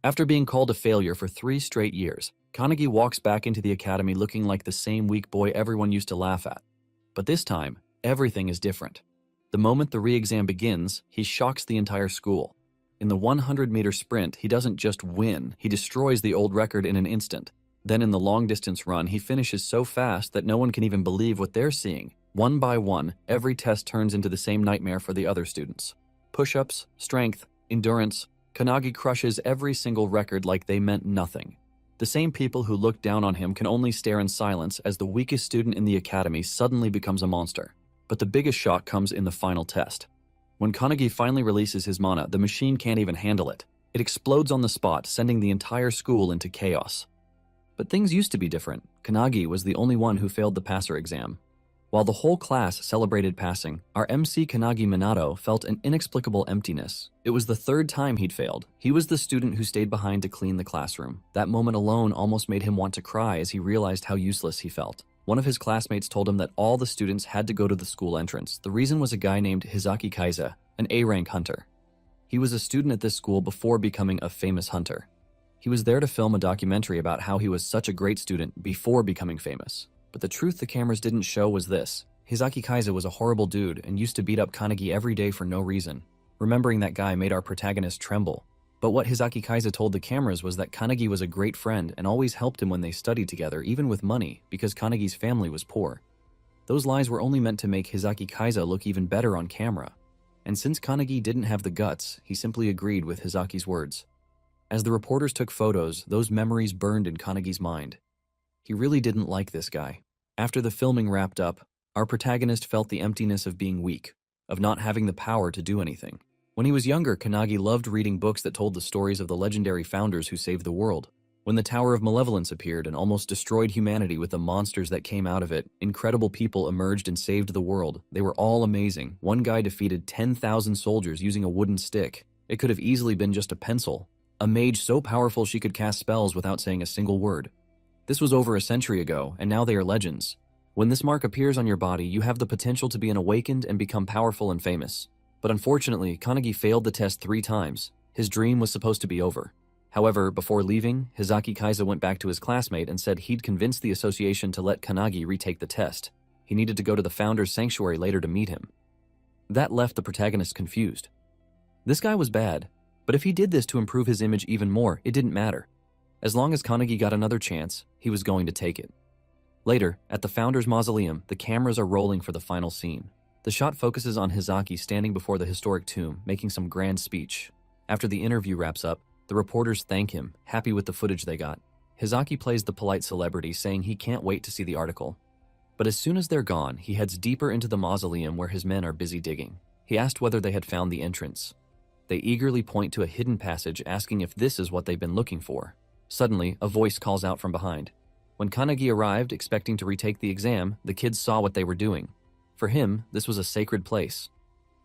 After being called a failure for 3 straight years, Kanagi walks back into the academy looking like the same weak boy everyone used to laugh at. But this time, everything is different. The moment the re-exam begins, he shocks the entire school. In the 100-meter sprint, he doesn't just win, he destroys the old record in an instant. Then in the long-distance run, he finishes so fast that no one can even believe what they're seeing. One by one, every test turns into the same nightmare for the other students. Push-ups, strength, endurance, Kanagi crushes every single record like they meant nothing. The same people who looked down on him can only stare in silence as the weakest student in the academy suddenly becomes a monster. But the biggest shock comes in the final test. When Kanagi finally releases his mana, the machine can't even handle it. It explodes on the spot, sending the entire school into chaos. But things used to be different. Kanagi was the only one who failed the passer exam. While the whole class celebrated passing, our MC Kanagi Minato felt an inexplicable emptiness. It was the 3rd time he'd failed. He was the student who stayed behind to clean the classroom. That moment alone almost made him want to cry as he realized how useless he felt. One of his classmates told him that all the students had to go to the school entrance. The reason was a guy named Hizaki Kaiza, an A-rank hunter. He was a student at this school before becoming a famous hunter. He was there to film a documentary about how he was such a great student before becoming famous. But the truth the cameras didn't show was this. Hizaki Kaiza was a horrible dude and used to beat up Kanagi every day for no reason. Remembering that guy made our protagonist tremble. But what Hizaki Kaiza told the cameras was that Kanagi was a great friend and always helped him when they studied together, even with money, because Kanagi's family was poor. Those lies were only meant to make Hizaki Kaiza look even better on camera. And since Kanagi didn't have the guts, he simply agreed with Hizaki's words. As the reporters took photos, those memories burned in Kanagi's mind. He really didn't like this guy. After the filming wrapped up, our protagonist felt the emptiness of being weak, of not having the power to do anything. When he was younger, Kanagi loved reading books that told the stories of the legendary founders who saved the world. When the Tower of Malevolence appeared and almost destroyed humanity with the monsters that came out of it, incredible people emerged and saved the world. They were all amazing. One guy defeated 10,000 soldiers using a wooden stick. It could have easily been just a pencil. A mage so powerful she could cast spells without saying a single word. This was over a century ago, and now they are legends. When this mark appears on your body, you have the potential to be an awakened and become powerful and famous. But unfortunately, Kanagi failed the test 3 times. His dream was supposed to be over. However, before leaving, Hizaki Kaiza went back to his classmate and said he'd convinced the association to let Kanagi retake the test. He needed to go to the founder's sanctuary later to meet him. That left the protagonist confused. This guy was bad. But if he did this to improve his image even more, it didn't matter. As long as Kanagi got another chance, he was going to take it. Later, at the founder's mausoleum, the cameras are rolling for the final scene. The shot focuses on Hizaki standing before the historic tomb, making some grand speech. After the interview wraps up, the reporters thank him, happy with the footage they got. Hizaki plays the polite celebrity, saying he can't wait to see the article. But as soon as they're gone, he heads deeper into the mausoleum where his men are busy digging. He asked whether they had found the entrance. They eagerly point to a hidden passage, asking if this is what they've been looking for. Suddenly, a voice calls out from behind. When Kanagi arrived, expecting to retake the exam, the kids saw what they were doing. For him, this was a sacred place.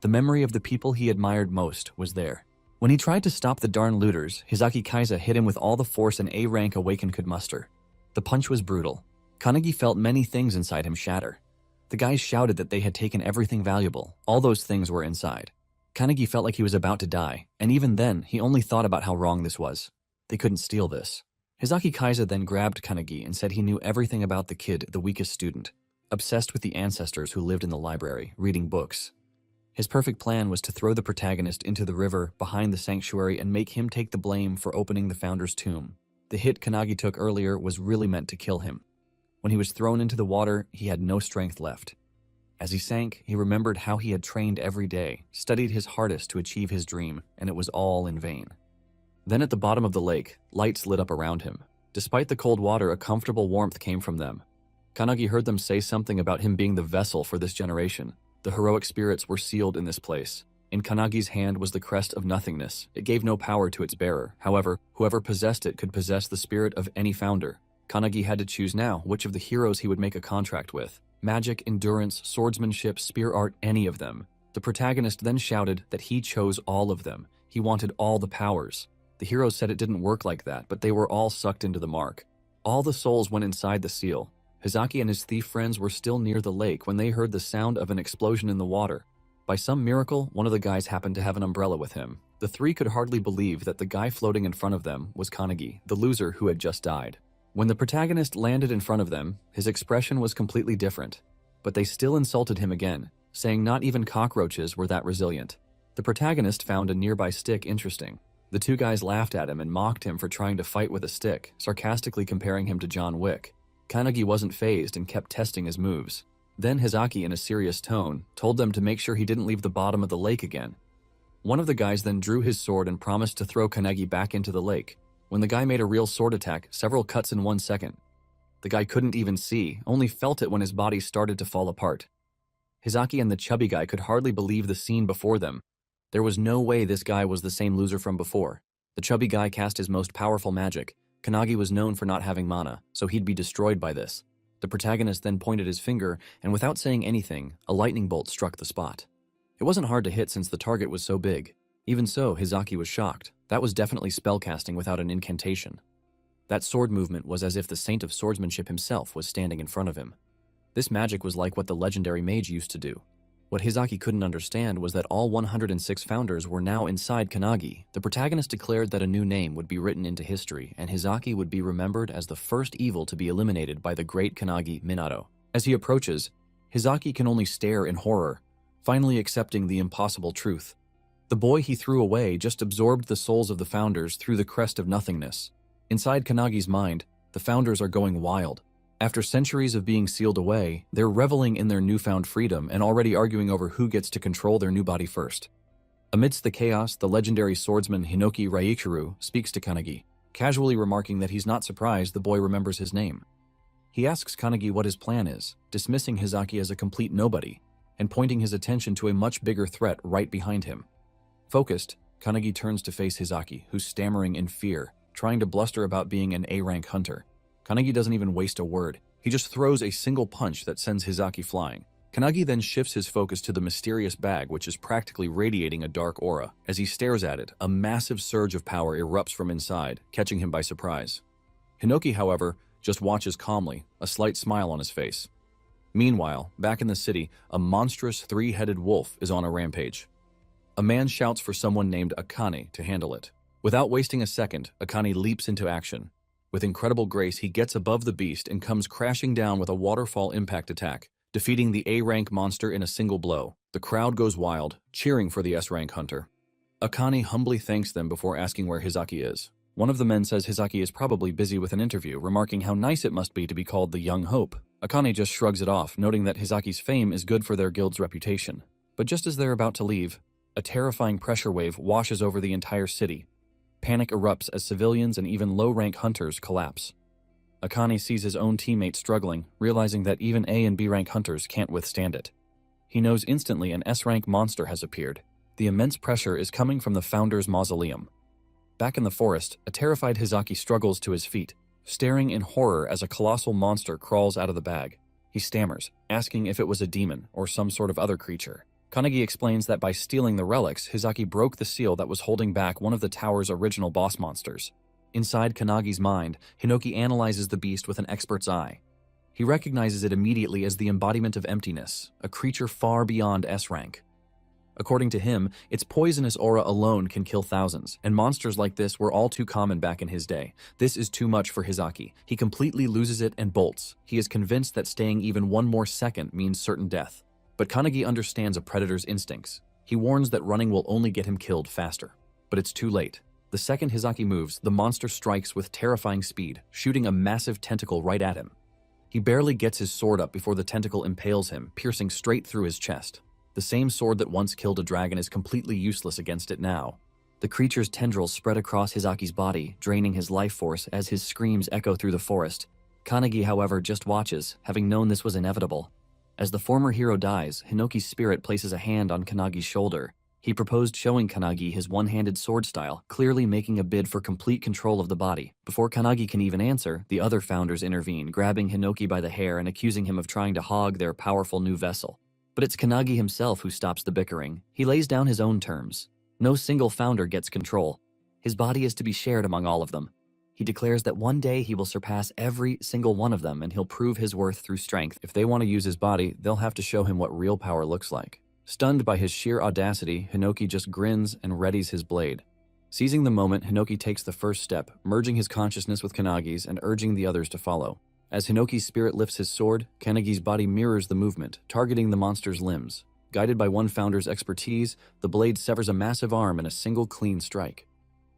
The memory of the people he admired most was there. When he tried to stop the darn looters, Hizaki Kaiza hit him with all the force an A-rank awakened could muster. The punch was brutal. Kanagi felt many things inside him shatter. The guys shouted that they had taken everything valuable. All those things were inside. Kanagi felt like he was about to die, and even then, he only thought about how wrong this was. They couldn't steal this. Hizaki Kaiza then grabbed Kanagi and said he knew everything about the kid, the weakest student, obsessed with the ancestors who lived in the library, reading books. His perfect plan was to throw the protagonist into the river behind the sanctuary and make him take the blame for opening the founder's tomb. The hit Kanagi took earlier was really meant to kill him. When he was thrown into the water, he had no strength left. As he sank, he remembered how he had trained every day, studied his hardest to achieve his dream, and it was all in vain. Then at the bottom of the lake, lights lit up around him. Despite the cold water, a comfortable warmth came from them. Kanagi heard them say something about him being the vessel for this generation. The heroic spirits were sealed in this place. In Kanagi's hand was the crest of nothingness. It gave no power to its bearer. However, whoever possessed it could possess the spirit of any founder. Kanagi had to choose now which of the heroes he would make a contract with. Magic, endurance, swordsmanship, spear art, any of them. The protagonist then shouted that he chose all of them. He wanted all the powers. The heroes said it didn't work like that, but they were all sucked into the mark. All the souls went inside the seal. Hizaki and his thief friends were still near the lake when they heard the sound of an explosion in the water. By some miracle, one of the guys happened to have an umbrella with him. The three could hardly believe that the guy floating in front of them was Kanagi, the loser who had just died. When the protagonist landed in front of them, his expression was completely different. But they still insulted him again, saying not even cockroaches were that resilient. The protagonist found a nearby stick interesting. The two guys laughed at him and mocked him for trying to fight with a stick, sarcastically comparing him to John Wick. Kanagi wasn't fazed and kept testing his moves. Then Hizaki, in a serious tone, told them to make sure he didn't leave the bottom of the lake again. One of the guys then drew his sword and promised to throw Kanagi back into the lake. When the guy made a real sword attack, several cuts in 1 second. The guy couldn't even see, only felt it when his body started to fall apart. Hizaki and the chubby guy could hardly believe the scene before them. There was no way this guy was the same loser from before. The chubby guy cast his most powerful magic. Kanagi was known for not having mana, so he'd be destroyed by this. The protagonist then pointed his finger, and without saying anything, a lightning bolt struck the spot. It wasn't hard to hit since the target was so big. Even so, Hizaki was shocked. That was definitely spellcasting without an incantation. That sword movement was as if the saint of swordsmanship himself was standing in front of him. This magic was like what the legendary mage used to do. What Hizaki couldn't understand was that all 106 founders were now inside Kanagi. The protagonist declared that a new name would be written into history, and Hizaki would be remembered as the first evil to be eliminated by the great Kanagi Minato. As he approaches, Hizaki can only stare in horror, finally accepting the impossible truth. The boy he threw away just absorbed the souls of the founders through the crest of nothingness. Inside Kanagi's mind, the founders are going wild. After centuries of being sealed away, they're reveling in their newfound freedom and already arguing over who gets to control their new body first. Amidst the chaos, the legendary swordsman Hinoki Raikiru speaks to Kanagi, casually remarking that he's not surprised the boy remembers his name. He asks Kanagi what his plan is, dismissing Hizaki as a complete nobody, and pointing his attention to a much bigger threat right behind him. Focused, Kanagi turns to face Hizaki, who's stammering in fear, trying to bluster about being an A-rank hunter. Kanagi doesn't even waste a word. He just throws a single punch that sends Hizaki flying. Kanagi then shifts his focus to the mysterious bag, which is practically radiating a dark aura. As he stares at it, a massive surge of power erupts from inside, catching him by surprise. Hinoki, however, just watches calmly, a slight smile on his face. Meanwhile, back in the city, a monstrous three-headed wolf is on a rampage. A man shouts for someone named Akane to handle it. Without wasting a second, Akane leaps into action. With incredible grace, he gets above the beast and comes crashing down with a waterfall impact attack, defeating the A-rank monster in a single blow. The crowd goes wild, cheering for the S-rank hunter. Akane humbly thanks them before asking where Hizaki is. One of the men says Hizaki is probably busy with an interview, remarking how nice it must be to be called the Young Hope. Akane just shrugs it off, noting that Hizaki's fame is good for their guild's reputation. But just as they're about to leave, a terrifying pressure wave washes over the entire city. Panic erupts as civilians and even low-rank hunters collapse. Akane sees his own teammates struggling, realizing that even A and B-rank hunters can't withstand it. He knows instantly an S-rank monster has appeared. The immense pressure is coming from the Founder's Mausoleum. Back in the forest, a terrified Hizaki struggles to his feet, staring in horror as a colossal monster crawls out of the bag. He stammers, asking if it was a demon or some sort of other creature. Kanagi explains that by stealing the relics, Hizaki broke the seal that was holding back one of the tower's original boss monsters. Inside Kanagi's mind, Hinoki analyzes the beast with an expert's eye. He recognizes it immediately as the embodiment of emptiness, a creature far beyond S-rank. According to him, its poisonous aura alone can kill thousands, and monsters like this were all too common back in his day. This is too much for Hizaki. He completely loses it and bolts. He is convinced that staying even one more second means certain death. But Kanagi understands a predator's instincts. He warns that running will only get him killed faster. But it's too late. The second Hizaki moves, the monster strikes with terrifying speed, shooting a massive tentacle right at him. He barely gets his sword up before the tentacle impales him, piercing straight through his chest. The same sword that once killed a dragon is completely useless against it now. The creature's tendrils spread across Hizaki's body, draining his life force as his screams echo through the forest. Kanagi, however, just watches, having known this was inevitable. As the former hero dies, Hinoki's spirit places a hand on Kanagi's shoulder. He proposed showing Kanagi his one-handed sword style, clearly making a bid for complete control of the body. Before Kanagi can even answer, the other founders intervene, grabbing Hinoki by the hair and accusing him of trying to hog their powerful new vessel. But it's Kanagi himself who stops the bickering. He lays down his own terms. No single founder gets control. His body is to be shared among all of them. He declares that one day he will surpass every single one of them and he'll prove his worth through strength. If they want to use his body, they'll have to show him what real power looks like. Stunned by his sheer audacity, Hinoki just grins and readies his blade. Seizing the moment, Hinoki takes the first step, merging his consciousness with Kanagi's and urging the others to follow. As Hinoki's spirit lifts his sword, Kanagi's body mirrors the movement, targeting the monster's limbs. Guided by one founder's expertise, the blade severs a massive arm in a single clean strike.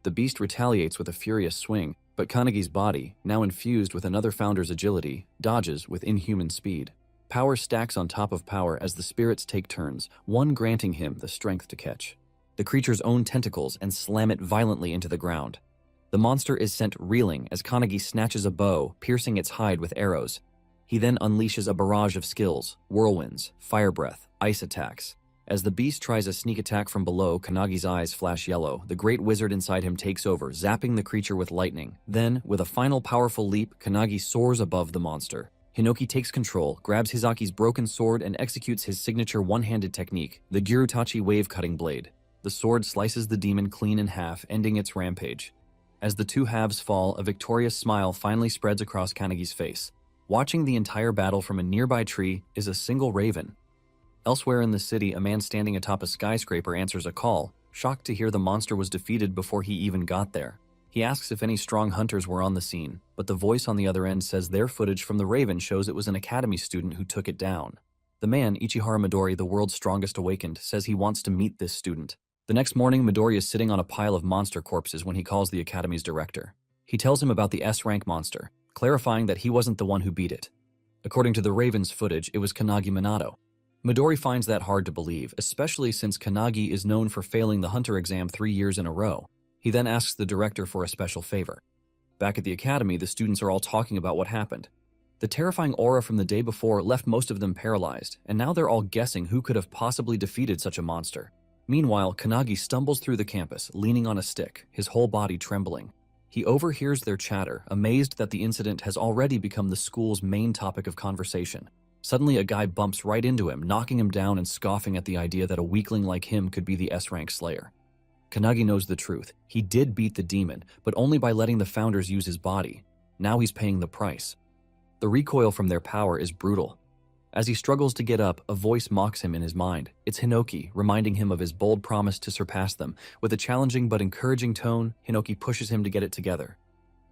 The beast retaliates with a furious swing, but Kanagi's body, now infused with another founder's agility, dodges with inhuman speed. Power stacks on top of power as the spirits take turns, one granting him the strength to catch the creature's own tentacles and slam it violently into the ground. The monster is sent reeling as Kanagi snatches a bow, piercing its hide with arrows. He then unleashes a barrage of skills, whirlwinds, fire breath, ice attacks. As the beast tries a sneak attack from below, Kanagi's eyes flash yellow. The great wizard inside him takes over, zapping the creature with lightning. Then, with a final powerful leap, Kanagi soars above the monster. Hinoki takes control, grabs Hizaki's broken sword, and executes his signature one-handed technique, the Gyurutachi wave-cutting blade. The sword slices the demon clean in half, ending its rampage. As the two halves fall, a victorious smile finally spreads across Kanagi's face. Watching the entire battle from a nearby tree is a single raven. Elsewhere in the city, a man standing atop a skyscraper answers a call, shocked to hear the monster was defeated before he even got there. He asks if any strong hunters were on the scene, but the voice on the other end says their footage from the Raven shows it was an academy student who took it down. The man, Ichihara Midori, the world's strongest awakened, says he wants to meet this student. The next morning, Midori is sitting on a pile of monster corpses when he calls the academy's director. He tells him about the S-rank monster, clarifying that he wasn't the one who beat it. According to the Raven's footage, it was Kanagi Minato. Midori finds that hard to believe, especially since Kanagi is known for failing the hunter exam 3 years in a row. He then asks the director for a special favor. Back at the academy, the students are all talking about what happened. The terrifying aura from the day before left most of them paralyzed, and now they're all guessing who could have possibly defeated such a monster. Meanwhile, Kanagi stumbles through the campus, leaning on a stick, his whole body trembling. He overhears their chatter, amazed that the incident has already become the school's main topic of conversation. Suddenly, a guy bumps right into him, knocking him down and scoffing at the idea that a weakling like him could be the S-rank slayer. Kanagi knows the truth. He did beat the demon, but only by letting the founders use his body. Now he's paying the price. The recoil from their power is brutal. As he struggles to get up, a voice mocks him in his mind. It's Hinoki, reminding him of his bold promise to surpass them. With a challenging but encouraging tone, Hinoki pushes him to get it together.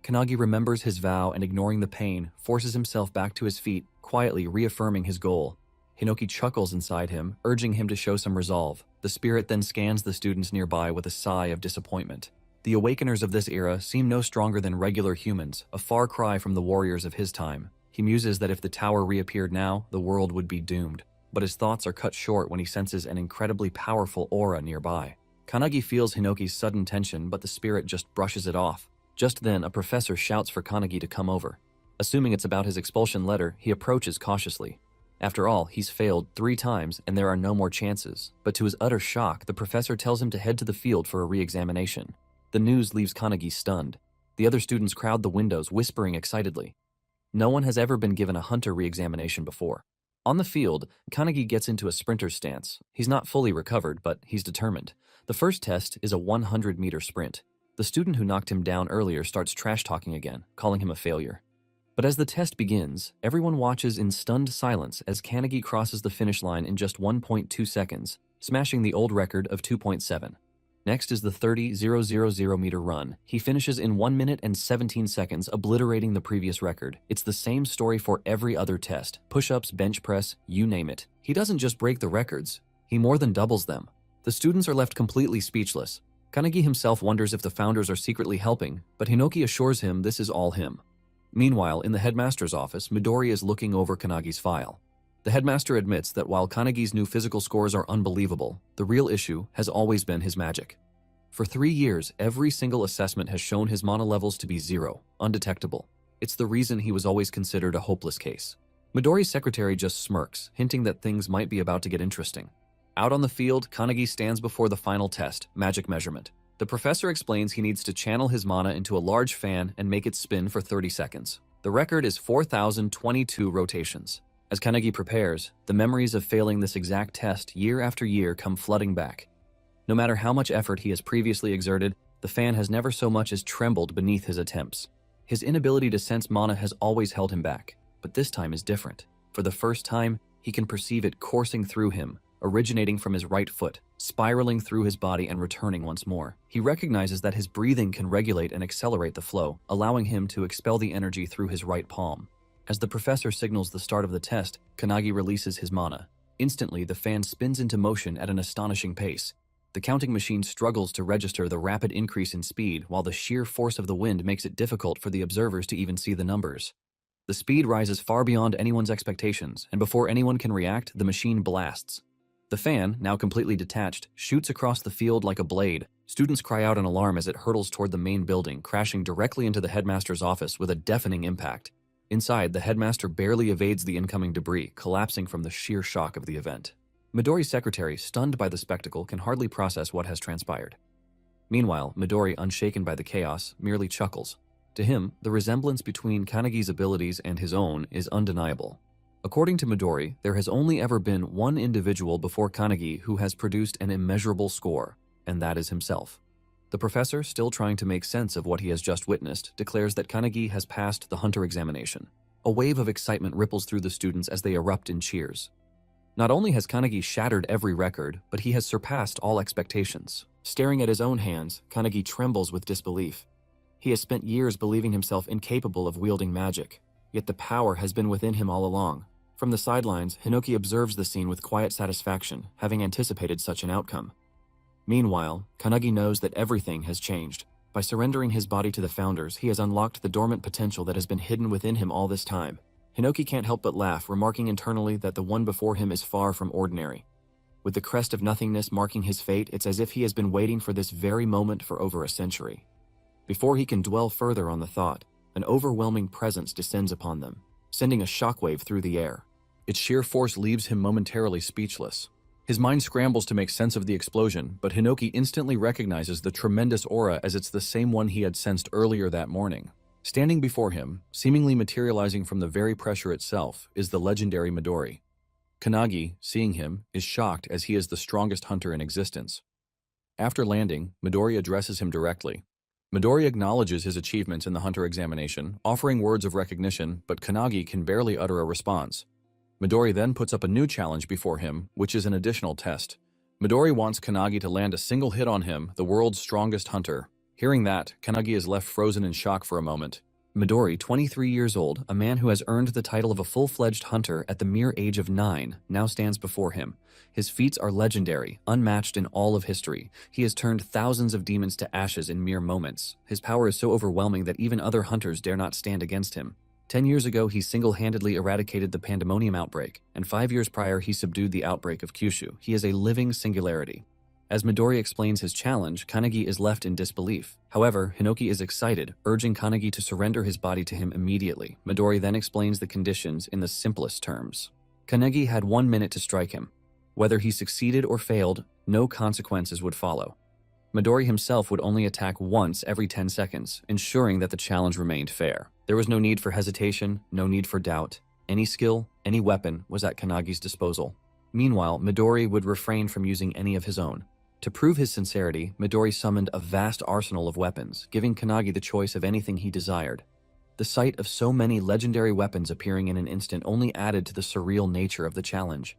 Kanagi remembers his vow and, ignoring the pain, forces himself back to his feet, quietly reaffirming his goal. Hinoki chuckles inside him, urging him to show some resolve. The spirit then scans the students nearby with a sigh of disappointment. The awakeners of this era seem no stronger than regular humans, a far cry from the warriors of his time. He muses that if the tower reappeared now, the world would be doomed. But his thoughts are cut short when he senses an incredibly powerful aura nearby. Kanagi feels Hinoki's sudden tension, but the spirit just brushes it off. Just then, a professor shouts for Kanagi to come over. Assuming it's about his expulsion letter, he approaches cautiously. After all, he's failed 3 times and there are no more chances. But to his utter shock, the professor tells him to head to the field for a re-examination. The news leaves Kanagi stunned. The other students crowd the windows, whispering excitedly. No one has ever been given a hunter re-examination before. On the field, Kanagi gets into a sprinter's stance. He's not fully recovered, but he's determined. The first test is a 100-meter sprint. The student who knocked him down earlier starts trash-talking again, calling him a failure. But as the test begins, everyone watches in stunned silence as Kanagi crosses the finish line in just 1.2 seconds, smashing the old record of 2.7. Next is the 30,000-meter run. He finishes in 1 minute and 17 seconds, obliterating the previous record. It's the same story for every other test. Push-ups, bench press, you name it. He doesn't just break the records, he more than doubles them. The students are left completely speechless. Kanagi himself wonders if the founders are secretly helping, but Hinoki assures him this is all him. Meanwhile, in the headmaster's office, Midori is looking over Kanagi's file. The headmaster admits that while Kanagi's new physical scores are unbelievable, the real issue has always been his magic. For 3 years, every single assessment has shown his mana levels to be 0, undetectable. It's the reason he was always considered a hopeless case. Midori's secretary just smirks, hinting that things might be about to get interesting. Out on the field, Kanagi stands before the final test, magic measurement. The professor explains he needs to channel his mana into a large fan and make it spin for 30 seconds. The record is 4,022 rotations. As Kanagi prepares, the memories of failing this exact test year after year come flooding back. No matter how much effort he has previously exerted, the fan has never so much as trembled beneath his attempts. His inability to sense mana has always held him back, but this time is different. For the first time, he can perceive it coursing through him, originating from his right foot, spiraling through his body and returning once more. He recognizes that his breathing can regulate and accelerate the flow, allowing him to expel the energy through his right palm. As the professor signals the start of the test, Kanagi releases his mana. Instantly, the fan spins into motion at an astonishing pace. The counting machine struggles to register the rapid increase in speed, while the sheer force of the wind makes it difficult for the observers to even see the numbers. The speed rises far beyond anyone's expectations, and before anyone can react, the machine blasts. The fan, now completely detached, shoots across the field like a blade. Students cry out in alarm as it hurtles toward the main building, crashing directly into the headmaster's office with a deafening impact. Inside, the headmaster barely evades the incoming debris, collapsing from the sheer shock of the event. Midori's secretary, stunned by the spectacle, can hardly process what has transpired. Meanwhile, Midori, unshaken by the chaos, merely chuckles. To him, the resemblance between Kanagi's abilities and his own is undeniable. According to Midori, there has only ever been one individual before Kanagi who has produced an immeasurable score, and that is himself. The professor, still trying to make sense of what he has just witnessed, declares that Kanagi has passed the hunter examination. A wave of excitement ripples through the students as they erupt in cheers. Not only has Kanagi shattered every record, but he has surpassed all expectations. Staring at his own hands, Kanagi trembles with disbelief. He has spent years believing himself incapable of wielding magic, yet the power has been within him all along. From the sidelines, Hinoki observes the scene with quiet satisfaction, having anticipated such an outcome. Meanwhile, Kanagi knows that everything has changed. By surrendering his body to the founders, he has unlocked the dormant potential that has been hidden within him all this time. Hinoki can't help but laugh, remarking internally that the one before him is far from ordinary. With the crest of nothingness marking his fate, it's as if he has been waiting for this very moment for over a century. Before he can dwell further on the thought, an overwhelming presence descends upon them, sending a shockwave through the air. Its sheer force leaves him momentarily speechless. His mind scrambles to make sense of the explosion, but Hinoki instantly recognizes the tremendous aura as it's the same one he had sensed earlier that morning. Standing before him, seemingly materializing from the very pressure itself, is the legendary Midori. Kanagi, seeing him, is shocked as he is the strongest hunter in existence. After landing, Midori addresses him directly. Midori acknowledges his achievements in the hunter examination, offering words of recognition, but Kanagi can barely utter a response. Midori then puts up a new challenge before him, which is an additional test. Midori wants Kanagi to land a single hit on him, the world's strongest hunter. Hearing that, Kanagi is left frozen in shock for a moment. Midori, 23 years old, a man who has earned the title of a full-fledged hunter at the mere age of 9, now stands before him. His feats are legendary, unmatched in all of history. He has turned thousands of demons to ashes in mere moments. His power is so overwhelming that even other hunters dare not stand against him. 10 years ago, he single-handedly eradicated the pandemonium outbreak, and 5 years prior, he subdued the outbreak of Kyushu. He is a living singularity. As Midori explains his challenge, Kanagi is left in disbelief. However, Hinoki is excited, urging Kanagi to surrender his body to him immediately. Midori then explains the conditions in the simplest terms. Kanagi had 1 minute to strike him. Whether he succeeded or failed, no consequences would follow. Midori himself would only attack once every 10 seconds, ensuring that the challenge remained fair. There was no need for hesitation, no need for doubt. Any skill, any weapon was at Kanagi's disposal. Meanwhile, Midori would refrain from using any of his own. To prove his sincerity, Midori summoned a vast arsenal of weapons, giving Kanagi the choice of anything he desired. The sight of so many legendary weapons appearing in an instant only added to the surreal nature of the challenge.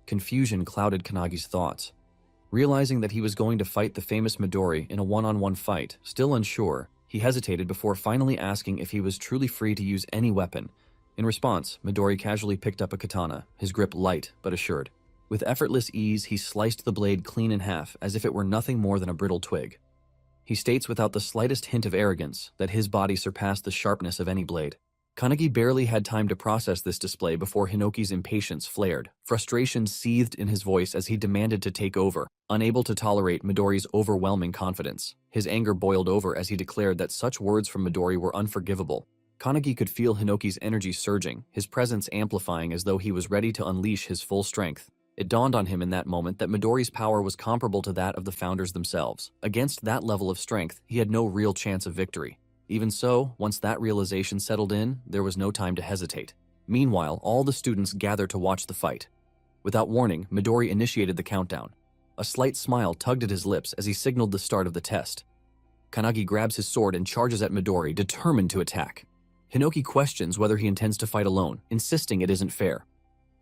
Confusion clouded Kanagi's thoughts. Realizing that he was going to fight the famous Midori in a one-on-one fight, still unsure, he hesitated before finally asking if he was truly free to use any weapon. In response, Midori casually picked up a katana, his grip light but assured. With effortless ease, he sliced the blade clean in half as if it were nothing more than a brittle twig. He states without the slightest hint of arrogance that his body surpassed the sharpness of any blade. Kanagi barely had time to process this display before Hinoki's impatience flared. Frustration seethed in his voice as he demanded to take over, unable to tolerate Midori's overwhelming confidence. His anger boiled over as he declared that such words from Midori were unforgivable. Kanagi could feel Hinoki's energy surging, his presence amplifying as though he was ready to unleash his full strength. It dawned on him in that moment that Midori's power was comparable to that of the founders themselves. Against that level of strength, he had no real chance of victory. Even so, once that realization settled in, there was no time to hesitate. Meanwhile, all the students gathered to watch the fight. Without warning, Midori initiated the countdown. A slight smile tugged at his lips as he signaled the start of the test. Kanagi grabs his sword and charges at Midori, determined to attack. Hinoki questions whether he intends to fight alone, insisting it isn't fair.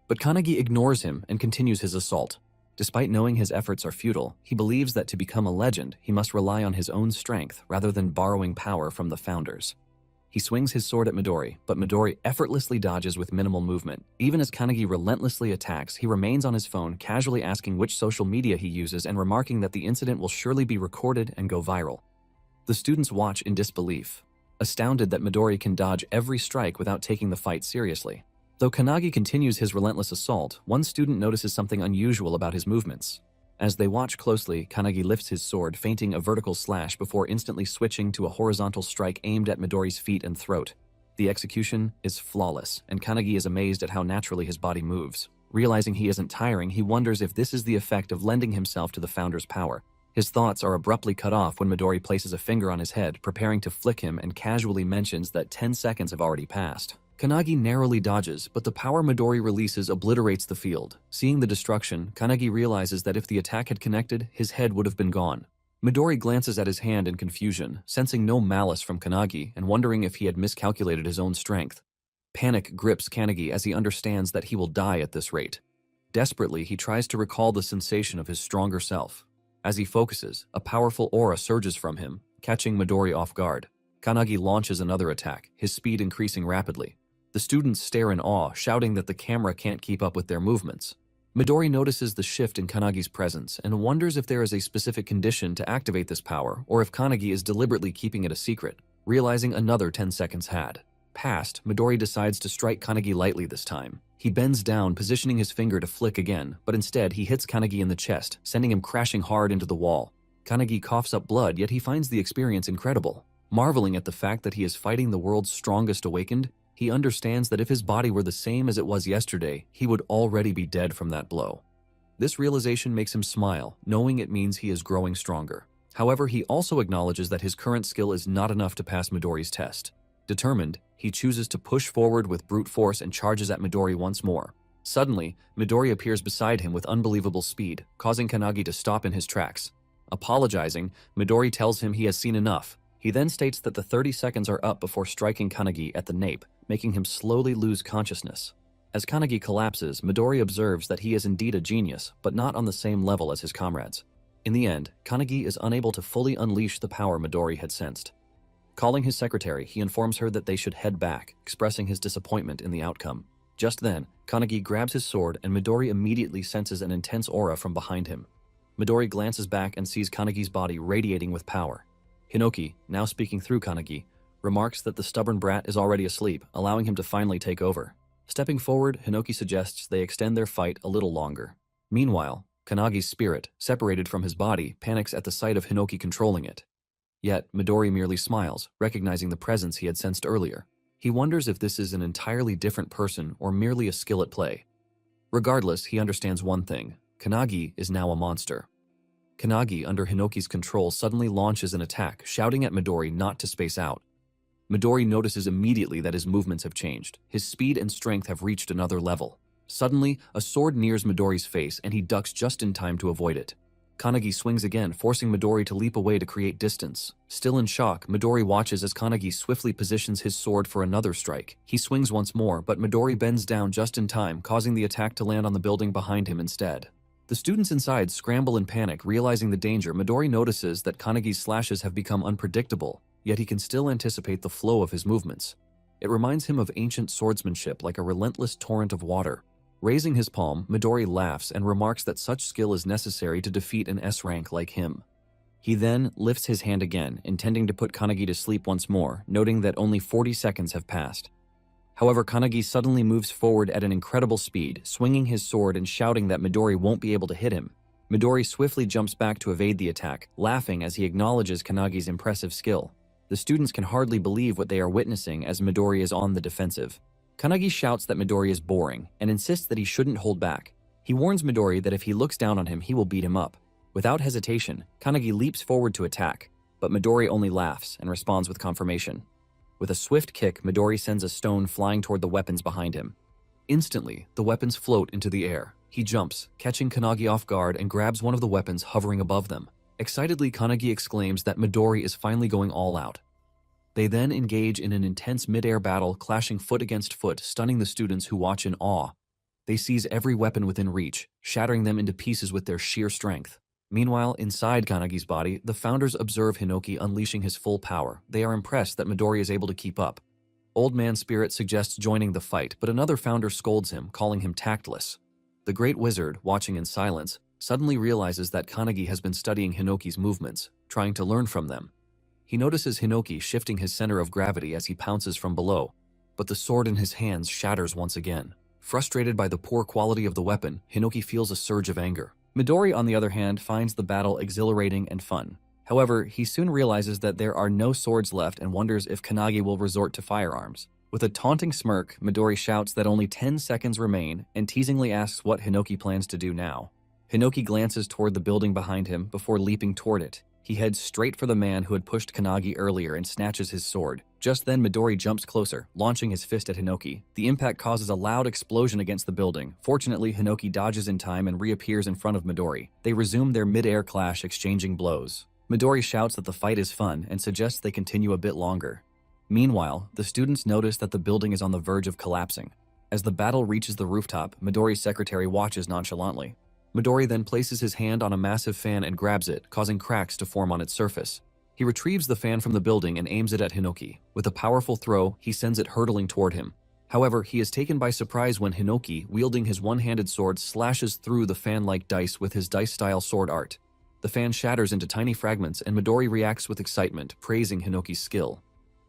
But Kanagi ignores him and continues his assault. Despite knowing his efforts are futile, he believes that to become a legend, he must rely on his own strength rather than borrowing power from the founders. He swings his sword at Midori, but Midori effortlessly dodges with minimal movement. Even as Kanagi relentlessly attacks, he remains on his phone, casually asking which social media he uses and remarking that the incident will surely be recorded and go viral. The students watch in disbelief, astounded that Midori can dodge every strike without taking the fight seriously. Though Kanagi continues his relentless assault, one student notices something unusual about his movements. As they watch closely, Kanagi lifts his sword, feinting a vertical slash before instantly switching to a horizontal strike aimed at Midori's feet and throat. The execution is flawless, and Kanagi is amazed at how naturally his body moves. Realizing he isn't tiring, he wonders if this is the effect of lending himself to the founder's power. His thoughts are abruptly cut off when Midori places a finger on his head, preparing to flick him, and casually mentions that 10 seconds have already passed. Kanagi narrowly dodges, but the power Midori releases obliterates the field. Seeing the destruction, Kanagi realizes that if the attack had connected, his head would have been gone. Midori glances at his hand in confusion, sensing no malice from Kanagi and wondering if he had miscalculated his own strength. Panic grips Kanagi as he understands that he will die at this rate. Desperately, he tries to recall the sensation of his stronger self. As he focuses, a powerful aura surges from him, catching Midori off guard. Kanagi launches another attack, his speed increasing rapidly. The students stare in awe, shouting that the camera can't keep up with their movements. Midori notices the shift in Kanagi's presence and wonders if there is a specific condition to activate this power or if Kanagi is deliberately keeping it a secret. Realizing another 10 seconds had passed, Midori decides to strike Kanagi lightly this time. He bends down, positioning his finger to flick again, but instead he hits Kanagi in the chest, sending him crashing hard into the wall. Kanagi coughs up blood, yet he finds the experience incredible. Marveling at the fact that he is fighting the world's strongest awakened, he understands that if his body were the same as it was yesterday, he would already be dead from that blow. This realization makes him smile, knowing it means he is growing stronger. However, he also acknowledges that his current skill is not enough to pass Midori's test. Determined, he chooses to push forward with brute force and charges at Midori once more. Suddenly, Midori appears beside him with unbelievable speed, causing Kanagi to stop in his tracks. Apologizing, Midori tells him he has seen enough. He then states that the 30 seconds are up before striking Kanagi at the nape, making him slowly lose consciousness. As Kanagi collapses, Midori observes that he is indeed a genius, but not on the same level as his comrades. In the end, Kanagi is unable to fully unleash the power Midori had sensed. Calling his secretary, he informs her that they should head back, expressing his disappointment in the outcome. Just then, Kanagi grabs his sword and Midori immediately senses an intense aura from behind him. Midori glances back and sees Kanagi's body radiating with power. Hinoki, now speaking through Kanagi, remarks that the stubborn brat is already asleep, allowing him to finally take over. Stepping forward, Hinoki suggests they extend their fight a little longer. Meanwhile, Kanagi's spirit, separated from his body, panics at the sight of Hinoki controlling it. Yet, Midori merely smiles, recognizing the presence he had sensed earlier. He wonders if this is an entirely different person or merely a skill at play. Regardless, he understands one thing: Kanagi is now a monster. Kanagi, under Hinoki's control, suddenly launches an attack, shouting at Midori not to space out. Midori notices immediately that his movements have changed. His speed and strength have reached another level. Suddenly, a sword nears Midori's face and he ducks just in time to avoid it. Kanagi swings again, forcing Midori to leap away to create distance. Still in shock, Midori watches as Kanagi swiftly positions his sword for another strike. He swings once more, but Midori bends down just in time, causing the attack to land on the building behind him instead. The students inside scramble in panic, realizing the danger. Midori notices that Kanagi's slashes have become unpredictable, yet he can still anticipate the flow of his movements. It reminds him of ancient swordsmanship, like a relentless torrent of water. Raising his palm, Midori laughs and remarks that such skill is necessary to defeat an S rank like him. He then lifts his hand again, intending to put Kanagi to sleep once more, noting that only 40 seconds have passed. However, Kanagi suddenly moves forward at an incredible speed, swinging his sword and shouting that Midori won't be able to hit him. Midori swiftly jumps back to evade the attack, laughing as he acknowledges Kanagi's impressive skill. The students can hardly believe what they are witnessing as Midori is on the defensive. Kanagi shouts that Midori is boring and insists that he shouldn't hold back. He warns Midori that if he looks down on him, he will beat him up. Without hesitation, Kanagi leaps forward to attack, but Midori only laughs and responds with confirmation. With a swift kick, Midori sends a stone flying toward the weapons behind him. Instantly, the weapons float into the air. He jumps, catching Kanagi off guard, and grabs one of the weapons hovering above them. Excitedly, Kanagi exclaims that Midori is finally going all out. They then engage in an intense mid-air battle, clashing foot against foot, stunning the students who watch in awe. They seize every weapon within reach, shattering them into pieces with their sheer strength. Meanwhile, inside Kanagi's body, the founders observe Hinoki unleashing his full power. They are impressed that Midori is able to keep up. Old Man Spirit suggests joining the fight, but another founder scolds him, calling him tactless. The Great Wizard, watching in silence, suddenly realizes that Kanagi has been studying Hinoki's movements, trying to learn from them. He notices Hinoki shifting his center of gravity as he pounces from below, but the sword in his hands shatters once again. Frustrated by the poor quality of the weapon, Hinoki feels a surge of anger. Midori, on the other hand, finds the battle exhilarating and fun. However, he soon realizes that there are no swords left and wonders if Kanagi will resort to firearms. With a taunting smirk, Midori shouts that only 10 seconds remain and teasingly asks what Hinoki plans to do now. Hinoki glances toward the building behind him before leaping toward it. He heads straight for the man who had pushed Kanagi earlier and snatches his sword. Just then, Midori jumps closer, launching his fist at Hinoki. The impact causes a loud explosion against the building. Fortunately, Hinoki dodges in time and reappears in front of Midori. They resume their mid-air clash, exchanging blows. Midori shouts that the fight is fun and suggests they continue a bit longer. Meanwhile, the students notice that the building is on the verge of collapsing. As the battle reaches the rooftop, Midori's secretary watches nonchalantly. Midori then places his hand on a massive fan and grabs it, causing cracks to form on its surface. He retrieves the fan from the building and aims it at Hinoki. With a powerful throw, he sends it hurtling toward him. However, he is taken by surprise when Hinoki, wielding his one-handed sword, slashes through the fan-like dice with his dice-style sword art. The fan shatters into tiny fragments and Midori reacts with excitement, praising Hinoki's skill.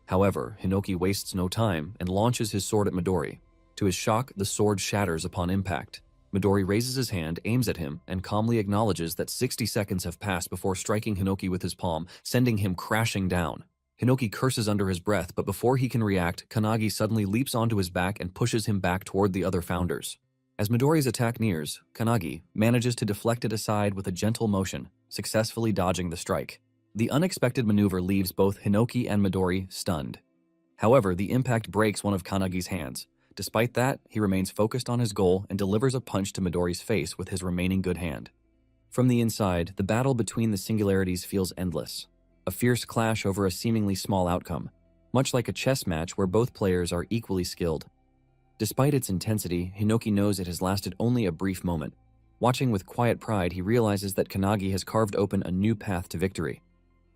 However, Hinoki wastes no time and launches his sword at Midori. To his shock, the sword shatters upon impact. Midori raises his hand, aims at him, and calmly acknowledges that 60 seconds have passed before striking Hinoki with his palm, sending him crashing down. Hinoki curses under his breath, but before he can react, Kanagi suddenly leaps onto his back and pushes him back toward the other founders. As Midori's attack nears, Kanagi manages to deflect it aside with a gentle motion, successfully dodging the strike. The unexpected maneuver leaves both Hinoki and Midori stunned. However, the impact breaks one of Kanagi's hands. Despite that, he remains focused on his goal and delivers a punch to Midori's face with his remaining good hand. From the inside, the battle between the singularities feels endless. A fierce clash over a seemingly small outcome, much like a chess match where both players are equally skilled. Despite its intensity, Hinoki knows it has lasted only a brief moment. Watching with quiet pride, he realizes that Kanagi has carved open a new path to victory.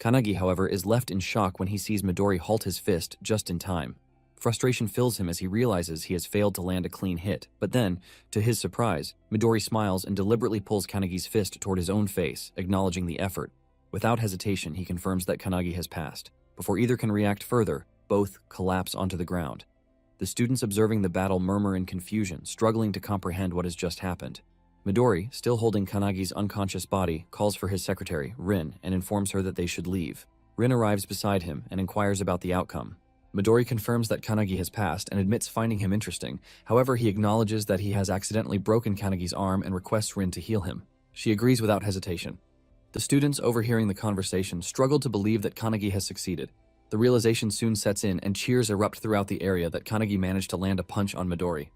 Kanagi, however, is left in shock when he sees Midori halt his fist just in time. Frustration fills him as he realizes he has failed to land a clean hit, but then, to his surprise, Midori smiles and deliberately pulls Kanagi's fist toward his own face, acknowledging the effort. Without hesitation, he confirms that Kanagi has passed. Before either can react further, both collapse onto the ground. The students observing the battle murmur in confusion, struggling to comprehend what has just happened. Midori, still holding Kanagi's unconscious body, calls for his secretary, Rin, and informs her that they should leave. Rin arrives beside him and inquires about the outcome. Midori confirms that Kanagi has passed and admits finding him interesting. However, he acknowledges that he has accidentally broken Kanagi's arm and requests Rin to heal him. She agrees without hesitation. The students, overhearing the conversation, struggle to believe that Kanagi has succeeded. The realization soon sets in and cheers erupt throughout the area that Kanagi managed to land a punch on Midori.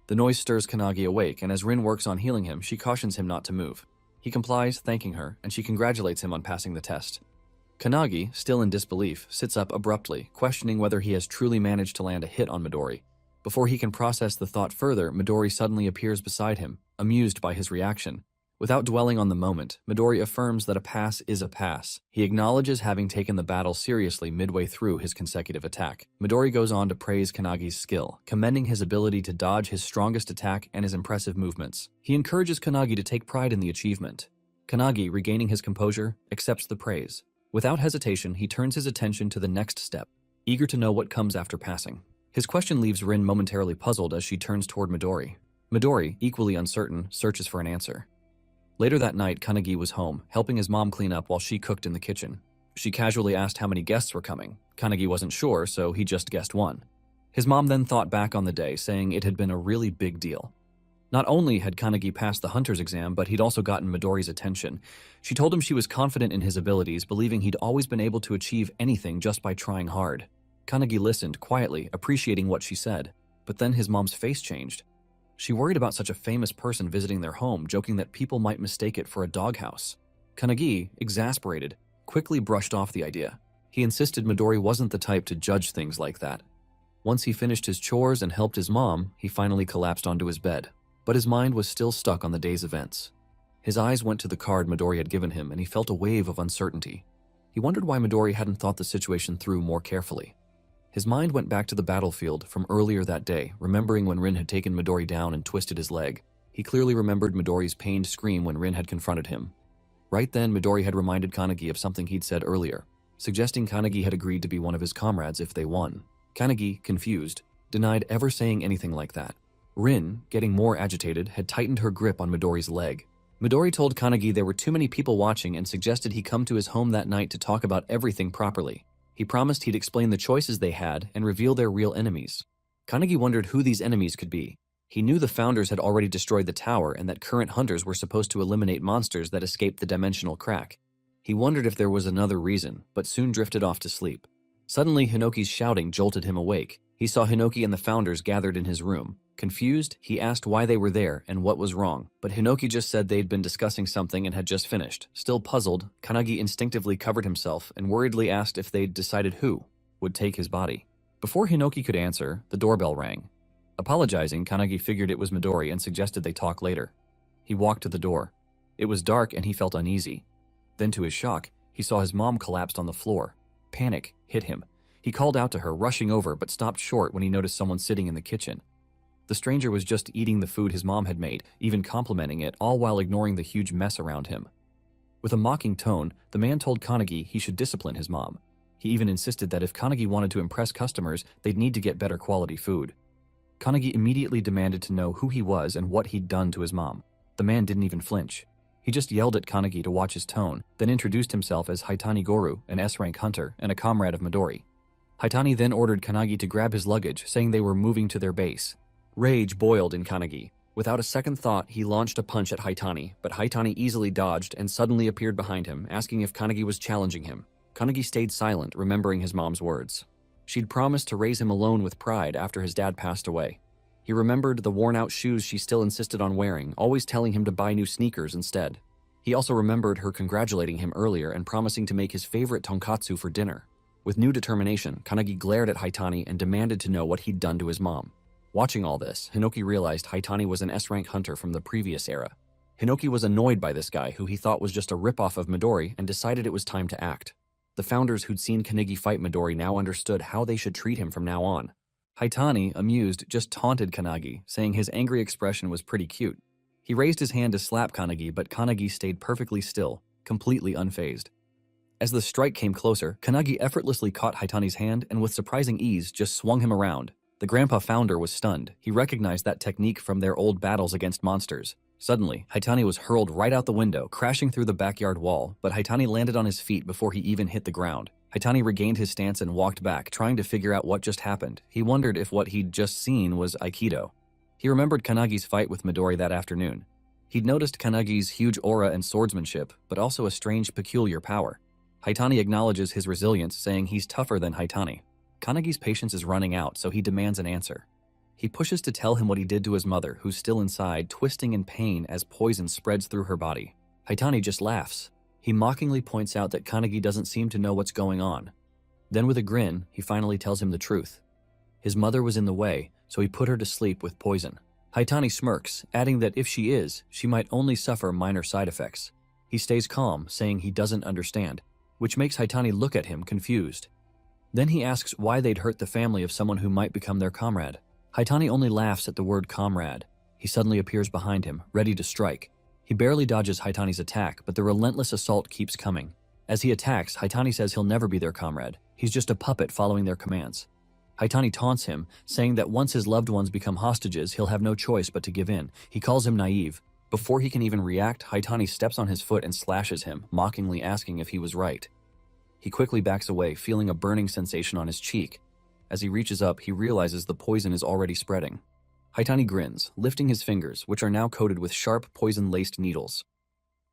The noise stirs Kanagi awake, and as Rin works on healing him, she cautions him not to move. He complies, thanking her, and she congratulates him on passing the test. Kanagi, still in disbelief, sits up abruptly, questioning whether he has truly managed to land a hit on Midori. Before he can process the thought further, Midori suddenly appears beside him, amused by his reaction. Without dwelling on the moment, Midori affirms that a pass is a pass. He acknowledges having taken the battle seriously midway through his consecutive attack. Midori goes on to praise Kanagi's skill, commending his ability to dodge his strongest attack and his impressive movements. He encourages Kanagi to take pride in the achievement. Kanagi, regaining his composure, accepts the praise. Without hesitation, he turns his attention to the next step, eager to know what comes after passing. His question leaves Rin momentarily puzzled as she turns toward Midori. Midori, equally uncertain, searches for an answer. Later that night, Kanagi was home, helping his mom clean up while she cooked in the kitchen. She casually asked how many guests were coming. Kanagi wasn't sure, so he just guessed one. His mom then thought back on the day, saying it had been a really big deal. Not only had Kanagi passed the hunter's exam, but he'd also gotten Midori's attention. She told him she was confident in his abilities, believing he'd always been able to achieve anything just by trying hard. Kanagi listened quietly, appreciating what she said. But then his mom's face changed. She worried about such a famous person visiting their home, joking that people might mistake it for a doghouse. Kanagi, exasperated, quickly brushed off the idea. He insisted Midori wasn't the type to judge things like that. Once he finished his chores and helped his mom, he finally collapsed onto his bed. but his mind was still stuck on the day's events. His eyes went to the card Midori had given him, and he felt a wave of uncertainty. He wondered why Midori hadn't thought the situation through more carefully. His mind went back to the battlefield from earlier that day, remembering when Rin had taken Midori down and twisted his leg. He clearly remembered Midori's pained scream when Rin had confronted him. Right then, Midori had reminded Kanagi of something he'd said earlier, suggesting Kanagi had agreed to be one of his comrades if they won. Kanagi, confused, denied ever saying anything like that. Rin, getting more agitated, had tightened her grip on Midori's leg. Midori told Kanagi there were too many people watching and suggested he come to his home that night to talk about everything properly. He promised he'd explain the choices they had and reveal their real enemies. Kanagi wondered who these enemies could be. He knew the founders had already destroyed the tower and that current hunters were supposed to eliminate monsters that escaped the dimensional crack. He wondered if there was another reason, but soon drifted off to sleep. Suddenly, Hinoki's shouting jolted him awake. He saw Hinoki and the founders gathered in his room. Confused, he asked why they were there and what was wrong, but Hinoki just said they'd been discussing something and had just finished. Still puzzled, Kanagi instinctively covered himself and worriedly asked if they'd decided who would take his body. Before Hinoki could answer, the doorbell rang. Apologizing, Kanagi figured it was Midori and suggested they talk later. He walked to the door. It was dark and he felt uneasy. Then, to his shock, he saw his mom collapsed on the floor. Panic hit him. He called out to her, rushing over, but stopped short when he noticed someone sitting in the kitchen. The stranger was just eating the food his mom had made, even complimenting it, all while ignoring the huge mess around him. With a mocking tone, the man told Kanagi he should discipline his mom. He even insisted that if Kanagi wanted to impress customers, they'd need to get better quality food. Kanagi immediately demanded to know who he was and what he'd done to his mom. The man didn't even flinch. He just yelled at Kanagi to watch his tone, then introduced himself as Haitani Goru, an S-rank hunter and a comrade of Midori. Haitani then ordered Kanagi to grab his luggage, saying they were moving to their base. Rage boiled in Kanagi. Without a second thought, he launched a punch at Haitani, but Haitani easily dodged and suddenly appeared behind him, asking if Kanagi was challenging him. Kanagi stayed silent, remembering his mom's words. She'd promised to raise him alone with pride after his dad passed away. He remembered the worn-out shoes she still insisted on wearing, always telling him to buy new sneakers instead. He also remembered her congratulating him earlier and promising to make his favorite tonkatsu for dinner. With new determination, Kanagi glared at Haitani and demanded to know what he'd done to his mom. Watching all this, Hinoki realized Haitani was an S-rank hunter from the previous era. Hinoki was annoyed by this guy, who he thought was just a ripoff of Midori, and decided it was time to act. The founders who'd seen Kanagi fight Midori now understood how they should treat him from now on. Haitani, amused, just taunted Kanagi, saying his angry expression was pretty cute. He raised his hand to slap Kanagi, but Kanagi stayed perfectly still, completely unfazed. As the strike came closer, Kanagi effortlessly caught Haitani's hand and with surprising ease just swung him around. The grandpa founder was stunned. He recognized that technique from their old battles against monsters. Suddenly, Haitani was hurled right out the window, crashing through the backyard wall, but Haitani landed on his feet before he even hit the ground. Haitani regained his stance and walked back, trying to figure out what just happened. He wondered if what he'd just seen was Aikido. He remembered Kanagi's fight with Midori that afternoon. He'd noticed Kanagi's huge aura and swordsmanship, but also a strange, peculiar power. Haitani acknowledges his resilience, saying he's tougher than Haitani. Kanagi's patience is running out, so he demands an answer. He pushes to tell him what he did to his mother, who's still inside, twisting in pain as poison spreads through her body. Haitani just laughs. He mockingly points out that Kanagi doesn't seem to know what's going on. Then with a grin, he finally tells him the truth. His mother was in the way, so he put her to sleep with poison. Haitani smirks, adding that if she is, she might only suffer minor side effects. He stays calm, saying he doesn't understand, which makes Haitani look at him confused. Then he asks why they'd hurt the family of someone who might become their comrade. Haitani only laughs at the word comrade. He suddenly appears behind him, ready to strike. He barely dodges Haitani's attack, but the relentless assault keeps coming. As he attacks, Haitani says he'll never be their comrade. He's just a puppet following their commands. Haitani taunts him, saying that once his loved ones become hostages, he'll have no choice but to give in. He calls him naive. Before he can even react, Haitani steps on his foot and slashes him, mockingly asking if he was right. He quickly backs away, feeling a burning sensation on his cheek. As he reaches up, he realizes the poison is already spreading. Haitani grins, lifting his fingers, which are now coated with sharp, poison-laced needles.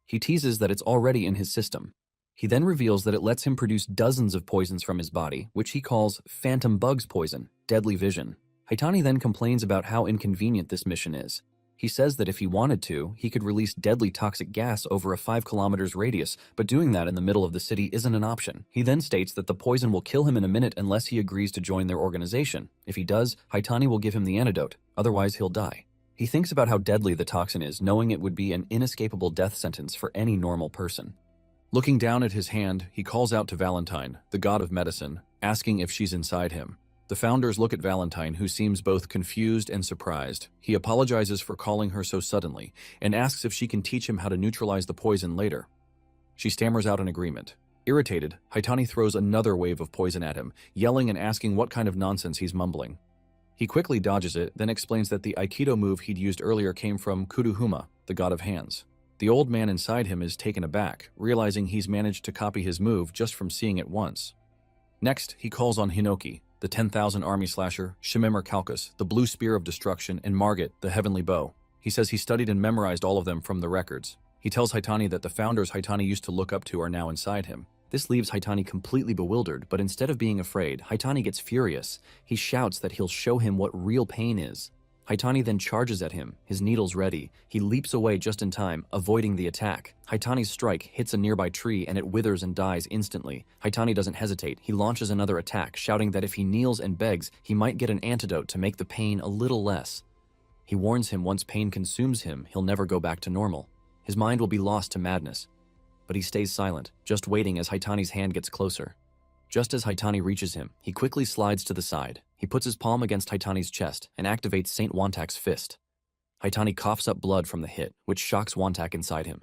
He teases that it's already in his system. He then reveals that it lets him produce dozens of poisons from his body, which he calls phantom bugs poison, deadly vision. Haitani then complains about how inconvenient this mission is. He says that if he wanted to, he could release deadly toxic gas over a 5 kilometers radius, but doing that in the middle of the city isn't an option. He then states that the poison will kill him in a minute unless he agrees to join their organization. If he does, Haitani will give him the antidote, otherwise he'll die. He thinks about how deadly the toxin is, knowing it would be an inescapable death sentence for any normal person. Looking down at his hand, he calls out to Valentine, the god of medicine, asking if she's inside him. The founders look at Valentine, who seems both confused and surprised. He apologizes for calling her so suddenly and asks if she can teach him how to neutralize the poison later. She stammers out an agreement. Irritated, Haitani throws another wave of poison at him, yelling and asking what kind of nonsense he's mumbling. He quickly dodges it, then explains that the Aikido move he'd used earlier came from Kuruhuma, the god of hands. The old man inside him is taken aback, realizing he's managed to copy his move just from seeing it once. Next, he calls on Hinoki, the 10,000 army slasher, Shimimur Calcus, the blue spear of destruction, and Margit, the heavenly bow. He says he studied and memorized all of them from the records. He tells Haitani that the founders Haitani used to look up to are now inside him. This leaves Haitani completely bewildered, but instead of being afraid, Haitani gets furious. He shouts that he'll show him what real pain is. Haitani then charges at him, his needles ready. He leaps away just in time, avoiding the attack. Haitani's strike hits a nearby tree and it withers and dies instantly. Haitani doesn't hesitate. He launches another attack, shouting that if he kneels and begs, he might get an antidote to make the pain a little less. He warns him once pain consumes him, he'll never go back to normal. His mind will be lost to madness. But he stays silent, just waiting as Haitani's hand gets closer. Just as Haitani reaches him, he quickly slides to the side. He puts his palm against Haitani's chest and activates Saint Wantak's fist. Haitani coughs up blood from the hit, which shocks Wantak inside him.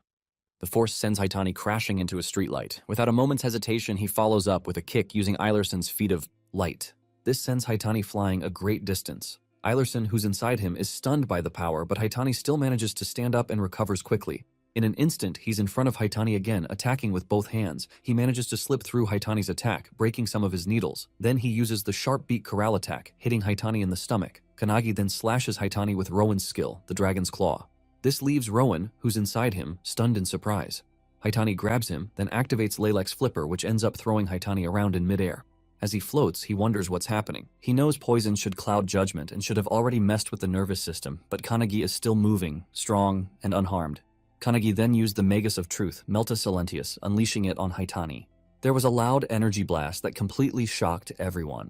The force sends Haitani crashing into a streetlight. Without a moment's hesitation, he follows up with a kick using Eilerson's feat of light. This sends Haitani flying a great distance. Eilerson, who's inside him, is stunned by the power, but Haitani still manages to stand up and recovers quickly. In an instant, he's in front of Haitani again, attacking with both hands. He manages to slip through Haitani's attack, breaking some of his needles. Then he uses the sharp beak corral attack, hitting Haitani in the stomach. Kanagi then slashes Haitani with Rowan's skill, the Dragon's Claw. This leaves Rowan, who's inside him, stunned in surprise. Haitani grabs him, then activates Leylek's flipper, which ends up throwing Haitani around in midair. As he floats, he wonders what's happening. He knows poison should cloud judgment and should have already messed with the nervous system, but Kanagi is still moving, strong, and unharmed. Kanagi then used the Magus of Truth, Melta Silentius, unleashing it on Haitani. There was a loud energy blast that completely shocked everyone.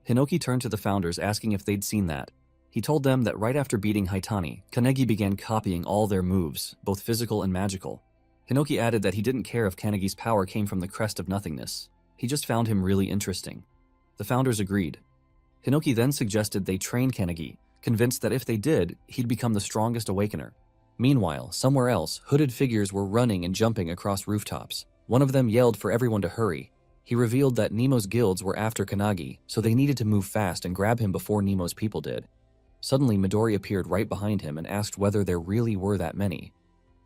Hinoki turned to the founders asking if they'd seen that. He told them that right after beating Haitani, Kanagi began copying all their moves, both physical and magical. Hinoki added that he didn't care if Kanagi's power came from the crest of nothingness. He just found him really interesting. The founders agreed. Hinoki then suggested they train Kanagi, convinced that if they did, he'd become the strongest awakener. Meanwhile, somewhere else, hooded figures were running and jumping across rooftops. One of them yelled for everyone to hurry. He revealed that Nemo's guilds were after Kanagi, so they needed to move fast and grab him before Nemo's people did. Suddenly, Midori appeared right behind him and asked whether there really were that many.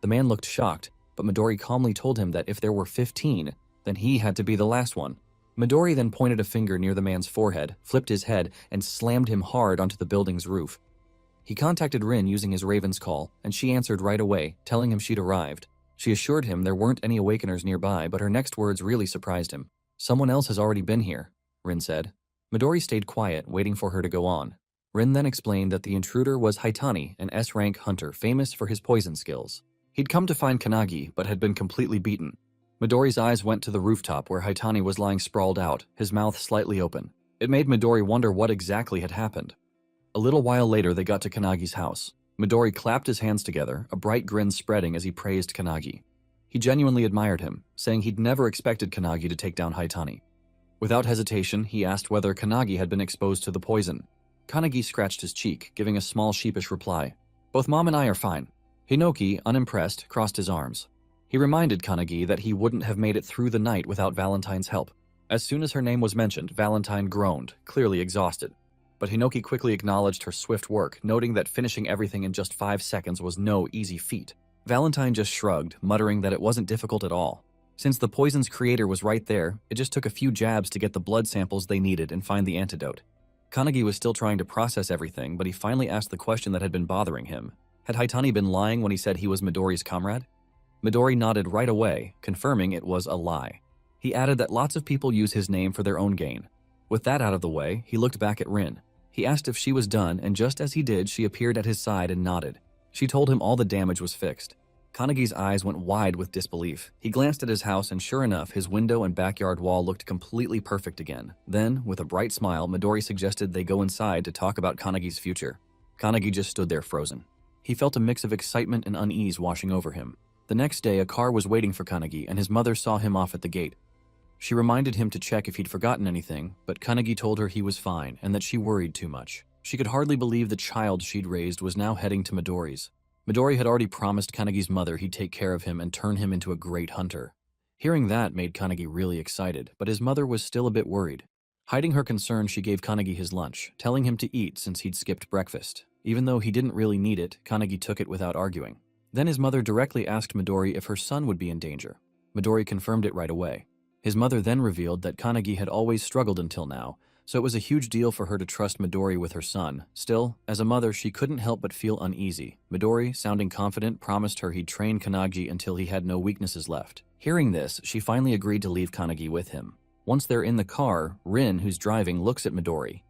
The man looked shocked, but Midori calmly told him that if there were 15, then he had to be the last one. Midori then pointed a finger near the man's forehead, flipped his head, and slammed him hard onto the building's roof. He contacted Rin using his Raven's call, and she answered right away, telling him she'd arrived. She assured him there weren't any awakeners nearby, but her next words really surprised him. "Someone else has already been here," Rin said. Midori stayed quiet, waiting for her to go on. Rin then explained that the intruder was Haitani, an S-rank hunter famous for his poison skills. He'd come to find Kanagi, but had been completely beaten. Midori's eyes went to the rooftop where Haitani was lying sprawled out, his mouth slightly open. It made Midori wonder what exactly had happened. A little while later, they got to Kanagi's house. Midori clapped his hands together, a bright grin spreading as he praised Kanagi. He genuinely admired him, saying he'd never expected Kanagi to take down Haitani. Without hesitation, he asked whether Kanagi had been exposed to the poison. Kanagi scratched his cheek, giving a small sheepish reply. "Both Mom and I are fine." Hinoki, unimpressed, crossed his arms. He reminded Kanagi that he wouldn't have made it through the night without Valentine's help. As soon as her name was mentioned, Valentine groaned, clearly exhausted. But Hinoki quickly acknowledged her swift work, noting that finishing everything in just 5 seconds was no easy feat. Valentine just shrugged, muttering that it wasn't difficult at all. Since the poison's creator was right there, it just took a few jabs to get the blood samples they needed and find the antidote. Kanagi was still trying to process everything, but he finally asked the question that had been bothering him. Had Haitani been lying when he said he was Midori's comrade? Midori nodded right away, confirming it was a lie. He added that lots of people use his name for their own gain. With that out of the way, he looked back at Rin. He asked if she was done, and just as he did, she appeared at his side and nodded. She told him all the damage was fixed. Kanagi's eyes went wide with disbelief. He glanced at his house, and sure enough, his window and backyard wall looked completely perfect again. Then, with a bright smile, Midori suggested they go inside to talk about Kanagi's future. Kanagi just stood there frozen. He felt a mix of excitement and unease washing over him. The next day, a car was waiting for Kanagi, and his mother saw him off at the gate. She reminded him to check if he'd forgotten anything, but Kanagi told her he was fine and that she worried too much. She could hardly believe the child she'd raised was now heading to Midori's. Midori had already promised Kanagi's mother he'd take care of him and turn him into a great hunter. Hearing that made Kanagi really excited, but his mother was still a bit worried. Hiding her concern, she gave Kanagi his lunch, telling him to eat since he'd skipped breakfast. Even though he didn't really need it, Kanagi took it without arguing. Then his mother directly asked Midori if her son would be in danger. Midori confirmed it right away. His mother then revealed that Kanagi had always struggled until now, so it was a huge deal for her to trust Midori with her son. Still, as a mother, she couldn't help but feel uneasy. Midori, sounding confident, promised her he'd train Kanagi until he had no weaknesses left. Hearing this, she finally agreed to leave Kanagi with him. Once they're in the car, Rin, who's driving, looks at Midori.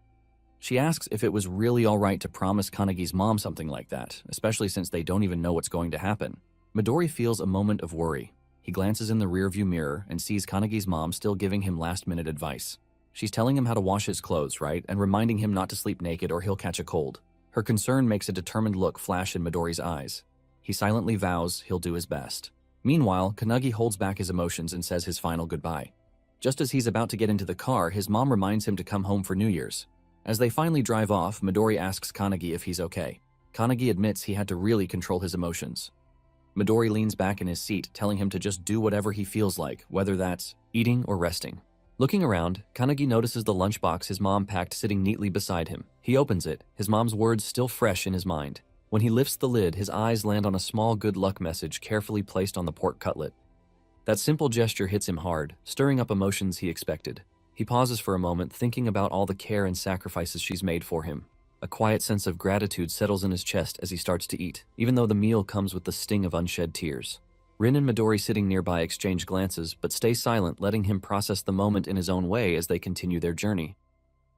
She asks if it was really alright to promise Kanagi's mom something like that, especially since they don't even know what's going to happen. Midori feels a moment of worry. He glances in the rearview mirror and sees Kanagi's mom still giving him last-minute advice. She's telling him how to wash his clothes, right, and reminding him not to sleep naked or he'll catch a cold. Her concern makes a determined look flash in Midori's eyes. He silently vows he'll do his best. Meanwhile, Kanagi holds back his emotions and says his final goodbye. Just as he's about to get into the car, his mom reminds him to come home for New Year's. As they finally drive off, Midori asks Kanagi if he's okay. Kanagi admits he had to really control his emotions. Midori leans back in his seat, telling him to just do whatever he feels like, whether that's eating or resting. Looking around, Kanagi notices the lunchbox his mom packed sitting neatly beside him. He opens it, his mom's words still fresh in his mind. When he lifts the lid, his eyes land on a small good luck message carefully placed on the pork cutlet. That simple gesture hits him hard, stirring up emotions he expected. He pauses for a moment, thinking about all the care and sacrifices she's made for him. A quiet sense of gratitude settles in his chest as he starts to eat, even though the meal comes with the sting of unshed tears. Rin and Midori sitting nearby exchange glances, but stay silent, letting him process the moment in his own way as they continue their journey.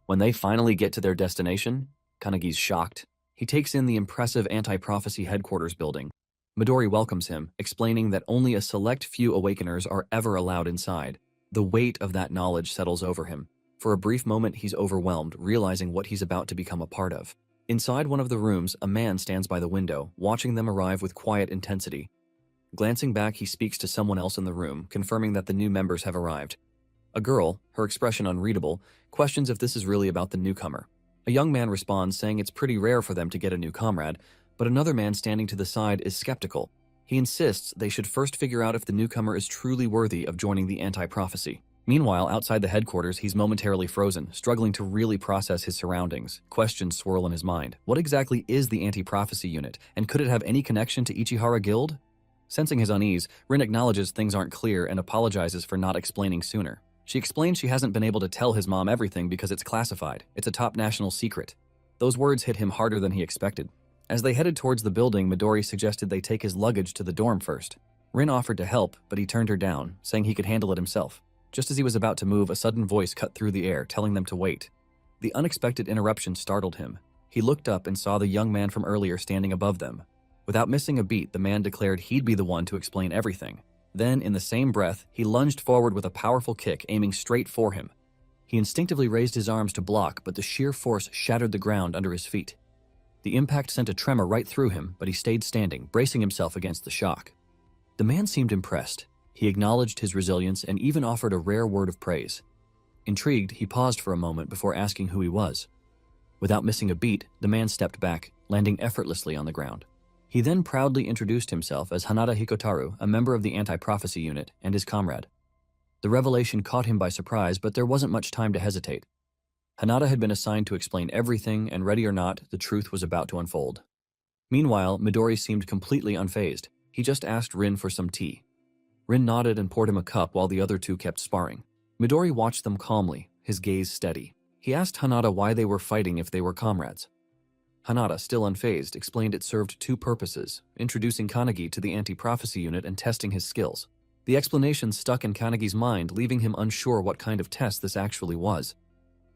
When they finally get to their destination, Kanagi's shocked. He takes in the impressive anti-prophecy headquarters building. Midori welcomes him, explaining that only a select few awakeners are ever allowed inside. The weight of that knowledge settles over him. For a brief moment, he's overwhelmed, realizing what he's about to become a part of. Inside one of the rooms, a man stands by the window, watching them arrive with quiet intensity. Glancing back, he speaks to someone else in the room, confirming that the new members have arrived. A girl, her expression unreadable, questions if this is really about the newcomer. A young man responds, saying it's pretty rare for them to get a new comrade, but another man standing to the side is skeptical. He insists they should first figure out if the newcomer is truly worthy of joining the anti-prophecy. Meanwhile, outside the headquarters, he's momentarily frozen, struggling to really process his surroundings. Questions swirl in his mind. What exactly is the anti-prophecy unit, and could it have any connection to Ichihara Guild? Sensing his unease, Rin acknowledges things aren't clear and apologizes for not explaining sooner. She explains she hasn't been able to tell his mom everything because it's classified. It's a top national secret. Those words hit him harder than he expected. As they headed towards the building, Midori suggested they take his luggage to the dorm first. Rin offered to help, but he turned her down, saying he could handle it himself. Just as he was about to move, a sudden voice cut through the air, telling them to wait. The unexpected interruption startled him. He looked up and saw the young man from earlier standing above them. Without missing a beat, the man declared he'd be the one to explain everything. Then, in the same breath, he lunged forward with a powerful kick, aiming straight for him. He instinctively raised his arms to block, but the sheer force shattered the ground under his feet. The impact sent a tremor right through him, but he stayed standing, bracing himself against the shock. The man seemed impressed. He acknowledged his resilience and even offered a rare word of praise. Intrigued, he paused for a moment before asking who he was. Without missing a beat, the man stepped back, landing effortlessly on the ground. He then proudly introduced himself as Hanada Hikotaru, a member of the anti-prophecy unit, and his comrade. The revelation caught him by surprise, but there wasn't much time to hesitate. Hanada had been assigned to explain everything, and ready or not, the truth was about to unfold. Meanwhile, Midori seemed completely unfazed. He just asked Rin for some tea. Rin nodded and poured him a cup while the other two kept sparring. Midori watched them calmly, his gaze steady. He asked Hanada why they were fighting if they were comrades. Hanada, still unfazed, explained it served two purposes, introducing Kanagi to the anti-prophecy unit and testing his skills. The explanation stuck in Kanagi's mind, leaving him unsure what kind of test this actually was.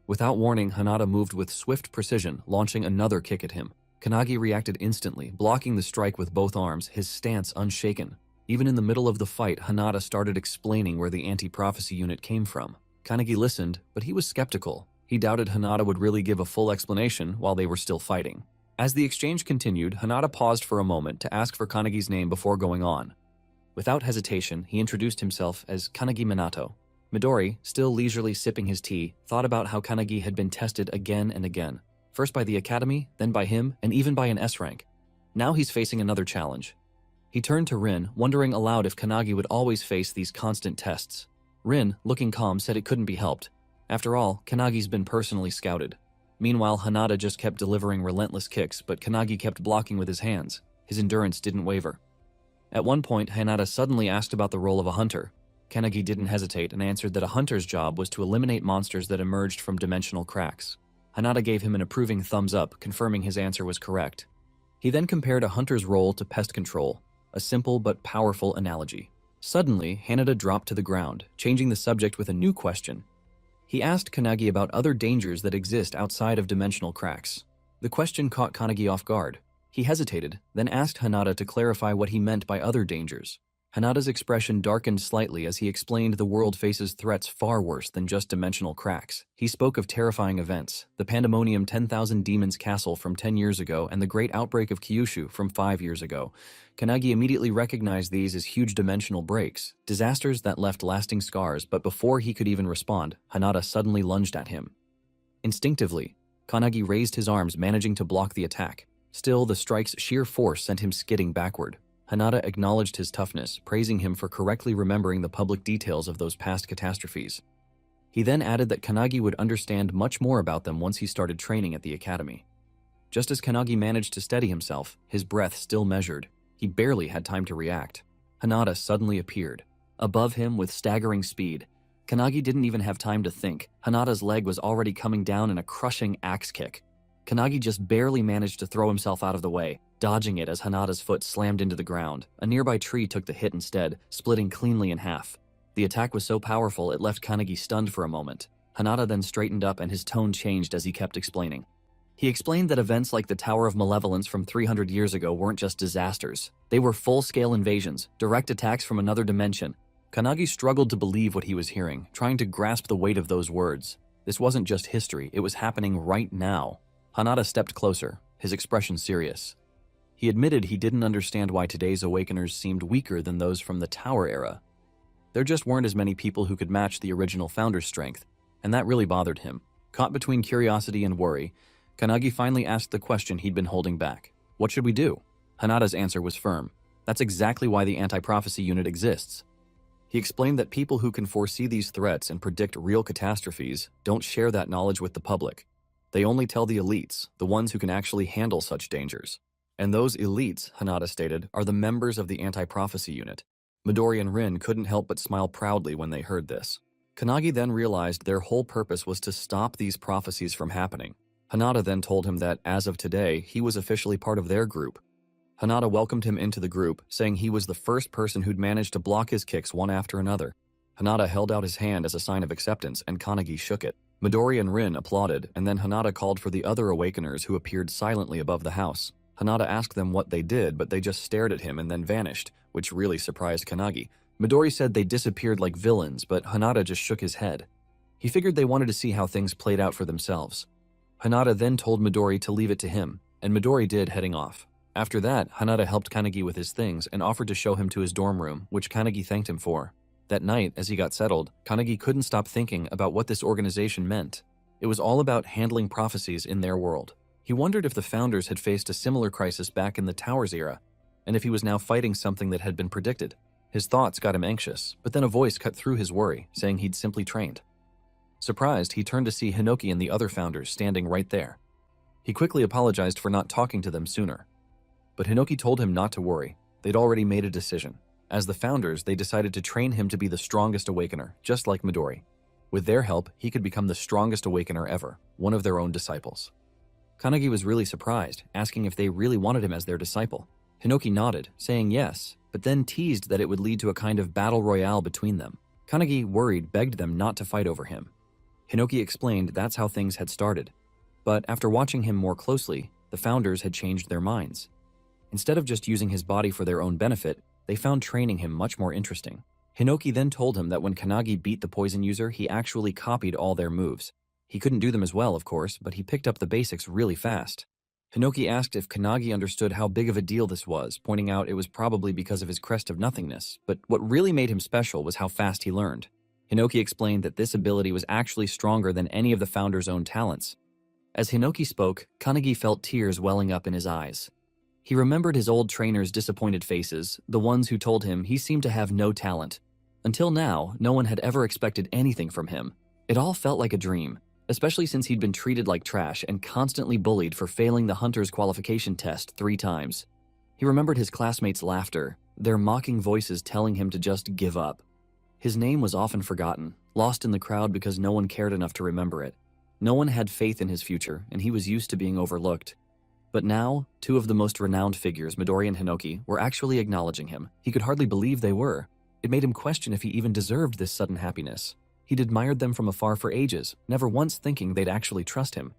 Without warning, Hanada moved with swift precision, launching another kick at him. Kanagi reacted instantly, blocking the strike with both arms, his stance unshaken. Even in the middle of the fight, Hanada started explaining where the anti-prophecy unit came from. Kanagi listened, but he was skeptical. He doubted Hanada would really give a full explanation while they were still fighting. As the exchange continued, Hanada paused for a moment to ask for Kanagi's name before going on. Without hesitation, he introduced himself as Kanagi Minato. Midori, still leisurely sipping his tea, thought about how Kanagi had been tested again and again, first by the academy, then by him, and even by an S rank. Now he's facing another challenge. He turned to Rin, wondering aloud if Kanagi would always face these constant tests. Rin, looking calm, said it couldn't be helped. After all, Kanagi's been personally scouted. Meanwhile, Hanada just kept delivering relentless kicks, but Kanagi kept blocking with his hands. His endurance didn't waver. At one point, Hanada suddenly asked about the role of a hunter. Kanagi didn't hesitate and answered that a hunter's job was to eliminate monsters that emerged from dimensional cracks. Hanada gave him an approving thumbs up, confirming his answer was correct. He then compared a hunter's role to pest control, a simple but powerful analogy. Suddenly, Hanada dropped to the ground, changing the subject with a new question. He asked Kanagi about other dangers that exist outside of dimensional cracks. The question caught Kanagi off guard. He hesitated, then asked Hanada to clarify what he meant by other dangers. Hanada's expression darkened slightly as he explained the world faces threats far worse than just dimensional cracks. He spoke of terrifying events, the Pandemonium 10,000 Demons Castle from 10 years ago and the Great Outbreak of Kyushu from 5 years ago. Kanagi immediately recognized these as huge dimensional breaks, disasters that left lasting scars, but before he could even respond, Hanada suddenly lunged at him. Instinctively, Kanagi raised his arms, managing to block the attack. Still, the strike's sheer force sent him skidding backward. Hanada acknowledged his toughness, praising him for correctly remembering the public details of those past catastrophes. He then added that Kanagi would understand much more about them once he started training at the academy. Just as Kanagi managed to steady himself, his breath still measured. He barely had time to react. Hanada suddenly appeared. Above him with staggering speed. Kanagi didn't even have time to think. Hanada's leg was already coming down in a crushing axe kick. Kanagi just barely managed to throw himself out of the way, dodging it as Hanada's foot slammed into the ground. A nearby tree took the hit instead, splitting cleanly in half. The attack was so powerful it left Kanagi stunned for a moment. Hanada then straightened up and his tone changed as he kept explaining. He explained that events like the Tower of Malevolence from 300 years ago weren't just disasters. They were full-scale invasions, direct attacks from another dimension. Kanagi struggled to believe what he was hearing, trying to grasp the weight of those words. This wasn't just history, it was happening right now. Hanada stepped closer, his expression serious. He admitted he didn't understand why today's Awakeners seemed weaker than those from the Tower era. There just weren't as many people who could match the original Founder's strength, and that really bothered him. Caught between curiosity and worry, Kanagi finally asked the question he'd been holding back. What should we do? Hanada's answer was firm. That's exactly why the anti-prophecy unit exists. He explained that people who can foresee these threats and predict real catastrophes don't share that knowledge with the public. They only tell the elites, the ones who can actually handle such dangers. And those elites, Hanada stated, are the members of the anti-prophecy unit. Midori and Rin couldn't help but smile proudly when they heard this. Kanagi then realized their whole purpose was to stop these prophecies from happening. Hanada then told him that, as of today, he was officially part of their group. Hanada welcomed him into the group, saying he was the first person who'd managed to block his kicks one after another. Hanada held out his hand as a sign of acceptance, and Kanagi shook it. Midori and Rin applauded, and then Hanada called for the other Awakeners who appeared silently above the house. Hanada asked them what they did, but they just stared at him and then vanished, which really surprised Kanagi. Midori said they disappeared like villains, but Hanada just shook his head. He figured they wanted to see how things played out for themselves. Hanada then told Midori to leave it to him, and Midori did, heading off. After that, Hanada helped Kanagi with his things and offered to show him to his dorm room, which Kanagi thanked him for. That night, as he got settled, Kanagi couldn't stop thinking about what this organization meant. It was all about handling prophecies in their world. He wondered if the founders had faced a similar crisis back in the Towers era, and if he was now fighting something that had been predicted. His thoughts got him anxious, but then a voice cut through his worry, saying he'd simply trained. Surprised, he turned to see Hinoki and the other founders standing right there. He quickly apologized for not talking to them sooner. But Hinoki told him not to worry. They'd already made a decision. As the founders, they decided to train him to be the strongest Awakener, just like Midori. With their help, he could become the strongest Awakener ever, one of their own disciples. Kanagi was really surprised, asking if they really wanted him as their disciple. Hinoki nodded, saying yes, but then teased that it would lead to a kind of battle royale between them. Kanagi, worried, begged them not to fight over him. Hinoki explained that's how things had started. But after watching him more closely, the founders had changed their minds. Instead of just using his body for their own benefit, they found training him much more interesting. Hinoki then told him that when Kanagi beat the poison user, he actually copied all their moves. He couldn't do them as well, of course, but he picked up the basics really fast. Hinoki asked if Kanagi understood how big of a deal this was, pointing out it was probably because of his crest of nothingness, but what really made him special was how fast he learned. Hinoki explained that this ability was actually stronger than any of the founder's own talents. As Hinoki spoke, Kanagi felt tears welling up in his eyes. He remembered his old trainer's disappointed faces, the ones who told him he seemed to have no talent. Until now, no one had ever expected anything from him. It all felt like a dream, especially since he'd been treated like trash and constantly bullied for failing the hunter's qualification test 3 times. He remembered his classmates' laughter, their mocking voices telling him to just give up. His name was often forgotten, lost in the crowd because no one cared enough to remember it. No one had faith in his future, and he was used to being overlooked. But now, 2 of the most renowned figures, Midori and Hinoki, were actually acknowledging him. He could hardly believe they were. It made him question if he even deserved this sudden happiness. He'd admired them from afar for ages, never once thinking they'd actually trust him.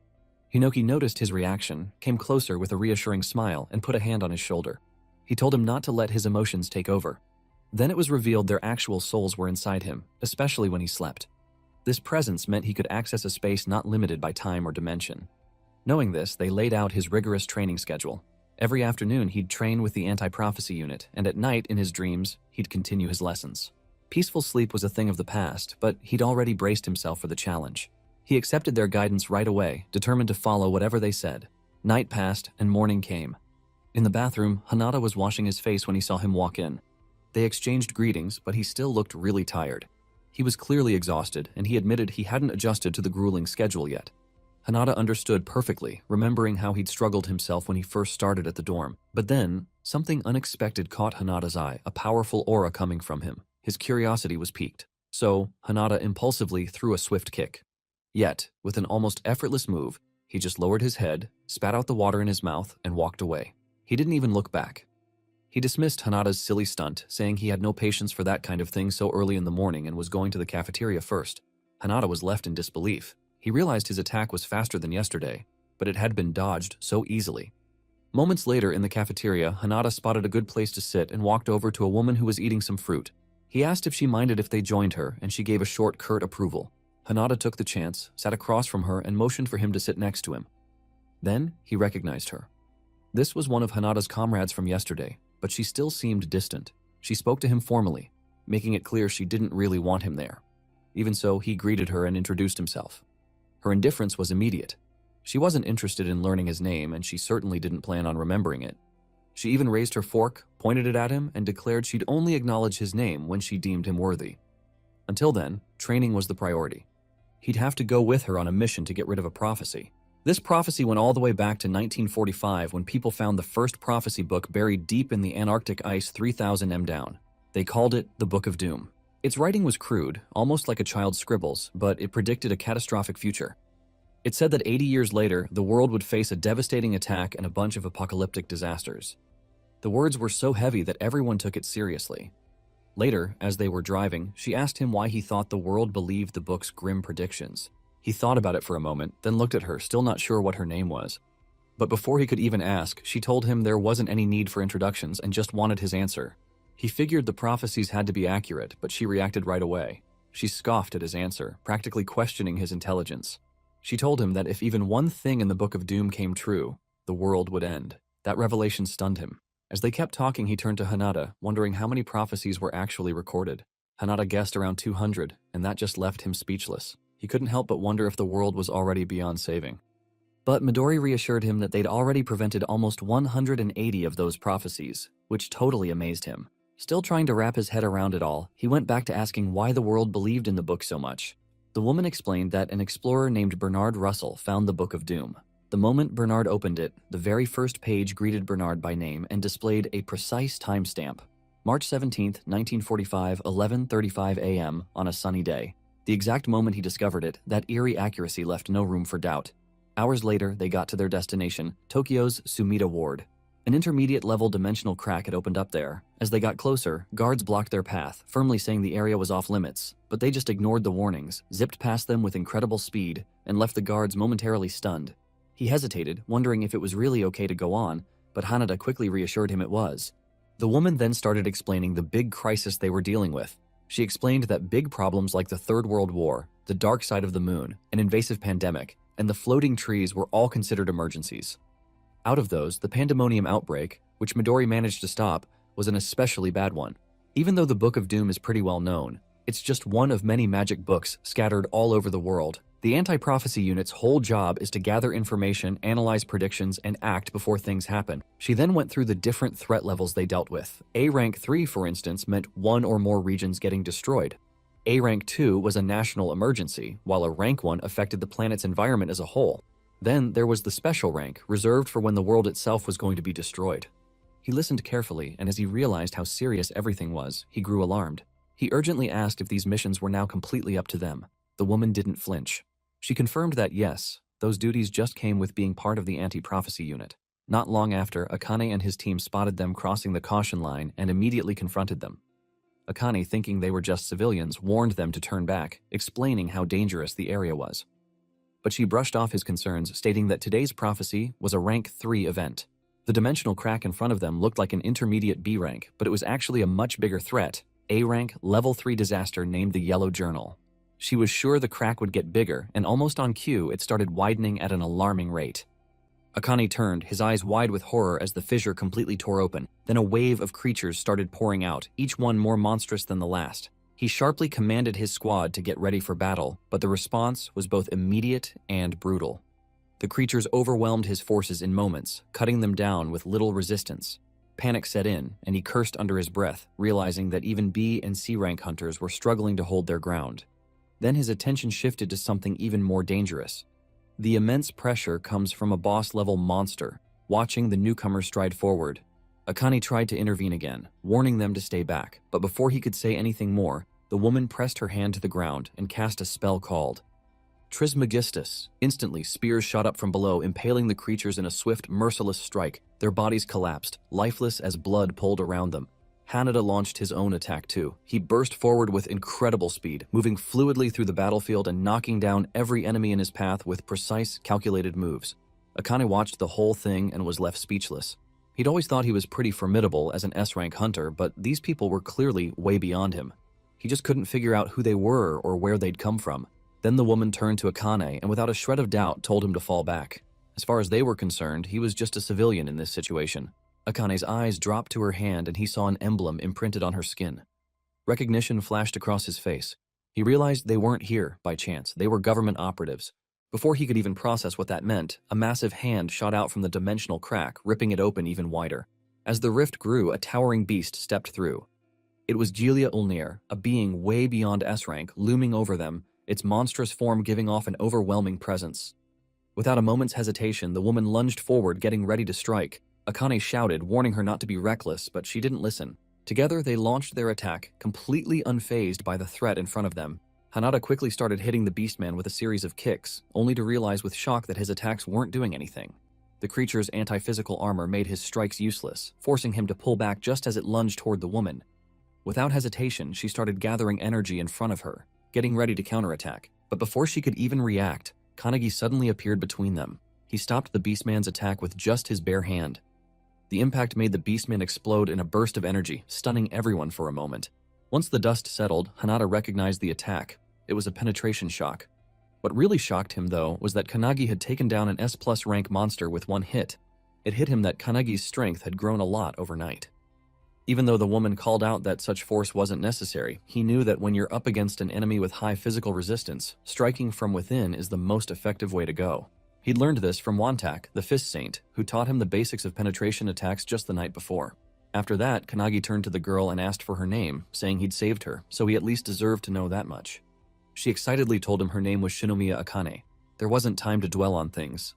Hinoki noticed his reaction, came closer with a reassuring smile, and put a hand on his shoulder. He told him not to let his emotions take over. Then it was revealed their actual souls were inside him, especially when he slept. This presence meant he could access a space not limited by time or dimension. Knowing this, they laid out his rigorous training schedule. Every afternoon, he'd train with the anti-prophecy unit, and at night, in his dreams, he'd continue his lessons. Peaceful sleep was a thing of the past, but he'd already braced himself for the challenge. He accepted their guidance right away, determined to follow whatever they said. Night passed, and morning came. In the bathroom, Hanada was washing his face when he saw him walk in. They exchanged greetings, but he still looked really tired. He was clearly exhausted, and he admitted he hadn't adjusted to the grueling schedule yet. Hanada understood perfectly, remembering how he'd struggled himself when he first started at the dorm. But then, something unexpected caught Hanada's eye, a powerful aura coming from him. His curiosity was piqued. So, Hanada impulsively threw a swift kick. Yet, with an almost effortless move, he just lowered his head, spat out the water in his mouth, and walked away. He didn't even look back. He dismissed Hanada's silly stunt, saying he had no patience for that kind of thing so early in the morning and was going to the cafeteria first. Hanada was left in disbelief. He realized his attack was faster than yesterday, but it had been dodged so easily. Moments later in the cafeteria, Hanada spotted a good place to sit and walked over to a woman who was eating some fruit. He asked if she minded if they joined her, and she gave a short, curt approval. Hanada took the chance, sat across from her, and motioned for him to sit next to him. Then, he recognized her. This was one of Hanada's comrades from yesterday, but she still seemed distant. She spoke to him formally, making it clear she didn't really want him there. Even so, he greeted her and introduced himself. Her indifference was immediate. She wasn't interested in learning his name, and she certainly didn't plan on remembering it. She even raised her fork, pointed it at him, and declared she'd only acknowledge his name when she deemed him worthy. Until then, training was the priority. He'd have to go with her on a mission to get rid of a prophecy. This prophecy went all the way back to 1945 when people found the first prophecy book buried deep in the Antarctic ice 3,000 m down. They called it the Book of Doom. Its writing was crude, almost like a child's scribbles, but it predicted a catastrophic future. It said that 80 years later, the world would face a devastating attack and a bunch of apocalyptic disasters. The words were so heavy that everyone took it seriously. Later, as they were driving, she asked him why he thought the world believed the book's grim predictions. He thought about it for a moment, then looked at her, still not sure what her name was. But before he could even ask, she told him there wasn't any need for introductions and just wanted his answer. He figured the prophecies had to be accurate, but she reacted right away. She scoffed at his answer, practically questioning his intelligence. She told him that if even one thing in the Book of Doom came true, the world would end. That revelation stunned him. As they kept talking, he turned to Hanada, wondering how many prophecies were actually recorded. Hanada guessed around 200, and that just left him speechless. He couldn't help but wonder if the world was already beyond saving. But Midori reassured him that they'd already prevented almost 180 of those prophecies, which totally amazed him. Still trying to wrap his head around it all, he went back to asking why the world believed in the book so much. The woman explained that an explorer named Bernard Russell found the Book of Doom. The moment Bernard opened it, the very first page greeted Bernard by name and displayed a precise timestamp. March 17, 1945, 11:35 a.m. on a sunny day. The exact moment he discovered it, that eerie accuracy left no room for doubt. Hours later, they got to their destination, Tokyo's Sumida Ward. An intermediate-level dimensional crack had opened up there. As they got closer, guards blocked their path, firmly saying the area was off-limits, but they just ignored the warnings, zipped past them with incredible speed, and left the guards momentarily stunned. He hesitated, wondering if it was really okay to go on, but Hanada quickly reassured him it was. The woman then started explaining the big crisis they were dealing with. She explained that big problems like the Third World War, the dark side of the moon, an invasive pandemic, and the floating trees were all considered emergencies. Out of those, the pandemonium outbreak, which Midori managed to stop, was an especially bad one. Even though the Book of Doom is pretty well known, it's just one of many magic books scattered all over the world. The anti-prophecy unit's whole job is to gather information, analyze predictions, and act before things happen. She then went through the different threat levels they dealt with. A rank 3, for instance, meant one or more regions getting destroyed. A rank 2 was a national emergency, while a rank 1 affected the planet's environment as a whole. Then there was the special rank, reserved for when the world itself was going to be destroyed. He listened carefully, and as he realized how serious everything was, he grew alarmed. He urgently asked if these missions were now completely up to them. The woman didn't flinch. She confirmed that yes, those duties just came with being part of the anti-prophecy unit. Not long after, Akane and his team spotted them crossing the caution line and immediately confronted them. Akane, thinking they were just civilians, warned them to turn back, explaining how dangerous the area was. But she brushed off his concerns, stating that today's prophecy was a rank 3 event. The dimensional crack in front of them looked like an intermediate B rank, but it was actually a much bigger threat, A rank, level 3 disaster named the Yellow Journal. She was sure the crack would get bigger, and almost on cue, it started widening at an alarming rate. Akane turned, his eyes wide with horror as the fissure completely tore open. Then a wave of creatures started pouring out, each one more monstrous than the last. He sharply commanded his squad to get ready for battle, but the response was both immediate and brutal. The creatures overwhelmed his forces in moments, cutting them down with little resistance. Panic set in, and he cursed under his breath, realizing that even B and C rank hunters were struggling to hold their ground. Then his attention shifted to something even more dangerous. The immense pressure comes from a boss-level monster, watching the newcomers stride forward. Akane tried to intervene again, warning them to stay back, but before he could say anything more, the woman pressed her hand to the ground and cast a spell called Trismegistus. Instantly, spears shot up from below, impaling the creatures in a swift, merciless strike. Their bodies collapsed, lifeless as blood pulled around them. Hanada launched his own attack too. He burst forward with incredible speed, moving fluidly through the battlefield and knocking down every enemy in his path with precise, calculated moves. Akane watched the whole thing and was left speechless. He'd always thought he was pretty formidable as an S-rank hunter, but these people were clearly way beyond him. He just couldn't figure out who they were or where they'd come from. Then the woman turned to Akane and without a shred of doubt told him to fall back. As far as they were concerned, he was just a civilian in this situation. Akane's eyes dropped to her hand and he saw an emblem imprinted on her skin. Recognition flashed across his face. He realized they weren't here by chance. They were government operatives. Before he could even process what that meant, a massive hand shot out from the dimensional crack, ripping it open even wider. As the rift grew, a towering beast stepped through. It was Gilia Ulnir, a being way beyond S-rank, looming over them, its monstrous form giving off an overwhelming presence. Without a moment's hesitation, the woman lunged forward, getting ready to strike. Akane shouted, warning her not to be reckless, but she didn't listen. Together, they launched their attack, completely unfazed by the threat in front of them. Hanada quickly started hitting the beastman with a series of kicks, only to realize with shock that his attacks weren't doing anything. The creature's anti-physical armor made his strikes useless, forcing him to pull back just as it lunged toward the woman. Without hesitation, she started gathering energy in front of her, getting ready to counterattack. But before she could even react, Kanagi suddenly appeared between them. He stopped the beastman's attack with just his bare hand. The impact made the beastman explode in a burst of energy, stunning everyone for a moment. Once the dust settled, Hanada recognized the attack. It was a penetration shock. What really shocked him, though, was that Kanagi had taken down an S+ rank monster with one hit. It hit him that Kanagi's strength had grown a lot overnight. Even though the woman called out that such force wasn't necessary, he knew that when you're up against an enemy with high physical resistance, striking from within is the most effective way to go. He'd learned this from Wantak, the Fist Saint, who taught him the basics of penetration attacks just the night before. After that, Kanagi turned to the girl and asked for her name, saying he'd saved her, so he at least deserved to know that much. She excitedly told him her name was Shinomiya Akane. There wasn't time to dwell on things.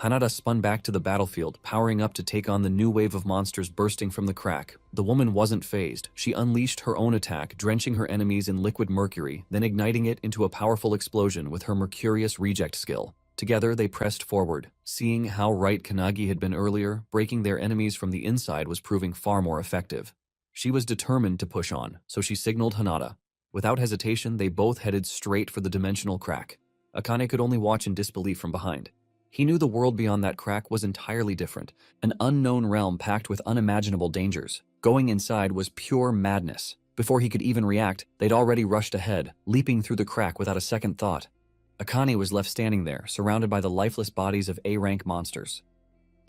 Hanada spun back to the battlefield, powering up to take on the new wave of monsters bursting from the crack. The woman wasn't fazed. She unleashed her own attack, drenching her enemies in liquid mercury, then igniting it into a powerful explosion with her Mercurius reject skill. Together, they pressed forward. Seeing how right Kanagi had been earlier, breaking their enemies from the inside was proving far more effective. She was determined to push on, so she signaled Hanada. Without hesitation, they both headed straight for the dimensional crack. Akane could only watch in disbelief from behind. He knew the world beyond that crack was entirely different, an unknown realm packed with unimaginable dangers. Going inside was pure madness. Before he could even react, they'd already rushed ahead, leaping through the crack without a second thought. Akane was left standing there, surrounded by the lifeless bodies of A-rank monsters.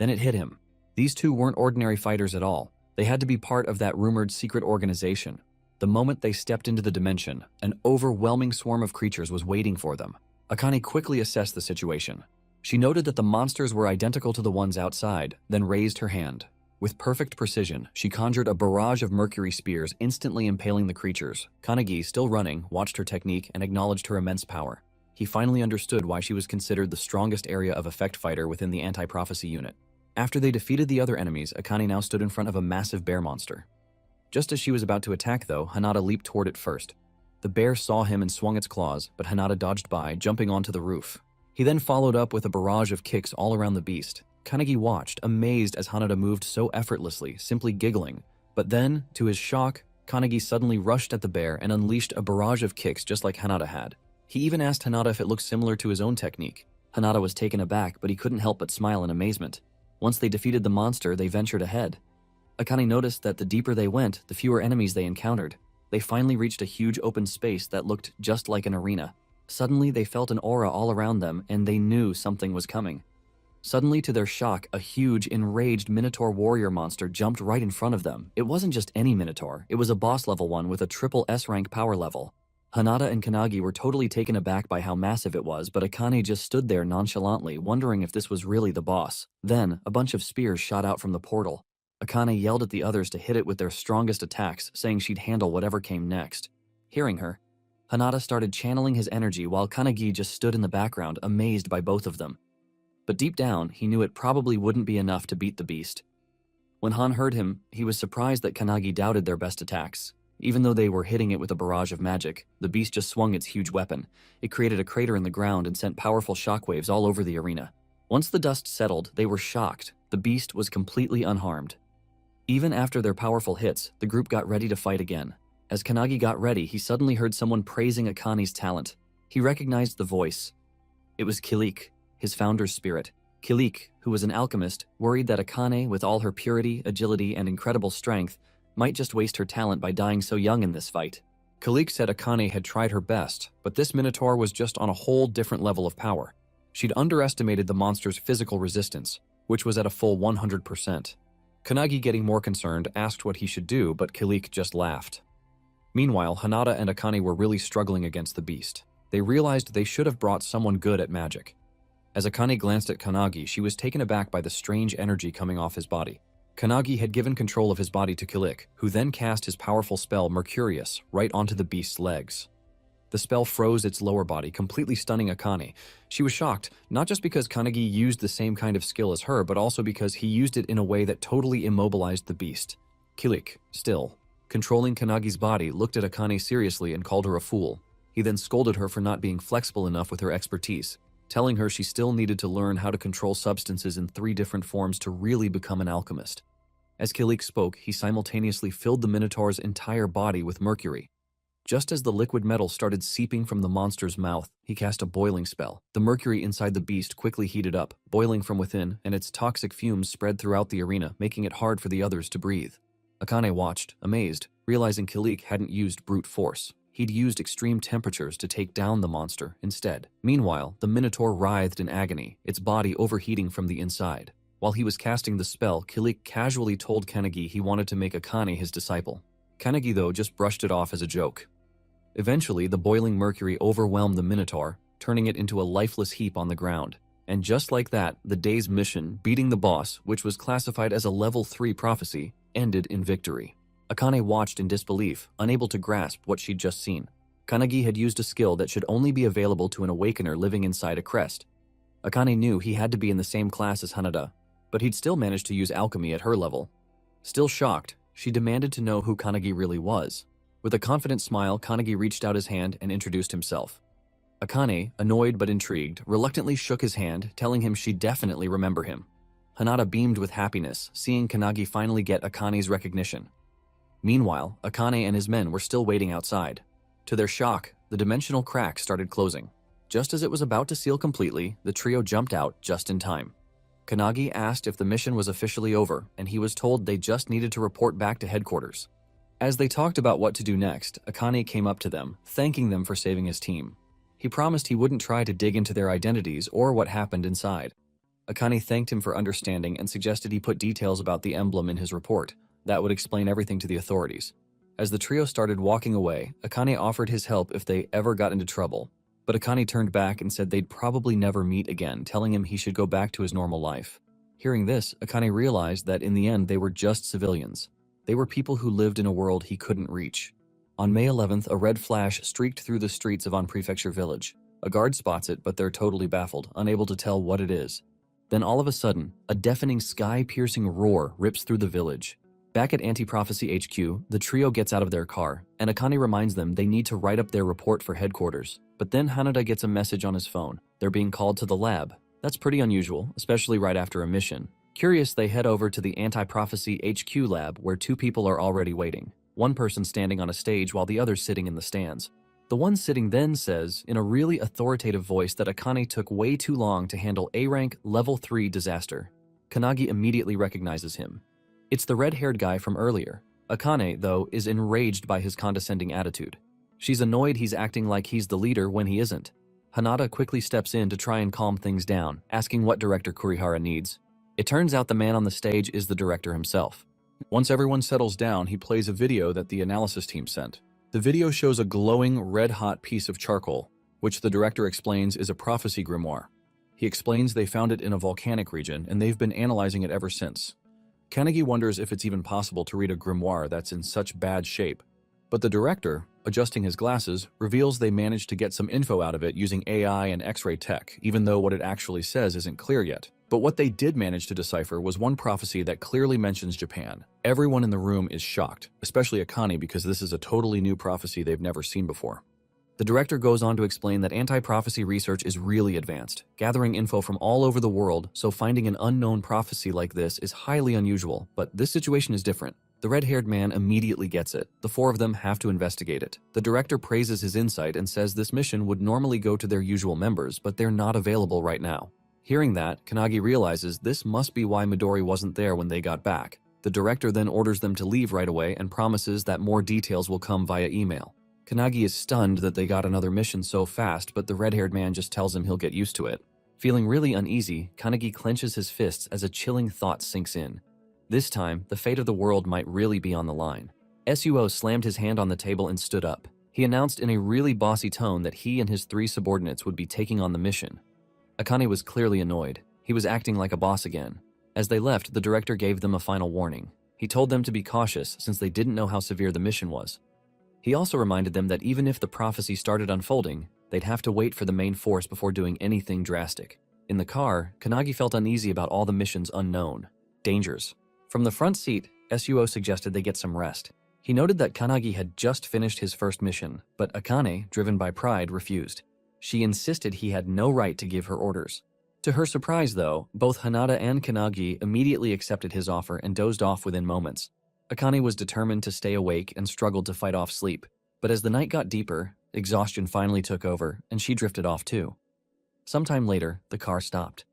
Then it hit him. These two weren't ordinary fighters at all. They had to be part of that rumored secret organization. The moment they stepped into the dimension, an overwhelming swarm of creatures was waiting for them. Akane quickly assessed the situation. She noted that the monsters were identical to the ones outside, then raised her hand. With perfect precision, she conjured a barrage of mercury spears, instantly impaling the creatures. Kanagi, still running, watched her technique and acknowledged her immense power. He finally understood why she was considered the strongest area of effect fighter within the anti-prophecy unit. After they defeated the other enemies, Akane now stood in front of a massive bear monster. Just as she was about to attack though, Hinata leaped toward it first. The bear saw him and swung its claws, but Hinata dodged by, jumping onto the roof. He then followed up with a barrage of kicks all around the beast. Kanagi watched, amazed as Hinata moved so effortlessly, simply giggling. But then, to his shock, Kanagi suddenly rushed at the bear and unleashed a barrage of kicks just like Hinata had. He even asked Hinata if it looked similar to his own technique. Hinata was taken aback, but he couldn't help but smile in amazement. Once they defeated the monster, they ventured ahead. Akane noticed that the deeper they went, the fewer enemies they encountered. They finally reached a huge open space that looked just like an arena. Suddenly, they felt an aura all around them, and they knew something was coming. Suddenly, to their shock, a huge, enraged Minotaur warrior monster jumped right in front of them. It wasn't just any Minotaur, it was a boss-level one with a triple S-rank power level. Hinata and Kanagi were totally taken aback by how massive it was, but Akane just stood there nonchalantly, wondering if this was really the boss. Then, a bunch of spears shot out from the portal. Akane yelled at the others to hit it with their strongest attacks, saying she'd handle whatever came next. Hearing her, Hinata started channeling his energy while Kanagi just stood in the background, amazed by both of them. But deep down, he knew it probably wouldn't be enough to beat the beast. When Han heard him, he was surprised that Kanagi doubted their best attacks. Even though they were hitting it with a barrage of magic, the beast just swung its huge weapon. It created a crater in the ground and sent powerful shockwaves all over the arena. Once the dust settled, they were shocked. The beast was completely unharmed. Even after their powerful hits, the group got ready to fight again. As Kanagi got ready, he suddenly heard someone praising Akane's talent. He recognized the voice. It was Kilik, his founder's spirit. Kilik, who was an alchemist, worried that Akane, with all her purity, agility, and incredible strength, might just waste her talent by dying so young in this fight. Kilik said Akane had tried her best, but this Minotaur was just on a whole different level of power. She'd underestimated the monster's physical resistance, which was at a full 100%. Kanagi, getting more concerned, asked what he should do, but Kilik just laughed. Meanwhile, Hinata and Akane were really struggling against the beast. They realized they should have brought someone good at magic. As Akane glanced at Kanagi, she was taken aback by the strange energy coming off his body. Kanagi had given control of his body to Kilik, who then cast his powerful spell Mercurius right onto the beast's legs. The spell froze its lower body, completely stunning Akane. She was shocked, not just because Kanagi used the same kind of skill as her, but also because he used it in a way that totally immobilized the beast. Kilik, still controlling Kanagi's body, looked at Akane seriously and called her a fool. He then scolded her for not being flexible enough with her expertise, telling her she still needed to learn how to control substances in 3 different forms to really become an alchemist. As Kilik spoke, he simultaneously filled the Minotaur's entire body with mercury. Just as the liquid metal started seeping from the monster's mouth, he cast a boiling spell. The mercury inside the beast quickly heated up, boiling from within, and its toxic fumes spread throughout the arena, making it hard for the others to breathe. Akane watched, amazed, realizing Kilik hadn't used brute force. He'd used extreme temperatures to take down the monster instead. Meanwhile, the Minotaur writhed in agony, its body overheating from the inside. While he was casting the spell, Kilik casually told Kanagi he wanted to make Akane his disciple. Kanagi, though, just brushed it off as a joke. Eventually, the boiling mercury overwhelmed the Minotaur, turning it into a lifeless heap on the ground. And just like that, the day's mission, beating the boss, which was classified as a level 3 prophecy, ended in victory. Akane watched in disbelief, unable to grasp what she'd just seen. Kanagi had used a skill that should only be available to an awakener living inside a crest. Akane knew he had to be in the same class as Hanada, but he'd still managed to use alchemy at her level. Still shocked, she demanded to know who Kanagi really was. With a confident smile, Kanagi reached out his hand and introduced himself. Akane, annoyed but intrigued, reluctantly shook his hand, telling him she'd definitely remember him. Hanada beamed with happiness, seeing Kanagi finally get Akane's recognition. Meanwhile, Akane and his men were still waiting outside. To their shock, the dimensional crack started closing. Just as it was about to seal completely, the trio jumped out just in time. Kanagi asked if the mission was officially over, and he was told they just needed to report back to headquarters. As they talked about what to do next, Akane came up to them, thanking them for saving his team. He promised he wouldn't try to dig into their identities or what happened inside. Akane thanked him for understanding and suggested he put details about the emblem in his report. That would explain everything to the authorities. As the trio started walking away, Akane offered his help if they ever got into trouble. But Akane turned back and said they'd probably never meet again, telling him he should go back to his normal life. Hearing this, Akane realized that in the end they were just civilians. They were people who lived in a world he couldn't reach. On May 11th, a red flash streaked through the streets of An Prefecture Village. A guard spots it, but they're totally baffled, unable to tell what it is. Then all of a sudden, a deafening sky-piercing roar rips through the village. Back at Anti-Prophecy HQ, the trio gets out of their car, and Akane reminds them they need to write up their report for headquarters. But then Hanada gets a message on his phone. They're being called to the lab. That's pretty unusual, especially right after a mission. Curious, they head over to the Anti-Prophecy HQ lab where two people are already waiting. One person standing on a stage while the other sitting in the stands. The one sitting then says, in a really authoritative voice, that Akane took way too long to handle A-rank Level 3 disaster. Kanagi immediately recognizes him. It's the red-haired guy from earlier. Akane, though, is enraged by his condescending attitude. She's annoyed he's acting like he's the leader when he isn't. Hanada quickly steps in to try and calm things down, asking what Director Kurihara needs. It turns out the man on the stage is the director himself. Once everyone settles down, he plays a video that the analysis team sent. The video shows a glowing, red-hot piece of charcoal, which the director explains is a prophecy grimoire. He explains they found it in a volcanic region, and they've been analyzing it ever since. Kanagi wonders if it's even possible to read a grimoire that's in such bad shape. But the director, adjusting his glasses, reveals they managed to get some info out of it using AI and X-ray tech, even though what it actually says isn't clear yet. But what they did manage to decipher was one prophecy that clearly mentions Japan. Everyone in the room is shocked, especially Akane, because this is a totally new prophecy they've never seen before. The director goes on to explain that anti-prophecy research is really advanced, gathering info from all over the world, so finding an unknown prophecy like this is highly unusual, but this situation is different. The red-haired man immediately gets it. The four of them have to investigate it. The director praises his insight and says this mission would normally go to their usual members, but they're not available right now. Hearing that, Kanagi realizes this must be why Midori wasn't there when they got back. The director then orders them to leave right away and promises that more details will come via email. Kanagi is stunned that they got another mission so fast, but the red-haired man just tells him he'll get used to it. Feeling really uneasy, Kanagi clenches his fists as a chilling thought sinks in. This time, the fate of the world might really be on the line. Suo slammed his hand on the table and stood up. He announced in a really bossy tone that he and his three subordinates would be taking on the mission. Akane was clearly annoyed. He was acting like a boss again. As they left, the director gave them a final warning. He told them to be cautious since they didn't know how severe the mission was. He also reminded them that even if the prophecy started unfolding, they'd have to wait for the main force before doing anything drastic. In the car, Kanagi felt uneasy about all the mission's unknown dangers. From the front seat, Suo suggested they get some rest. He noted that Kanagi had just finished his first mission, but Akane, driven by pride, refused. She insisted he had no right to give her orders. To her surprise, though, both Hanada and Kanagi immediately accepted his offer and dozed off within moments. Akane was determined to stay awake and struggled to fight off sleep, but as the night got deeper, exhaustion finally took over, and she drifted off too. Sometime later, the car stopped.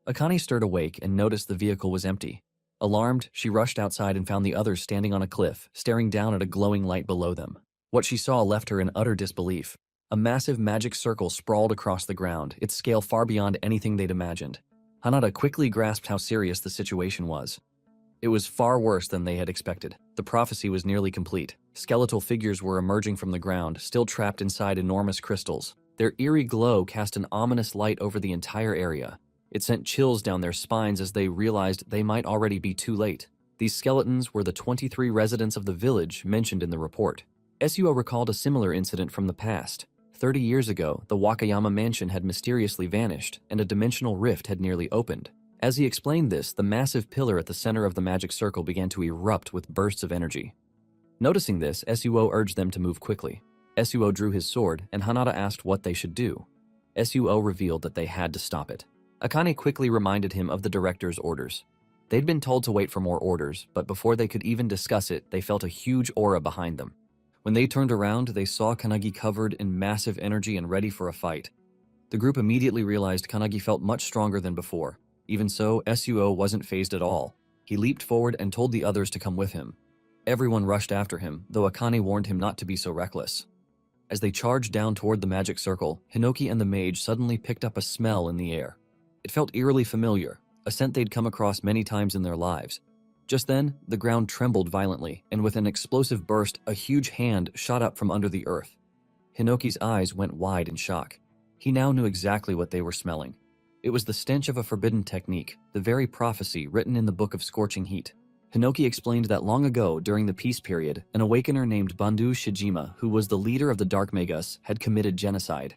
Akane stirred awake and noticed the vehicle was empty. Alarmed, she rushed outside and found the others standing on a cliff, staring down at a glowing light below them. What she saw left her in utter disbelief. A massive magic circle sprawled across the ground, its scale far beyond anything they'd imagined. Hanada quickly grasped how serious the situation was. It was far worse than they had expected. The prophecy was nearly complete. Skeletal figures were emerging from the ground, still trapped inside enormous crystals. Their eerie glow cast an ominous light over the entire area. It sent chills down their spines as they realized they might already be too late. These skeletons were the 23 residents of the village mentioned in the report. Suo recalled a similar incident from the past. 30 years ago, the Wakayama mansion had mysteriously vanished, and a dimensional rift had nearly opened. As he explained this, the massive pillar at the center of the magic circle began to erupt with bursts of energy. Noticing this, Suo urged them to move quickly. Suo drew his sword, and Hanada asked what they should do. Suo revealed that they had to stop it. Akane quickly reminded him of the director's orders. They'd been told to wait for more orders, but before they could even discuss it, they felt a huge aura behind them. When they turned around, they saw Kanagi covered in massive energy and ready for a fight. The group immediately realized Kanagi felt much stronger than before. Even so, Suo wasn't fazed at all. He leaped forward and told the others to come with him. Everyone rushed after him, though Akane warned him not to be so reckless. As they charged down toward the magic circle, Hinoki and the mage suddenly picked up a smell in the air. It felt eerily familiar, a scent they'd come across many times in their lives. Just then, the ground trembled violently, and with an explosive burst, a huge hand shot up from under the earth. Hinoki's eyes went wide in shock. He now knew exactly what they were smelling. It was the stench of a forbidden technique, the very prophecy written in the Book of Scorching Heat. Hinoki explained that long ago, during the peace period, an awakener named Bandu Shijima, who was the leader of the Dark Mangas, had committed genocide.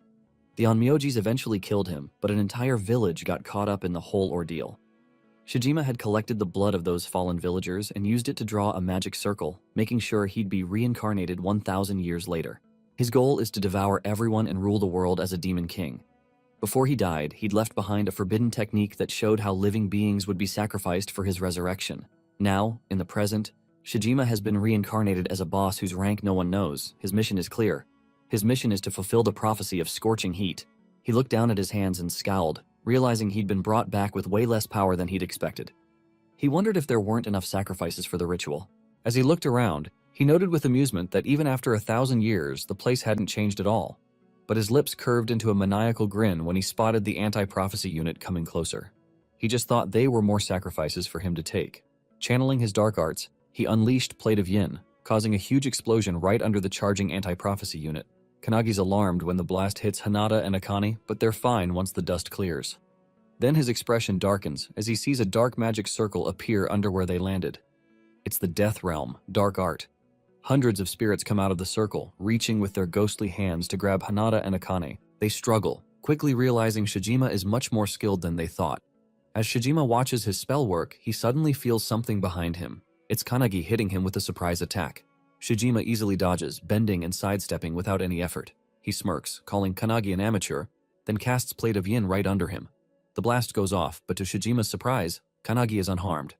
The Onmyojis eventually killed him, but an entire village got caught up in the whole ordeal. Shijima had collected the blood of those fallen villagers and used it to draw a magic circle, making sure he'd be reincarnated 1,000 years later. His goal is to devour everyone and rule the world as a demon king. Before he died, he'd left behind a forbidden technique that showed how living beings would be sacrificed for his resurrection. Now, in the present, Shijima has been reincarnated as a boss whose rank no one knows. His mission is clear. His mission is to fulfill the prophecy of scorching heat. He looked down at his hands and scowled, realizing he'd been brought back with way less power than he'd expected. He wondered if there weren't enough sacrifices for the ritual. As he looked around, he noted with amusement that even after 1,000 years, the place hadn't changed at all. But his lips curved into a maniacal grin when he spotted the anti-prophecy unit coming closer. He just thought they were more sacrifices for him to take. Channeling his dark arts, he unleashed Plate of Yin, causing a huge explosion right under the charging anti-prophecy unit. Kanagi's alarmed when the blast hits Hinata and Akane, but they're fine once the dust clears. Then his expression darkens as he sees a dark magic circle appear under where they landed. It's the Death Realm, Dark Art. Hundreds of spirits come out of the circle, reaching with their ghostly hands to grab Hinata and Akane. They struggle, quickly realizing Shijima is much more skilled than they thought. As Shijima watches his spell work, he suddenly feels something behind him. It's Kanagi hitting him with a surprise attack. Shijima easily dodges, bending and sidestepping without any effort. He smirks, calling Kanagi an amateur, then casts Plate of Yin right under him. The blast goes off, but to Shijima's surprise, Kanagi is unharmed.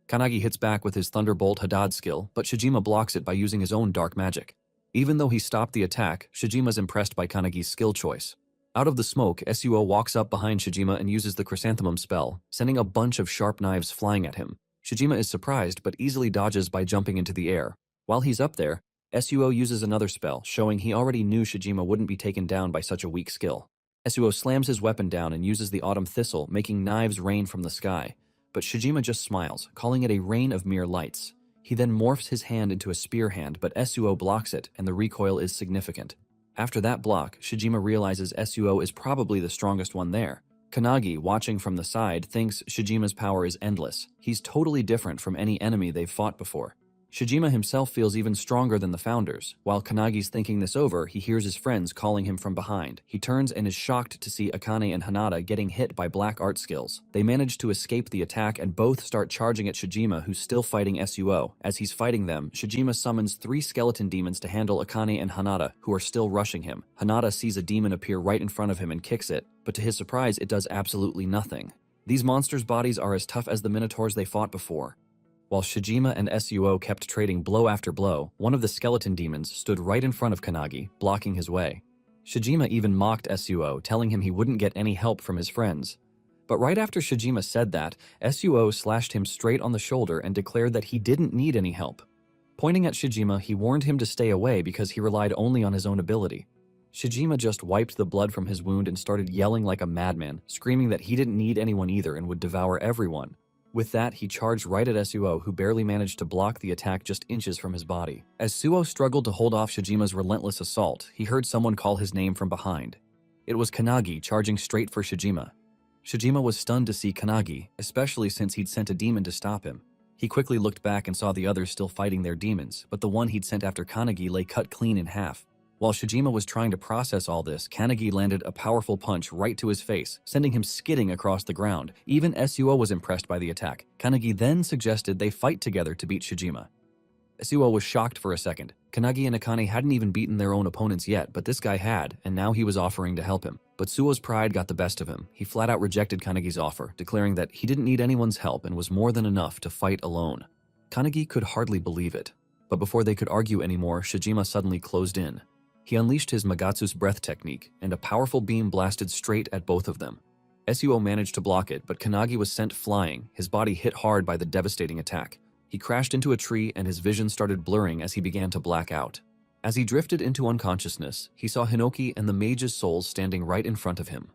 Kanagi hits back with his Thunderbolt Hadad skill, but Shijima blocks it by using his own dark magic. Even though he stopped the attack, Shijima's impressed by Kanagi's skill choice. Out of the smoke, Suo walks up behind Shijima and uses the Chrysanthemum spell, sending a bunch of sharp knives flying at him. Shijima is surprised, but easily dodges by jumping into the air. While he's up there, Suo uses another spell, showing he already knew Shijima wouldn't be taken down by such a weak skill. Suo slams his weapon down and uses the Autumn Thistle, making knives rain from the sky. But Shijima just smiles, calling it a rain of mere lights. He then morphs his hand into a spear hand, but Suo blocks it, and the recoil is significant. After that block, Shijima realizes Suo is probably the strongest one there. Kanagi, watching from the side, thinks Shijima's power is endless. He's totally different from any enemy they've fought before. Shijima himself feels even stronger than the founders. While Kanagi's thinking this over, he hears his friends calling him from behind. He turns and is shocked to see Akane and Hinata getting hit by black art skills. They manage to escape the attack and both start charging at Shijima, who's still fighting Suo. As he's fighting them, Shijima summons 3 skeleton demons to handle Akane and Hinata, who are still rushing him. Hinata sees a demon appear right in front of him and kicks it, but to his surprise, it does absolutely nothing. These monsters' bodies are as tough as the minotaurs they fought before. While Shijima and Suo kept trading blow after blow, one of the skeleton demons stood right in front of Kanagi, blocking his way. Shijima even mocked Suo, telling him he wouldn't get any help from his friends. But right after Shijima said that, Suo slashed him straight on the shoulder and declared that he didn't need any help. Pointing at Shijima, he warned him to stay away because he relied only on his own ability. Shijima just wiped the blood from his wound and started yelling like a madman, screaming that he didn't need anyone either and would devour everyone. With that, he charged right at Suo, who barely managed to block the attack just inches from his body. As Suo struggled to hold off Shijima's relentless assault, he heard someone call his name from behind. It was Kanagi, charging straight for Shijima. Shijima was stunned to see Kanagi, especially since he'd sent a demon to stop him. He quickly looked back and saw the others still fighting their demons, but the one he'd sent after Kanagi lay cut clean in half. While Shijima was trying to process all this, Kanagi landed a powerful punch right to his face, sending him skidding across the ground. Even Suo was impressed by the attack. Kanagi then suggested they fight together to beat Shijima. Suo was shocked for a second. Kanagi and Akane hadn't even beaten their own opponents yet, but this guy had, and now he was offering to help him. But Suo's pride got the best of him. He flat out rejected Kanagi's offer, declaring that he didn't need anyone's help and was more than enough to fight alone. Kanagi could hardly believe it. But before they could argue anymore, Shijima suddenly closed in. He unleashed his Magatsu's breath technique, and a powerful beam blasted straight at both of them. Suo managed to block it, but Kanagi was sent flying, his body hit hard by the devastating attack. He crashed into a tree and his vision started blurring as he began to black out. As he drifted into unconsciousness, he saw Hinoki and the mage's souls standing right in front of him.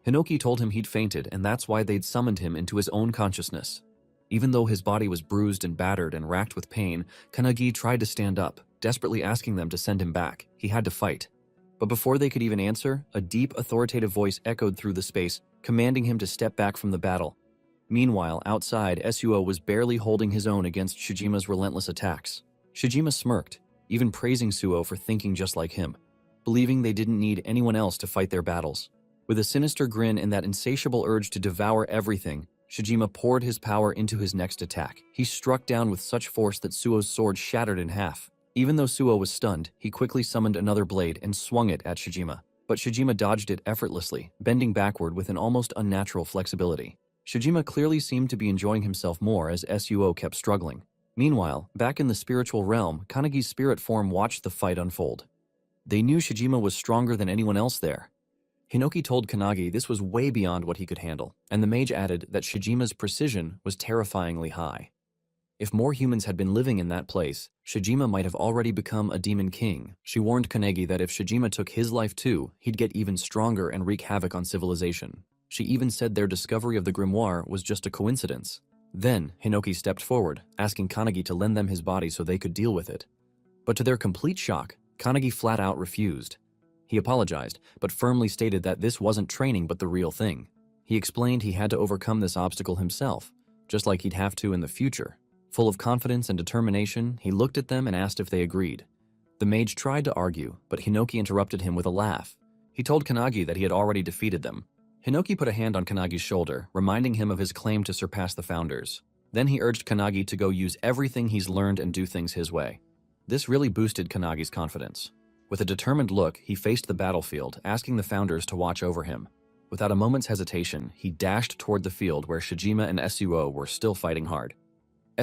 Hinoki told him he'd fainted and that's why they'd summoned him into his own consciousness. Even though his body was bruised and battered and racked with pain, Kanagi tried to stand up, desperately asking them to send him back. He had to fight. But before they could even answer, a deep, authoritative voice echoed through the space, commanding him to step back from the battle. Meanwhile, outside, Suo was barely holding his own against Shijima's relentless attacks. Shijima smirked, even praising Suo for thinking just like him, believing they didn't need anyone else to fight their battles. With a sinister grin and that insatiable urge to devour everything, Shijima poured his power into his next attack. He struck down with such force that Suo's sword shattered in half. Even though Suo was stunned, he quickly summoned another blade and swung it at Shijima. But Shijima dodged it effortlessly, bending backward with an almost unnatural flexibility. Shijima clearly seemed to be enjoying himself more as Suo kept struggling. Meanwhile, back in the spiritual realm, Kanagi's spirit form watched the fight unfold. They knew Shijima was stronger than anyone else there. Hinoki told Kanagi this was way beyond what he could handle, and the mage added that Shijima's precision was terrifyingly high. If more humans had been living in that place, Shijima might have already become a demon king. She warned Kanagi that if Shijima took his life too, he'd get even stronger and wreak havoc on civilization. She even said their discovery of the grimoire was just a coincidence. Then, Hinoki stepped forward, asking Kanagi to lend them his body so they could deal with it. But to their complete shock, Kanagi flat out refused. He apologized, but firmly stated that this wasn't training but the real thing. He explained he had to overcome this obstacle himself, just like he'd have to in the future. Full of confidence and determination, he looked at them and asked if they agreed. The mage tried to argue, but Hinoki interrupted him with a laugh. He told Kanagi that he had already defeated them. Hinoki put a hand on Kanagi's shoulder, reminding him of his claim to surpass the founders. Then he urged Kanagi to go use everything he's learned and do things his way. This really boosted Kanagi's confidence. With a determined look, he faced the battlefield, asking the founders to watch over him. Without a moment's hesitation, he dashed toward the field where Shijima and Suo were still fighting hard.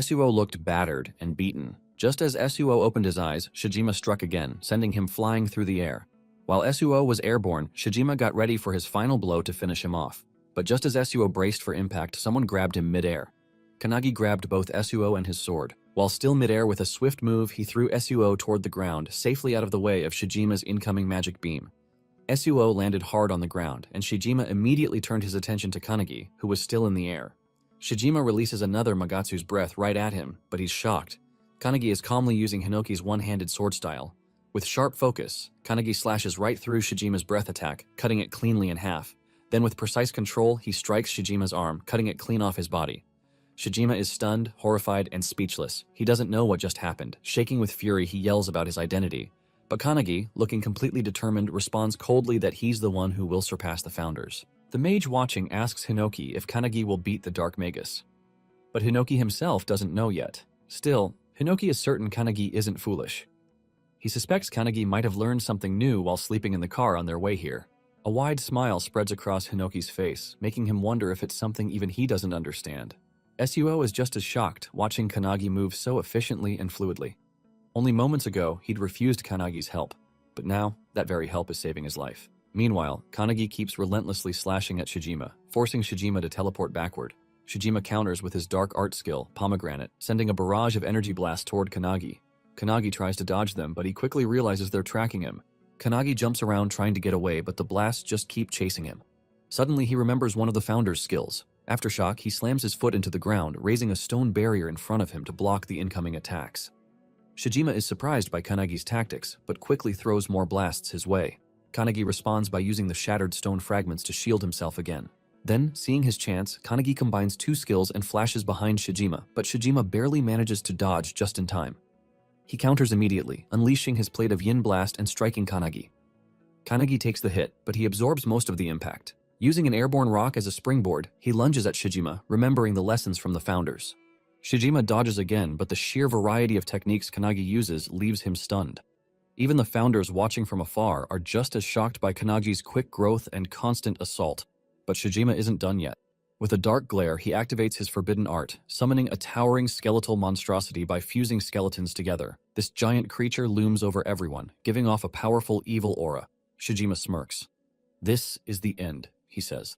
Suo looked battered and beaten. Just as Suo opened his eyes, Shijima struck again, sending him flying through the air. While Suo was airborne, Shijima got ready for his final blow to finish him off. But just as Suo braced for impact, someone grabbed him midair. Kanagi grabbed both Suo and his sword. While still midair with a swift move, he threw Suo toward the ground, safely out of the way of Shijima's incoming magic beam. Suo landed hard on the ground, and Shijima immediately turned his attention to Kanagi, who was still in the air. Shijima releases another Magatsu's breath right at him, but he's shocked. Kanagi is calmly using Hinoki's one-handed sword style. With sharp focus, Kanagi slashes right through Shijima's breath attack, cutting it cleanly in half. Then with precise control, he strikes Shijima's arm, cutting it clean off his body. Shijima is stunned, horrified, and speechless. He doesn't know what just happened. Shaking with fury, he yells about his identity. But Kanagi, looking completely determined, responds coldly that he's the one who will surpass the founders. The mage watching asks Hinoki if Kanagi will beat the Dark Magus. But Hinoki himself doesn't know yet. Still, Hinoki is certain Kanagi isn't foolish. He suspects Kanagi might have learned something new while sleeping in the car on their way here. A wide smile spreads across Hinoki's face, making him wonder if it's something even he doesn't understand. Suo is just as shocked, watching Kanagi move so efficiently and fluidly. Only moments ago, he'd refused Kanagi's help, but now, that very help is saving his life. Meanwhile, Kanagi keeps relentlessly slashing at Shijima, forcing Shijima to teleport backward. Shijima counters with his dark art skill, Pomegranate, sending a barrage of energy blasts toward Kanagi. Kanagi tries to dodge them, but he quickly realizes they're tracking him. Kanagi jumps around trying to get away, but the blasts just keep chasing him. Suddenly, he remembers one of the founders' skills. Aftershock, he slams his foot into the ground, raising a stone barrier in front of him to block the incoming attacks. Shijima is surprised by Kanagi's tactics, but quickly throws more blasts his way. Kanagi responds by using the shattered stone fragments to shield himself again. Then, seeing his chance, Kanagi combines two skills and flashes behind Shijima, but Shijima barely manages to dodge just in time. He counters immediately, unleashing his plate of Yin Blast and striking Kanagi. Kanagi takes the hit, but he absorbs most of the impact. Using an airborne rock as a springboard, he lunges at Shijima, remembering the lessons from the founders. Shijima dodges again, but the sheer variety of techniques Kanagi uses leaves him stunned. Even the founders watching from afar are just as shocked by Kanagi's quick growth and constant assault. But Shijima isn't done yet. With a dark glare, he activates his forbidden art, summoning a towering skeletal monstrosity by fusing skeletons together. This giant creature looms over everyone, giving off a powerful evil aura. Shijima smirks. "This is the end," he says.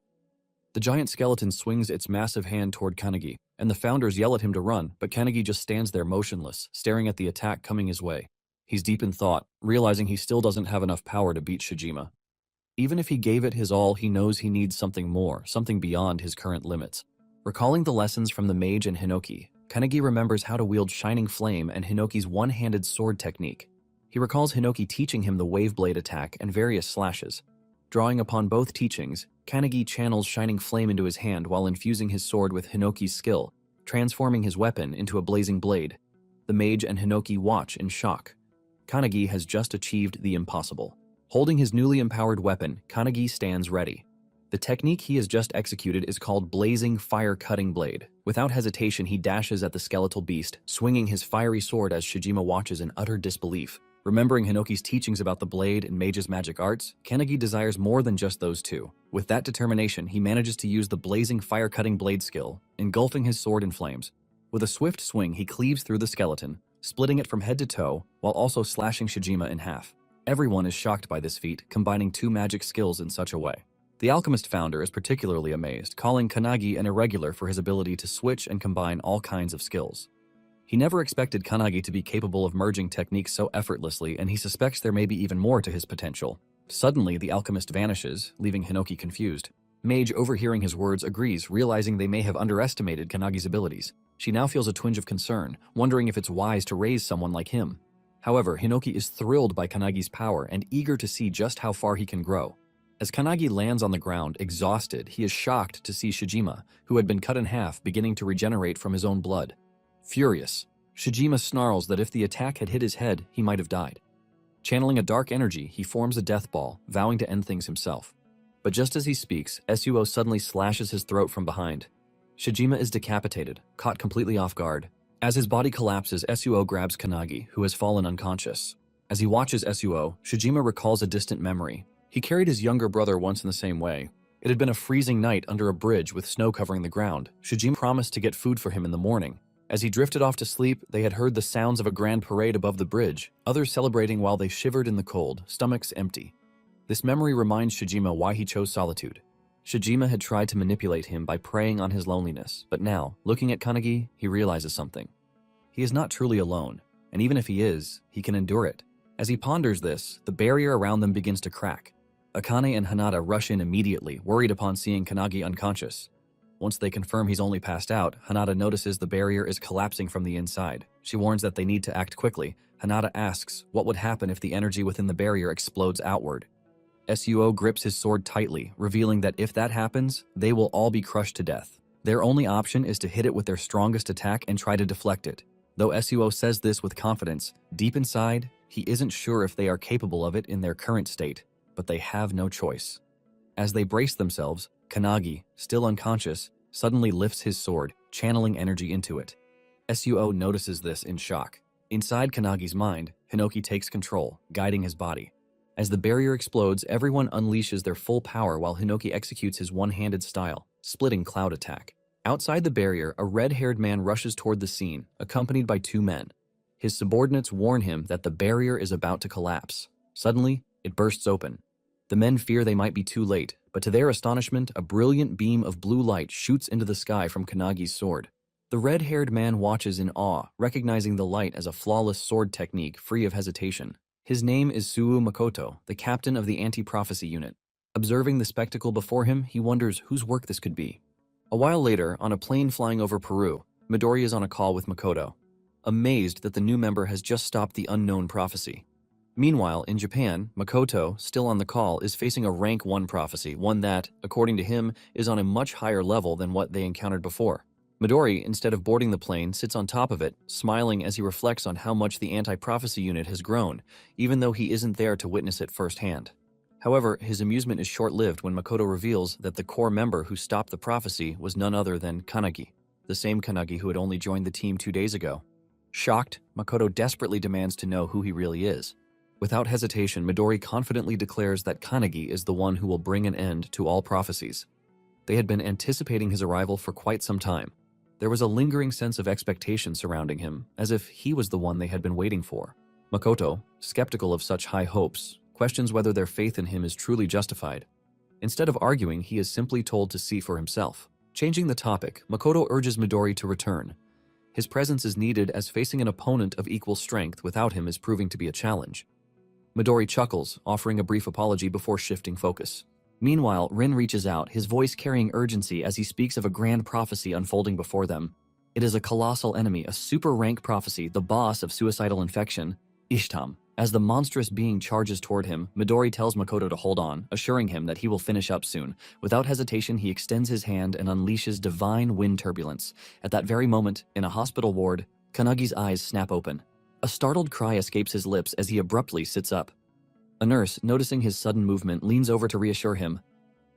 The giant skeleton swings its massive hand toward Kanagi, and the founders yell at him to run, but Kanagi just stands there motionless, staring at the attack coming his way. He's deep in thought, realizing he still doesn't have enough power to beat Shijima. Even if he gave it his all, he knows he needs something more, something beyond his current limits. Recalling the lessons from the mage and Hinoki, Kanagi remembers how to wield Shining Flame and Hinoki's one-handed sword technique. He recalls Hinoki teaching him the wave blade attack and various slashes. Drawing upon both teachings, Kanagi channels Shining Flame into his hand while infusing his sword with Hinoki's skill, transforming his weapon into a blazing blade. The mage and Hinoki watch in shock. Kanagi has just achieved the impossible. Holding his newly empowered weapon, Kanagi stands ready. The technique he has just executed is called Blazing Fire Cutting Blade. Without hesitation, he dashes at the skeletal beast, swinging his fiery sword as Shijima watches in utter disbelief. Remembering Hinoki's teachings about the blade and mage's magic arts, Kanagi desires more than just those two. With that determination, he manages to use the Blazing Fire Cutting Blade skill, engulfing his sword in flames. With a swift swing, he cleaves through the skeleton, splitting it from head to toe, while also slashing Shijima in half. Everyone is shocked by this feat, combining two magic skills in such a way. The alchemist founder is particularly amazed, calling Kanagi an irregular for his ability to switch and combine all kinds of skills. He never expected Kanagi to be capable of merging techniques so effortlessly, and he suspects there may be even more to his potential. Suddenly, the alchemist vanishes, leaving Hinoki confused. Mage, overhearing his words, agrees, realizing they may have underestimated Kanagi's abilities. She now feels a twinge of concern, wondering if it's wise to raise someone like him. However, Hinoki is thrilled by Kanagi's power and eager to see just how far he can grow. As Kanagi lands on the ground, exhausted, he is shocked to see Shijima, who had been cut in half, beginning to regenerate from his own blood. Furious, Shijima snarls that if the attack had hit his head, he might have died. Channeling a dark energy, he forms a death ball, vowing to end things himself. But just as he speaks, Suo suddenly slashes his throat from behind. Shijima is decapitated, caught completely off guard. As his body collapses, Suo grabs Kanagi, who has fallen unconscious. As he watches Suo, Shijima recalls a distant memory. He carried his younger brother once in the same way. It had been a freezing night under a bridge with snow covering the ground. Shijima promised to get food for him in the morning. As he drifted off to sleep, they had heard the sounds of a grand parade above the bridge, others celebrating while they shivered in the cold, stomachs empty. This memory reminds Shijima why he chose solitude. Shijima had tried to manipulate him by preying on his loneliness, but now, looking at Kanagi, he realizes something. He is not truly alone, and even if he is, he can endure it. As he ponders this, the barrier around them begins to crack. Akane and Hanada rush in immediately, worried upon seeing Kanagi unconscious. Once they confirm he's only passed out, Hanada notices the barrier is collapsing from the inside. She warns that they need to act quickly. Hanada asks what would happen if the energy within the barrier explodes outward. Suo grips his sword tightly, revealing that if that happens, they will all be crushed to death. Their only option is to hit it with their strongest attack and try to deflect it. Though Suo says this with confidence, deep inside, he isn't sure if they are capable of it in their current state, but they have no choice. As they brace themselves, Kanagi, still unconscious, suddenly lifts his sword, channeling energy into it. Suo notices this in shock. Inside Kanagi's mind, Hinoki takes control, guiding his body. As the barrier explodes, everyone unleashes their full power while Hinoki executes his one-handed style, splitting cloud attack. Outside the barrier, a red-haired man rushes toward the scene, accompanied by two men. His subordinates warn him that the barrier is about to collapse. Suddenly, it bursts open. The men fear they might be too late, but to their astonishment, a brilliant beam of blue light shoots into the sky from Kanagi's sword. The red-haired man watches in awe, recognizing the light as a flawless sword technique free of hesitation. His name is Suu Makoto, the captain of the anti-prophecy unit. Observing the spectacle before him, he wonders whose work this could be. A while later, on a plane flying over Peru, Midori is on a call with Makoto, amazed that the new member has just stopped the unknown prophecy. Meanwhile, in Japan, Makoto, still on the call, is facing a rank 1 prophecy, one that, according to him, is on a much higher level than what they encountered before. Midori, instead of boarding the plane, sits on top of it, smiling as he reflects on how much the anti-prophecy unit has grown, even though he isn't there to witness it firsthand. However, his amusement is short-lived when Makoto reveals that the core member who stopped the prophecy was none other than Kanagi, the same Kanagi who had only joined the team 2 days ago. Shocked, Makoto desperately demands to know who he really is. Without hesitation, Midori confidently declares that Kanagi is the one who will bring an end to all prophecies. They had been anticipating his arrival for quite some time. There was a lingering sense of expectation surrounding him, as if he was the one they had been waiting for. Makoto, skeptical of such high hopes, questions whether their faith in him is truly justified. Instead of arguing, he is simply told to see for himself. Changing the topic, Makoto urges Midori to return. His presence is needed as facing an opponent of equal strength without him is proving to be a challenge. Midori chuckles, offering a brief apology before shifting focus. Meanwhile, Rin reaches out, his voice carrying urgency as he speaks of a grand prophecy unfolding before them. It is a colossal enemy, a super-rank prophecy, the boss of suicidal infection, Ishtam. As the monstrous being charges toward him, Midori tells Makoto to hold on, assuring him that he will finish up soon. Without hesitation, he extends his hand and unleashes divine wind turbulence. At that very moment, in a hospital ward, Kanagi's eyes snap open. A startled cry escapes his lips as he abruptly sits up. A nurse, noticing his sudden movement, leans over to reassure him.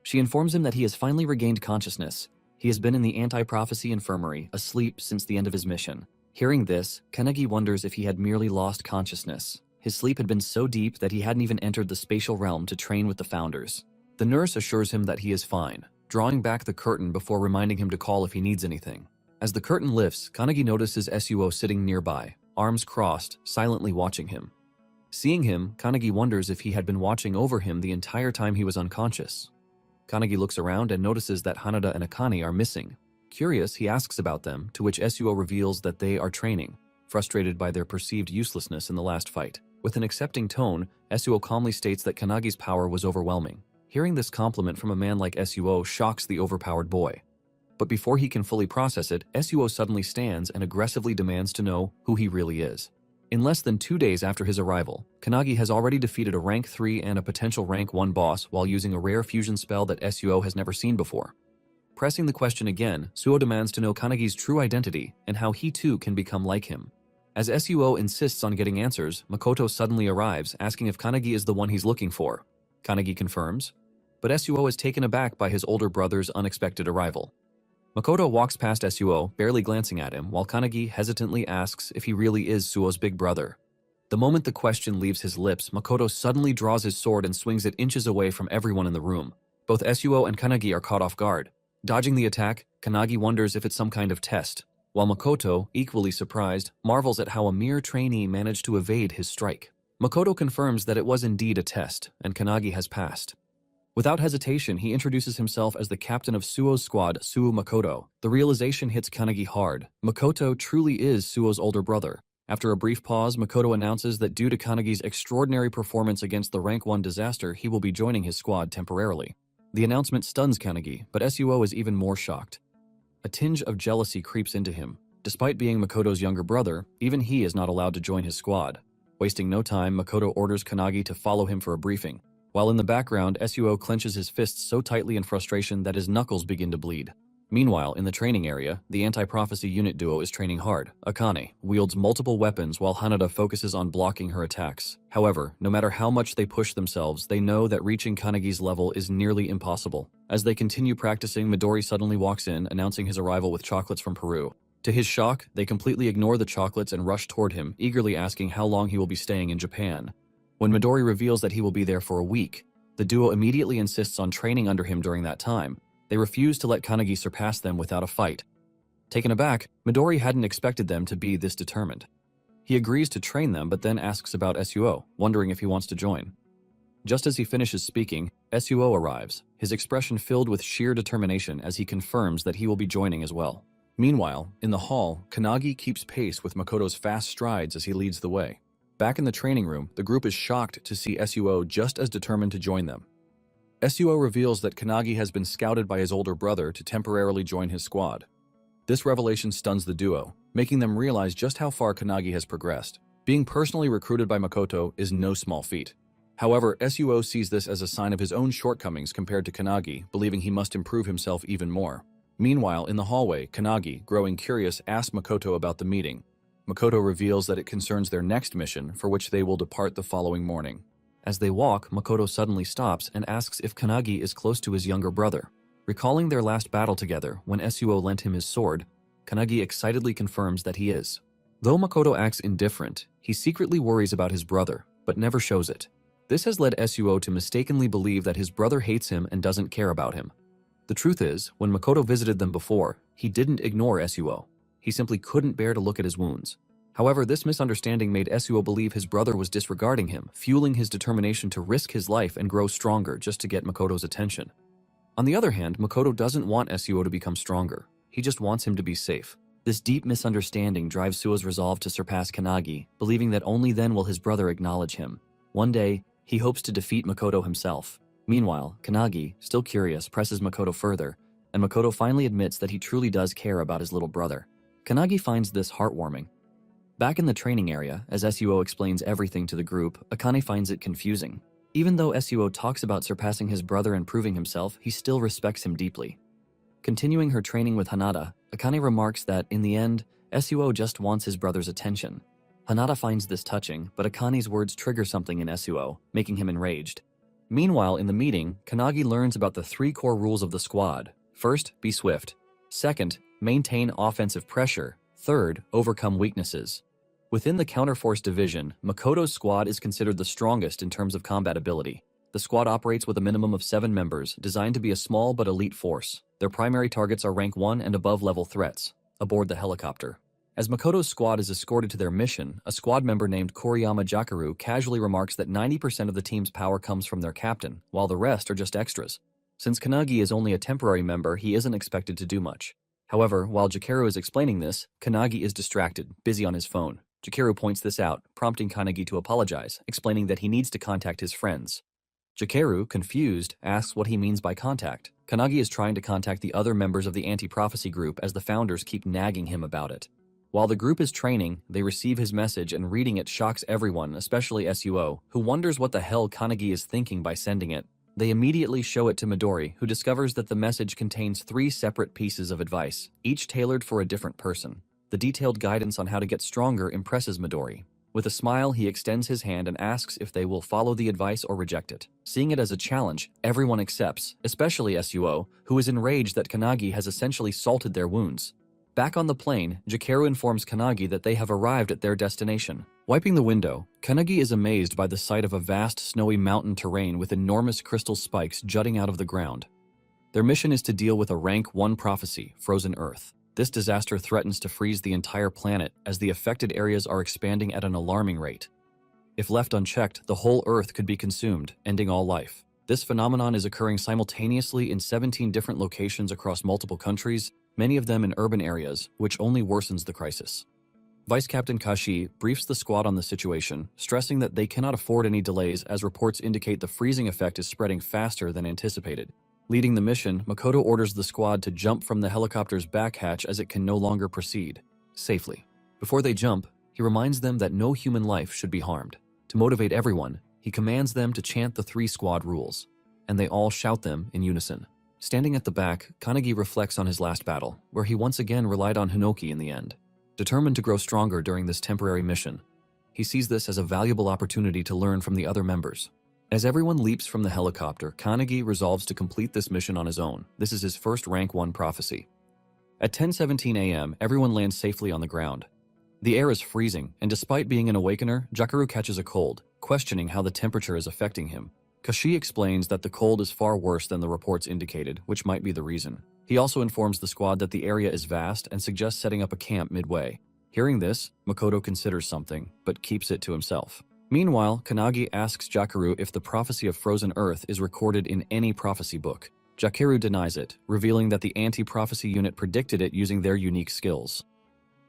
She informs him that he has finally regained consciousness. He has been in the anti-prophecy infirmary, asleep since the end of his mission. Hearing this, Kanagi wonders if he had merely lost consciousness. His sleep had been so deep that he hadn't even entered the spatial realm to train with the founders. The nurse assures him that he is fine, drawing back the curtain before reminding him to call if he needs anything. As the curtain lifts, Kanagi notices Suo sitting nearby, arms crossed, silently watching him. Seeing him, Kanagi wonders if he had been watching over him the entire time he was unconscious. Kanagi looks around and notices that Hanada and Akane are missing. Curious, he asks about them, to which Suo reveals that they are training, frustrated by their perceived uselessness in the last fight. With an accepting tone, Suo calmly states that Kanagi's power was overwhelming. Hearing this compliment from a man like Suo shocks the overpowered boy. But before he can fully process it, Suo suddenly stands and aggressively demands to know who he really is. In less than 2 days after his arrival, Kanagi has already defeated a rank 3 and a potential rank 1 boss while using a rare fusion spell that Suo has never seen before. Pressing the question again, Suo demands to know Kanagi's true identity and how he too can become like him. As Suo insists on getting answers, Makoto suddenly arrives, asking if Kanagi is the one he's looking for. Kanagi confirms, but Suo is taken aback by his older brother's unexpected arrival. Makoto walks past Suo, barely glancing at him, while Kanagi hesitantly asks if he really is Suo's big brother. The moment the question leaves his lips, Makoto suddenly draws his sword and swings it inches away from everyone in the room. Both Suo and Kanagi are caught off guard. Dodging the attack, Kanagi wonders if it's some kind of test, while Makoto, equally surprised, marvels at how a mere trainee managed to evade his strike. Makoto confirms that it was indeed a test, and Kanagi has passed. Without hesitation, he introduces himself as the captain of Suo's squad, Suo Makoto. The realization hits Kanagi hard. Makoto truly is Suo's older brother. After a brief pause, Makoto announces that due to Kanagi's extraordinary performance against the rank 1 disaster, he will be joining his squad temporarily. The announcement stuns Kanagi, but Suo is even more shocked. A tinge of jealousy creeps into him. Despite being Makoto's younger brother, even he is not allowed to join his squad. Wasting no time, Makoto orders Kanagi to follow him for a briefing. While in the background, Suo clenches his fists so tightly in frustration that his knuckles begin to bleed. Meanwhile, in the training area, the anti-prophecy unit duo is training hard. Akane wields multiple weapons while Hanada focuses on blocking her attacks. However, no matter how much they push themselves, they know that reaching Kanagi's level is nearly impossible. As they continue practicing, Midori suddenly walks in, announcing his arrival with chocolates from Peru. To his shock, they completely ignore the chocolates and rush toward him, eagerly asking how long he will be staying in Japan. When Midori reveals that he will be there for a week, the duo immediately insists on training under him during that time. They refuse to let Kanagi surpass them without a fight. Taken aback, Midori hadn't expected them to be this determined. He agrees to train them but then asks about Suo, wondering if he wants to join. Just as he finishes speaking, Suo arrives, his expression filled with sheer determination as he confirms that he will be joining as well. Meanwhile, in the hall, Kanagi keeps pace with Makoto's fast strides as he leads the way. Back in the training room, the group is shocked to see Suo just as determined to join them. Suo reveals that Kanagi has been scouted by his older brother to temporarily join his squad. This revelation stuns the duo, making them realize just how far Kanagi has progressed. Being personally recruited by Makoto is no small feat. However, Suo sees this as a sign of his own shortcomings compared to Kanagi, believing he must improve himself even more. Meanwhile, in the hallway, Kanagi, growing curious, asks Makoto about the meeting. Makoto reveals that it concerns their next mission, for which they will depart the following morning. As they walk, Makoto suddenly stops and asks if Kanagi is close to his younger brother. Recalling their last battle together, when Suo lent him his sword, Kanagi excitedly confirms that he is. Though Makoto acts indifferent, he secretly worries about his brother, but never shows it. This has led Suo to mistakenly believe that his brother hates him and doesn't care about him. The truth is, when Makoto visited them before, he didn't ignore Suo. He simply couldn't bear to look at his wounds. However, this misunderstanding made Suo believe his brother was disregarding him, fueling his determination to risk his life and grow stronger just to get Makoto's attention. On the other hand, Makoto doesn't want Suo to become stronger. He just wants him to be safe. This deep misunderstanding drives Suo's resolve to surpass Kanagi, believing that only then will his brother acknowledge him. One day, he hopes to defeat Makoto himself. Meanwhile, Kanagi, still curious, presses Makoto further, and Makoto finally admits that he truly does care about his little brother. Kanagi finds this heartwarming. Back in the training area, as SUO explains everything to the group, Akane finds it confusing. Even though SUO talks about surpassing his brother and proving himself, he still respects him deeply. Continuing her training with Hanada, Akane remarks that, in the end, SUO just wants his brother's attention. Hanada finds this touching, but Akane's words trigger something in SUO, making him enraged. Meanwhile, in the meeting, Kanagi learns about the 3 core rules of the squad. First, be swift. Second, maintain offensive pressure. Third, overcome weaknesses. Within the Counterforce division, Makoto's squad is considered the strongest in terms of combat ability. The squad operates with a minimum of 7 members, designed to be a small but elite force. Their primary targets are rank 1 and above level threats, aboard the helicopter. As Makoto's squad is escorted to their mission, a squad member named Koriyama Jakaru casually remarks that 90% of the team's power comes from their captain, while the rest are just extras. Since Kanagi is only a temporary member, he isn't expected to do much. However, while Jakaru is explaining this, Kanagi is distracted, busy on his phone. Jakaru points this out, prompting Kanagi to apologize, explaining that he needs to contact his friends. Jakaru, confused, asks what he means by contact. Kanagi is trying to contact the other members of the anti-prophecy group as the founders keep nagging him about it. While the group is training, they receive his message and reading it shocks everyone, especially SUO, who wonders what the hell Kanagi is thinking by sending it. They immediately show it to Midori, who discovers that the message contains 3 separate pieces of advice, each tailored for a different person. The detailed guidance on how to get stronger impresses Midori. With a smile, he extends his hand and asks if they will follow the advice or reject it. Seeing it as a challenge, everyone accepts, especially SUO, who is enraged that Kanagi has essentially salted their wounds. Back on the plane, Jakaru informs Kanagi that they have arrived at their destination. Wiping the window, Kanagi is amazed by the sight of a vast snowy mountain terrain with enormous crystal spikes jutting out of the ground. Their mission is to deal with a rank 1 prophecy, Frozen Earth. This disaster threatens to freeze the entire planet as the affected areas are expanding at an alarming rate. If left unchecked, the whole Earth could be consumed, ending all life. This phenomenon is occurring simultaneously in 17 different locations across multiple countries, many of them in urban areas, which only worsens the crisis. Vice Captain Kashi briefs the squad on the situation, stressing that they cannot afford any delays as reports indicate the freezing effect is spreading faster than anticipated. Leading the mission, Makoto orders the squad to jump from the helicopter's back hatch as it can no longer proceed safely. Before they jump, he reminds them that no human life should be harmed. To motivate everyone, he commands them to chant the 3 squad rules, and they all shout them in unison. Standing at the back, Kanagi reflects on his last battle, where he once again relied on Hinoki in the end. Determined to grow stronger during this temporary mission, he sees this as a valuable opportunity to learn from the other members. As everyone leaps from the helicopter, Kanagi resolves to complete this mission on his own. This is his first rank 1 prophecy. At 10:17 a.m., everyone lands safely on the ground. The air is freezing, and despite being an awakener, Jakaru catches a cold, questioning how the temperature is affecting him. Kashi explains that the cold is far worse than the reports indicated, which might be the reason. He also informs the squad that the area is vast and suggests setting up a camp midway. Hearing this, Makoto considers something, but keeps it to himself. Meanwhile, Kanagi asks Jakaru if the prophecy of Frozen Earth is recorded in any prophecy book. Jakaru denies it, revealing that the anti-prophecy unit predicted it using their unique skills.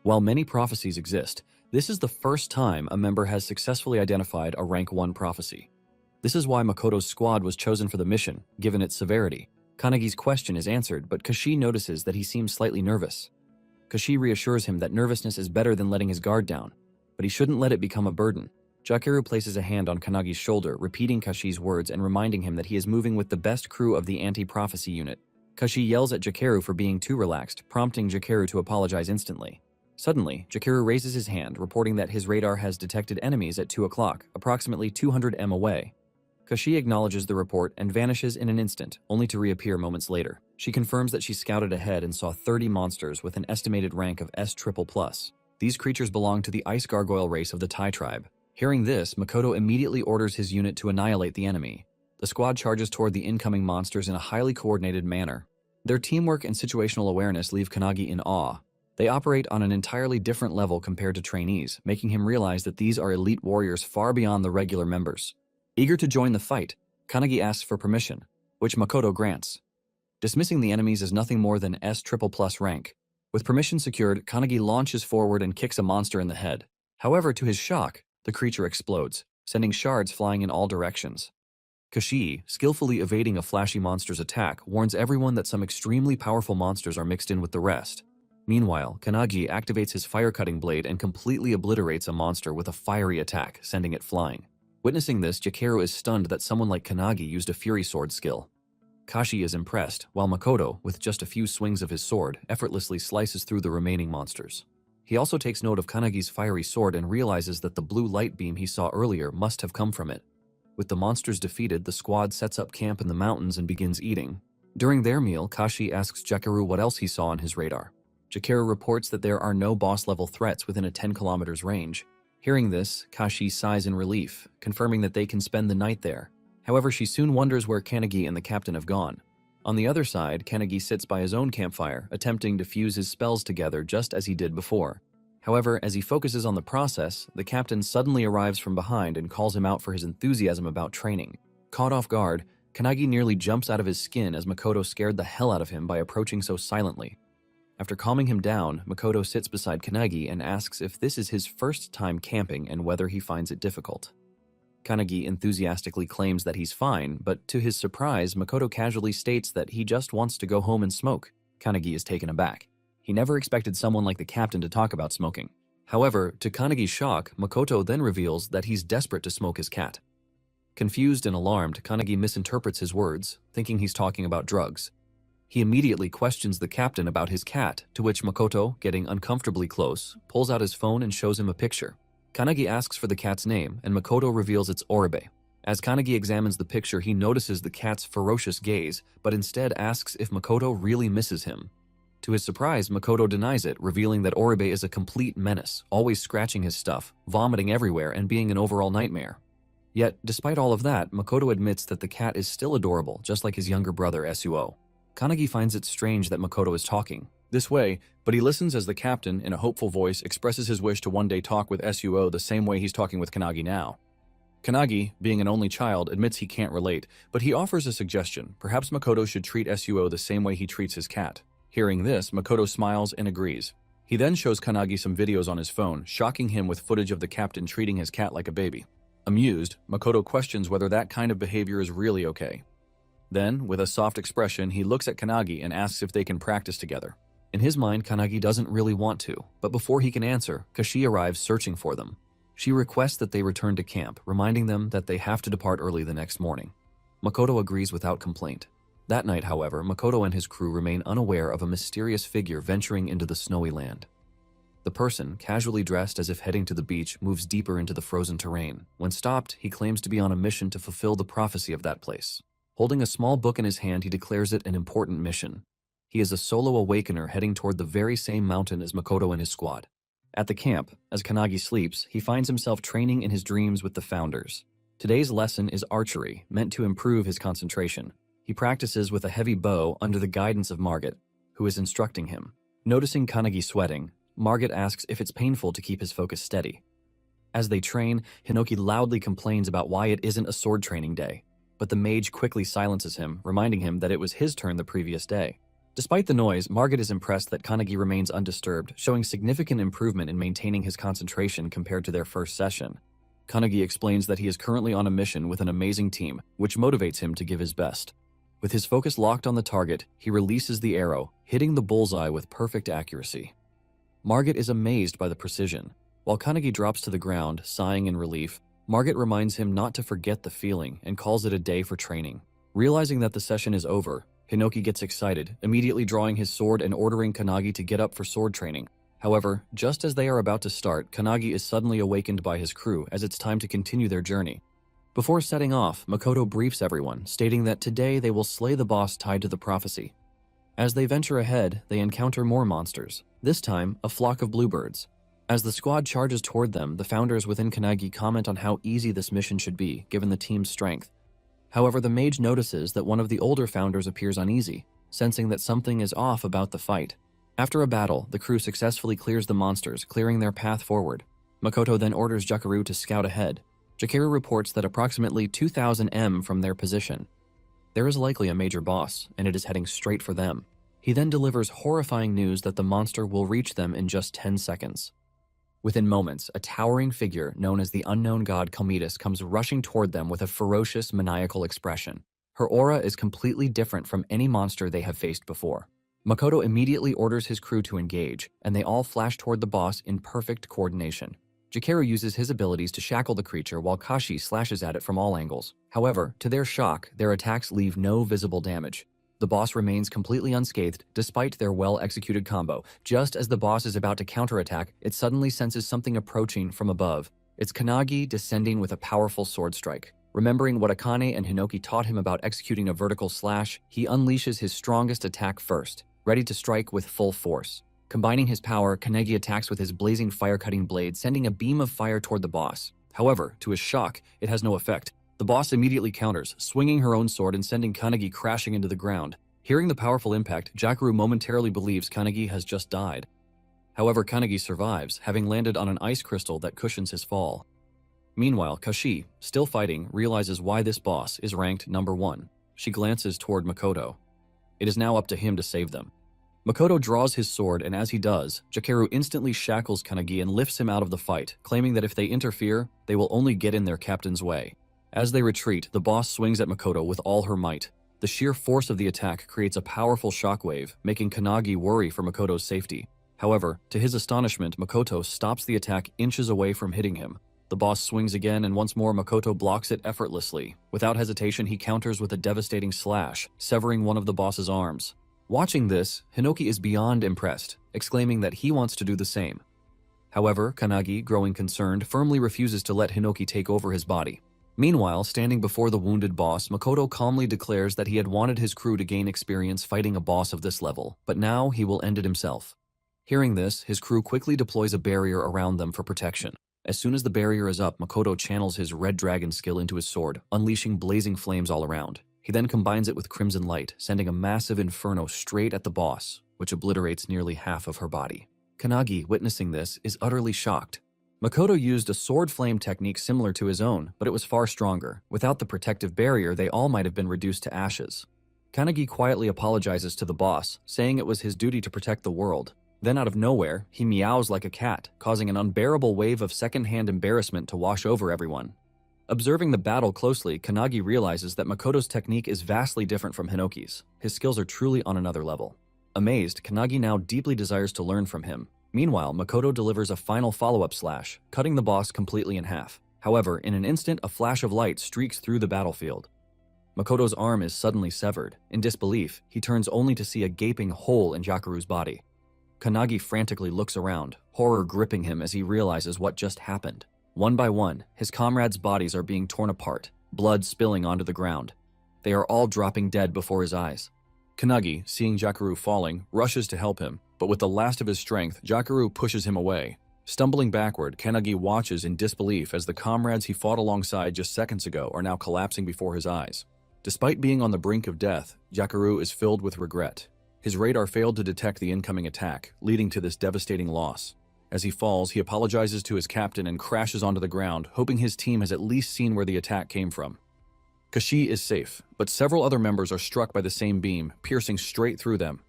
While many prophecies exist, this is the first time a member has successfully identified a rank 1 prophecy. This is why Makoto's squad was chosen for the mission, given its severity. Kanagi's question is answered, but Kashi notices that he seems slightly nervous. Kashi reassures him that nervousness is better than letting his guard down, but he shouldn't let it become a burden. Jakaru places a hand on Kanagi's shoulder, repeating Kashi's words and reminding him that he is moving with the best crew of the anti-prophecy unit. Kashi yells at Jakaru for being too relaxed, prompting Jakaru to apologize instantly. Suddenly, Jakaru raises his hand, reporting that his radar has detected enemies at 2 o'clock, approximately 200 m away. Kashi acknowledges the report and vanishes in an instant, only to reappear moments later. She confirms that she scouted ahead and saw 30 monsters with an estimated rank of S++. These creatures belong to the ice gargoyle race of the Tai tribe. Hearing this, Makoto immediately orders his unit to annihilate the enemy. The squad charges toward the incoming monsters in a highly coordinated manner. Their teamwork and situational awareness leave Kanagi in awe. They operate on an entirely different level compared to trainees, making him realize that these are elite warriors far beyond the regular members. Eager to join the fight, Kanagi asks for permission, which Makoto grants. Dismissing the enemies as nothing more than S++ rank. With permission secured, Kanagi launches forward and kicks a monster in the head. However, to his shock, the creature explodes, sending shards flying in all directions. Kashi, skillfully evading a flashy monster's attack, warns everyone that some extremely powerful monsters are mixed in with the rest. Meanwhile, Kanagi activates his fire-cutting blade and completely obliterates a monster with a fiery attack, sending it flying. Witnessing this, Jakeru is stunned that someone like Kanagi used a Fury Sword skill. Kashi is impressed, while Makoto, with just a few swings of his sword, effortlessly slices through the remaining monsters. He also takes note of Kanagi's fiery sword and realizes that the blue light beam he saw earlier must have come from it. With the monsters defeated, the squad sets up camp in the mountains and begins eating. During their meal, Kashi asks Jakeru what else he saw on his radar. Jakeru reports that there are no boss-level threats within a 10 kilometers range. Hearing this, Kashi sighs in relief, confirming that they can spend the night there. However, she soon wonders where Kanagi and the captain have gone. On the other side, Kanagi sits by his own campfire, attempting to fuse his spells together just as he did before. However, as he focuses on the process, the captain suddenly arrives from behind and calls him out for his enthusiasm about training. Caught off guard, Kanagi nearly jumps out of his skin as Makoto scared the hell out of him by approaching so silently. After calming him down, Makoto sits beside Kanagi and asks if this is his first time camping and whether he finds it difficult. Kanagi enthusiastically claims that he's fine, but to his surprise, Makoto casually states that he just wants to go home and smoke. Kanagi is taken aback. He never expected someone like the captain to talk about smoking. However, to Kanagi's shock, Makoto then reveals that he's desperate to smoke his cat. Confused and alarmed, Kanagi misinterprets his words, thinking he's talking about drugs. He immediately questions the captain about his cat, to which Makoto, getting uncomfortably close, pulls out his phone and shows him a picture. Kanagi asks for the cat's name, and Makoto reveals it's Oribe. As Kanagi examines the picture, he notices the cat's ferocious gaze, but instead asks if Makoto really misses him. To his surprise, Makoto denies it, revealing that Oribe is a complete menace, always scratching his stuff, vomiting everywhere, and being an overall nightmare. Yet, despite all of that, Makoto admits that the cat is still adorable, just like his younger brother Suo. Kanagi finds it strange that Makoto is talking this way, but he listens as the captain, in a hopeful voice, expresses his wish to one day talk with Suo the same way he's talking with Kanagi now. Kanagi, being an only child, admits he can't relate, but he offers a suggestion. Perhaps Makoto should treat Suo the same way he treats his cat. Hearing this, Makoto smiles and agrees. He then shows Kanagi some videos on his phone, shocking him with footage of the captain treating his cat like a baby. Amused, Makoto questions whether that kind of behavior is really okay. Then, with a soft expression, he looks at Kanagi and asks if they can practice together. In his mind, Kanagi doesn't really want to, but before he can answer, Kashi arrives searching for them. She requests that they return to camp, reminding them that they have to depart early the next morning. Makoto agrees without complaint. That night, however, Makoto and his crew remain unaware of a mysterious figure venturing into the snowy land. The person, casually dressed as if heading to the beach, moves deeper into the frozen terrain. When stopped, he claims to be on a mission to fulfill the prophecy of that place. Holding a small book in his hand, he declares it an important mission. He is a solo awakener heading toward the very same mountain as Makoto and his squad. At the camp, as Kanagi sleeps, he finds himself training in his dreams with the founders. Today's lesson is archery, meant to improve his concentration. He practices with a heavy bow under the guidance of Margit, who is instructing him. Noticing Kanagi sweating, Margit asks if it's painful to keep his focus steady. As they train, Hinoki loudly complains about why it isn't a sword training day, but the mage quickly silences him, reminding him that it was his turn the previous day. Despite the noise, Margit is impressed that Kanagi remains undisturbed, showing significant improvement in maintaining his concentration compared to their first session. Kanagi explains that he is currently on a mission with an amazing team, which motivates him to give his best. With his focus locked on the target, he releases the arrow, hitting the bullseye with perfect accuracy. Margit is amazed by the precision. While Kanagi drops to the ground, sighing in relief, Margit reminds him not to forget the feeling and calls it a day for training. Realizing that the session is over, Hinoki gets excited, immediately drawing his sword and ordering Kanagi to get up for sword training. However, just as they are about to start, Kanagi is suddenly awakened by his crew as it's time to continue their journey. Before setting off, Makoto briefs everyone, stating that today they will slay the boss tied to the prophecy. As they venture ahead, they encounter more monsters, this time a flock of bluebirds. As the squad charges toward them, the founders within Kanagi comment on how easy this mission should be, given the team's strength. However, the mage notices that one of the older founders appears uneasy, sensing that something is off about the fight. After a battle, the crew successfully clears the monsters, clearing their path forward. Makoto then orders Jakeru to scout ahead. Jakeru reports that approximately 2,000 m from their position, there is likely a major boss, and it is heading straight for them. He then delivers horrifying news that the monster will reach them in just 10 seconds. Within moments, a towering figure known as the unknown god Calmetus comes rushing toward them with a ferocious, maniacal expression. Her aura is completely different from any monster they have faced before. Makoto immediately orders his crew to engage, and they all flash toward the boss in perfect coordination. Jakeru uses his abilities to shackle the creature while Kashi slashes at it from all angles. However, to their shock, their attacks leave no visible damage. The boss remains completely unscathed despite their well-executed combo. Just as the boss is about to counterattack, it suddenly senses something approaching from above. It's Kanagi descending with a powerful sword strike. Remembering what Akane and Hinoki taught him about executing a vertical slash, he unleashes his strongest attack first, ready to strike with full force. Combining his power, Kanagi attacks with his blazing fire-cutting blade, sending a beam of fire toward the boss. However, to his shock, it has no effect. The boss immediately counters, swinging her own sword and sending Kanagi crashing into the ground. Hearing the powerful impact, Jakeru momentarily believes Kanagi has just died. However, Kanagi survives, having landed on an ice crystal that cushions his fall. Meanwhile, Kashi, still fighting, realizes why this boss is ranked number 1. She glances toward Makoto. It is now up to him to save them. Makoto draws his sword, and as he does, Jakeru instantly shackles Kanagi and lifts him out of the fight, claiming that if they interfere, they will only get in their captain's way. As they retreat, the boss swings at Makoto with all her might. The sheer force of the attack creates a powerful shockwave, making Kanagi worry for Makoto's safety. However, to his astonishment, Makoto stops the attack inches away from hitting him. The boss swings again, and once more Makoto blocks it effortlessly. Without hesitation, he counters with a devastating slash, severing one of the boss's arms. Watching this, Hinoki is beyond impressed, exclaiming that he wants to do the same. However, Kanagi, growing concerned, firmly refuses to let Hinoki take over his body. Meanwhile, standing before the wounded boss, Makoto calmly declares that he had wanted his crew to gain experience fighting a boss of this level, but now he will end it himself. Hearing this, his crew quickly deploys a barrier around them for protection. As soon as the barrier is up, Makoto channels his Red Dragon skill into his sword, unleashing blazing flames all around. He then combines it with Crimson Light, sending a massive inferno straight at the boss, which obliterates nearly half of her body. Kanagi, witnessing this, is utterly shocked. Makoto used a sword flame technique similar to his own, but it was far stronger. Without the protective barrier, they all might have been reduced to ashes. Kanagi quietly apologizes to the boss, saying it was his duty to protect the world. Then out of nowhere, he meows like a cat, causing an unbearable wave of second-hand embarrassment to wash over everyone. Observing the battle closely, Kanagi realizes that Makoto's technique is vastly different from Hinoki's. His skills are truly on another level. Amazed, Kanagi now deeply desires to learn from him. Meanwhile, Makoto delivers a final follow-up slash, cutting the boss completely in half. However, in an instant, a flash of light streaks through the battlefield. Makoto's arm is suddenly severed. In disbelief, he turns only to see a gaping hole in Jakeru's body. Kanagi frantically looks around, horror gripping him as he realizes what just happened. One by one, his comrades' bodies are being torn apart, blood spilling onto the ground. They are all dropping dead before his eyes. Kanagi, seeing Jakeru falling, rushes to help him, but with the last of his strength, Jakeru pushes him away. Stumbling backward, Kanagi watches in disbelief as the comrades he fought alongside just seconds ago are now collapsing before his eyes. Despite being on the brink of death, Jakeru is filled with regret. His radar failed to detect the incoming attack, leading to this devastating loss. As he falls, he apologizes to his captain and crashes onto the ground, hoping his team has at least seen where the attack came from. Kashi is safe, but several other members are struck by the same beam, piercing straight through them.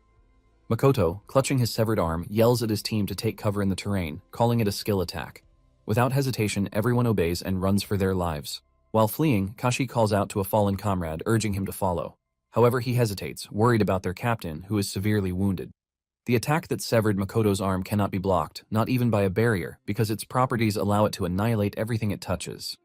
Makoto, clutching his severed arm, yells at his team to take cover in the terrain, calling it a skill attack. Without hesitation, everyone obeys and runs for their lives. While fleeing, Kashi calls out to a fallen comrade, urging him to follow. However, he hesitates, worried about their captain, who is severely wounded. The attack that severed Makoto's arm cannot be blocked, not even by a barrier, because its properties allow it to annihilate everything it touches.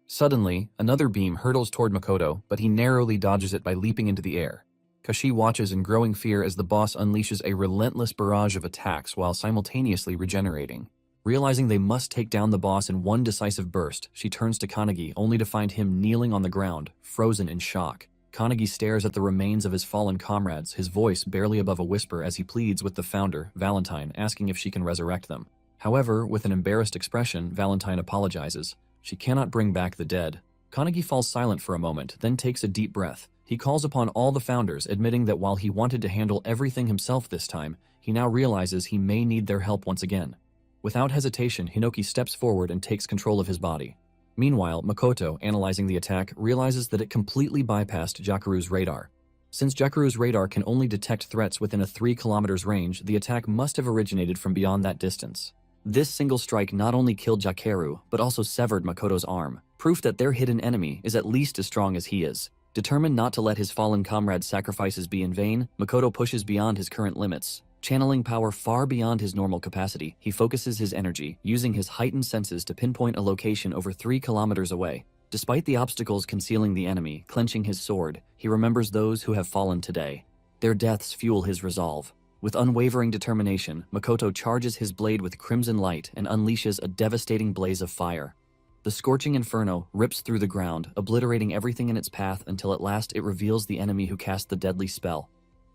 Suddenly, another beam hurtles toward Makoto, but he narrowly dodges it by leaping into the air. Kashi watches in growing fear as the boss unleashes a relentless barrage of attacks while simultaneously regenerating. Realizing they must take down the boss in one decisive burst, she turns to Kanagi only to find him kneeling on the ground, frozen in shock. Kanagi stares at the remains of his fallen comrades, his voice barely above a whisper as he pleads with the founder, Valentine, asking if she can resurrect them. However, with an embarrassed expression, Valentine apologizes. She cannot bring back the dead. Kanagi falls silent for a moment, then takes a deep breath. He calls upon all the founders, admitting that while he wanted to handle everything himself this time, he now realizes he may need their help once again. Without hesitation, Hinoki steps forward and takes control of his body. Meanwhile, Makoto, analyzing the attack, realizes that it completely bypassed Jakeru's radar. Since Jakeru's radar can only detect threats within a 3 kilometers range, the attack must have originated from beyond that distance. This single strike not only killed Jakeru, but also severed Makoto's arm, proof that their hidden enemy is at least as strong as he is. Determined not to let his fallen comrade's sacrifices be in vain, Makoto pushes beyond his current limits. Channeling power far beyond his normal capacity, he focuses his energy, using his heightened senses to pinpoint a location over 3 kilometers away. Despite the obstacles concealing the enemy, clenching his sword, he remembers those who have fallen today. Their deaths fuel his resolve. With unwavering determination, Makoto charges his blade with crimson light and unleashes a devastating blaze of fire. The scorching inferno rips through the ground, obliterating everything in its path until at last it reveals the enemy who cast the deadly spell.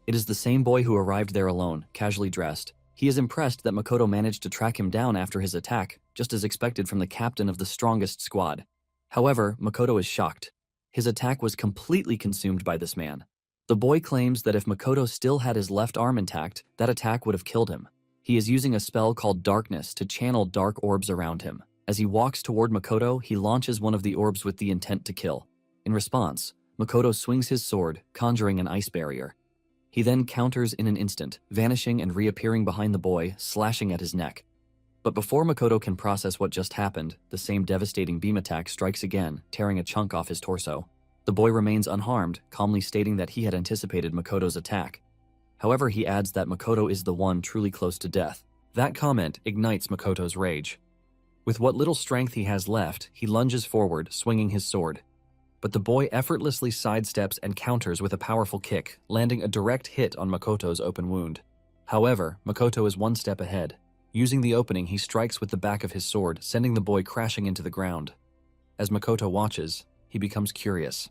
It is the same boy who arrived there alone, casually dressed. He is impressed that Makoto managed to track him down after his attack, just as expected from the captain of the strongest squad. However, Makoto is shocked. His attack was completely consumed by this man. The boy claims that if Makoto still had his left arm intact, that attack would have killed him. He is using a spell called Darkness to channel dark orbs around him. As he walks toward Makoto, he launches one of the orbs with the intent to kill. In response, Makoto swings his sword, conjuring an ice barrier. He then counters in an instant, vanishing and reappearing behind the boy, slashing at his neck. But before Makoto can process what just happened, the same devastating beam attack strikes again, tearing a chunk off his torso. The boy remains unharmed, calmly stating that he had anticipated Makoto's attack. However, he adds that Makoto is the one truly close to death. That comment ignites Makoto's rage. With what little strength he has left, he lunges forward, swinging his sword. But the boy effortlessly sidesteps and counters with a powerful kick, landing a direct hit on Makoto's open wound. However, Makoto is one step ahead. Using the opening, he strikes with the back of his sword, sending the boy crashing into the ground. As Makoto watches, he becomes curious.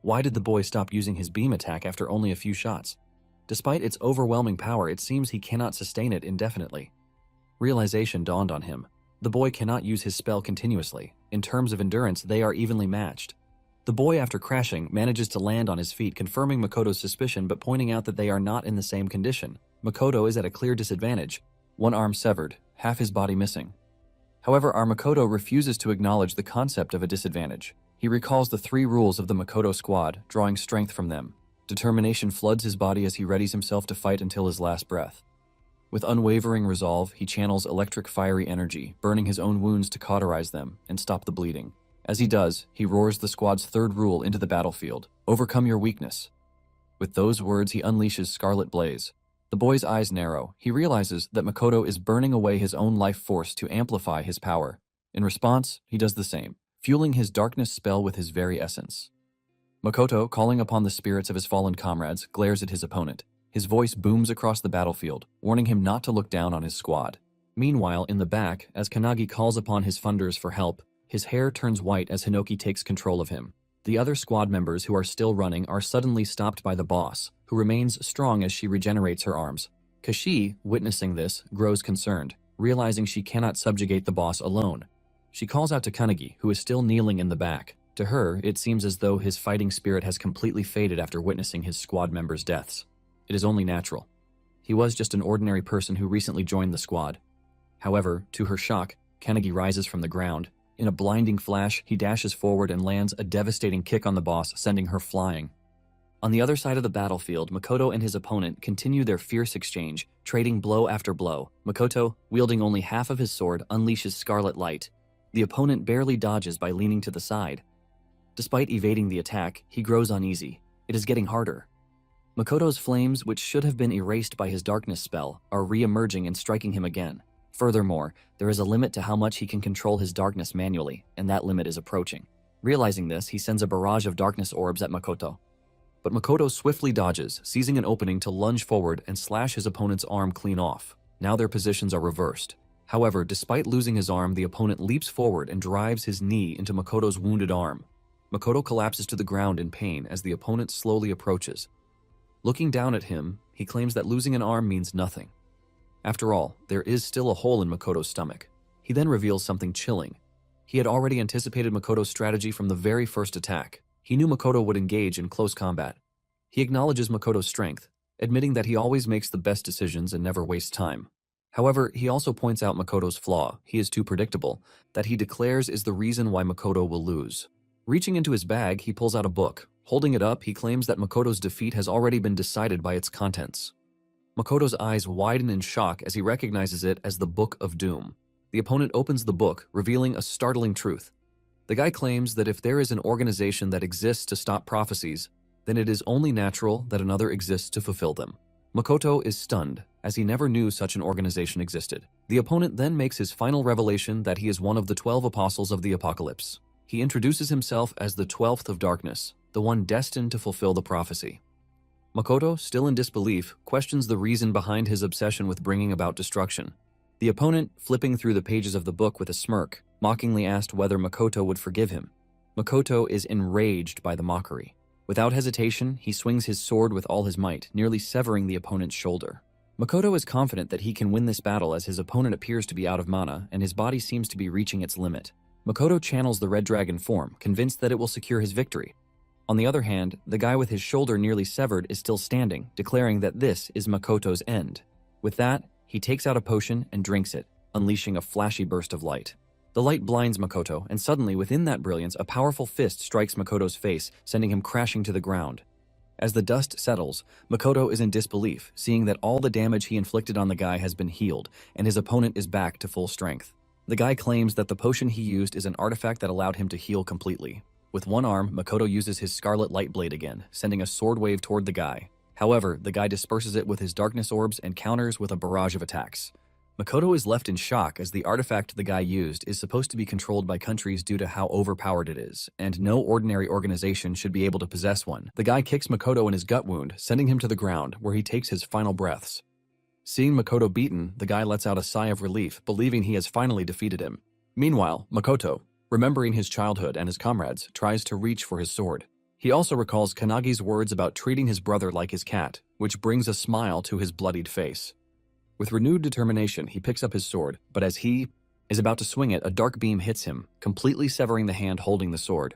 Why did the boy stop using his beam attack after only a few shots? Despite its overwhelming power, it seems he cannot sustain it indefinitely. Realization dawned on him. The boy cannot use his spell continuously. In terms of endurance, they are evenly matched. The boy, after crashing, manages to land on his feet, confirming Makoto's suspicion but pointing out that they are not in the same condition. Makoto is at a clear disadvantage. One arm severed, half his body missing. However, our Makoto refuses to acknowledge the concept of a disadvantage. He recalls the 3 rules of the Makoto squad, drawing strength from them. Determination floods his body as he readies himself to fight until his last breath. With unwavering resolve, he channels electric fiery energy, burning his own wounds to cauterize them and stop the bleeding. As he does, he roars the squad's 3rd rule into the battlefield: overcome your weakness. With those words, he unleashes Scarlet Blaze. The boy's eyes narrow. He realizes that Makoto is burning away his own life force to amplify his power. In response, he does the same, fueling his darkness spell with his very essence. Makoto, calling upon the spirits of his fallen comrades, glares at his opponent. His voice booms across the battlefield, warning him not to look down on his squad. Meanwhile, in the back, as Kanagi calls upon his funders for help, his hair turns white as Hinoki takes control of him. The other squad members who are still running are suddenly stopped by the boss, who remains strong as she regenerates her arms. Kashi, witnessing this, grows concerned, realizing she cannot subjugate the boss alone. She calls out to Kanagi, who is still kneeling in the back. To her, it seems as though his fighting spirit has completely faded after witnessing his squad members' deaths. It is only natural. He was just an ordinary person who recently joined the squad. However, to her shock, Kanagi rises from the ground. In a blinding flash, he dashes forward and lands a devastating kick on the boss, sending her flying. On the other side of the battlefield, Makoto and his opponent continue their fierce exchange, trading blow after blow. Makoto, wielding only half of his sword, unleashes Scarlet Light. The opponent barely dodges by leaning to the side. Despite evading the attack, he grows uneasy. It is getting harder. Makoto's flames, which should have been erased by his darkness spell, are re-emerging and striking him again. Furthermore, there is a limit to how much he can control his darkness manually, and that limit is approaching. Realizing this, he sends a barrage of darkness orbs at Makoto. But Makoto swiftly dodges, seizing an opening to lunge forward and slash his opponent's arm clean off. Now their positions are reversed. However, despite losing his arm, the opponent leaps forward and drives his knee into Makoto's wounded arm. Makoto collapses to the ground in pain as the opponent slowly approaches. Looking down at him, he claims that losing an arm means nothing. After all, there is still a hole in Makoto's stomach. He then reveals something chilling. He had already anticipated Makoto's strategy from the very first attack. He knew Makoto would engage in close combat. He acknowledges Makoto's strength, admitting that he always makes the best decisions and never wastes time. However, he also points out Makoto's flaw: he is too predictable, that he declares is the reason why Makoto will lose. Reaching into his bag, he pulls out a book. Holding it up, he claims that Makoto's defeat has already been decided by its contents. Makoto's eyes widen in shock as he recognizes it as the Book of Doom. The opponent opens the book, revealing a startling truth. The guy claims that if there is an organization that exists to stop prophecies, then it is only natural that another exists to fulfill them. Makoto is stunned, as he never knew such an organization existed. The opponent then makes his final revelation that he is one of the 12 apostles of the apocalypse. He introduces himself as the 12th of darkness, the one destined to fulfill the prophecy. Makoto, still in disbelief, questions the reason behind his obsession with bringing about destruction. The opponent, flipping through the pages of the book with a smirk, mockingly asked whether Makoto would forgive him. Makoto is enraged by the mockery. Without hesitation, he swings his sword with all his might, nearly severing the opponent's shoulder. Makoto is confident that he can win this battle as his opponent appears to be out of mana and his body seems to be reaching its limit. Makoto channels the red dragon form, convinced that it will secure his victory. On the other hand, the guy with his shoulder nearly severed is still standing, declaring that this is Makoto's end. With that, he takes out a potion and drinks it, unleashing a flashy burst of light. The light blinds Makoto, and suddenly within that brilliance, a powerful fist strikes Makoto's face, sending him crashing to the ground. As the dust settles, Makoto is in disbelief, seeing that all the damage he inflicted on the guy has been healed, and his opponent is back to full strength. The guy claims that the potion he used is an artifact that allowed him to heal completely. With one arm, Makoto uses his scarlet light blade again, sending a sword wave toward the guy. However, the guy disperses it with his darkness orbs and counters with a barrage of attacks. Makoto is left in shock as the artifact the guy used is supposed to be controlled by countries due to how overpowered it is, and no ordinary organization should be able to possess one. The guy kicks Makoto in his gut wound, sending him to the ground, where he takes his final breaths. Seeing Makoto beaten, the guy lets out a sigh of relief, believing he has finally defeated him. Meanwhile, Makoto, remembering his childhood and his comrades, tries to reach for his sword. He also recalls Kanagi's words about treating his brother like his cat, which brings a smile to his bloodied face. With renewed determination, he picks up his sword, but as he is about to swing it, a dark beam hits him, completely severing the hand holding the sword.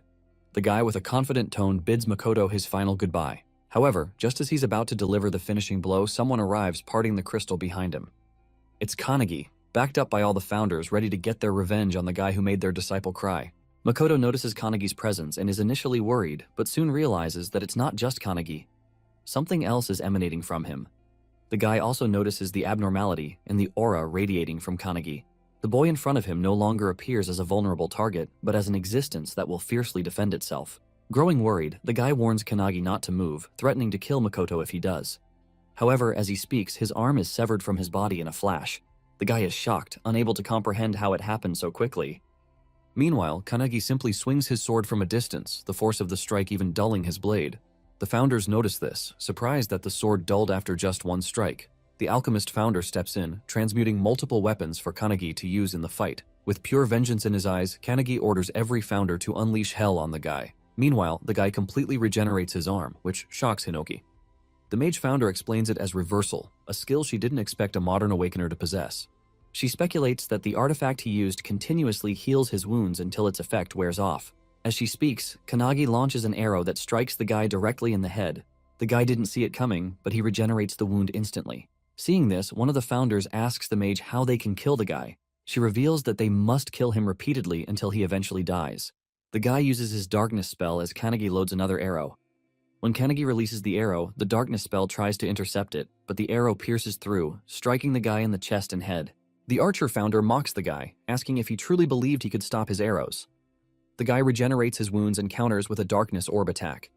The guy with a confident tone bids Makoto his final goodbye. However, just as he's about to deliver the finishing blow, someone arrives, parting the crystal behind him. It's Kanagi, backed up by all the founders, ready to get their revenge on the guy who made their disciple cry. Makoto notices Kanagi's presence and is initially worried, but soon realizes that it's not just Kanagi. Something else is emanating from him. The guy also notices the abnormality in the aura radiating from Kanagi. The boy in front of him no longer appears as a vulnerable target, but as an existence that will fiercely defend itself. Growing worried, the guy warns Kanagi not to move, threatening to kill Makoto if he does. However, as he speaks, his arm is severed from his body in a flash. The guy is shocked, unable to comprehend how it happened so quickly. Meanwhile, Kanagi simply swings his sword from a distance, the force of the strike even dulling his blade. The founders notice this, surprised that the sword dulled after just one strike. The alchemist founder steps in, transmuting multiple weapons for Kanagi to use in the fight. With pure vengeance in his eyes, Kanagi orders every founder to unleash hell on the guy. Meanwhile, the guy completely regenerates his arm, which shocks Hinoki. The mage founder explains it as reversal, a skill she didn't expect a modern awakener to possess. She speculates that the artifact he used continuously heals his wounds until its effect wears off. As she speaks, Kanagi launches an arrow that strikes the guy directly in the head. The guy didn't see it coming, but he regenerates the wound instantly. Seeing this, one of the founders asks the mage how they can kill the guy. She reveals that they must kill him repeatedly until he eventually dies. The guy uses his darkness spell as Kanagi loads another arrow. When Kanagi releases the arrow, the darkness spell tries to intercept it, but the arrow pierces through, striking the guy in the chest and head. The archer founder mocks the guy, asking if he truly believed he could stop his arrows. The guy regenerates his wounds and counters with a darkness orb attack.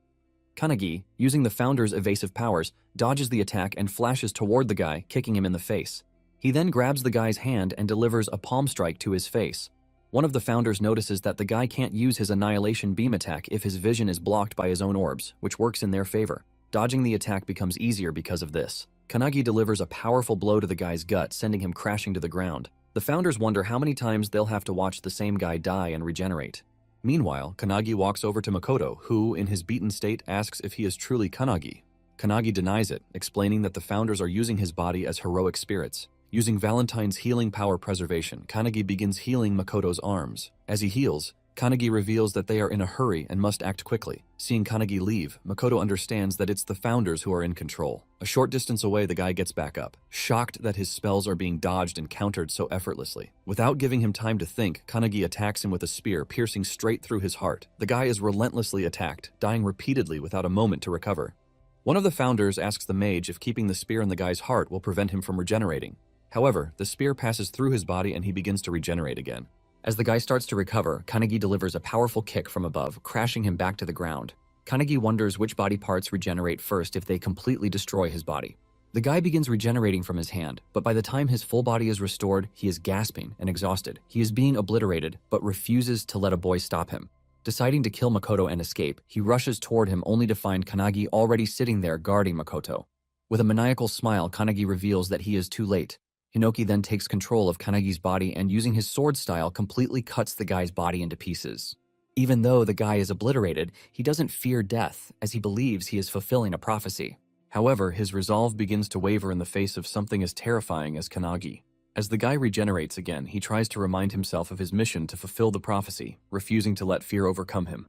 Kanagi, using the founder's evasive powers, dodges the attack and flashes toward the guy, kicking him in the face. He then grabs the guy's hand and delivers a palm strike to his face. One of the founders notices that the guy can't use his annihilation beam attack if his vision is blocked by his own orbs, which works in their favor. Dodging the attack becomes easier because of this. Kanagi delivers a powerful blow to the guy's gut, sending him crashing to the ground. The founders wonder how many times they'll have to watch the same guy die and regenerate. Meanwhile, Kanagi walks over to Makoto, who, in his beaten state, asks if he is truly Kanagi. Kanagi denies it, explaining that the founders are using his body as heroic spirits. Using Valentine's healing power preservation, Kanagi begins healing Makoto's arms. As he heals, Kanagi reveals that they are in a hurry and must act quickly. Seeing Kanagi leave, Makoto understands that it's the founders who are in control. A short distance away, the guy gets back up, shocked that his spells are being dodged and countered so effortlessly. Without giving him time to think, Kanagi attacks him with a spear, piercing straight through his heart. The guy is relentlessly attacked, dying repeatedly without a moment to recover. One of the founders asks the mage if keeping the spear in the guy's heart will prevent him from regenerating. However, the spear passes through his body and he begins to regenerate again. As the guy starts to recover, Kanagi delivers a powerful kick from above, crashing him back to the ground. Kanagi wonders which body parts regenerate first if they completely destroy his body. The guy begins regenerating from his hand, but by the time his full body is restored, he is gasping and exhausted. He is being obliterated, but refuses to let a boy stop him. Deciding to kill Makoto and escape, he rushes toward him only to find Kanagi already sitting there guarding Makoto. With a maniacal smile, Kanagi reveals that he is too late. Hinoki then takes control of Kanagi's body and using his sword style completely cuts the guy's body into pieces. Even though the guy is obliterated, he doesn't fear death as he believes he is fulfilling a prophecy. However, his resolve begins to waver in the face of something as terrifying as Kanagi. As the guy regenerates again, he tries to remind himself of his mission to fulfill the prophecy, refusing to let fear overcome him.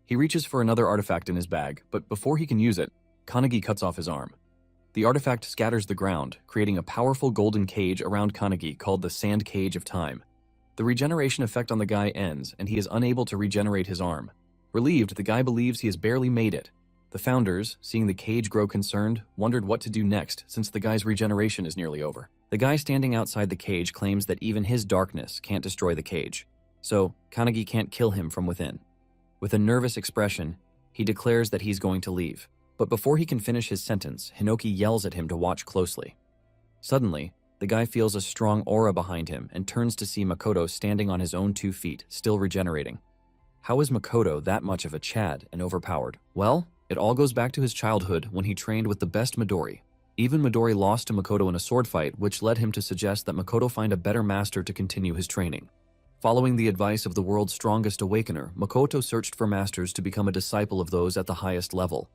He reaches for another artifact in his bag, but before he can use it, Kanagi cuts off his arm. The artifact scatters the ground, creating a powerful golden cage around Kanagi called the Sand Cage of Time. The regeneration effect on the guy ends, and he is unable to regenerate his arm. Relieved, the guy believes he has barely made it. The founders, seeing the cage grow concerned, wondered what to do next since the guy's regeneration is nearly over. The guy standing outside the cage claims that even his darkness can't destroy the cage, so Kanagi can't kill him from within. With a nervous expression, he declares that he's going to leave. But before he can finish his sentence, Hinoki yells at him to watch closely. Suddenly, the guy feels a strong aura behind him and turns to see Makoto standing on his own 2 feet, still regenerating. How is Makoto that much of a Chad and overpowered? Well, it all goes back to his childhood when he trained with the best Midori. Even Midori lost to Makoto in a sword fight, which led him to suggest that Makoto find a better master to continue his training. Following the advice of the world's strongest awakener, Makoto searched for masters to become a disciple of those at the highest level.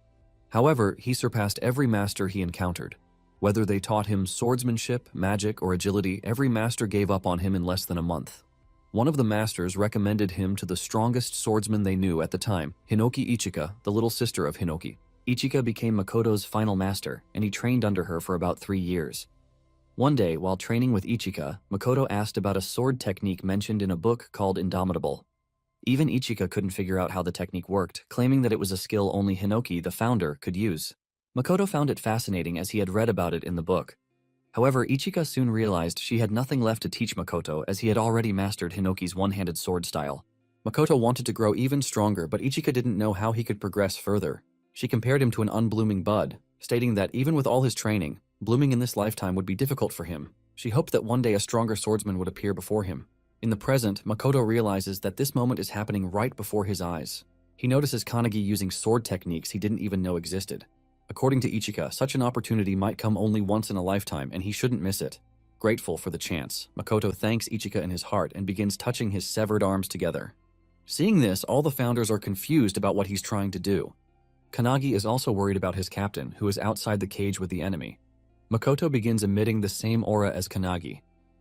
However, he surpassed every master he encountered. Whether they taught him swordsmanship, magic, or agility, every master gave up on him in less than a month. One of the masters recommended him to the strongest swordsman they knew at the time, Hinoki Ichika, the little sister of Hinoki. Ichika became Makoto's final master, and he trained under her for about 3 years. One day, while training with Ichika, Makoto asked about a sword technique mentioned in a book called Indomitable. Even Ichika couldn't figure out how the technique worked, claiming that it was a skill only Hinoki, the founder, could use. Makoto found it fascinating as he had read about it in the book. However, Ichika soon realized she had nothing left to teach Makoto as he had already mastered Hinoki's one-handed sword style. Makoto wanted to grow even stronger, but Ichika didn't know how he could progress further. She compared him to an unblooming bud, stating that even with all his training, blooming in this lifetime would be difficult for him. She hoped that one day a stronger swordsman would appear before him. In the present, Makoto realizes that this moment is happening right before his eyes. He notices Kanagi using sword techniques he didn't even know existed. According to Ichika, such an opportunity might come only once in a lifetime and he shouldn't miss it. Grateful for the chance, Makoto thanks Ichika in his heart and begins touching his severed arms together. Seeing this, all the founders are confused about what he's trying to do. Kanagi is also worried about his captain, who is outside the cage with the enemy. Makoto begins emitting the same aura as Kanagi.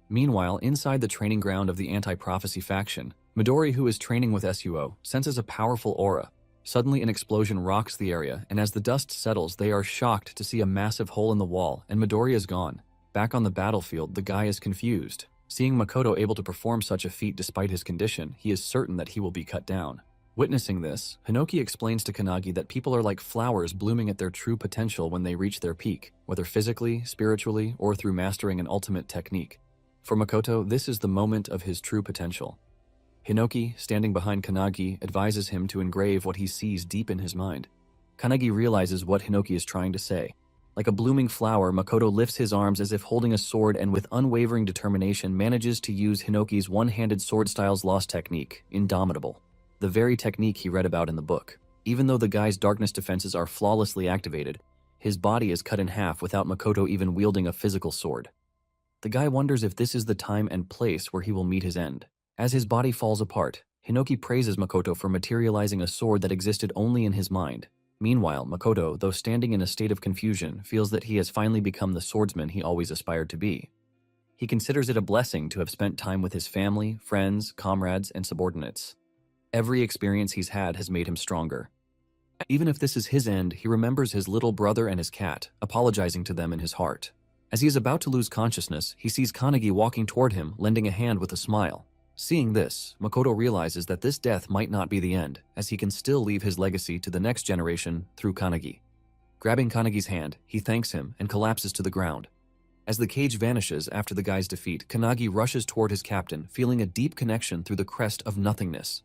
Meanwhile, inside the training ground of the anti-prophecy faction, Midori, who is training with Suo, senses a powerful aura. Suddenly, an explosion rocks the area, and as the dust settles, they are shocked to see a massive hole in the wall, and Midori is gone. Back on the battlefield, the guy is confused. Seeing Makoto able to perform such a feat despite his condition, he is certain that he will be cut down. Witnessing this, Hinoki explains to Kanagi that people are like flowers blooming at their true potential when they reach their peak, whether physically, spiritually, or through mastering an ultimate technique. For Makoto, this is the moment of his true potential. Hinoki, standing behind Kanagi, advises him to engrave what he sees deep in his mind. Kanagi realizes what Hinoki is trying to say. Like a blooming flower, Makoto lifts his arms as if holding a sword and with unwavering determination manages to use Hinoki's one-handed sword style's lost technique, Indomitable. The very technique he read about in the book. Even though the guy's darkness defenses are flawlessly activated, his body is cut in half without Makoto even wielding a physical sword. The guy wonders if this is the time and place where he will meet his end. As his body falls apart, Hinoki praises Makoto for materializing a sword that existed only in his mind. Meanwhile, Makoto, though standing in a state of confusion, feels that he has finally become the swordsman he always aspired to be. He considers it a blessing to have spent time with his family, friends, comrades, and subordinates. Every experience he's had has made him stronger. Even if this is his end, he remembers his little brother and his cat, apologizing to them in his heart. As he is about to lose consciousness, he sees Kanagi walking toward him, lending a hand with a smile. Seeing this, Makoto realizes that this death might not be the end, as he can still leave his legacy to the next generation through Kanagi. Grabbing Kanagi's hand, he thanks him and collapses to the ground. As the cage vanishes after the guy's defeat, Kanagi rushes toward his captain, feeling a deep connection through the crest of nothingness.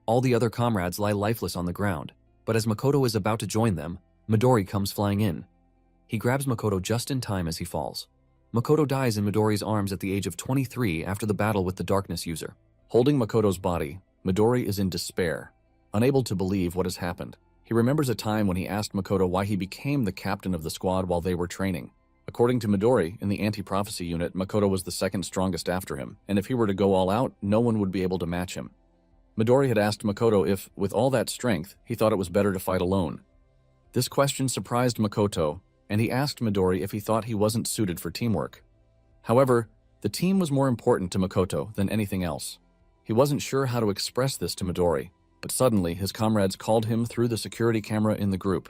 All the other comrades lie lifeless on the ground, but as Makoto is about to join them, Midori comes flying in. He grabs Makoto just in time as he falls. Makoto dies in Midori's arms at the age of 23 after the battle with the Darkness User. Holding Makoto's body, Midori is in despair, unable to believe what has happened. He remembers a time when he asked Makoto why he became the captain of the squad while they were training. According to Midori, in the anti-prophecy unit, Makoto was the second strongest after him, and if he were to go all out, no one would be able to match him. Midori had asked Makoto if, with all that strength, he thought it was better to fight alone. This question surprised Makoto, and he asked Midori if he thought he wasn't suited for teamwork. However, the team was more important to Makoto than anything else. He wasn't sure how to express this to Midori, but suddenly his comrades called him through the security camera in the group.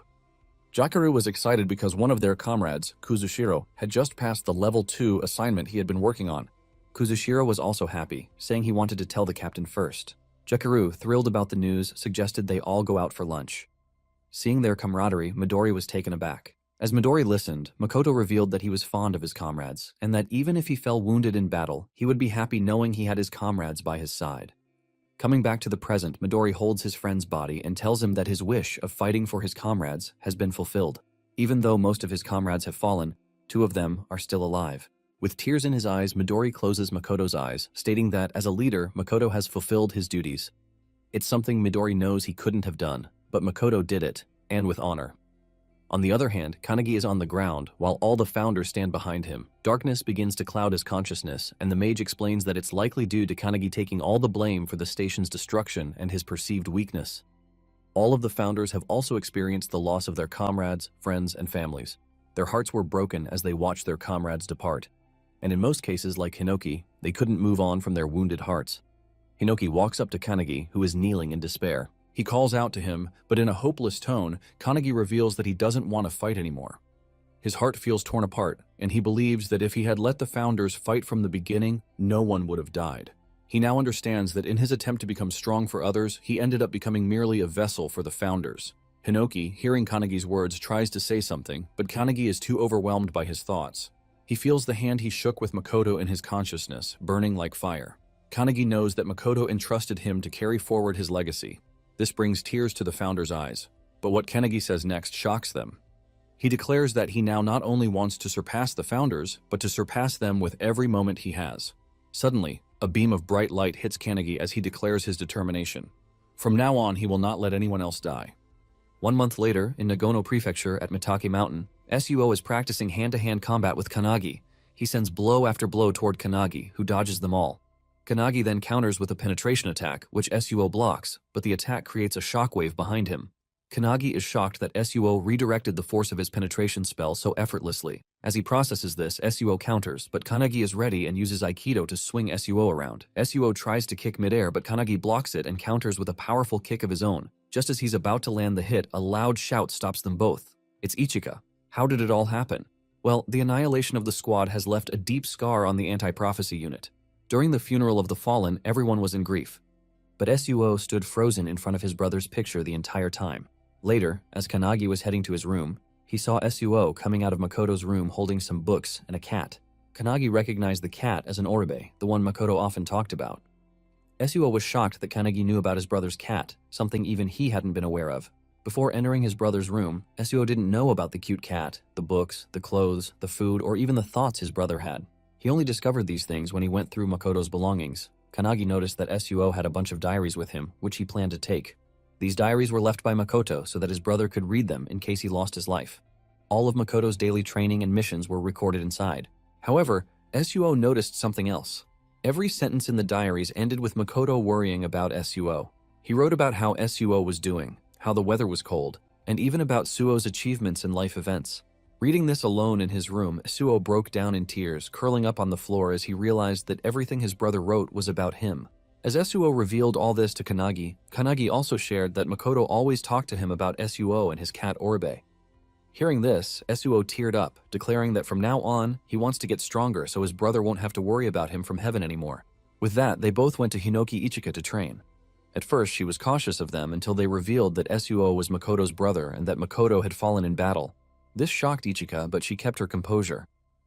Jakaru was excited because one of their comrades, Kuzushiro, had just passed the level 2 assignment he had been working on. Kuzushiro was also happy, saying he wanted to tell the captain first. Jakaru, thrilled about the news, suggested they all go out for lunch. Seeing their camaraderie, Midori was taken aback. As Midori listened, Makoto revealed that he was fond of his comrades, and that even if he fell wounded in battle, he would be happy knowing he had his comrades by his side. Coming back to the present, Midori holds his friend's body and tells him that his wish of fighting for his comrades has been fulfilled. Even though most of his comrades have fallen, 2 of them are still alive. With tears in his eyes, Midori closes Makoto's eyes, stating that, as a leader, Makoto has fulfilled his duties. It's something Midori knows he couldn't have done, but Makoto did it, and with honor. On the other hand, Kanagi is on the ground, while all the founders stand behind him. Darkness begins to cloud his consciousness, and the mage explains that it's likely due to Kanagi taking all the blame for the station's destruction and his perceived weakness. All of the founders have also experienced the loss of their comrades, friends, and families. Their hearts were broken as they watched their comrades depart. And in most cases, like Hinoki, they couldn't move on from their wounded hearts. Hinoki walks up to Kanagi, who is kneeling in despair. He calls out to him, but in a hopeless tone, Kanagi reveals that he doesn't want to fight anymore. His heart feels torn apart, and he believes that if he had let the founders fight from the beginning, no one would have died. He now understands that in his attempt to become strong for others, he ended up becoming merely a vessel for the founders. Hinoki, hearing Kanagi's words, tries to say something, but Kanagi is too overwhelmed by his thoughts. He feels the hand he shook with Makoto in his consciousness, burning like fire. Kanagi knows that Makoto entrusted him to carry forward his legacy. This brings tears to the founders' eyes, but what Kanagi says next shocks them. He declares that he now not only wants to surpass the founders, but to surpass them with every moment he has. Suddenly, a beam of bright light hits Kanagi as he declares his determination. From now on, he will not let anyone else die. 1 month later, in Nagono Prefecture at Mitake Mountain, Suo is practicing hand-to-hand combat with Kanagi. He sends blow after blow toward Kanagi, who dodges them all. Kanagi then counters with a penetration attack, which Suo blocks, but the attack creates a shockwave behind him. Kanagi is shocked that Suo redirected the force of his penetration spell so effortlessly. As he processes this, Suo counters, but Kanagi is ready and uses Aikido to swing Suo around. Suo tries to kick midair, but Kanagi blocks it and counters with a powerful kick of his own. Just as he's about to land the hit, a loud shout stops them both. It's Ichika. How did it all happen? Well, the annihilation of the squad has left a deep scar on the anti-prophecy unit. During the funeral of the fallen, everyone was in grief. But Suo stood frozen in front of his brother's picture the entire time. Later, as Kanagi was heading to his room, he saw Suo coming out of Makoto's room holding some books and a cat. Kanagi recognized the cat as an Oribe, the one Makoto often talked about. Suo was shocked that Kanagi knew about his brother's cat, something even he hadn't been aware of. Before entering his brother's room, Suo didn't know about the cute cat, the books, the clothes, the food, or even the thoughts his brother had. He only discovered these things when he went through Makoto's belongings. Kanagi noticed that Suo had a bunch of diaries with him, which he planned to take. These diaries were left by Makoto so that his brother could read them in case he lost his life. All of Makoto's daily training and missions were recorded inside. However, Suo noticed something else. Every sentence in the diaries ended with Makoto worrying about Suo. He wrote about how Suo was doing, how the weather was cold, and even about Suo's achievements and life events. Reading this alone in his room, Suo broke down in tears, curling up on the floor as he realized that everything his brother wrote was about him. As Suo revealed all this to Kanagi, Kanagi also shared that Makoto always talked to him about Suo and his cat Oribe. Hearing this, Suo teared up, declaring that from now on, he wants to get stronger so his brother won't have to worry about him from heaven anymore. With that, they both went to Hinoki Ichika to train. At first, she was cautious of them until they revealed that Suo was Makoto's brother and that Makoto had fallen in battle. This shocked Ichika, but she kept her composure.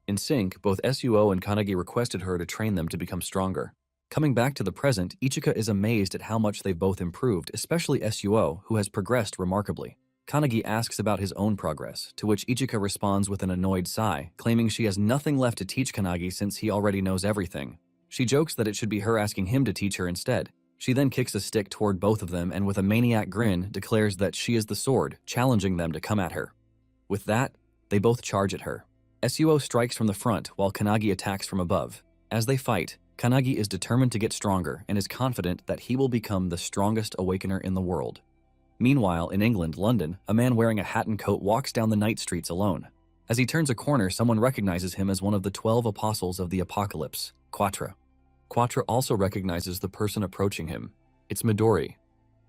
In sync, both Suo and Kanagi requested her to train them to become stronger. Coming back to the present, Ichika is amazed at how much they've both improved, especially Suo, who has progressed remarkably. Kanagi asks about his own progress, to which Ichika responds with an annoyed sigh, claiming she has nothing left to teach Kanagi since he already knows everything. She jokes that it should be her asking him to teach her instead. She then kicks a stick toward both of them and with a maniac grin declares that she is the sword, challenging them to come at her. With that, they both charge at her. Suo strikes from the front while Kanagi attacks from above. As they fight, Kanagi is determined to get stronger and is confident that he will become the strongest awakener in the world. Meanwhile, in England, London, a man wearing a hat and coat walks down the night streets alone. As he turns a corner, someone recognizes him as one of the 12 apostles of the apocalypse, Quattro. Quattro also recognizes the person approaching him. It's Midori.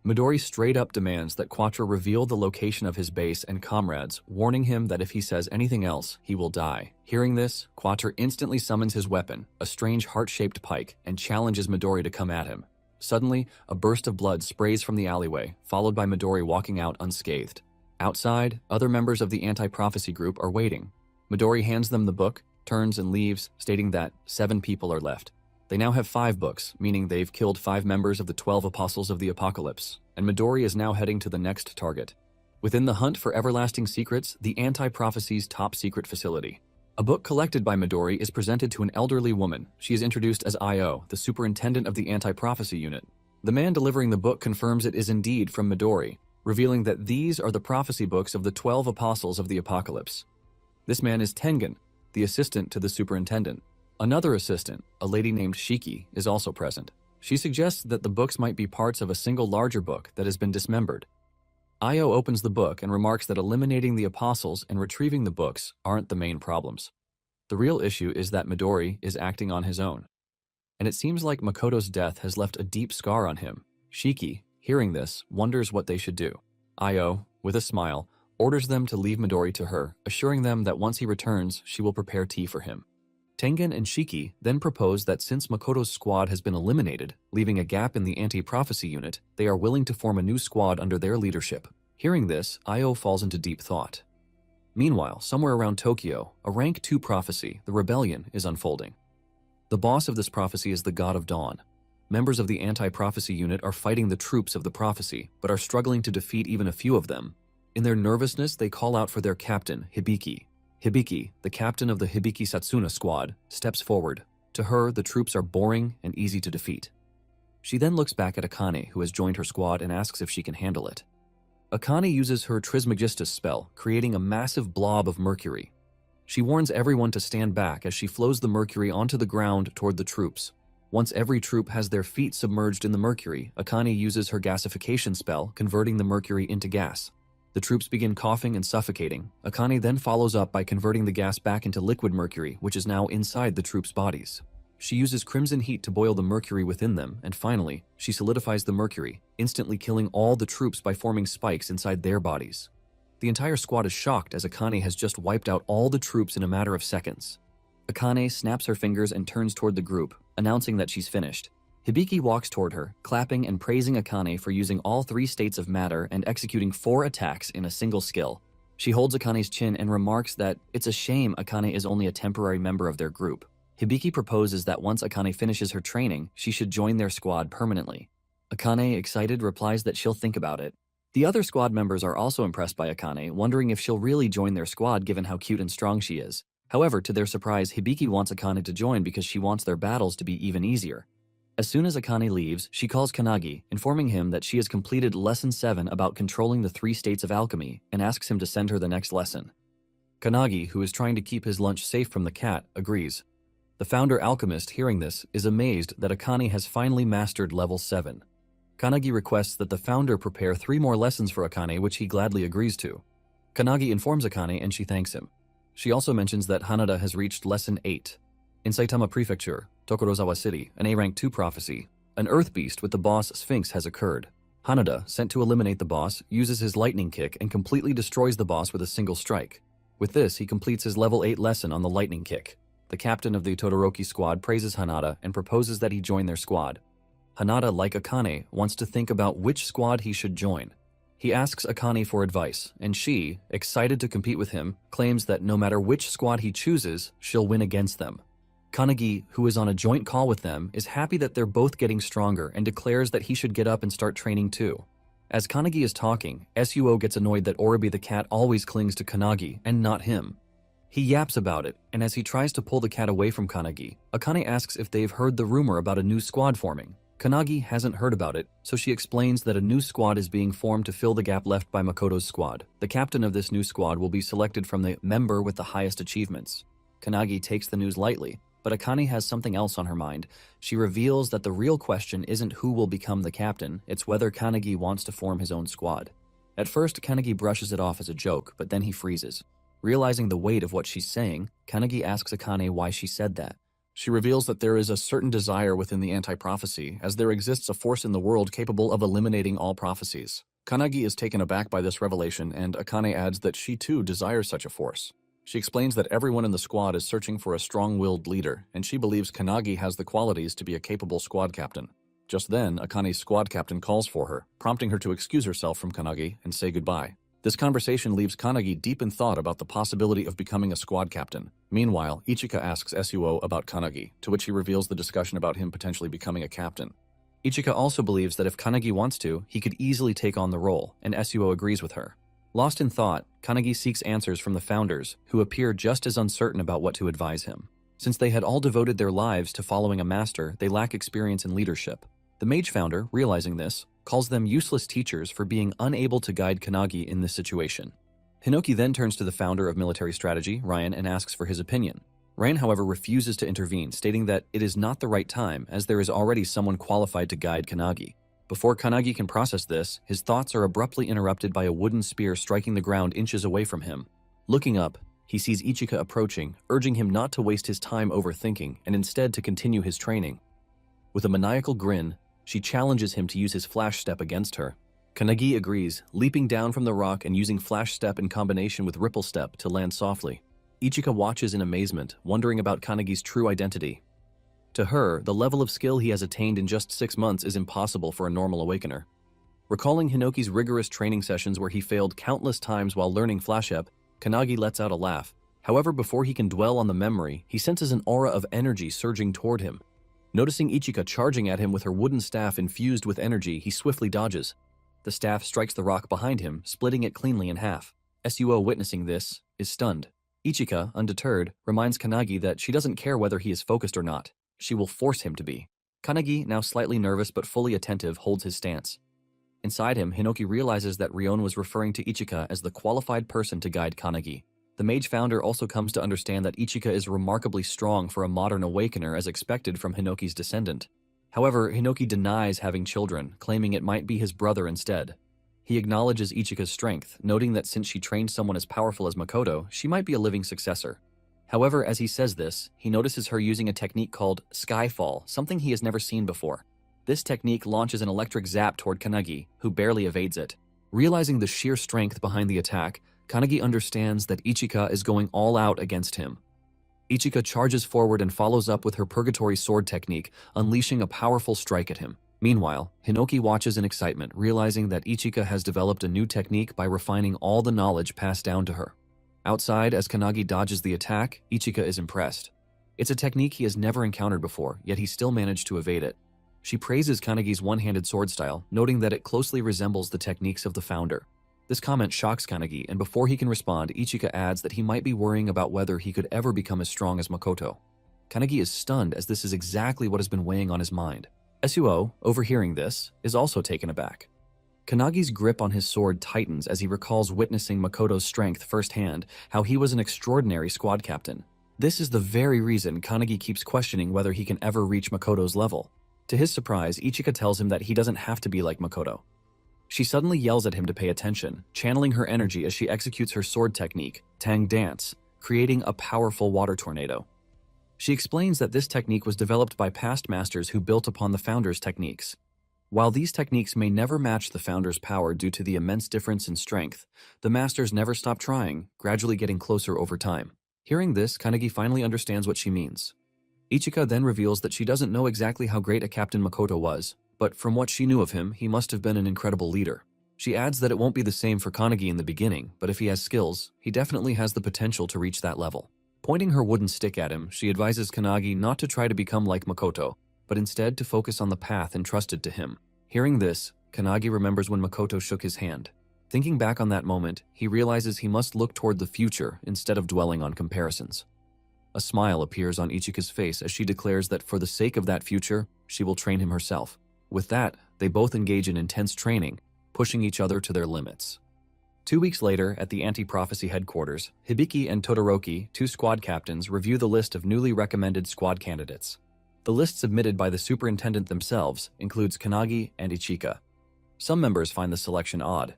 Midori straight up demands that Quattro reveal the location of his base and comrades, warning him that if he says anything else, he will die. Hearing this, Quattro instantly summons his weapon, a strange heart-shaped pike, and challenges Midori to come at him. Suddenly, a burst of blood sprays from the alleyway, followed by Midori walking out unscathed. Outside, other members of the anti-prophecy group are waiting. Midori hands them the book, turns and leaves, stating that 7 people are left. They now have 5 books, meaning they've killed 5 members of the 12 apostles of the apocalypse, and Midori is now heading to the next target. Within the hunt for everlasting secrets, the anti-prophecy's top secret facility. A book collected by Midori is presented to an elderly woman. She is introduced as Io, the superintendent of the anti-prophecy unit. The man delivering the book confirms it is indeed from Midori, revealing that these are the prophecy books of the 12 apostles of the apocalypse. This man is Tengen, the assistant to the superintendent. Another assistant, a lady named Shiki, is also present. She suggests that the books might be parts of a single larger book that has been dismembered. Io opens the book and remarks that eliminating the apostles and retrieving the books aren't the main problems. The real issue is that Midori is acting on his own. And it seems like Makoto's death has left a deep scar on him. Shiki, hearing this, wonders what they should do. Io, with a smile, orders them to leave Midori to her, assuring them that once he returns, she will prepare tea for him. Tengen and Shiki then propose that since Makoto's squad has been eliminated, leaving a gap in the anti-prophecy unit, they are willing to form a new squad under their leadership. Hearing this, Io falls into deep thought. Meanwhile, somewhere around Tokyo, a rank 2 prophecy, the rebellion, is unfolding. The boss of this prophecy is the God of Dawn. Members of the anti-prophecy unit are fighting the troops of the prophecy, but are struggling to defeat even a few of them. In their nervousness, they call out for their captain, Hibiki. Hibiki, the captain of the Hibiki Satsuna squad, steps forward. To her, the troops are boring and easy to defeat. She then looks back at Akane, who has joined her squad, and asks if she can handle it. Akane uses her Trismegistus spell, creating a massive blob of mercury. She warns everyone to stand back as she flows the mercury onto the ground toward the troops. Once every troop has their feet submerged in the mercury, Akane uses her gasification spell, converting the mercury into gas. The troops begin coughing and suffocating. Akane then follows up by converting the gas back into liquid mercury, which is now inside the troops' bodies. She uses crimson heat to boil the mercury within them, and finally, she solidifies the mercury, instantly killing all the troops by forming spikes inside their bodies. The entire squad is shocked as Akane has just wiped out all the troops in a matter of seconds. Akane snaps her fingers and turns toward the group, announcing that she's finished. Hibiki walks toward her, clapping and praising Akane for using all 3 states of matter and executing 4 attacks in a single skill. She holds Akane's chin and remarks that it's a shame Akane is only a temporary member of their group. Hibiki proposes that once Akane finishes her training, she should join their squad permanently. Akane, excited, replies that she'll think about it. The other squad members are also impressed by Akane, wondering if she'll really join their squad given how cute and strong she is. However, to their surprise, Hibiki wants Akane to join because she wants their battles to be even easier. As soon as Akane leaves, she calls Kanagi, informing him that she has completed Lesson 7 about controlling the 3 states of alchemy, and asks him to send her the next lesson. Kanagi, who is trying to keep his lunch safe from the cat, agrees. The founder alchemist, hearing this, is amazed that Akane has finally mastered level 7. Kanagi requests that the founder prepare 3 more lessons for Akane, which he gladly agrees to. Kanagi informs Akane and she thanks him. She also mentions that Hanada has reached Lesson 8. In Saitama Prefecture, Tokorozawa City, an A-rank 2 prophecy, an earth beast with the boss Sphinx has occurred. Hanada, sent to eliminate the boss, uses his lightning kick and completely destroys the boss with a single strike. With this, he completes his level 8 lesson on the lightning kick. The captain of the Todoroki squad praises Hanada and proposes that he join their squad. Hanada, like Akane, wants to think about which squad he should join. He asks Akane for advice, and she, excited to compete with him, claims that no matter which squad he chooses, she'll win against them. Kanagi, who is on a joint call with them, is happy that they're both getting stronger and declares that he should get up and start training too. As Kanagi is talking, Suo gets annoyed that Oribi the cat always clings to Kanagi and not him. He yaps about it, and as he tries to pull the cat away from Kanagi, Akane asks if they've heard the rumor about a new squad forming. Kanagi hasn't heard about it, so she explains that a new squad is being formed to fill the gap left by Makoto's squad. The captain of this new squad will be selected from the member with the highest achievements. Kanagi takes the news lightly, but Akane has something else on her mind. She reveals that the real question isn't who will become the captain, it's whether Kanagi wants to form his own squad. At first, Kanagi brushes it off as a joke, but then he freezes. Realizing the weight of what she's saying, Kanagi asks Akane why she said that. She reveals that there is a certain desire within the anti-prophecy, as there exists a force in the world capable of eliminating all prophecies. Kanagi is taken aback by this revelation, and Akane adds that she too desires such a force. She explains that everyone in the squad is searching for a strong-willed leader, and she believes Kanagi has the qualities to be a capable squad captain. Just then, Akane's squad captain calls for her, prompting her to excuse herself from Kanagi and say goodbye. This conversation leaves Kanagi deep in thought about the possibility of becoming a squad captain. Meanwhile, Ichika asks Suo about Kanagi, to which he reveals the discussion about him potentially becoming a captain. Ichika also believes that if Kanagi wants to, he could easily take on the role, and Suo agrees with her. Lost in thought, Kanagi seeks answers from the founders, who appear just as uncertain about what to advise him. Since they had all devoted their lives to following a master, they lack experience in leadership. The mage founder, realizing this, calls them useless teachers for being unable to guide Kanagi in this situation. Hinoki then turns to the founder of military strategy, Ryan, and asks for his opinion. Ryan, however, refuses to intervene, stating that it is not the right time, as there is already someone qualified to guide Kanagi. Before Kanagi can process this, his thoughts are abruptly interrupted by a wooden spear striking the ground inches away from him. Looking up, he sees Ichika approaching, urging him not to waste his time overthinking and instead to continue his training. With a maniacal grin, she challenges him to use his flash step against her. Kanagi agrees, leaping down from the rock and using flash step in combination with ripple step to land softly. Ichika watches in amazement, wondering about Kanagi's true identity. To her, the level of skill he has attained in just 6 months is impossible for a normal awakener. Recalling Hinoki's rigorous training sessions where he failed countless times while learning flash step, Kanagi lets out a laugh. However, before he can dwell on the memory, he senses an aura of energy surging toward him. Noticing Ichika charging at him with her wooden staff infused with energy, he swiftly dodges. The staff strikes the rock behind him, splitting it cleanly in half. Suo, witnessing this, is stunned. Ichika, undeterred, reminds Kanagi that she doesn't care whether he is focused or not. She will force him to be. Kanagi, now slightly nervous but fully attentive, holds his stance. Inside him, Hinoki realizes that Rion was referring to Ichika as the qualified person to guide Kanagi. The mage founder also comes to understand that Ichika is remarkably strong for a modern awakener as expected from Hinoki's descendant. However, Hinoki denies having children, claiming it might be his brother instead. He acknowledges Ichika's strength, noting that since she trained someone as powerful as Makoto, she might be a living successor. However, as he says this, he notices her using a technique called Skyfall, something he has never seen before. This technique launches an electric zap toward Kanagi, who barely evades it. Realizing the sheer strength behind the attack, Kanagi understands that Ichika is going all out against him. Ichika charges forward and follows up with her Purgatory Sword technique, unleashing a powerful strike at him. Meanwhile, Hinoki watches in excitement, realizing that Ichika has developed a new technique by refining all the knowledge passed down to her. Outside, as Kanagi dodges the attack, Ichika is impressed. It's a technique he has never encountered before, yet he still managed to evade it. She praises Kanagi's one-handed sword style, noting that it closely resembles the techniques of the founder. This comment shocks Kanagi, and before he can respond, Ichika adds that he might be worrying about whether he could ever become as strong as Makoto. Kanagi is stunned, as this is exactly what has been weighing on his mind. Suo, overhearing this, is also taken aback. Kanagi's grip on his sword tightens as he recalls witnessing Makoto's strength firsthand, how he was an extraordinary squad captain. This is the very reason Kanagi keeps questioning whether he can ever reach Makoto's level. To his surprise, Ichika tells him that he doesn't have to be like Makoto. She suddenly yells at him to pay attention, channeling her energy as she executes her sword technique, Tang Dance, creating a powerful water tornado. She explains that this technique was developed by past masters who built upon the founder's techniques. While these techniques may never match the founder's power due to the immense difference in strength, the masters never stop trying, gradually getting closer over time. Hearing this, Kanagi finally understands what she means. Ichika then reveals that she doesn't know exactly how great a Captain Makoto was, but from what she knew of him, he must have been an incredible leader. She adds that it won't be the same for Kanagi in the beginning, but if he has skills, he definitely has the potential to reach that level. Pointing her wooden stick at him, she advises Kanagi not to try to become like Makoto, but instead to focus on the path entrusted to him. Hearing this, Kanagi remembers when Makoto shook his hand. Thinking back on that moment, he realizes he must look toward the future instead of dwelling on comparisons. A smile appears on Ichika's face as she declares that for the sake of that future, she will train him herself. With that, they both engage in intense training, pushing each other to their limits. 2 weeks later, at the Anti-Prophecy headquarters, Hibiki and Todoroki, two squad captains, review the list of newly recommended squad candidates. The list submitted by the superintendent themselves includes Kanagi and Ichika. Some members find the selection odd.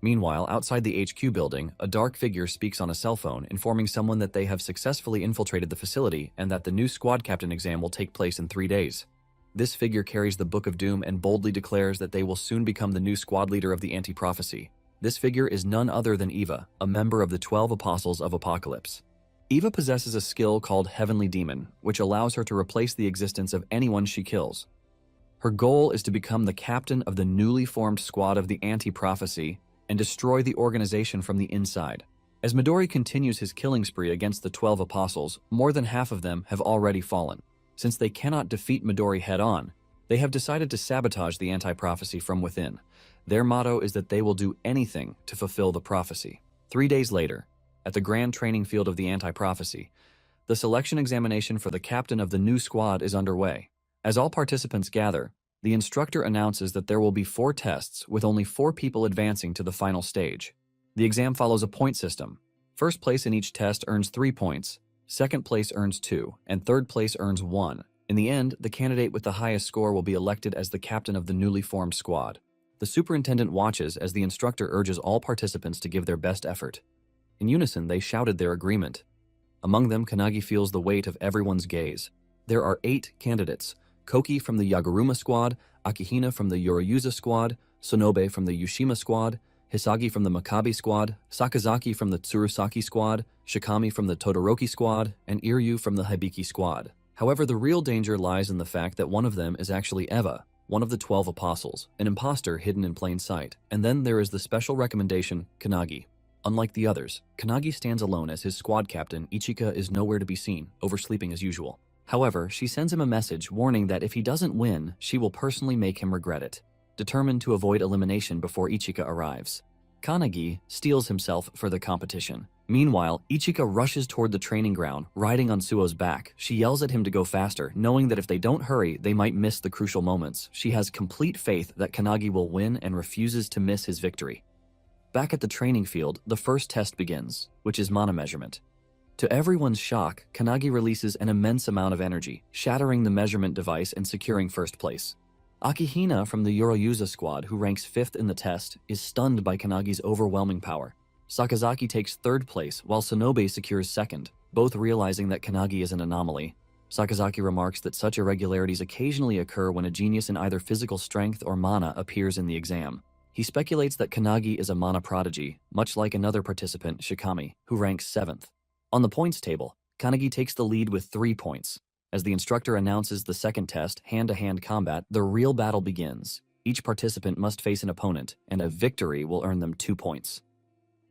Meanwhile, outside the HQ building, a dark figure speaks on a cell phone, informing someone that they have successfully infiltrated the facility and that the new squad captain exam will take place in 3 days. This figure carries the Book of Doom and boldly declares that they will soon become the new squad leader of the Anti-Prophecy. This figure is none other than Eva, a member of the 12 Apostles of Apocalypse. Eva possesses a skill called Heavenly Demon, which allows her to replace the existence of anyone she kills. Her goal is to become the captain of the newly formed squad of the Anti-Prophecy and destroy the organization from the inside. As Midori continues his killing spree against the 12 Apostles, more than half of them have already fallen. Since they cannot defeat Midori head-on, they have decided to sabotage the Anti-Prophecy from within. Their motto is that they will do anything to fulfill the prophecy. 3 days later, at the grand training field of the Anti-Prophecy, the selection examination for the captain of the new squad is underway. As all participants gather, the instructor announces that there will be 4 tests, with only 4 people advancing to the final stage. The exam follows a point system. First place in each test earns 3 points, second place earns 2, and third place earns 1. In the end, the candidate with the highest score will be elected as the captain of the newly formed squad. The superintendent watches as the instructor urges all participants to give their best effort. In unison, they shouted their agreement. Among them, Kanagi feels the weight of everyone's gaze. There are 8 candidates: Koki from the Yaguruma squad, Akihina from the Yoryuza squad, Sonobe from the Yushima squad, Hisagi from the Makabe squad, Sakazaki from the Tsurusaki squad, Shikami from the Todoroki squad, and Iryu from the Hibiki squad. However, the real danger lies in the fact that one of them is actually Eva, one of the 12 apostles, an imposter hidden in plain sight. And then there is the special recommendation, Kanagi. Unlike the others, Kanagi stands alone as his squad captain. Ichika is nowhere to be seen, oversleeping as usual. However, she sends him a message warning that if he doesn't win, she will personally make him regret it. Determined to avoid elimination before Ichika arrives, Kanagi steels himself for the competition. Meanwhile, Ichika rushes toward the training ground, riding on Suo's back. She yells at him to go faster, knowing that if they don't hurry, they might miss the crucial moments. She has complete faith that Kanagi will win and refuses to miss his victory. Back at the training field, the first test begins, which is mana measurement. To everyone's shock, Kanagi releases an immense amount of energy, shattering the measurement device and securing first place. Akihina from the Yoryuza squad, who ranks 5th in the test, is stunned by Kanagi's overwhelming power. Sakazaki takes 3rd place, while Sonobe secures 2nd, both realizing that Kanagi is an anomaly. Sakazaki remarks that such irregularities occasionally occur when a genius in either physical strength or mana appears in the exam. He speculates that Kanagi is a mana prodigy, much like another participant, Shikami, who ranks 7th. On the points table, Kanagi takes the lead with 3 points. As the instructor announces the second test, hand-to-hand combat, the real battle begins. Each participant must face an opponent, and a victory will earn them 2 points.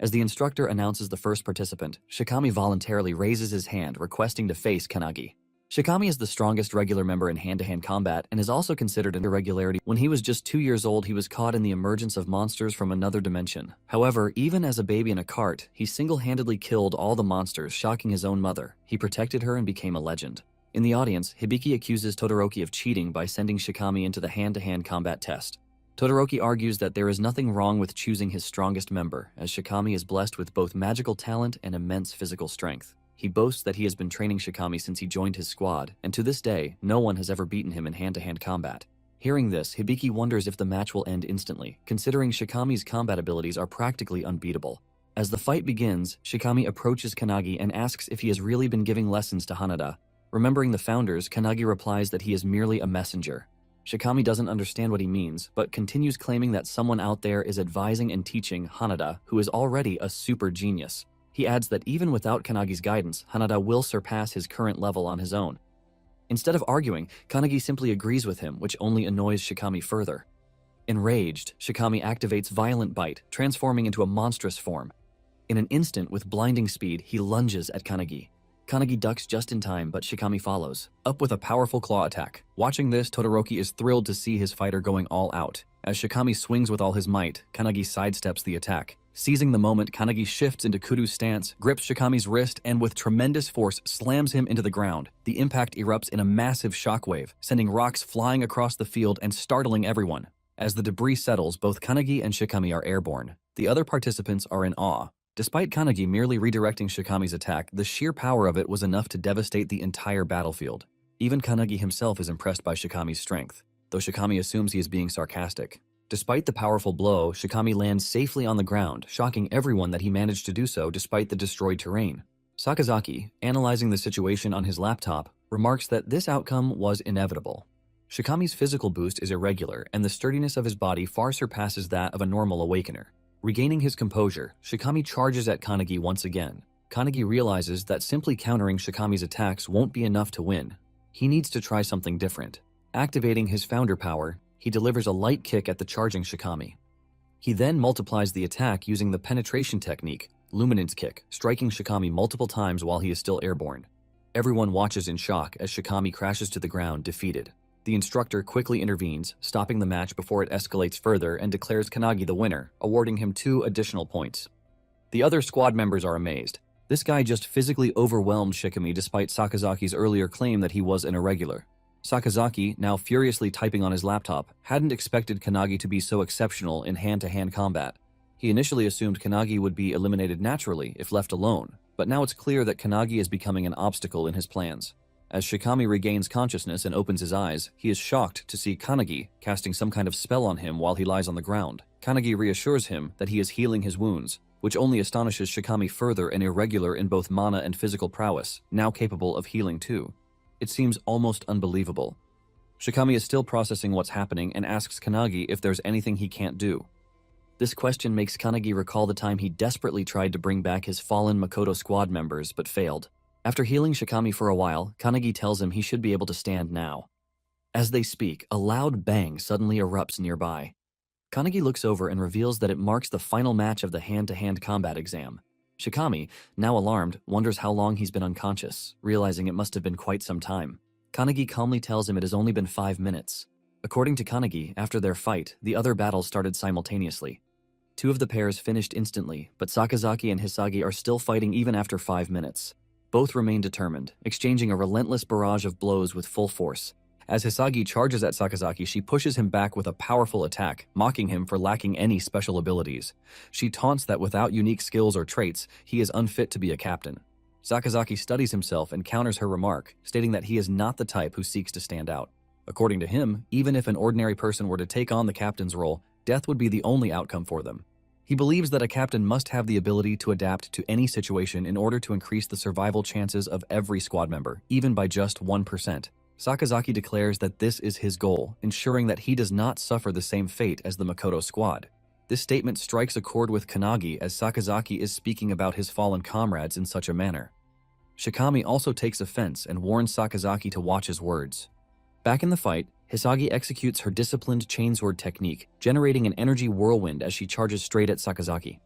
As the instructor announces the first participant, Shikami voluntarily raises his hand, requesting to face Kanagi. Shikami is the strongest regular member in hand-to-hand combat and is also considered an irregularity. When he was just 2 years old, he was caught in the emergence of monsters from another dimension. However, even as a baby in a cart, he single-handedly killed all the monsters, shocking his own mother. He protected her and became a legend. In the audience, Hibiki accuses Todoroki of cheating by sending Shikami into the hand-to-hand combat test. Todoroki argues that there is nothing wrong with choosing his strongest member, as Shikami is blessed with both magical talent and immense physical strength. He boasts that he has been training Shikami since he joined his squad, and to this day, no one has ever beaten him in hand-to-hand combat. Hearing this, Hibiki wonders if the match will end instantly, considering Shikami's combat abilities are practically unbeatable. As the fight begins, Shikami approaches Kanagi and asks if he has really been giving lessons to Hanada. Remembering the founders, Kanagi replies that he is merely a messenger. Shikami doesn't understand what he means, but continues claiming that someone out there is advising and teaching Hanada, who is already a super genius. He adds that even without Kanagi's guidance, Hanada will surpass his current level on his own. Instead of arguing, Kanagi simply agrees with him, which only annoys Shikami further. Enraged, Shikami activates Violent Bite, transforming into a monstrous form. In an instant, with blinding speed, he lunges at Kanagi. Kanagi ducks just in time, but Shikami follows, up with a powerful claw attack. Watching this, Todoroki is thrilled to see his fighter going all out. As Shikami swings with all his might, Kanagi sidesteps the attack. Seizing the moment, Kanagi shifts into Kuru's stance, grips Shikami's wrist, and with tremendous force slams him into the ground. The impact erupts in a massive shockwave, sending rocks flying across the field and startling everyone. As the debris settles, both Kanagi and Shikami are airborne. The other participants are in awe. Despite Kanagi merely redirecting Shikami's attack, the sheer power of it was enough to devastate the entire battlefield. Even Kanagi himself is impressed by Shikami's strength, though Shikami assumes he is being sarcastic. Despite the powerful blow, Shikami lands safely on the ground, shocking everyone that he managed to do so despite the destroyed terrain. Sakazaki, analyzing the situation on his laptop, remarks that this outcome was inevitable. Shikami's physical boost is irregular, and the sturdiness of his body far surpasses that of a normal awakener. Regaining his composure, Shikami charges at Kanagi once again. Kanagi realizes that simply countering Shikami's attacks won't be enough to win. He needs to try something different. Activating his founder power, he delivers a light kick at the charging Shikami. He then multiplies the attack using the penetration technique, Luminance Kick, striking Shikami multiple times while he is still airborne. Everyone watches in shock as Shikami crashes to the ground, defeated. The instructor quickly intervenes, stopping the match before it escalates further, and declares Kanagi the winner, awarding him 2 additional points. The other squad members are amazed. This guy just physically overwhelmed Shikami despite Sakazaki's earlier claim that he was an irregular. Sakazaki, now furiously typing on his laptop, hadn't expected Kanagi to be so exceptional in hand-to-hand combat. He initially assumed Kanagi would be eliminated naturally if left alone, but now it's clear that Kanagi is becoming an obstacle in his plans. As Shikami regains consciousness and opens his eyes, he is shocked to see Kanagi casting some kind of spell on him while he lies on the ground. Kanagi reassures him that he is healing his wounds, which only astonishes Shikami further, and irregular in both mana and physical prowess, now capable of healing too. It seems almost unbelievable. Shikami is still processing what's happening and asks Kanagi if there's anything he can't do. This question makes Kanagi recall the time he desperately tried to bring back his fallen Makoto squad members but failed. After healing Shikami for a while, Kanagi tells him he should be able to stand now. As they speak, a loud bang suddenly erupts nearby. Kanagi looks over and reveals that it marks the final match of the hand-to-hand combat exam. Shikami, now alarmed, wonders how long he's been unconscious, realizing it must have been quite some time. Kanagi calmly tells him it has only been 5 minutes. According to Kanagi, after their fight, the other battles started simultaneously. 2 of the pairs finished instantly, but Sakazaki and Hisagi are still fighting even after 5 minutes. Both remain determined, exchanging a relentless barrage of blows with full force. As Hisagi charges at Sakazaki, she pushes him back with a powerful attack, mocking him for lacking any special abilities. She taunts that without unique skills or traits, he is unfit to be a captain. Sakazaki studies himself and counters her remark, stating that he is not the type who seeks to stand out. According to him, even if an ordinary person were to take on the captain's role, death would be the only outcome for them. He believes that a captain must have the ability to adapt to any situation in order to increase the survival chances of every squad member, even by just 1%. Sakazaki declares that this is his goal, ensuring that he does not suffer the same fate as the Makoto squad. This statement strikes a chord with Kanagi as Sakazaki is speaking about his fallen comrades in such a manner. Shikami also takes offense and warns Sakazaki to watch his words. Back in the fight, Hisagi executes her disciplined chainsword technique, generating an energy whirlwind as she charges straight at Sakazaki.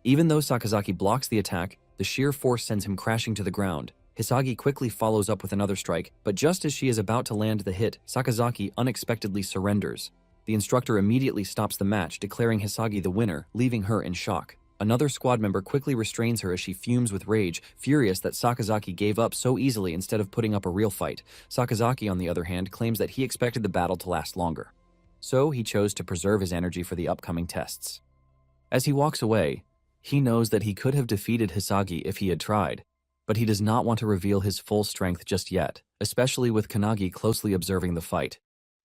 Even though Sakazaki blocks the attack, the sheer force sends him crashing to the ground. Hisagi quickly follows up with another strike, but just as she is about to land the hit, Sakazaki unexpectedly surrenders. The instructor immediately stops the match, declaring Hisagi the winner, leaving her in shock. Another squad member quickly restrains her as she fumes with rage, furious that Sakazaki gave up so easily instead of putting up a real fight. Sakazaki, on the other hand, claims that he expected the battle to last longer. So he chose to preserve his energy for the upcoming tests. As he walks away, he knows that he could have defeated Hisagi if he had tried, but he does not want to reveal his full strength just yet, especially with Kanagi closely observing the fight.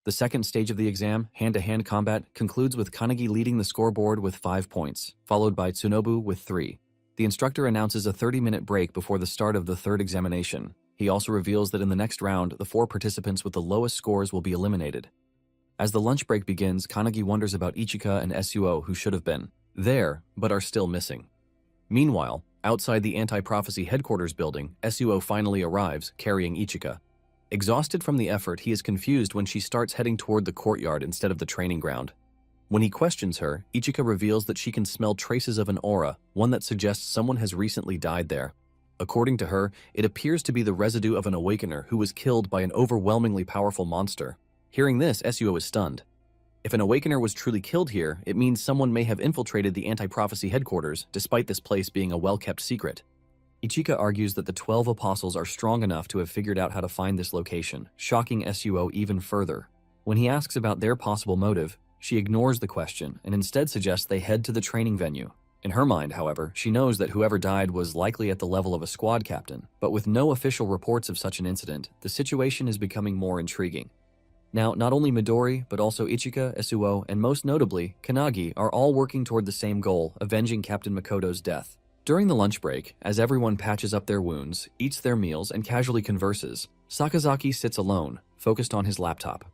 The second stage of the exam, hand-to-hand combat, concludes with Kanagi leading the scoreboard with 5 points, followed by Tsunobu with 3. The instructor announces a 30-minute break before the start of the third examination. He also reveals that in the next round, the 4 participants with the lowest scores will be eliminated. As the lunch break begins, Kanagi wonders about Ichika and Suo, who should have been there, but are still missing. Meanwhile, outside the Anti-Prophecy headquarters building, Suo finally arrives, carrying Ichika. Exhausted from the effort, he is confused when she starts heading toward the courtyard instead of the training ground. When he questions her, Ichika reveals that she can smell traces of an aura, one that suggests someone has recently died there. According to her, it appears to be the residue of an awakener who was killed by an overwhelmingly powerful monster. Hearing this, Suo is stunned. If an awakener was truly killed here, it means someone may have infiltrated the anti-prophecy headquarters, despite this place being a well-kept secret. Ichika argues that the 12 apostles are strong enough to have figured out how to find this location, shocking Suo even further. When he asks about their possible motive, she ignores the question and instead suggests they head to the training venue. In her mind, however, she knows that whoever died was likely at the level of a squad captain, but with no official reports of such an incident, the situation is becoming more intriguing. Now, not only Midori, but also Ichika, Suo, and most notably, Kanagi are all working toward the same goal, avenging Captain Makoto's death. During the lunch break, as everyone patches up their wounds, eats their meals, and casually converses, Sakazaki sits alone, focused on his laptop.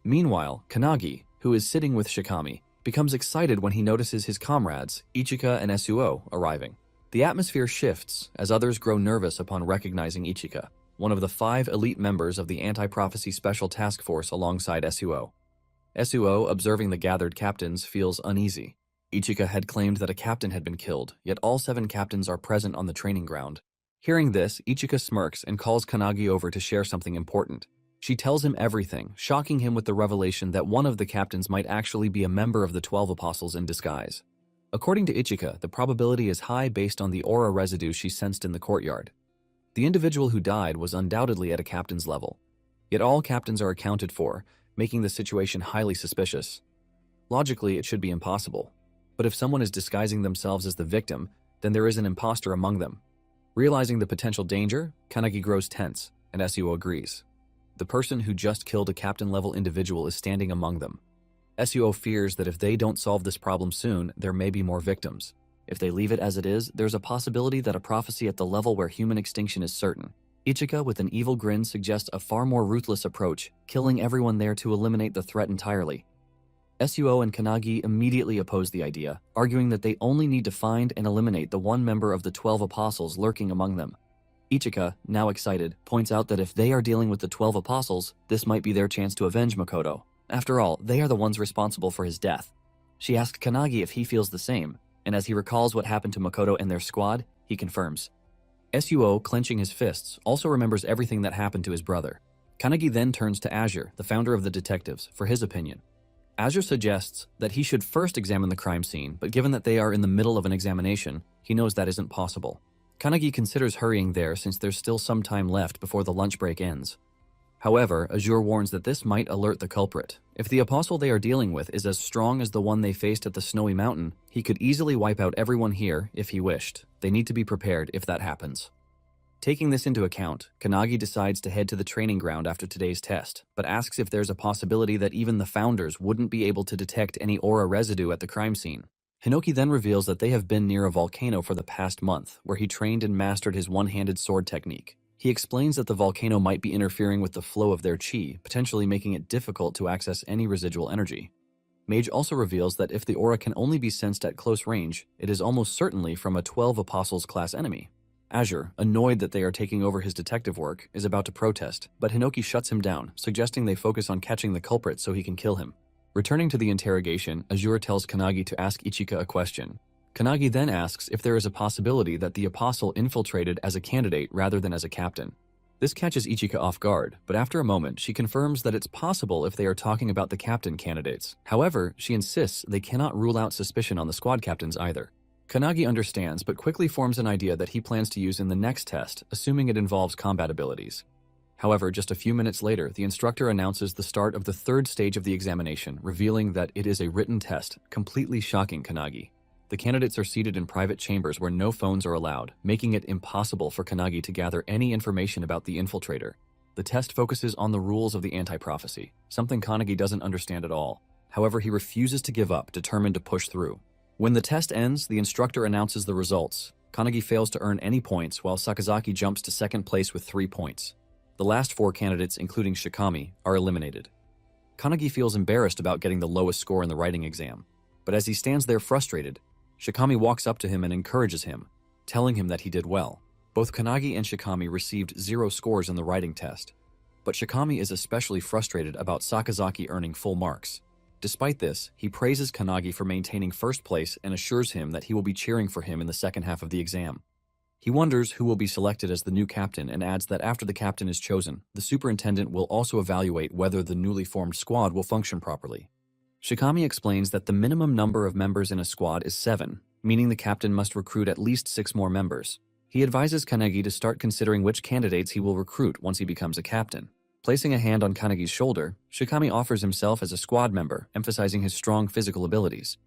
Meanwhile, Kanagi, who is sitting with Shikami, becomes excited when he notices his comrades, Ichika and Suo, arriving. The atmosphere shifts as others grow nervous upon recognizing Ichika, one of the 5 elite members of the Anti-Prophecy Special Task Force alongside Suo. Suo, observing the gathered captains, feels uneasy. Ichika had claimed that a captain had been killed, yet all 7 captains are present on the training ground. Hearing this, Ichika smirks and calls Kanagi over to share something important. She tells him everything, shocking him with the revelation that one of the captains might actually be a member of the 12 apostles in disguise. According to Ichika, the probability is high based on the aura residue she sensed in the courtyard. The individual who died was undoubtedly at a captain's level. Yet all captains are accounted for, making the situation highly suspicious. Logically, it should be impossible. But if someone is disguising themselves as the victim, then there is an imposter among them. Realizing the potential danger, Kanagi grows tense, and Suo agrees. The person who just killed a captain-level individual is standing among them. Suo fears that if they don't solve this problem soon, there may be more victims. If they leave it as it is, there's a possibility that a prophecy at the level where human extinction is certain. Ichika, with an evil grin, suggests a far more ruthless approach, killing everyone there to eliminate the threat entirely. Suo and Kanagi immediately oppose the idea, arguing that they only need to find and eliminate the one member of the 12 apostles lurking among them. Ichika, now excited, points out that if they are dealing with the 12 apostles, this might be their chance to avenge Makoto. After all, they are the ones responsible for his death. She asks Kanagi if he feels the same, and as he recalls what happened to Makoto and their squad, he confirms. Suo, clenching his fists, also remembers everything that happened to his brother. Kanagi then turns to Azure, the founder of the detectives, for his opinion. Azure suggests that he should first examine the crime scene, but given that they are in the middle of an examination, he knows that isn't possible. Kanagi considers hurrying there since there's still some time left before the lunch break ends. However, Azure warns that this might alert the culprit. If the apostle they are dealing with is as strong as the one they faced at the Snowy Mountain, he could easily wipe out everyone here if he wished. They need to be prepared if that happens. Taking this into account, Kanagi decides to head to the training ground after today's test, but asks if there's a possibility that even the founders wouldn't be able to detect any aura residue at the crime scene. Hinoki then reveals that they have been near a volcano for the past month, where he trained and mastered his one-handed sword technique. He explains that the volcano might be interfering with the flow of their chi, potentially making it difficult to access any residual energy. Mage also reveals that if the aura can only be sensed at close range, it is almost certainly from a 12 Apostles class enemy. Azure, annoyed that they are taking over his detective work, is about to protest, but Hinoki shuts him down, suggesting they focus on catching the culprit so he can kill him. Returning to the interrogation, Azure tells Kanagi to ask Ichika a question. Kanagi then asks if there is a possibility that the apostle infiltrated as a candidate rather than as a captain. This catches Ichika off guard, but after a moment, she confirms that it's possible if they are talking about the captain candidates. However, she insists they cannot rule out suspicion on the squad captains either. Kanagi understands, but quickly forms an idea that he plans to use in the next test, assuming it involves combat abilities. However, just a few minutes later, the instructor announces the start of the third stage of the examination, revealing that it is a written test, completely shocking Kanagi. The candidates are seated in private chambers where no phones are allowed, making it impossible for Kanagi to gather any information about the infiltrator. The test focuses on the rules of the anti-prophecy, something Kanagi doesn't understand at all. However, he refuses to give up, determined to push through. When the test ends, the instructor announces the results. Kanagi fails to earn any points, while Sakazaki jumps to second place with 3 points. The last 4 candidates, including Shikami, are eliminated. Kanagi feels embarrassed about getting the lowest score in the writing exam, but as he stands there frustrated, Shikami walks up to him and encourages him, telling him that he did well. Both Kanagi and Shikami received 0 scores in the writing test, but Shikami is especially frustrated about Sakazaki earning full marks. Despite this, he praises Kanagi for maintaining first place and assures him that he will be cheering for him in the second half of the exam. He wonders who will be selected as the new captain and adds that after the captain is chosen, the superintendent will also evaluate whether the newly formed squad will function properly. Shikami explains that the minimum number of members in a squad is 7, meaning the captain must recruit at least 6 more members. He advises Kanagi to start considering which candidates he will recruit once he becomes a captain. Placing a hand on Kanagi's shoulder, Shikami offers himself as a squad member, emphasizing his strong physical abilities.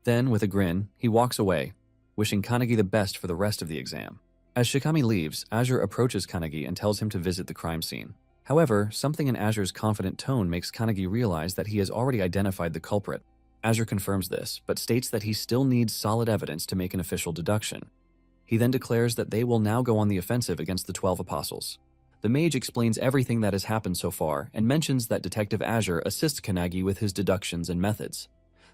Then, with a grin, he walks away, wishing Kanagi the best for the rest of the exam. As Shikami leaves, Azure approaches Kanagi and tells him to visit the crime scene. However, something in Azure's confident tone makes Kanagi realize that he has already identified the culprit. Azure confirms this, but states that he still needs solid evidence to make an official deduction. He then declares that they will now go on the offensive against the 12 apostles. The mage explains everything that has happened so far and mentions that Detective Azure assists Kanagi with his deductions and methods.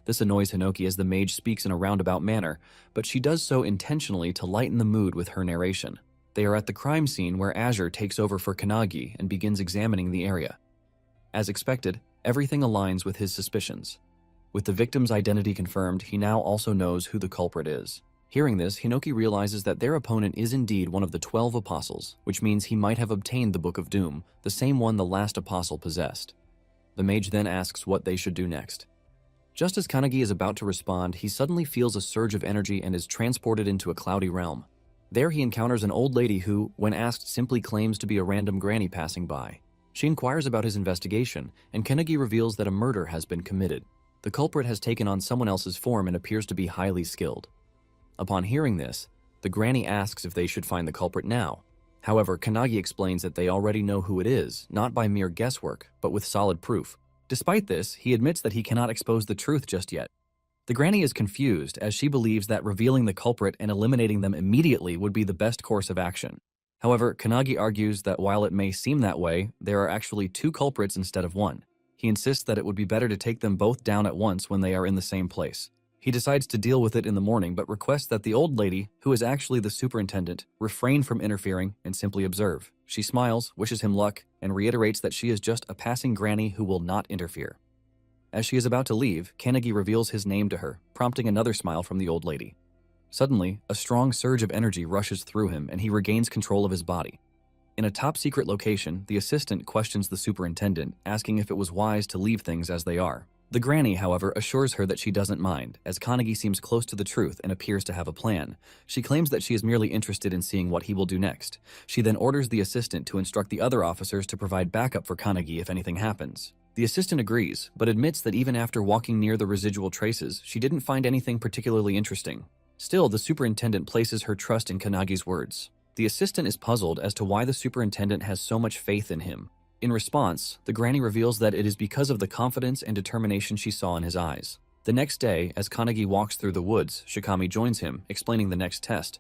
This annoys Hinoki as the mage speaks in a roundabout manner, but she does so intentionally to lighten the mood with her narration. They are at the crime scene where Azure takes over for Kanagi and begins examining the area. As expected, everything aligns with his suspicions. With the victim's identity confirmed, he now also knows who the culprit is. Hearing this, Hinoki realizes that their opponent is indeed one of the 12 apostles, which means he might have obtained the Book of Doom, the same one the last apostle possessed. The mage then asks what they should do next. Just as Kanagi is about to respond, he suddenly feels a surge of energy and is transported into a cloudy realm. There he encounters an old lady who, when asked, simply claims to be a random granny passing by. She inquires about his investigation, and Kanagi reveals that a murder has been committed. The culprit has taken on someone else's form and appears to be highly skilled. Upon hearing this, the granny asks if they should find the culprit now. However, Kanagi explains that they already know who it is, not by mere guesswork, but with solid proof. Despite this, he admits that he cannot expose the truth just yet. The granny is confused as she believes that revealing the culprit and eliminating them immediately would be the best course of action. However, Kanagi argues that while it may seem that way, there are actually 2 culprits instead of 1. He insists that it would be better to take them both down at once when they are in the same place. He decides to deal with it in the morning, but requests that the old lady, who is actually the superintendent, refrain from interfering and simply observe. She smiles, wishes him luck, and reiterates that she is just a passing granny who will not interfere. As she is about to leave, Kanagi reveals his name to her, prompting another smile from the old lady. Suddenly, a strong surge of energy rushes through him and he regains control of his body. In a top-secret location, the assistant questions the superintendent, asking if it was wise to leave things as they are. The granny, however, assures her that she doesn't mind, as Kanagi seems close to the truth and appears to have a plan. She claims that she is merely interested in seeing what he will do next. She then orders the assistant to instruct the other officers to provide backup for Kanagi if anything happens. The assistant agrees, but admits that even after walking near the residual traces, she didn't find anything particularly interesting. Still, the superintendent places her trust in Kanagi's words. The assistant is puzzled as to why the superintendent has so much faith in him. In response, the granny reveals that it is because of the confidence and determination she saw in his eyes. The next day, as Kanagi walks through the woods, Shikami joins him, explaining the next test.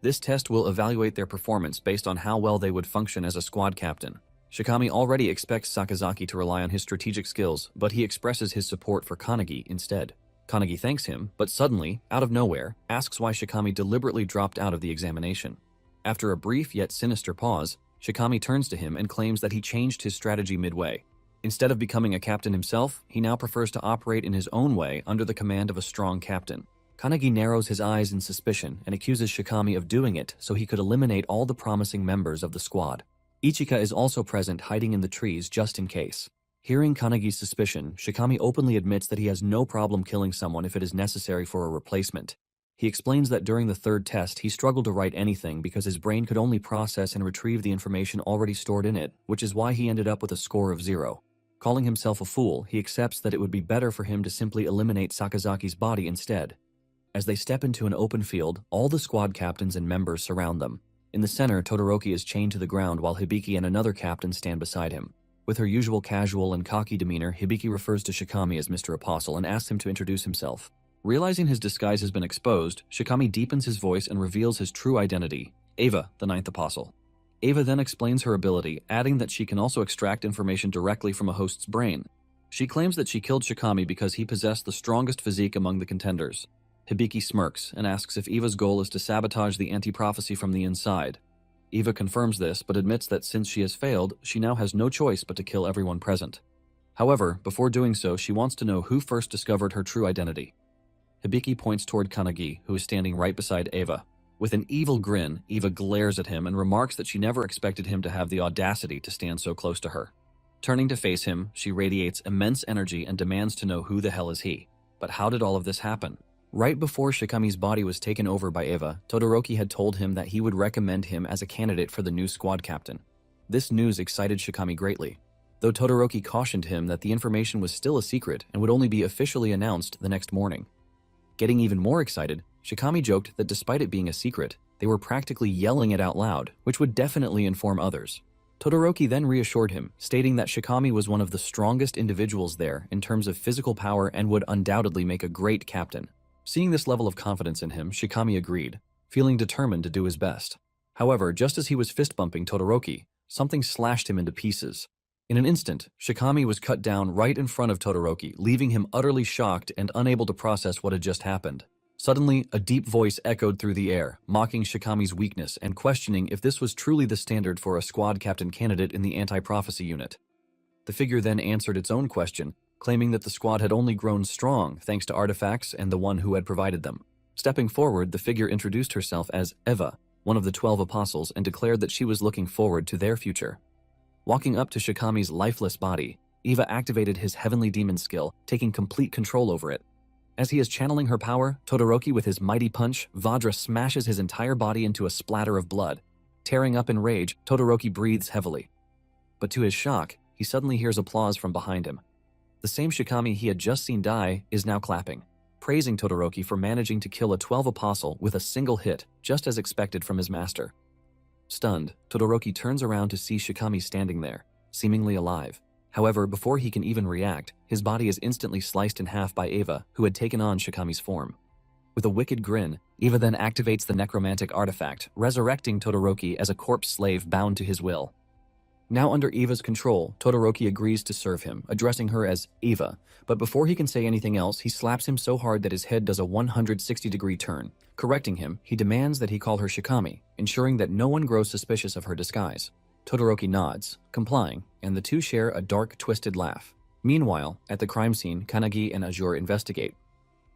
This test will evaluate their performance based on how well they would function as a squad captain. Shikami already expects Sakazaki to rely on his strategic skills, but he expresses his support for Kanagi instead. Kanagi thanks him, but suddenly, out of nowhere, asks why Shikami deliberately dropped out of the examination. After a brief yet sinister pause, Shikami turns to him and claims that he changed his strategy midway. Instead of becoming a captain himself, he now prefers to operate in his own way under the command of a strong captain. Kanagi narrows his eyes in suspicion and accuses Shikami of doing it so he could eliminate all the promising members of the squad. Ichika is also present, hiding in the trees just in case. Hearing Kanagi's suspicion, Shikami openly admits that he has no problem killing someone if it is necessary for a replacement. He explains that during the third test, he struggled to write anything because his brain could only process and retrieve the information already stored in it, which is why he ended up with a score of 0. Calling himself a fool, he accepts that it would be better for him to simply eliminate Sakazaki's body instead. As they step into an open field, all the squad captains and members surround them. In the center, Todoroki is chained to the ground while Hibiki and another captain stand beside him. With her usual casual and cocky demeanor, Hibiki refers to Shikami as Mr. Apostle and asks him to introduce himself. Realizing his disguise has been exposed, Shikami deepens his voice and reveals his true identity, Ava, the ninth apostle. Ava then explains her ability, adding that she can also extract information directly from a host's brain. She claims that she killed Shikami because he possessed the strongest physique among the contenders. Hibiki smirks and asks if Eva's goal is to sabotage the anti-prophecy from the inside. Eva confirms this, but admits that since she has failed, she now has no choice but to kill everyone present. However, before doing so, she wants to know who first discovered her true identity. Hibiki points toward Kanagi, who is standing right beside Eva. With an evil grin, Eva glares at him and remarks that she never expected him to have the audacity to stand so close to her. Turning to face him, she radiates immense energy and demands to know who the hell is he. But how did all of this happen? Right before Shikami's body was taken over by Eva, Todoroki had told him that he would recommend him as a candidate for the new squad captain. This news excited Shikami greatly, though Todoroki cautioned him that the information was still a secret and would only be officially announced the next morning. Getting even more excited, Shikami joked that despite it being a secret, they were practically yelling it out loud, which would definitely inform others. Todoroki then reassured him, stating that Shikami was one of the strongest individuals there in terms of physical power and would undoubtedly make a great captain. Seeing this level of confidence in him, Shikami agreed, feeling determined to do his best. However, just as he was fist-bumping Todoroki, something slashed him into pieces. In an instant, Shikami was cut down right in front of Todoroki, leaving him utterly shocked and unable to process what had just happened. Suddenly, a deep voice echoed through the air, mocking Shikami's weakness and questioning if this was truly the standard for a squad captain candidate in the anti-prophecy unit. The figure then answered its own question, claiming that the squad had only grown strong thanks to artifacts and the one who had provided them. Stepping forward, the figure introduced herself as Eva, one of the 12 apostles, and declared that she was looking forward to their future. Walking up to Shikami's lifeless body, Eva activated his heavenly demon skill, taking complete control over it. As he is channeling her power, Todoroki with his mighty punch, Vajra smashes his entire body into a splatter of blood. Tearing up in rage, Todoroki breathes heavily. But to his shock, he suddenly hears applause from behind him. The same Shikami he had just seen die is now clapping, praising Todoroki for managing to kill a 12 apostle with a single hit, just as expected from his master. Stunned, Todoroki turns around to see Shikami standing there, seemingly alive. However, before he can even react, his body is instantly sliced in half by Eva, who had taken on Shikami's form. With a wicked grin, Eva then activates the necromantic artifact, resurrecting Todoroki as a corpse slave bound to his will. Now under Eva's control, Todoroki agrees to serve him, addressing her as Eva, but before he can say anything else, he slaps him so hard that his head does a 160-degree turn. Correcting him, he demands that he call her Shikami, ensuring that no one grows suspicious of her disguise. Todoroki nods, complying, and the two share a dark, twisted laugh. Meanwhile, at the crime scene, Kanagi and Azure investigate.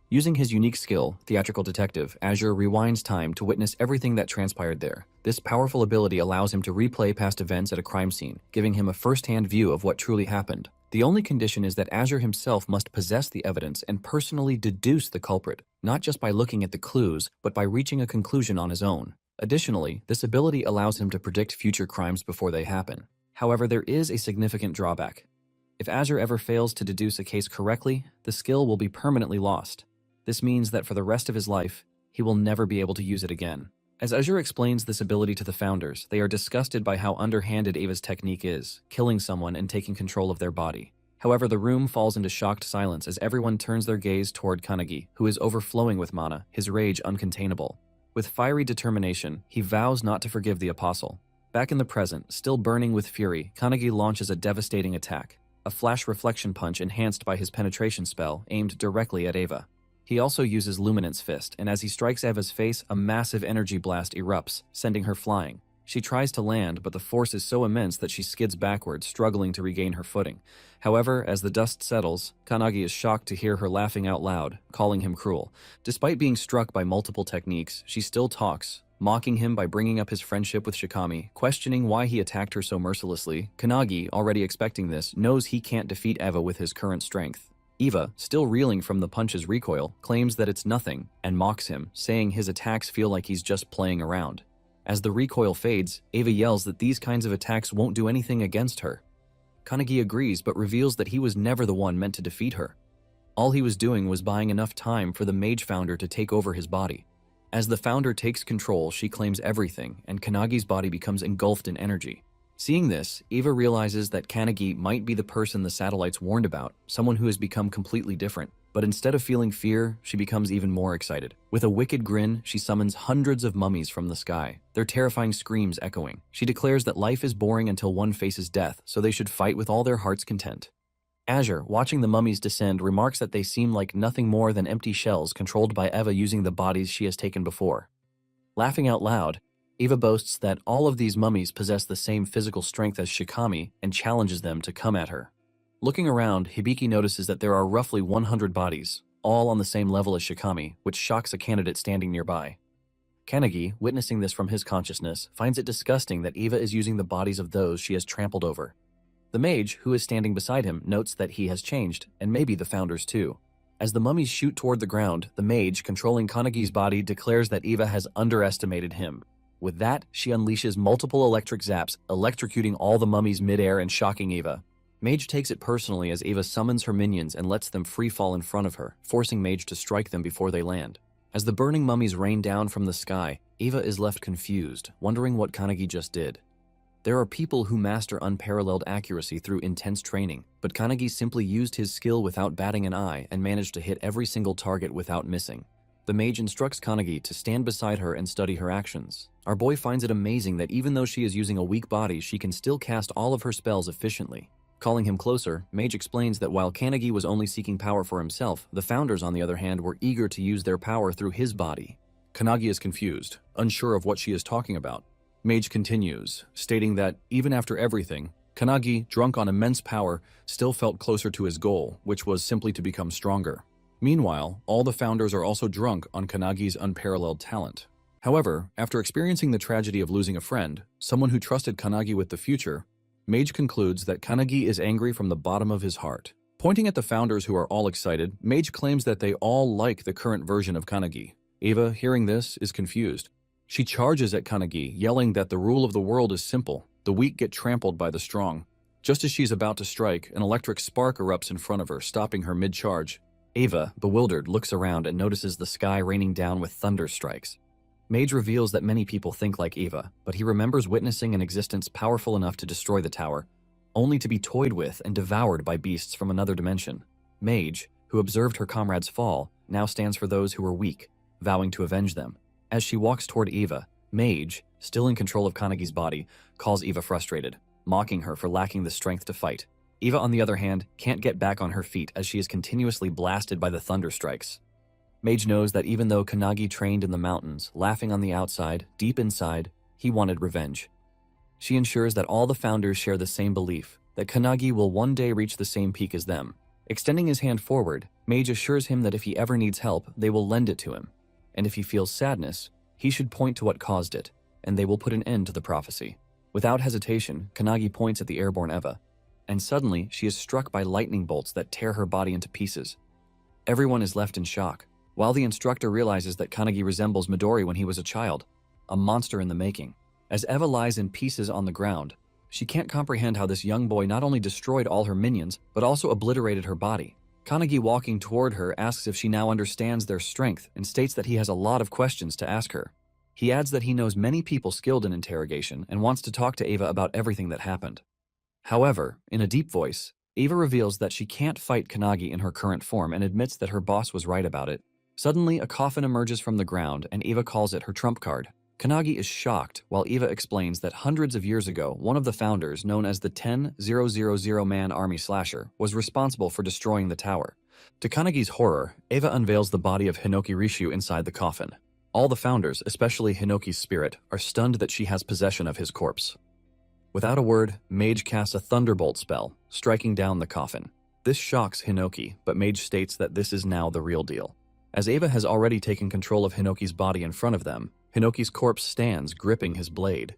Using his unique skill, Theatrical Detective, Azure rewinds time to witness everything that transpired there. This powerful ability allows him to replay past events at a crime scene, giving him a first-hand view of what truly happened. The only condition is that Azure himself must possess the evidence and personally deduce the culprit, not just by looking at the clues, but by reaching a conclusion on his own. Additionally, this ability allows him to predict future crimes before they happen. However, there is a significant drawback. If Azure ever fails to deduce a case correctly, the skill will be permanently lost. This means that for the rest of his life, he will never be able to use it again. As Azure explains this ability to the founders, they are disgusted by how underhanded Eva's technique is, killing someone and taking control of their body. However, the room falls into shocked silence as everyone turns their gaze toward Kanagi, who is overflowing with mana, his rage uncontainable. With fiery determination, he vows not to forgive the apostle. Back in the present, still burning with fury, Kanagi launches a devastating attack, a flash reflection punch enhanced by his penetration spell aimed directly at Eva. He also uses Luminance Fist, and as he strikes Eva's face, a massive energy blast erupts, sending her flying. She tries to land, but the force is so immense that she skids backwards, struggling to regain her footing. However, as the dust settles, Kanagi is shocked to hear her laughing out loud, calling him cruel. Despite being struck by multiple techniques, she still talks, mocking him by bringing up his friendship with Shikami, questioning why he attacked her so mercilessly. Kanagi, already expecting this, knows he can't defeat Eva with his current strength. Eva, still reeling from the punch's recoil, claims that it's nothing and mocks him, saying his attacks feel like he's just playing around. As the recoil fades, Eva yells that these kinds of attacks won't do anything against her. Kanagi agrees but reveals that he was never the one meant to defeat her. All he was doing was buying enough time for the mage founder to take over his body. As the founder takes control, she claims everything, and Kanagi's body becomes engulfed in energy. Seeing this, Eva realizes that Kanagi might be the person the satellites warned about, someone who has become completely different. But instead of feeling fear, she becomes even more excited. With a wicked grin, she summons hundreds of mummies from the sky, their terrifying screams echoing. She declares that life is boring until one faces death, so they should fight with all their heart's content. Azure, watching the mummies descend, remarks that they seem like nothing more than empty shells controlled by Eva using the bodies she has taken before. Laughing out loud, Eva boasts that all of these mummies possess the same physical strength as Shikami and challenges them to come at her. Looking around, Hibiki notices that there are roughly 100 bodies, all on the same level as Shikami, which shocks a candidate standing nearby. Kanagi, witnessing this from his consciousness, finds it disgusting that Eva is using the bodies of those she has trampled over. The mage, who is standing beside him, notes that he has changed, and maybe the founders too. As the mummies shoot toward the ground, the mage, controlling Kanagi's body, declares that Eva has underestimated him. With that, she unleashes multiple electric zaps, electrocuting all the mummies mid-air and shocking Eva. Mage takes it personally as Eva summons her minions and lets them free fall in front of her, forcing Mage to strike them before they land. As the burning mummies rain down from the sky, Eva is left confused, wondering what Kanagi just did. There are people who master unparalleled accuracy through intense training, but Kanagi simply used his skill without batting an eye and managed to hit every single target without missing. The mage instructs Kanagi to stand beside her and study her actions. Our boy finds it amazing that even though she is using a weak body, she can still cast all of her spells efficiently. Calling him closer, Mage explains that while Kanagi was only seeking power for himself, the founders, on the other hand, were eager to use their power through his body. Kanagi is confused, unsure of what she is talking about. Mage continues, stating that even after everything, Kanagi, drunk on immense power, still felt closer to his goal, which was simply to become stronger. Meanwhile, all the founders are also drunk on Kanagi's unparalleled talent. However, after experiencing the tragedy of losing a friend, someone who trusted Kanagi with the future, Mage concludes that Kanagi is angry from the bottom of his heart. Pointing at the founders who are all excited, Mage claims that they all like the current version of Kanagi. Eva, hearing this, is confused. She charges at Kanagi, yelling that the rule of the world is simple: the weak get trampled by the strong. Just as she's about to strike, an electric spark erupts in front of her, stopping her mid-charge. Eva, bewildered, looks around and notices the sky raining down with thunder strikes. Mage reveals that many people think like Eva, but he remembers witnessing an existence powerful enough to destroy the tower, only to be toyed with and devoured by beasts from another dimension. Mage, who observed her comrades fall, now stands for those who were weak, vowing to avenge them. As she walks toward Eva, Mage, still in control of Kanagi's body, calls Eva frustrated, mocking her for lacking the strength to fight. Eva, on the other hand, can't get back on her feet as she is continuously blasted by the thunder strikes. Mage knows that even though Kanagi trained in the mountains, laughing on the outside, deep inside, he wanted revenge. She ensures that all the founders share the same belief, that Kanagi will one day reach the same peak as them. Extending his hand forward, Mage assures him that if he ever needs help, they will lend it to him. And if he feels sadness, he should point to what caused it, and they will put an end to the prophecy. Without hesitation, Kanagi points at the airborne Eva, and suddenly she is struck by lightning bolts that tear her body into pieces. Everyone is left in shock, while the instructor realizes that Kanagi resembles Midori when he was a child, a monster in the making. As Eva lies in pieces on the ground, she can't comprehend how this young boy not only destroyed all her minions, but also obliterated her body. Kanagi, walking toward her, asks if she now understands their strength and states that he has a lot of questions to ask her. He adds that he knows many people skilled in interrogation and wants to talk to Eva about everything that happened. However, in a deep voice, Eva reveals that she can't fight Kanagi in her current form and admits that her boss was right about it. Suddenly, a coffin emerges from the ground and Eva calls it her trump card. Kanagi is shocked while Eva explains that hundreds of years ago, one of the founders, known as the 10,000 Man Army Slasher, was responsible for destroying the tower. To Kanagi's horror, Eva unveils the body of Hinoki Rishu inside the coffin. All the founders, especially Hinoki's spirit, are stunned that she has possession of his corpse. Without a word, Mage casts a thunderbolt spell, striking down the coffin. This shocks Hinoki, but Mage states that this is now the real deal. As Eva has already taken control of Hinoki's body in front of them, Hinoki's corpse stands, gripping his blade.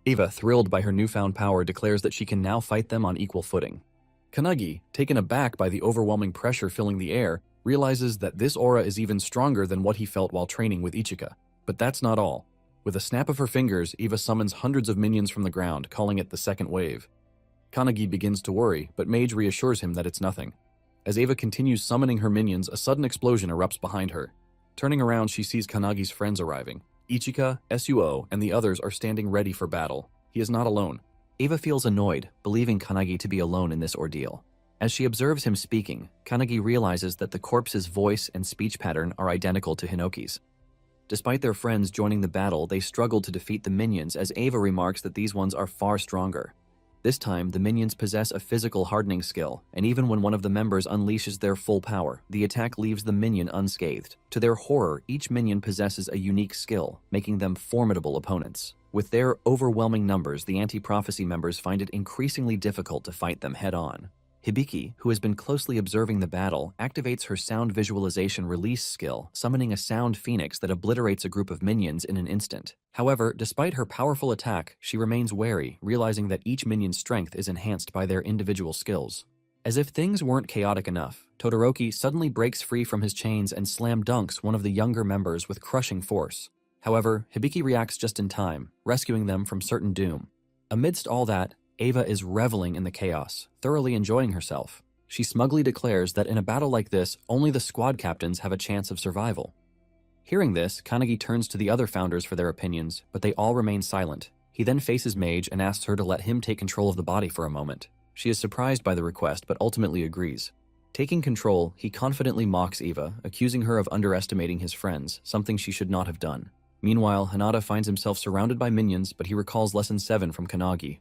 Eva, thrilled by her newfound power, declares that she can now fight them on equal footing. Kanagi, taken aback by the overwhelming pressure filling the air, realizes that this aura is even stronger than what he felt while training with Ichika. But that's not all. With a snap of her fingers, Eva summons hundreds of minions from the ground, calling it the second wave. Kanagi begins to worry, but Mage reassures him that it's nothing. As Eva continues summoning her minions, a sudden explosion erupts behind her. Turning around, she sees Kanagi's friends arriving. Ichika, Suo, and the others are standing ready for battle. He is not alone. Eva feels annoyed, believing Kanagi to be alone in this ordeal. As she observes him speaking, Kanagi realizes that the corpse's voice and speech pattern are identical to Hinoki's. Despite their friends joining the battle, they struggle to defeat the minions, as Eva remarks that these ones are far stronger. This time, the minions possess a physical hardening skill, and even when one of the members unleashes their full power, the attack leaves the minion unscathed. To their horror, each minion possesses a unique skill, making them formidable opponents. With their overwhelming numbers, the anti-prophecy members find it increasingly difficult to fight them head-on. Hibiki, who has been closely observing the battle, activates her sound visualization release skill, summoning a sound phoenix that obliterates a group of minions in an instant. However, despite her powerful attack, she remains wary, realizing that each minion's strength is enhanced by their individual skills. As if things weren't chaotic enough, Todoroki suddenly breaks free from his chains and slam dunks one of the younger members with crushing force. However, Hibiki reacts just in time, rescuing them from certain doom. Amidst all that, Eva is reveling in the chaos, thoroughly enjoying herself. She smugly declares that in a battle like this, only the squad captains have a chance of survival. Hearing this, Kanagi turns to the other founders for their opinions, but they all remain silent. He then faces Mage and asks her to let him take control of the body for a moment. She is surprised by the request, but ultimately agrees. Taking control, he confidently mocks Eva, accusing her of underestimating his friends, something she should not have done. Meanwhile, Hinata finds himself surrounded by minions, but he recalls Lesson 7 from Kanagi.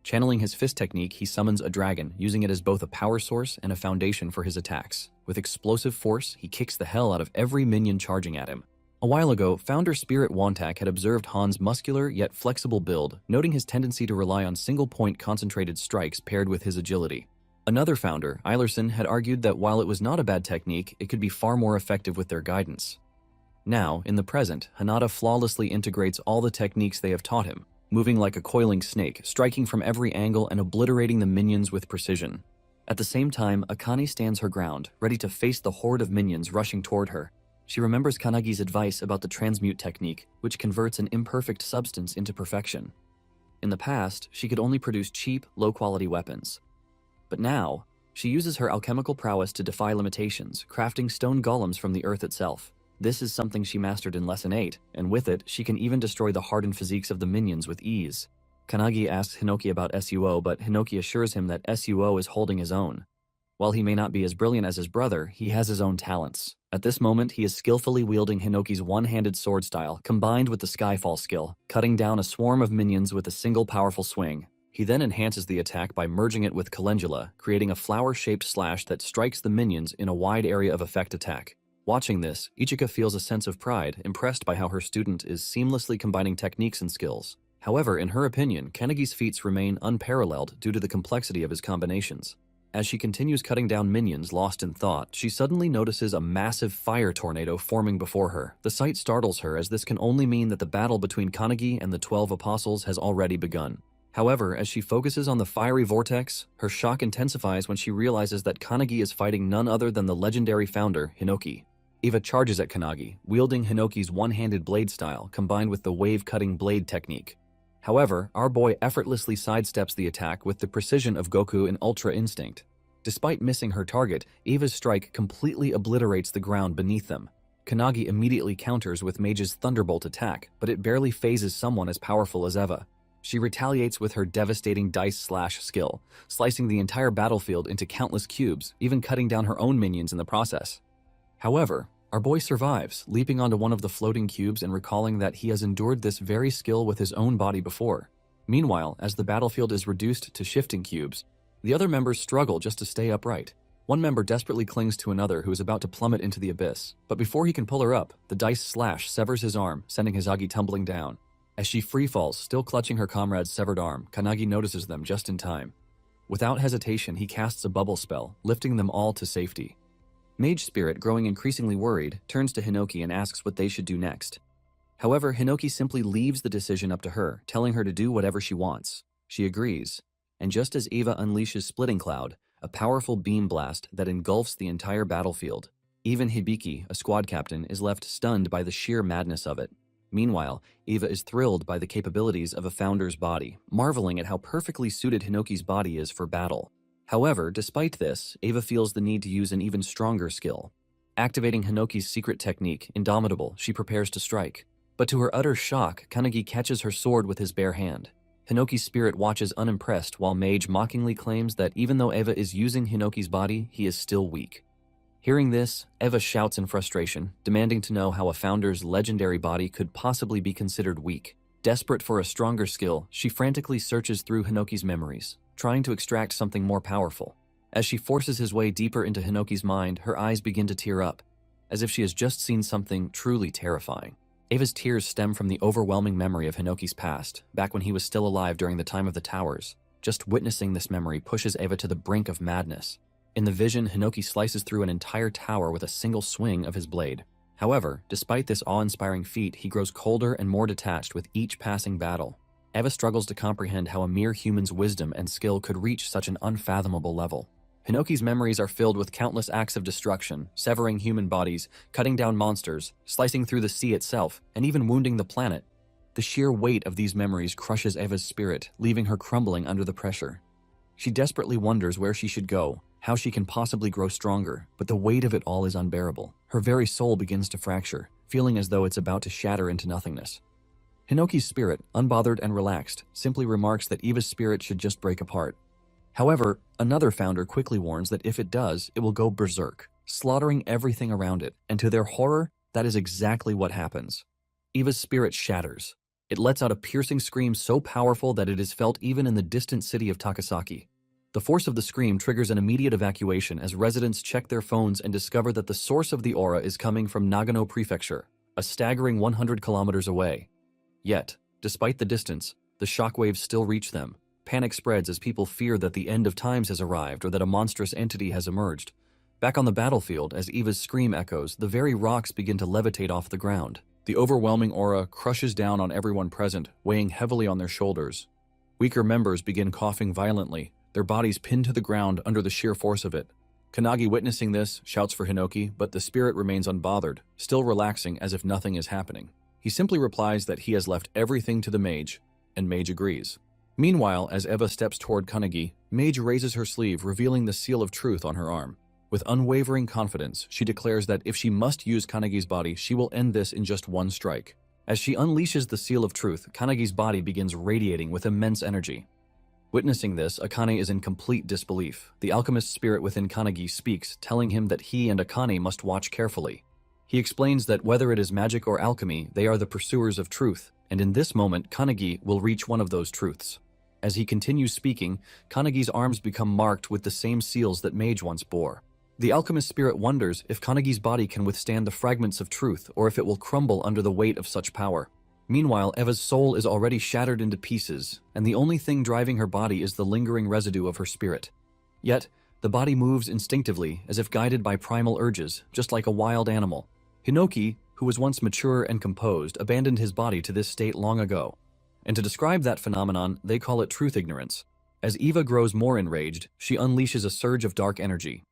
Channeling his fist technique, he summons a dragon, using it as both a power source and a foundation for his attacks. With explosive force, he kicks the hell out of every minion charging at him. A while ago, founder Spirit Wantak had observed Han's muscular yet flexible build, noting his tendency to rely on single-point concentrated strikes paired with his agility. Another founder, Eilerson, had argued that while it was not a bad technique, it could be far more effective with their guidance. Now, in the present, Hinata flawlessly integrates all the techniques they have taught him, moving like a coiling snake, striking from every angle and obliterating the minions with precision. At the same time, Akane stands her ground, ready to face the horde of minions rushing toward her. She remembers Kanagi's advice about the transmute technique, which converts an imperfect substance into perfection. In the past, she could only produce cheap, low-quality weapons. But now, she uses her alchemical prowess to defy limitations, crafting stone golems from the earth itself. This is something she mastered in Lesson 8, and with it, she can even destroy the hardened physiques of the minions with ease. Kanagi asks Hinoki about SUO, but Hinoki assures him that SUO is holding his own. While he may not be as brilliant as his brother, he has his own talents. At this moment, he is skillfully wielding Hinoki's one-handed sword style, combined with the Skyfall skill, cutting down a swarm of minions with a single powerful swing. He then enhances the attack by merging it with Calendula, creating a flower-shaped slash that strikes the minions in a wide area of effect attack. Watching this, Ichika feels a sense of pride, impressed by how her student is seamlessly combining techniques and skills. However, in her opinion, Kanagi's feats remain unparalleled due to the complexity of his combinations. As she continues cutting down minions lost in thought, she suddenly notices a massive fire tornado forming before her. The sight startles her, as this can only mean that the battle between Kanagi and the 12 apostles has already begun. However, as she focuses on the fiery vortex, her shock intensifies when she realizes that Kanagi is fighting none other than the legendary founder, Hinoki. Eva charges at Kanagi, wielding Hinoki's one-handed blade style combined with the wave-cutting blade technique. However, our boy effortlessly sidesteps the attack with the precision of Goku in Ultra Instinct. Despite missing her target, Eva's strike completely obliterates the ground beneath them. Kanagi immediately counters with Mage's Thunderbolt attack, but it barely phases someone as powerful as Eva. She retaliates with her devastating Dice Slash skill, slicing the entire battlefield into countless cubes, even cutting down her own minions in the process. However, our boy survives, leaping onto one of the floating cubes and recalling that he has endured this very skill with his own body before. Meanwhile, as the battlefield is reduced to shifting cubes, the other members struggle just to stay upright. One member desperately clings to another who is about to plummet into the abyss, but before he can pull her up, the Dice Slash severs his arm, sending Hizagi tumbling down. As she free falls, still clutching her comrade's severed arm, Kanagi notices them just in time. Without hesitation, he casts a bubble spell, lifting them all to safety. Mage Spirit, growing increasingly worried, turns to Hinoki and asks what they should do next. However, Hinoki simply leaves the decision up to her, telling her to do whatever she wants. She agrees, and just as Eva unleashes Splitting Cloud, a powerful beam blast that engulfs the entire battlefield, even Hibiki, a squad captain, is left stunned by the sheer madness of it. Meanwhile, Eva is thrilled by the capabilities of a founder's body, marveling at how perfectly suited Hinoki's body is for battle. However, despite this, Eva feels the need to use an even stronger skill. Activating Hinoki's secret technique, Indomitable, she prepares to strike. But to her utter shock, Kanagi catches her sword with his bare hand. Hinoki's spirit watches unimpressed while Mage mockingly claims that even though Eva is using Hinoki's body, he is still weak. Hearing this, Eva shouts in frustration, demanding to know how a founder's legendary body could possibly be considered weak. Desperate for a stronger skill, she frantically searches through Hinoki's memories, trying to extract something more powerful. As she forces his way deeper into Hinoki's mind, her eyes begin to tear up, as if she has just seen something truly terrifying. Eva's tears stem from the overwhelming memory of Hinoki's past, back when he was still alive during the time of the towers. Just witnessing this memory pushes Eva to the brink of madness. In the vision, Hinoki slices through an entire tower with a single swing of his blade. However, despite this awe-inspiring feat, he grows colder and more detached with each passing battle. Eva struggles to comprehend how a mere human's wisdom and skill could reach such an unfathomable level. Hinoki's memories are filled with countless acts of destruction, severing human bodies, cutting down monsters, slicing through the sea itself, and even wounding the planet. The sheer weight of these memories crushes Eva's spirit, leaving her crumbling under the pressure. She desperately wonders where she should go, how she can possibly grow stronger, but the weight of it all is unbearable. Her very soul begins to fracture, feeling as though it's about to shatter into nothingness. Hinoki's spirit, unbothered and relaxed, simply remarks that Eva's spirit should just break apart. However, another founder quickly warns that if it does, it will go berserk, slaughtering everything around it, and to their horror, that is exactly what happens. Eva's spirit shatters. It lets out a piercing scream so powerful that it is felt even in the distant city of Takasaki. The force of the scream triggers an immediate evacuation as residents check their phones and discover that the source of the aura is coming from Nagano Prefecture, a staggering 100 kilometers away. Yet, despite the distance, the shockwaves still reach them. Panic spreads as people fear that the end of times has arrived or that a monstrous entity has emerged. Back on the battlefield, as Eva's scream echoes, the very rocks begin to levitate off the ground. The overwhelming aura crushes down on everyone present, weighing heavily on their shoulders. Weaker members begin coughing violently, their bodies pinned to the ground under the sheer force of it. Kanagi, witnessing this, shouts for Hinoki, but the spirit remains unbothered, still relaxing as if nothing is happening. He simply replies that he has left everything to the mage, and Mage agrees. Meanwhile, as Eva steps toward Kanagi, Mage raises her sleeve, revealing the seal of truth on her arm. With unwavering confidence, she declares that if she must use Kanagi's body, she will end this in just one strike. As she unleashes the seal of truth, Kanagi's body begins radiating with immense energy. Witnessing this, Akane is in complete disbelief. The alchemist spirit within Kanagi speaks, telling him that he and Akane must watch carefully. He explains that whether it is magic or alchemy, they are the pursuers of truth, and in this moment, Kanagi will reach one of those truths. As he continues speaking, Kanagi's arms become marked with the same seals that Mage once bore. The alchemist spirit wonders if Kanagi's body can withstand the fragments of truth or if it will crumble under the weight of such power. Meanwhile, Eva's soul is already shattered into pieces, and the only thing driving her body is the lingering residue of her spirit. Yet, the body moves instinctively, as if guided by primal urges, just like a wild animal. Hinoki, who was once mature and composed, abandoned his body to this state long ago. And to describe that phenomenon, they call it truth ignorance. As Eva grows more enraged, she unleashes a surge of dark energy.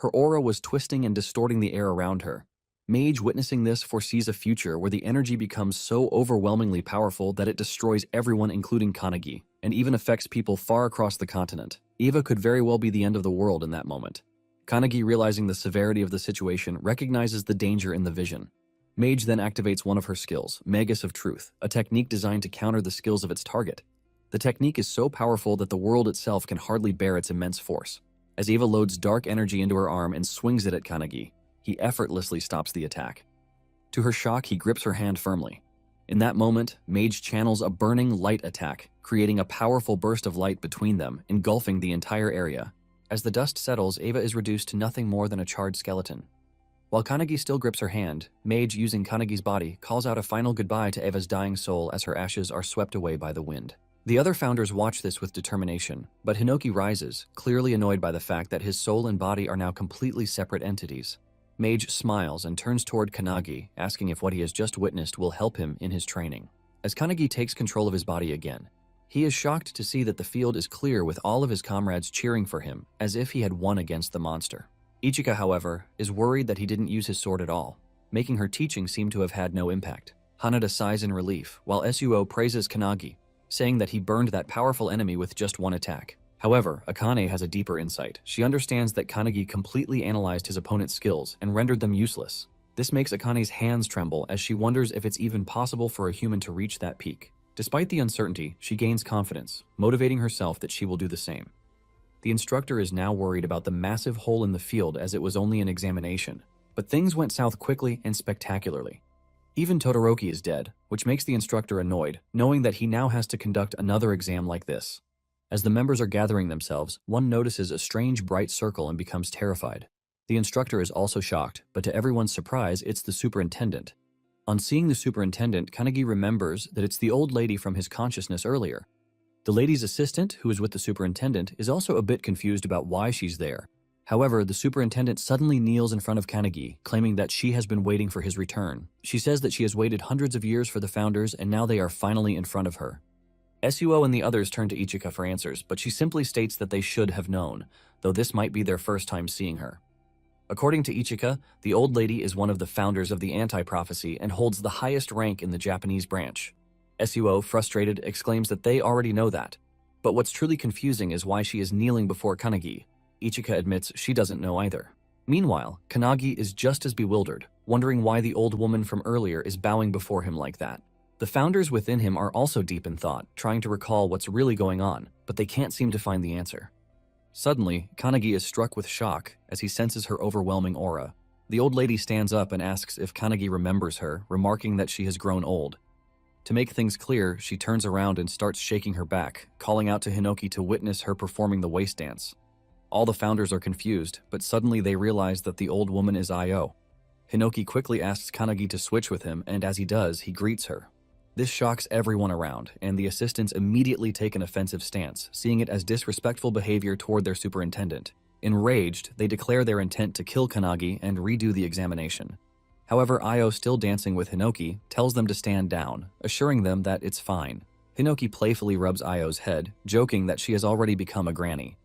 Her aura was twisting and distorting the air around her. Mage, witnessing this, foresees a future where the energy becomes so overwhelmingly powerful that it destroys everyone, including Kanagi, and even affects people far across the continent. Eva could very well be the end of the world in that moment. Kanagi, realizing the severity of the situation, recognizes the danger in the vision. Mage then activates one of her skills, Magus of Truth, a technique designed to counter the skills of its target. The technique is so powerful that the world itself can hardly bear its immense force. As Eva loads dark energy into her arm and swings it at Kanagi, he effortlessly stops the attack. To her shock, he grips her hand firmly. In that moment, Mage channels a burning light attack, creating a powerful burst of light between them, engulfing the entire area. As the dust settles, Eva is reduced to nothing more than a charred skeleton. While Kanagi still grips her hand, Mage, using Kanagi's body, calls out a final goodbye to Eva's dying soul as her ashes are swept away by the wind. The other founders watch this with determination, but Hinoki rises, clearly annoyed by the fact that his soul and body are now completely separate entities. Mage smiles and turns toward Kanagi, asking if what he has just witnessed will help him in his training. As Kanagi takes control of his body again, he is shocked to see that the field is clear with all of his comrades cheering for him, as if he had won against the monster. Ichika, however, is worried that he didn't use his sword at all, making her teaching seem to have had no impact. Hanada sighs in relief, while Suo praises Kanagi, saying that he burned that powerful enemy with just one attack. However, Akane has a deeper insight. She understands that Kanagi completely analyzed his opponent's skills and rendered them useless. This makes Akane's hands tremble as she wonders if it's even possible for a human to reach that peak. Despite the uncertainty, she gains confidence, motivating herself that she will do the same. The instructor is now worried about the massive hole in the field as it was only an examination. But things went south quickly and spectacularly. Even Todoroki is dead, which makes the instructor annoyed, knowing that he now has to conduct another exam like this. As the members are gathering themselves, one notices a strange bright circle and becomes terrified. The instructor is also shocked, but to everyone's surprise, it's the superintendent. On seeing the superintendent, Kanagi remembers that it's the old lady from his consciousness earlier. The lady's assistant, who is with the superintendent, is also a bit confused about why she's there. However, the superintendent suddenly kneels in front of Kanagi, claiming that she has been waiting for his return. She says that she has waited hundreds of years for the founders and now they are finally in front of her. Suo and the others turn to Ichika for answers, but she simply states that they should have known, though this might be their first time seeing her. According to Ichika, the old lady is one of the founders of the anti-prophecy and holds the highest rank in the Japanese branch. Suo, frustrated, exclaims that they already know that. But what's truly confusing is why she is kneeling before Kanagi. Ichika admits she doesn't know either. Meanwhile, Kanagi is just as bewildered, wondering why the old woman from earlier is bowing before him like that. The founders within him are also deep in thought, trying to recall what's really going on, but they can't seem to find the answer. Suddenly, Kanagi is struck with shock as he senses her overwhelming aura. The old lady stands up and asks if Kanagi remembers her, remarking that she has grown old. To make things clear, she turns around and starts shaking her back, calling out to Hinoki to witness her performing the waist dance. All the founders are confused, but suddenly they realize that the old woman is Io. Hinoki quickly asks Kanagi to switch with him, and as he does, he greets her. This shocks everyone around, and the assistants immediately take an offensive stance, seeing it as disrespectful behavior toward their superintendent. Enraged, they declare their intent to kill Kanagi and redo the examination. However, Io, still dancing with Hinoki, tells them to stand down, assuring them that it's fine. Hinoki playfully rubs Io's head, joking that she has already become a granny.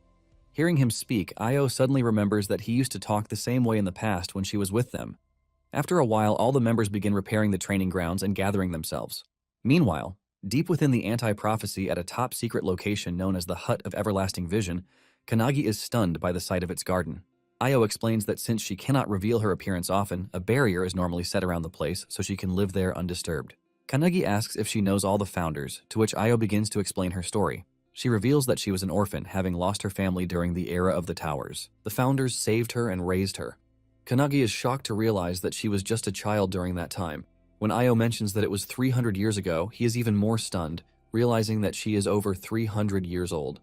Hearing him speak, Io suddenly remembers that he used to talk the same way in the past when she was with them. After a while, all the members begin repairing the training grounds and gathering themselves. Meanwhile, deep within the anti-prophecy at a top-secret location known as the Hut of Everlasting Vision, Kanagi is stunned by the sight of its garden. Io explains that since she cannot reveal her appearance often, a barrier is normally set around the place so she can live there undisturbed. Kanagi asks if she knows all the founders, to which Io begins to explain her story. She reveals that she was an orphan, having lost her family during the era of the towers. The founders saved her and raised her. Kanagi is shocked to realize that she was just a child during that time. When Io mentions that it was 300 years ago, he is even more stunned, realizing that she is over 300 years old.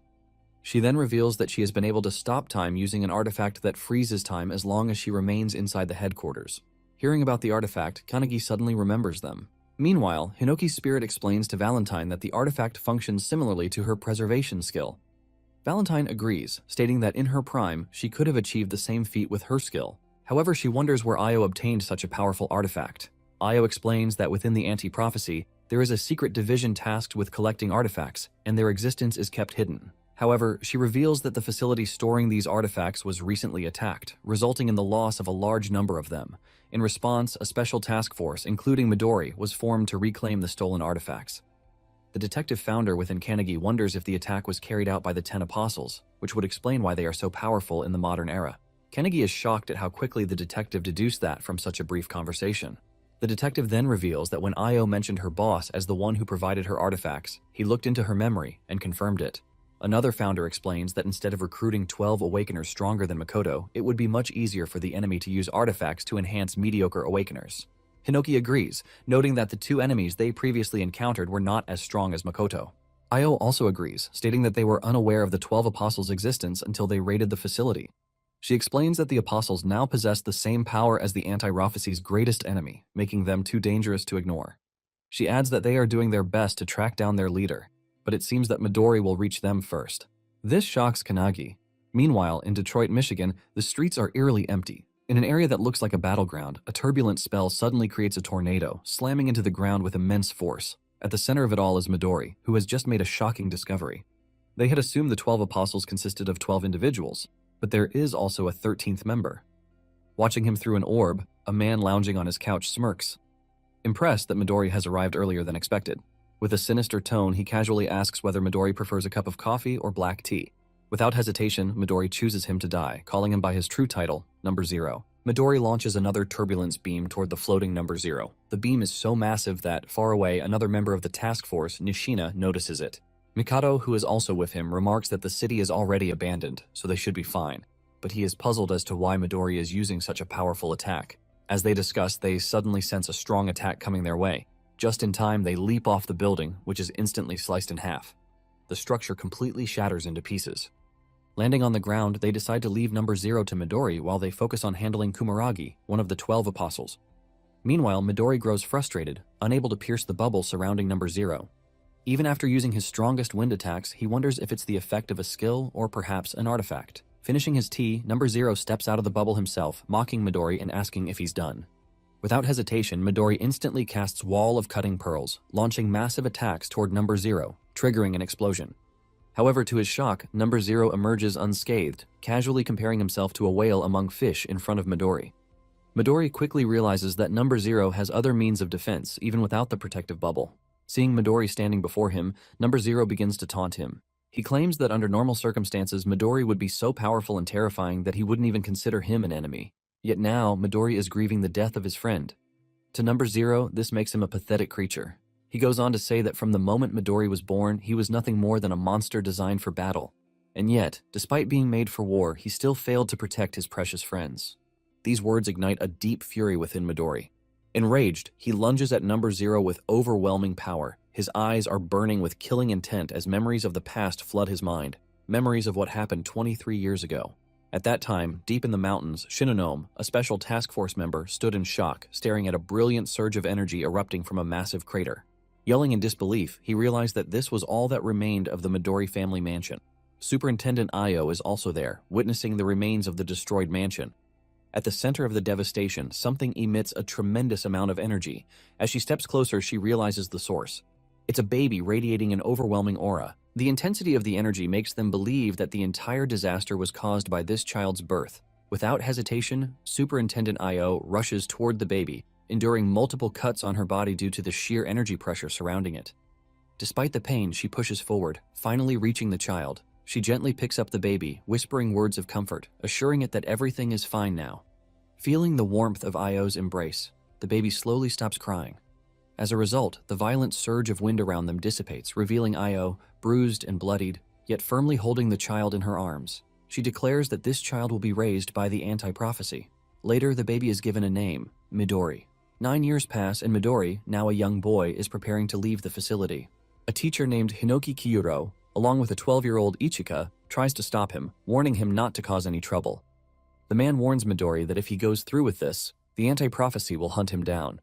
She then reveals that she has been able to stop time using an artifact that freezes time as long as she remains inside the headquarters. Hearing about the artifact, Kanagi suddenly remembers them. Meanwhile, Hinoki's spirit explains to Valentine that the artifact functions similarly to her preservation skill. Valentine agrees, stating that in her prime, she could have achieved the same feat with her skill. However, she wonders where Io obtained such a powerful artifact. Io explains that within the anti-prophecy, there is a secret division tasked with collecting artifacts, and their existence is kept hidden. However, she reveals that the facility storing these artifacts was recently attacked, resulting in the loss of a large number of them. In response, a special task force, including Midori, was formed to reclaim the stolen artifacts. The detective founder within Kanagi wonders if the attack was carried out by the 10 apostles, which would explain why they are so powerful in the modern era. Kanagi is shocked at how quickly the detective deduced that from such a brief conversation. The detective then reveals that when Io mentioned her boss as the one who provided her artifacts, he looked into her memory and confirmed it. Another founder explains that instead of recruiting 12 awakeners stronger than Makoto, it would be much easier for the enemy to use artifacts to enhance mediocre awakeners. Hinoki agrees, noting that the two enemies they previously encountered were not as strong as Makoto. Io also agrees, stating that they were unaware of the 12 apostles' existence until they raided the facility. She explains that the apostles now possess the same power as the anti-prophecy's greatest enemy, making them too dangerous to ignore. She adds that they are doing their best to track down their leader, but it seems that Midori will reach them first. This shocks Kanagi. Meanwhile, in Detroit, Michigan, the streets are eerily empty. In an area that looks like a battleground, a turbulent spell suddenly creates a tornado, slamming into the ground with immense force. At the center of it all is Midori, who has just made a shocking discovery. They had assumed the 12 apostles consisted of 12 individuals, but there is also a 13th member. Watching him through an orb, a man lounging on his couch smirks, impressed that Midori has arrived earlier than expected. With a sinister tone, he casually asks whether Midori prefers a cup of coffee or black tea. Without hesitation, Midori chooses him to die, calling him by his true title, Number Zero. Midori launches another turbulence beam toward the floating Number Zero. The beam is so massive that, far away, another member of the task force, Nishina, notices it. Mikado, who is also with him, remarks that the city is already abandoned, so they should be fine, but he is puzzled as to why Midori is using such a powerful attack. As they discuss, they suddenly sense a strong attack coming their way. Just in time, they leap off the building, which is instantly sliced in half. The structure completely shatters into pieces. Landing on the ground, they decide to leave Number Zero to Midori while they focus on handling Kumaragi, one of the 12 apostles. Meanwhile, Midori grows frustrated, unable to pierce the bubble surrounding Number Zero. Even after using his strongest wind attacks, he wonders if it's the effect of a skill or perhaps an artifact. Finishing his tea, Number Zero steps out of the bubble himself, mocking Midori and asking if he's done. Without hesitation, Midori instantly casts Wall of Cutting Pearls, launching massive attacks toward Number Zero, triggering an explosion. However, to his shock, Number Zero emerges unscathed, casually comparing himself to a whale among fish in front of Midori. Midori quickly realizes that Number Zero has other means of defense, even without the protective bubble. Seeing Midori standing before him, Number Zero begins to taunt him. He claims that under normal circumstances, Midori would be so powerful and terrifying that he wouldn't even consider him an enemy. Yet now, Midori is grieving the death of his friend. To Number Zero, this makes him a pathetic creature. He goes on to say that from the moment Midori was born, he was nothing more than a monster designed for battle. And yet, despite being made for war, he still failed to protect his precious friends. These words ignite a deep fury within Midori. Enraged, he lunges at Number Zero with overwhelming power. His eyes are burning with killing intent as memories of the past flood his mind, memories of what happened 23 years ago. At that time, deep in the mountains, Shinonome, a special task force member, stood in shock, staring at a brilliant surge of energy erupting from a massive crater. Yelling in disbelief, he realized that this was all that remained of the Midori family mansion. Superintendent Io is also there, witnessing the remains of the destroyed mansion. At the center of the devastation, something emits a tremendous amount of energy. As she steps closer, she realizes the source. It's a baby radiating an overwhelming aura. The intensity of the energy makes them believe that the entire disaster was caused by this child's birth. Without hesitation, Superintendent Io rushes toward the baby, enduring multiple cuts on her body due to the sheer energy pressure surrounding it. Despite the pain, she pushes forward, finally reaching the child. She gently picks up the baby, whispering words of comfort, assuring it that everything is fine now. Feeling the warmth of Io's embrace, the baby slowly stops crying. As a result, the violent surge of wind around them dissipates, revealing Io, bruised and bloodied, yet firmly holding the child in her arms. She declares that this child will be raised by the anti-prophecy. Later, the baby is given a name, Midori. 9 years pass and Midori, now a young boy, is preparing to leave the facility. A teacher named Hinoki Kiyuro, along with a 12-year-old Ichika, tries to stop him, warning him not to cause any trouble. The man warns Midori that if he goes through with this, the anti-prophecy will hunt him down.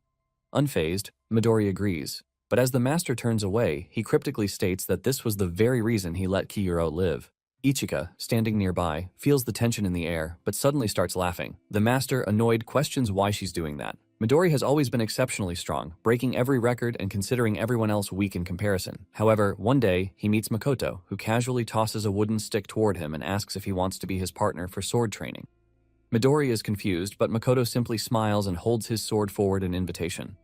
Unfazed, Midori agrees, but as the master turns away, he cryptically states that this was the very reason he let Kiyuro live. Ichika, standing nearby, feels the tension in the air, but suddenly starts laughing. The master, annoyed, questions why she's doing that. Midori has always been exceptionally strong, breaking every record and considering everyone else weak in comparison. However, one day, he meets Makoto, who casually tosses a wooden stick toward him and asks if he wants to be his partner for sword training. Midori is confused, but Makoto simply smiles and holds his sword forward in invitation.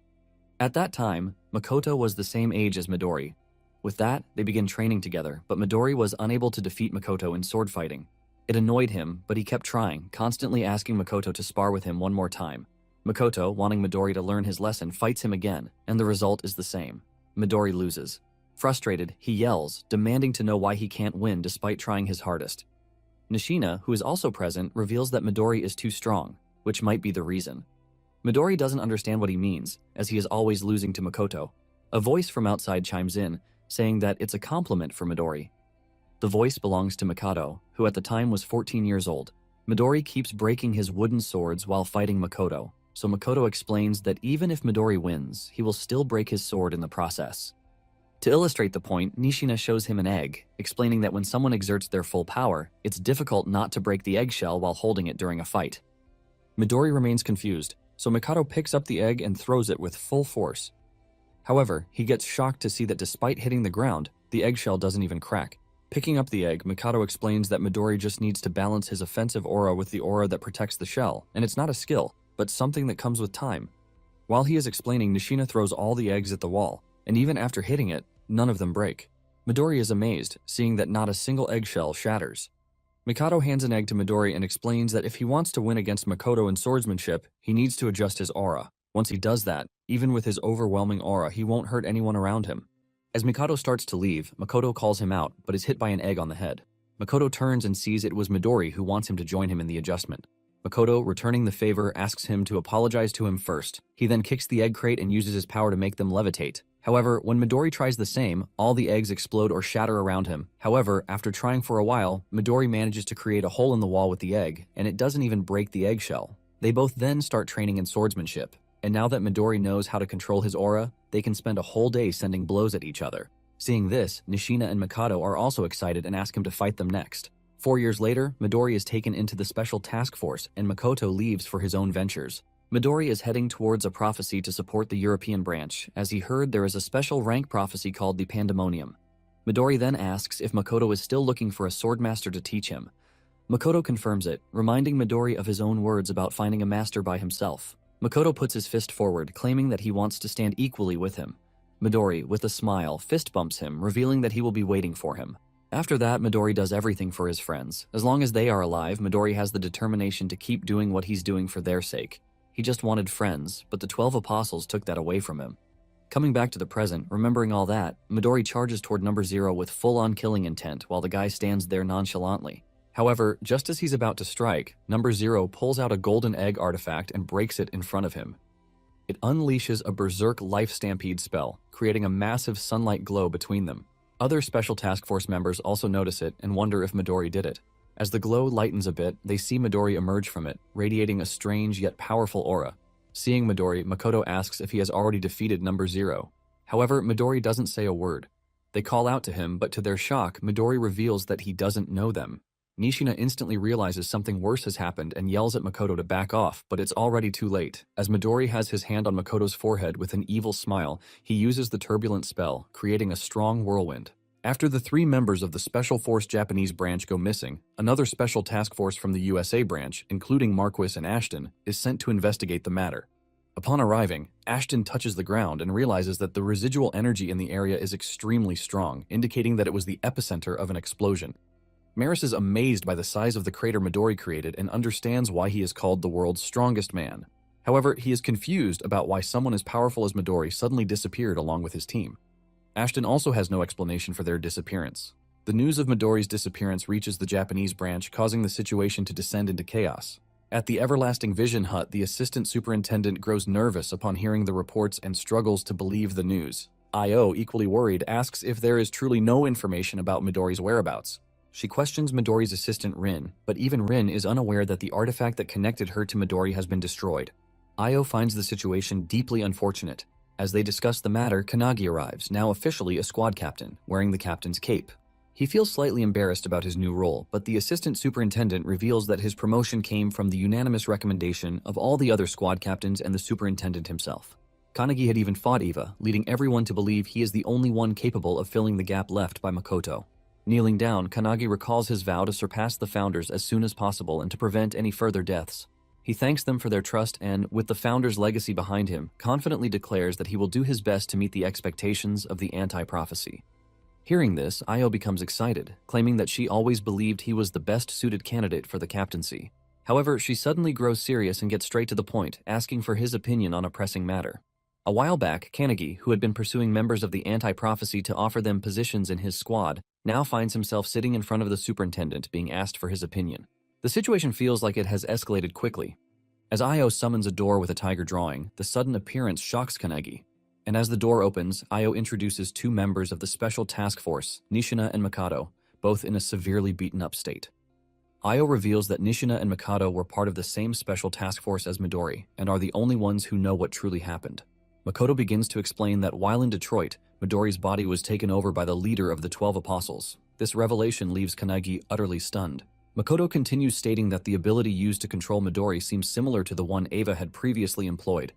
At that time, Makoto was the same age as Midori. With that, they begin training together, but Midori was unable to defeat Makoto in sword fighting. It annoyed him, but he kept trying, constantly asking Makoto to spar with him one more time. Makoto, wanting Midori to learn his lesson, fights him again, and the result is the same. Midori loses. Frustrated, he yells, demanding to know why he can't win despite trying his hardest. Nishina, who is also present, reveals that Midori is too strong, which might be the reason. Midori doesn't understand what he means, as he is always losing to Makoto. A voice from outside chimes in, saying that it's a compliment for Midori. The voice belongs to Mikado, who at the time was 14 years old. Midori keeps breaking his wooden swords while fighting Makoto, so Makoto explains that even if Midori wins, he will still break his sword in the process. To illustrate the point, Nishina shows him an egg, explaining that when someone exerts their full power, it's difficult not to break the eggshell while holding it during a fight. Midori remains confused, so Mikado picks up the egg and throws it with full force. However, he gets shocked to see that despite hitting the ground, the eggshell doesn't even crack. Picking up the egg, Mikado explains that Midori just needs to balance his offensive aura with the aura that protects the shell, and it's not a skill, but something that comes with time. While he is explaining, Nishina throws all the eggs at the wall, and even after hitting it, none of them break. Midori is amazed, seeing that not a single eggshell shatters. Mikado hands an egg to Midori and explains that if he wants to win against Makoto in swordsmanship, he needs to adjust his aura. Once he does that, even with his overwhelming aura, he won't hurt anyone around him. As Mikado starts to leave, Makoto calls him out, but is hit by an egg on the head. Makoto turns and sees it was Midori who wants him to join him in the adjustment. Makoto, returning the favor, asks him to apologize to him first. He then kicks the egg crate and uses his power to make them levitate. However, when Midori tries the same, all the eggs explode or shatter around him. However, after trying for a while, Midori manages to create a hole in the wall with the egg, and it doesn't even break the eggshell. They both then start training in swordsmanship, and now that Midori knows how to control his aura, they can spend a whole day sending blows at each other. Seeing this, Nishina and Mikado are also excited and ask him to fight them next. 4 years later, Midori is taken into the special task force and Makoto leaves for his own ventures. Midori is heading towards a prophecy to support the European branch, as he heard there is a special rank prophecy called the Pandemonium. Midori then asks if Makoto is still looking for a swordmaster to teach him. Makoto confirms it, reminding Midori of his own words about finding a master by himself. Makoto puts his fist forward, claiming that he wants to stand equally with him. Midori, with a smile, fist bumps him, revealing that he will be waiting for him. After that, Midori does everything for his friends. As long as they are alive, Midori has the determination to keep doing what he's doing for their sake. He just wanted friends, but the 12 apostles took that away from him. Coming back to the present, remembering all that, Midori charges toward number 0 with full-on killing intent while the guy stands there nonchalantly. However, just as he's about to strike, number 0 pulls out a golden egg artifact and breaks it in front of him. It unleashes a berserk life stampede spell, creating a massive sunlight glow between them. Other Special Task Force members also notice it and wonder if Midori did it. As the glow lightens a bit, they see Midori emerge from it, radiating a strange yet powerful aura. Seeing Midori, Makoto asks if he has already defeated number 0. However, Midori doesn't say a word. They call out to him, but to their shock, Midori reveals that he doesn't know them. Nishina instantly realizes something worse has happened and yells at Makoto to back off, but it's already too late. As Midori has his hand on Makoto's forehead with an evil smile, he uses the turbulent spell, creating a strong whirlwind. After the 3 members of the Special Force Japanese branch go missing, another Special Task Force from the USA branch, including Marquis and Ashton, is sent to investigate the matter. Upon arriving, Ashton touches the ground and realizes that the residual energy in the area is extremely strong, indicating that it was the epicenter of an explosion. Maris is amazed by the size of the crater Midori created and understands why he is called the world's strongest man. However, he is confused about why someone as powerful as Midori suddenly disappeared along with his team. Ashton also has no explanation for their disappearance. The news of Midori's disappearance reaches the Japanese branch, causing the situation to descend into chaos. At the Everlasting Vision Hut, the assistant superintendent grows nervous upon hearing the reports and struggles to believe the news. Io, equally worried, asks if there is truly no information about Midori's whereabouts. She questions Midori's assistant Rin, but even Rin is unaware that the artifact that connected her to Midori has been destroyed. Io finds the situation deeply unfortunate. As they discuss the matter, Kanagi arrives, now officially a squad captain, wearing the captain's cape. He feels slightly embarrassed about his new role, but the assistant superintendent reveals that his promotion came from the unanimous recommendation of all the other squad captains and the superintendent himself. Kanagi had even fought Eva, leading everyone to believe he is the only one capable of filling the gap left by Makoto. Kneeling down, Kanagi recalls his vow to surpass the founders as soon as possible and to prevent any further deaths. He thanks them for their trust and, with the founders' legacy behind him, confidently declares that he will do his best to meet the expectations of the anti-prophecy. Hearing this, Io becomes excited, claiming that she always believed he was the best-suited candidate for the captaincy. However, she suddenly grows serious and gets straight to the point, asking for his opinion on a pressing matter. A while back, Kanagi, who had been pursuing members of the anti-prophecy to offer them positions in his squad, now finds himself sitting in front of the superintendent being asked for his opinion. The situation feels like it has escalated quickly. As Io summons a door with a tiger drawing, the sudden appearance shocks Kanagi. And as the door opens, Io introduces 2 members of the Special Task Force, Nishina and Mikado, both in a severely beaten-up state. Io reveals that Nishina and Mikado were part of the same Special Task Force as Midori, and are the only ones who know what truly happened. Makoto begins to explain that while in Detroit, Midori's body was taken over by the leader of the 12 apostles. This revelation leaves Kanagi utterly stunned. Makoto continues stating that the ability used to control Midori seems similar to the one Eva had previously employed.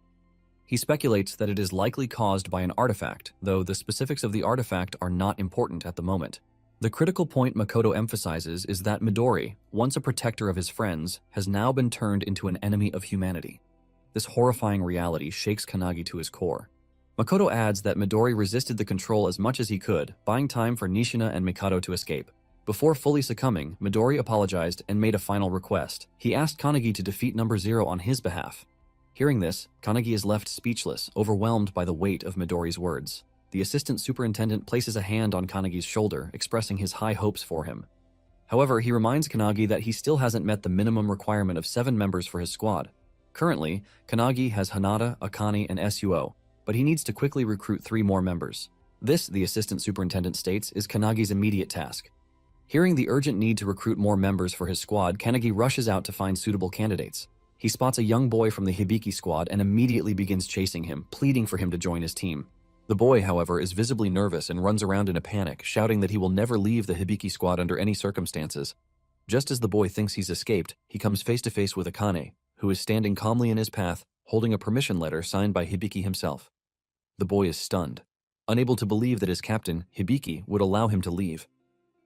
He speculates that it is likely caused by an artifact, though the specifics of the artifact are not important at the moment. The critical point Makoto emphasizes is that Midori, once a protector of his friends, has now been turned into an enemy of humanity. This horrifying reality shakes Kanagi to his core. Makoto adds that Midori resisted the control as much as he could, buying time for Nishina and Mikado to escape. Before fully succumbing, Midori apologized and made a final request. He asked Kanagi to defeat number 0 on his behalf. Hearing this, Kanagi is left speechless, overwhelmed by the weight of Midori's words. The assistant superintendent places a hand on Kanagi's shoulder, expressing his high hopes for him. However, he reminds Kanagi that he still hasn't met the minimum requirement of 7 members for his squad. Currently, Kanagi has Hanada, Akane, and Suo, but he needs to quickly recruit 3 more members. This, the assistant superintendent states, is Kanagi's immediate task. Hearing the urgent need to recruit more members for his squad, Kanagi rushes out to find suitable candidates. He spots a young boy from the Hibiki squad and immediately begins chasing him, pleading for him to join his team. The boy, however, is visibly nervous and runs around in a panic, shouting that he will never leave the Hibiki squad under any circumstances. Just as the boy thinks he's escaped, he comes face to face with Akane, who is standing calmly in his path, holding a permission letter signed by Hibiki himself. The boy is stunned, unable to believe that his captain, Hibiki, would allow him to leave.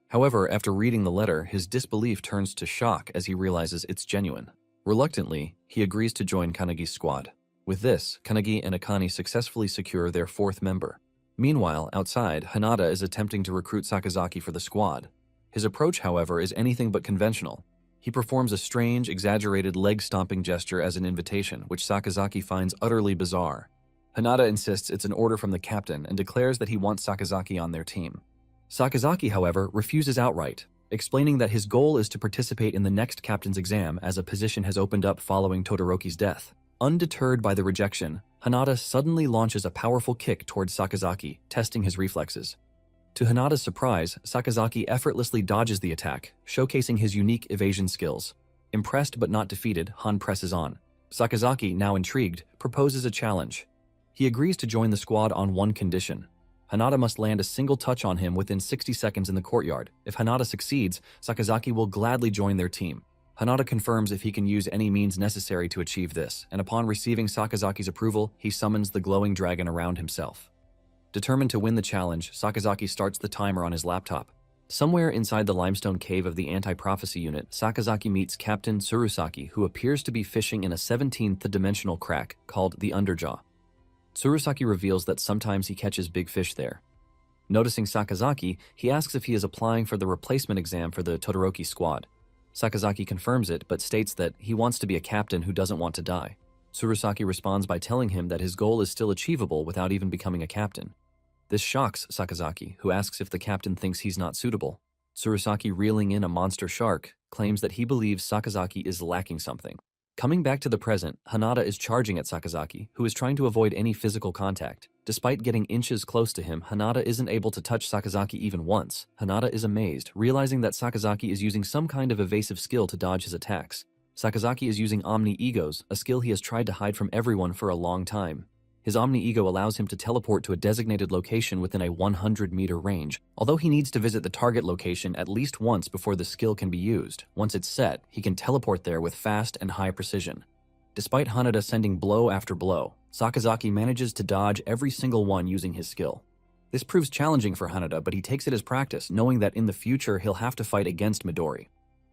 However, after reading the letter, his disbelief turns to shock as he realizes it's genuine. Reluctantly, he agrees to join Kanagi's squad. With this, Kanagi and Akane successfully secure their fourth member. Meanwhile, outside, Hanada is attempting to recruit Sakazaki for the squad. His approach, however, is anything but conventional. He performs a strange, exaggerated leg-stomping gesture as an invitation, which Sakazaki finds utterly bizarre. Hanada insists it's an order from the captain and declares that he wants Sakazaki on their team. Sakazaki, however, refuses outright, explaining that his goal is to participate in the next captain's exam as a position has opened up following Todoroki's death. Undeterred by the rejection, Hanada suddenly launches a powerful kick towards Sakazaki, testing his reflexes. To Hanada's surprise, Sakazaki effortlessly dodges the attack, showcasing his unique evasion skills. Impressed but not defeated, Han presses on. Sakazaki, now intrigued, proposes a challenge. He agrees to join the squad on one condition. Hanada must land a single touch on him within 60 seconds in the courtyard. If Hanada succeeds, Sakazaki will gladly join their team. Hanada confirms if he can use any means necessary to achieve this, and upon receiving Sakazaki's approval, he summons the glowing dragon around himself. Determined to win the challenge, Sakazaki starts the timer on his laptop. Somewhere inside the limestone cave of the anti-prophecy unit, Sakazaki meets Captain Tsurusaki, who appears to be fishing in a 17th dimensional crack called the Underjaw. Tsurusaki reveals that sometimes he catches big fish there. Noticing Sakazaki, he asks if he is applying for the replacement exam for the Todoroki squad. Sakazaki confirms it, but states that he wants to be a captain who doesn't want to die. Tsurusaki responds by telling him that his goal is still achievable without even becoming a captain. This shocks Sakazaki, who asks if the captain thinks he's not suitable. Tsurusaki, reeling in a monster shark, claims that he believes Sakazaki is lacking something. Coming back to the present, Hanada is charging at Sakazaki, who is trying to avoid any physical contact. Despite getting inches close to him, Hanada isn't able to touch Sakazaki even once. Hanada is amazed, realizing that Sakazaki is using some kind of evasive skill to dodge his attacks. Sakazaki is using Omni-Egos, a skill he has tried to hide from everyone for a long time. His Omni-Ego allows him to teleport to a designated location within a 100-meter range, although he needs to visit the target location at least once before the skill can be used. Once it's set, he can teleport there with fast and high precision. Despite Hanada sending blow after blow, Sakazaki manages to dodge every single one using his skill. This proves challenging for Hanada, but he takes it as practice, knowing that in the future he'll have to fight against Midori.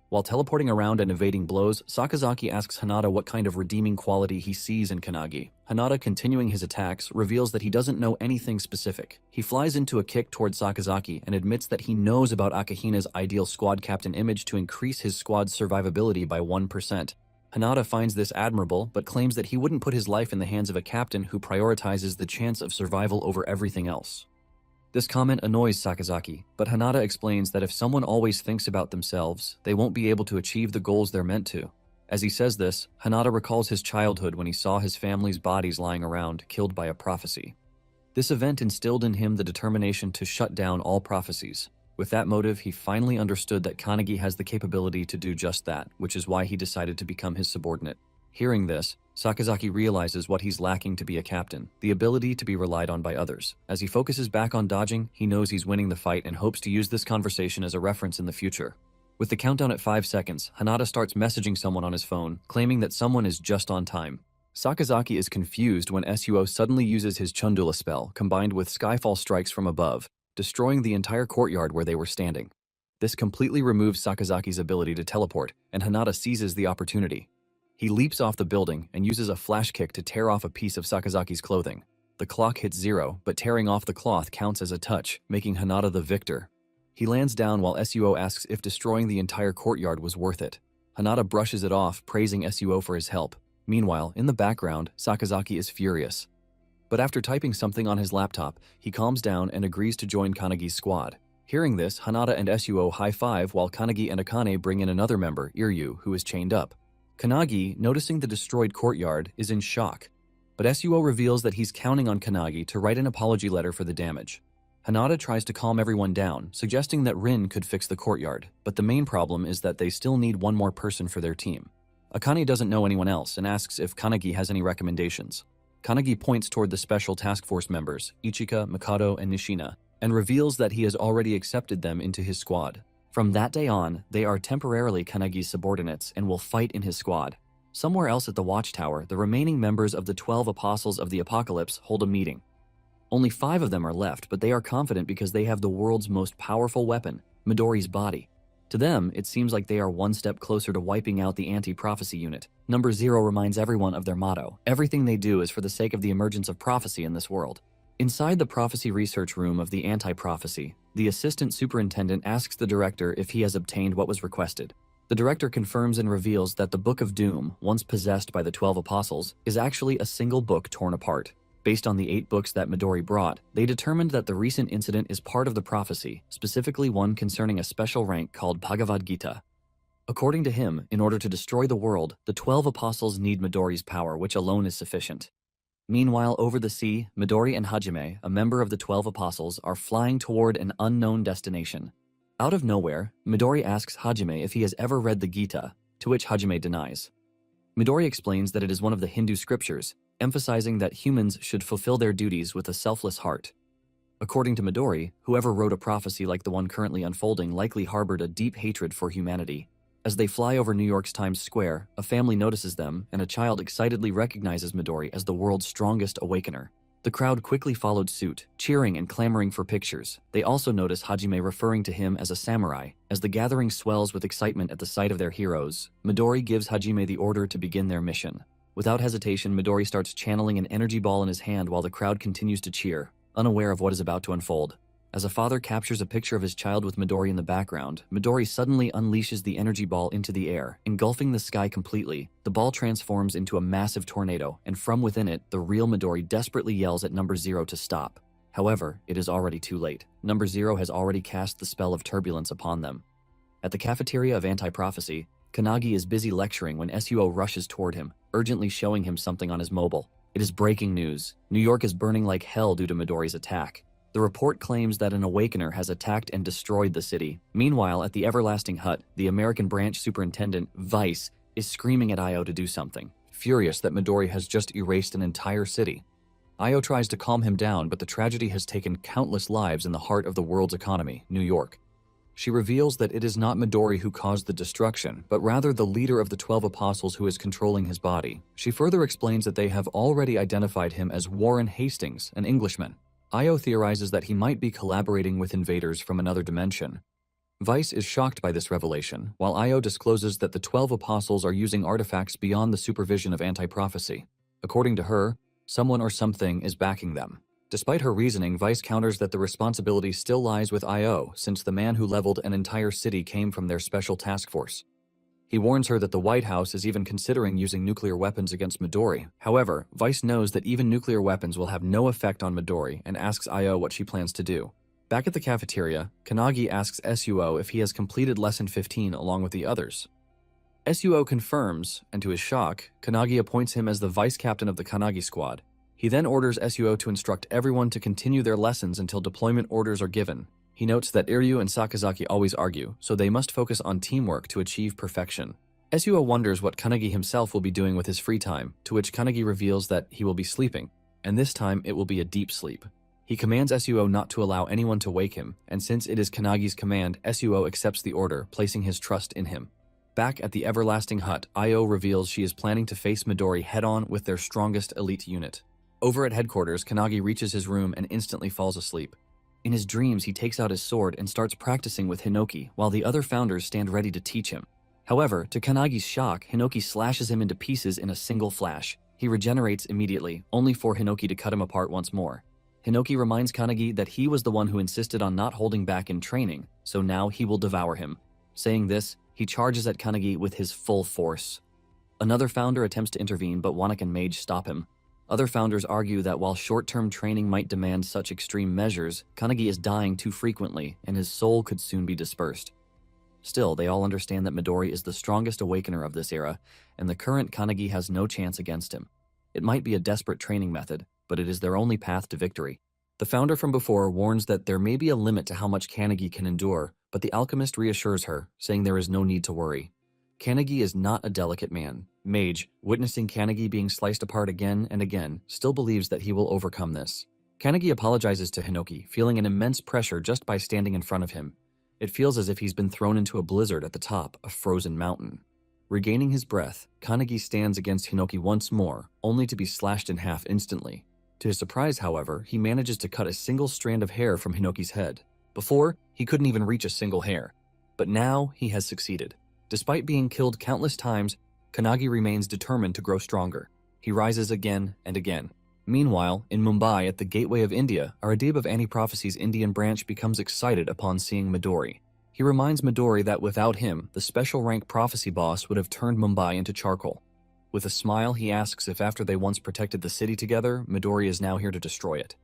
While teleporting around and evading blows, Sakazaki asks Hanada what kind of redeeming quality he sees in Kanagi. Hanada, continuing his attacks, reveals that he doesn't know anything specific. He flies into a kick towards Sakazaki and admits that he knows about Akahina's ideal squad captain image to increase his squad's survivability by 1%. Hanada finds this admirable, but claims that he wouldn't put his life in the hands of a captain who prioritizes the chance of survival over everything else. This comment annoys Sakazaki, but Hanada explains that if someone always thinks about themselves, they won't be able to achieve the goals they're meant to. As he says this, Hanada recalls his childhood when he saw his family's bodies lying around, killed by a prophecy. This event instilled in him the determination to shut down all prophecies. With that motive, he finally understood that Kanagi has the capability to do just that, which is why he decided to become his subordinate. Hearing this, Sakazaki realizes what he's lacking to be a captain, the ability to be relied on by others. As he focuses back on dodging, he knows he's winning the fight and hopes to use this conversation as a reference in the future. With the countdown at 5 seconds, Hanada starts messaging someone on his phone, claiming that someone is just on time. Sakazaki is confused when Suo suddenly uses his Chundula spell, combined with Skyfall strikes from above, destroying the entire courtyard where they were standing. This completely removes Sakazaki's ability to teleport, and Hanada seizes the opportunity. He leaps off the building and uses a flash kick to tear off a piece of Sakazaki's clothing. The clock hits 0, but tearing off the cloth counts as a touch, making Hanada the victor. He lands down while Suo asks if destroying the entire courtyard was worth it. Hanada brushes it off, praising Suo for his help. Meanwhile, in the background, Sakazaki is furious. But after typing something on his laptop, he calms down and agrees to join Kanagi's squad. Hearing this, Hanada and Suo high-five while Kanagi and Akane bring in another member, Iryu, who is chained up. Kanagi, noticing the destroyed courtyard, is in shock, but Suo reveals that he's counting on Kanagi to write an apology letter for the damage. Hanada tries to calm everyone down, suggesting that Rin could fix the courtyard, but the main problem is that they still need one more person for their team. Akane doesn't know anyone else and asks if Kanagi has any recommendations. Kanagi points toward the special task force members, Ichika, Mikado, and Nishina, and reveals that he has already accepted them into his squad. From that day on, they are temporarily Kanagi's subordinates and will fight in his squad. Somewhere else at the Watchtower, the remaining members of the 12 Apostles of the Apocalypse hold a meeting. Only 5 of them are left, but they are confident because they have the world's most powerful weapon, Midori's body. To them, it seems like they are one step closer to wiping out the anti-prophecy unit. Number 0 reminds everyone of their motto: everything they do is for the sake of the emergence of prophecy in this world. Inside the prophecy research room of the anti-prophecy, the assistant superintendent asks the director if he has obtained what was requested. The director confirms and reveals that the Book of Doom, once possessed by the 12 Apostles, is actually a single book torn apart. Based on the 8 books that Midori brought, they determined that the recent incident is part of the prophecy, specifically one concerning a special rank called Bhagavad Gita. According to him, in order to destroy the world, the 12 Apostles need Midori's power, which alone is sufficient. Meanwhile, over the sea, Midori and Hajime, a member of the 12 Apostles, are flying toward an unknown destination. Out of nowhere, Midori asks Hajime if he has ever read the Gita, to which Hajime denies. Midori explains that it is one of the Hindu scriptures, emphasizing that humans should fulfill their duties with a selfless heart. According to Midori, whoever wrote a prophecy like the one currently unfolding likely harbored a deep hatred for humanity. As they fly over New York's Times Square, a family notices them, and a child excitedly recognizes Midori as the world's strongest awakener. The crowd quickly followed suit, cheering and clamoring for pictures. They also notice Hajime referring to him as a samurai. As the gathering swells with excitement at the sight of their heroes, Midori gives Hajime the order to begin their mission. Without hesitation, Midori starts channeling an energy ball in his hand while the crowd continues to cheer, unaware of what is about to unfold. As a father captures a picture of his child with Midori in the background, Midori suddenly unleashes the energy ball into the air, engulfing the sky completely. The ball transforms into a massive tornado, and from within it, the real Midori desperately yells at Number 0 to stop. However, it is already too late. Number 0 has already cast the spell of turbulence upon them. At the cafeteria of Anti-Prophecy, Kanagi is busy lecturing when Suo rushes toward him, urgently showing him something on his mobile. It is breaking news. New York is burning like hell due to Midori's attack. The report claims that an awakener has attacked and destroyed the city. Meanwhile, at the Everlasting Hut, the American branch superintendent, Vice, is screaming at Io to do something, furious that Midori has just erased an entire city. Io tries to calm him down, but the tragedy has taken countless lives in the heart of the world's economy, New York. She reveals that it is not Midori who caused the destruction, but rather the leader of the 12 Apostles who is controlling his body. She further explains that they have already identified him as Warren Hastings, an Englishman. Io theorizes that he might be collaborating with invaders from another dimension. Vice is shocked by this revelation, while Io discloses that the 12 Apostles are using artifacts beyond the supervision of Anti-Prophecy. According to her, someone or something is backing them. Despite her reasoning, Vice counters that the responsibility still lies with Io, since the man who leveled an entire city came from their special task force. He warns her that the White House is even considering using nuclear weapons against Midori. However, Vice knows that even nuclear weapons will have no effect on Midori and asks Io what she plans to do. Back at the cafeteria, Kanagi asks Suo if he has completed Lesson 15 along with the others. Suo confirms, and to his shock, Kanagi appoints him as the vice captain of the Kanagi squad. He then orders Suo to instruct everyone to continue their lessons until deployment orders are given. He notes that Iryu and Sakazaki always argue, so they must focus on teamwork to achieve perfection. Suo wonders what Kanagi himself will be doing with his free time, to which Kanagi reveals that he will be sleeping, and this time it will be a deep sleep. He commands Suo not to allow anyone to wake him, and since it is Kanagi's command, Suo accepts the order, placing his trust in him. Back at the Everlasting Hut, Io reveals she is planning to face Midori head-on with their strongest elite unit. Over at headquarters, Kanagi reaches his room and instantly falls asleep. In his dreams, he takes out his sword and starts practicing with Hinoki, while the other founders stand ready to teach him. However, to Kanagi's shock, Hinoki slashes him into pieces in a single flash. He regenerates immediately, only for Hinoki to cut him apart once more. Hinoki reminds Kanagi that he was the one who insisted on not holding back in training, so now he will devour him. Saying this, he charges at Kanagi with his full force. Another founder attempts to intervene, but Wanak and Mage stop him. Other founders argue that while short-term training might demand such extreme measures, Kanagi is dying too frequently, and his soul could soon be dispersed. Still, they all understand that Midori is the strongest awakener of this era, and the current Kanagi has no chance against him. It might be a desperate training method, but it is their only path to victory. The founder from before warns that there may be a limit to how much Kanagi can endure, but the alchemist reassures her, saying there is no need to worry. Kanagi is not a delicate man. Mage, witnessing Kanagi being sliced apart again and again, still believes that he will overcome this. Kanagi apologizes to Hinoki, feeling an immense pressure just by standing in front of him. It feels as if he's been thrown into a blizzard at the top, a frozen mountain. Regaining his breath, Kanagi stands against Hinoki once more, only to be slashed in half instantly. To his surprise, however, he manages to cut a single strand of hair from Hinoki's head. Before, he couldn't even reach a single hair. But now, he has succeeded. Despite being killed countless times, Kanagi remains determined to grow stronger. He rises again and again. Meanwhile, in Mumbai at the gateway of India, Aradib of Anti-Prophecy's Indian branch becomes excited upon seeing Midori. He reminds Midori that without him, the special rank prophecy boss would have turned Mumbai into charcoal. With a smile, he asks if after they once protected the city together, Midori is now here to destroy it.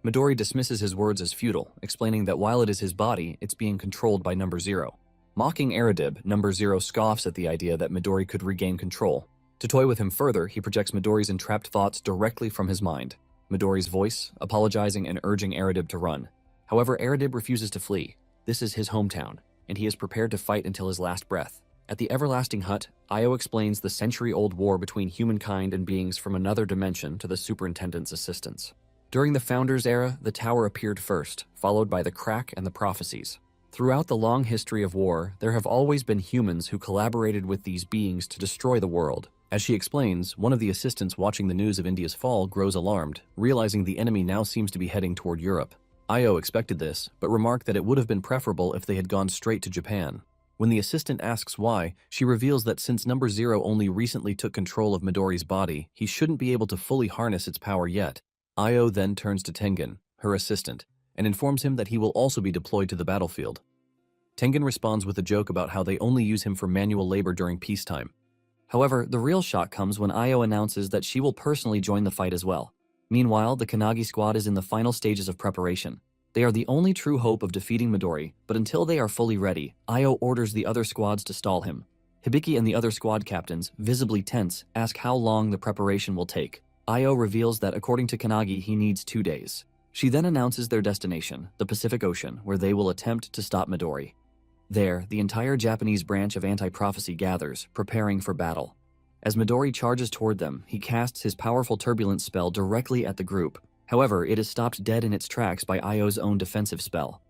Midori dismisses his words as futile, explaining that while it is his body, it's being controlled by Number Zero. Mocking Aradib, Number Zero scoffs at the idea that Midori could regain control. To toy with him further, he projects Midori's entrapped thoughts directly from his mind. Midori's voice, apologizing and urging Aradib to run. However, Aradib refuses to flee. This is his hometown, and he is prepared to fight until his last breath. At the Everlasting Hut, Io explains the century-old war between humankind and beings from another dimension to the superintendent's assistants. During the Founders' era, the tower appeared first, followed by the Crack and the Prophecies. Throughout the long history of war, there have always been humans who collaborated with these beings to destroy the world. As she explains, one of the assistants watching the news of India's fall grows alarmed, realizing the enemy now seems to be heading toward Europe. Io expected this, but remarked that it would have been preferable if they had gone straight to Japan. When the assistant asks why, she reveals that since Number Zero only recently took control of Midori's body, he shouldn't be able to fully harness its power yet. Io then turns to Tengen, her assistant, and informs him that he will also be deployed to the battlefield. Tengen responds with a joke about how they only use him for manual labor during peacetime. However, the real shock comes when Io announces that she will personally join the fight as well. Meanwhile, the Kanagi squad is in the final stages of preparation. They are the only true hope of defeating Midori, but until they are fully ready, Io orders the other squads to stall him. Hibiki and the other squad captains, visibly tense, ask how long the preparation will take. Io reveals that according to Kanagi, he needs 2 days. She then announces their destination, the Pacific Ocean, where they will attempt to stop Midori. There, the entire Japanese branch of Anti-Prophecy gathers, preparing for battle. As Midori charges toward them, he casts his powerful turbulence spell directly at the group. However, it is stopped dead in its tracks by Io's own defensive spell.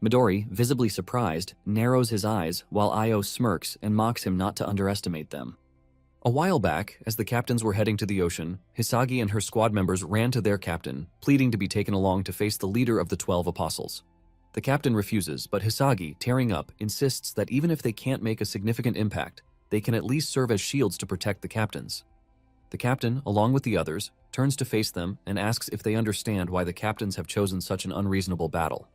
Midori, visibly surprised, narrows his eyes while Io smirks and mocks him not to underestimate them. A while back, as the captains were heading to the ocean, Hisagi and her squad members ran to their captain, pleading to be taken along to face the leader of the 12 apostles. The captain refuses, but Hisagi, tearing up, insists that even if they can't make a significant impact, they can at least serve as shields to protect the captains. The captain, along with the others, turns to face them and asks if they understand why the captains have chosen such an unreasonable battle.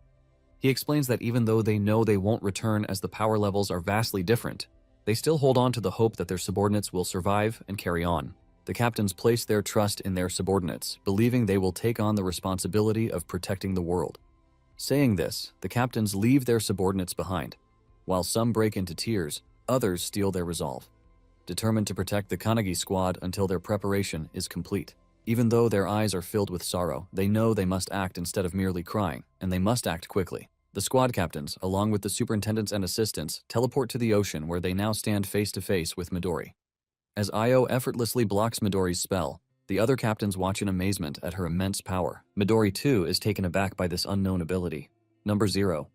He explains that even though they know they won't return as the power levels are vastly different, they still hold on to the hope that their subordinates will survive and carry on. The captains place their trust in their subordinates, believing they will take on the responsibility of protecting the world. Saying this, the captains leave their subordinates behind. While some break into tears, others steel their resolve, determined to protect the Kanagi squad until their preparation is complete. Even though their eyes are filled with sorrow, they know they must act instead of merely crying, and they must act quickly. The squad captains, along with the superintendents and assistants, teleport to the ocean where they now stand face to face with Midori. As Io effortlessly blocks Midori's spell, the other captains watch in amazement at her immense power. Midori, too, is taken aback by this unknown ability. Number Zero.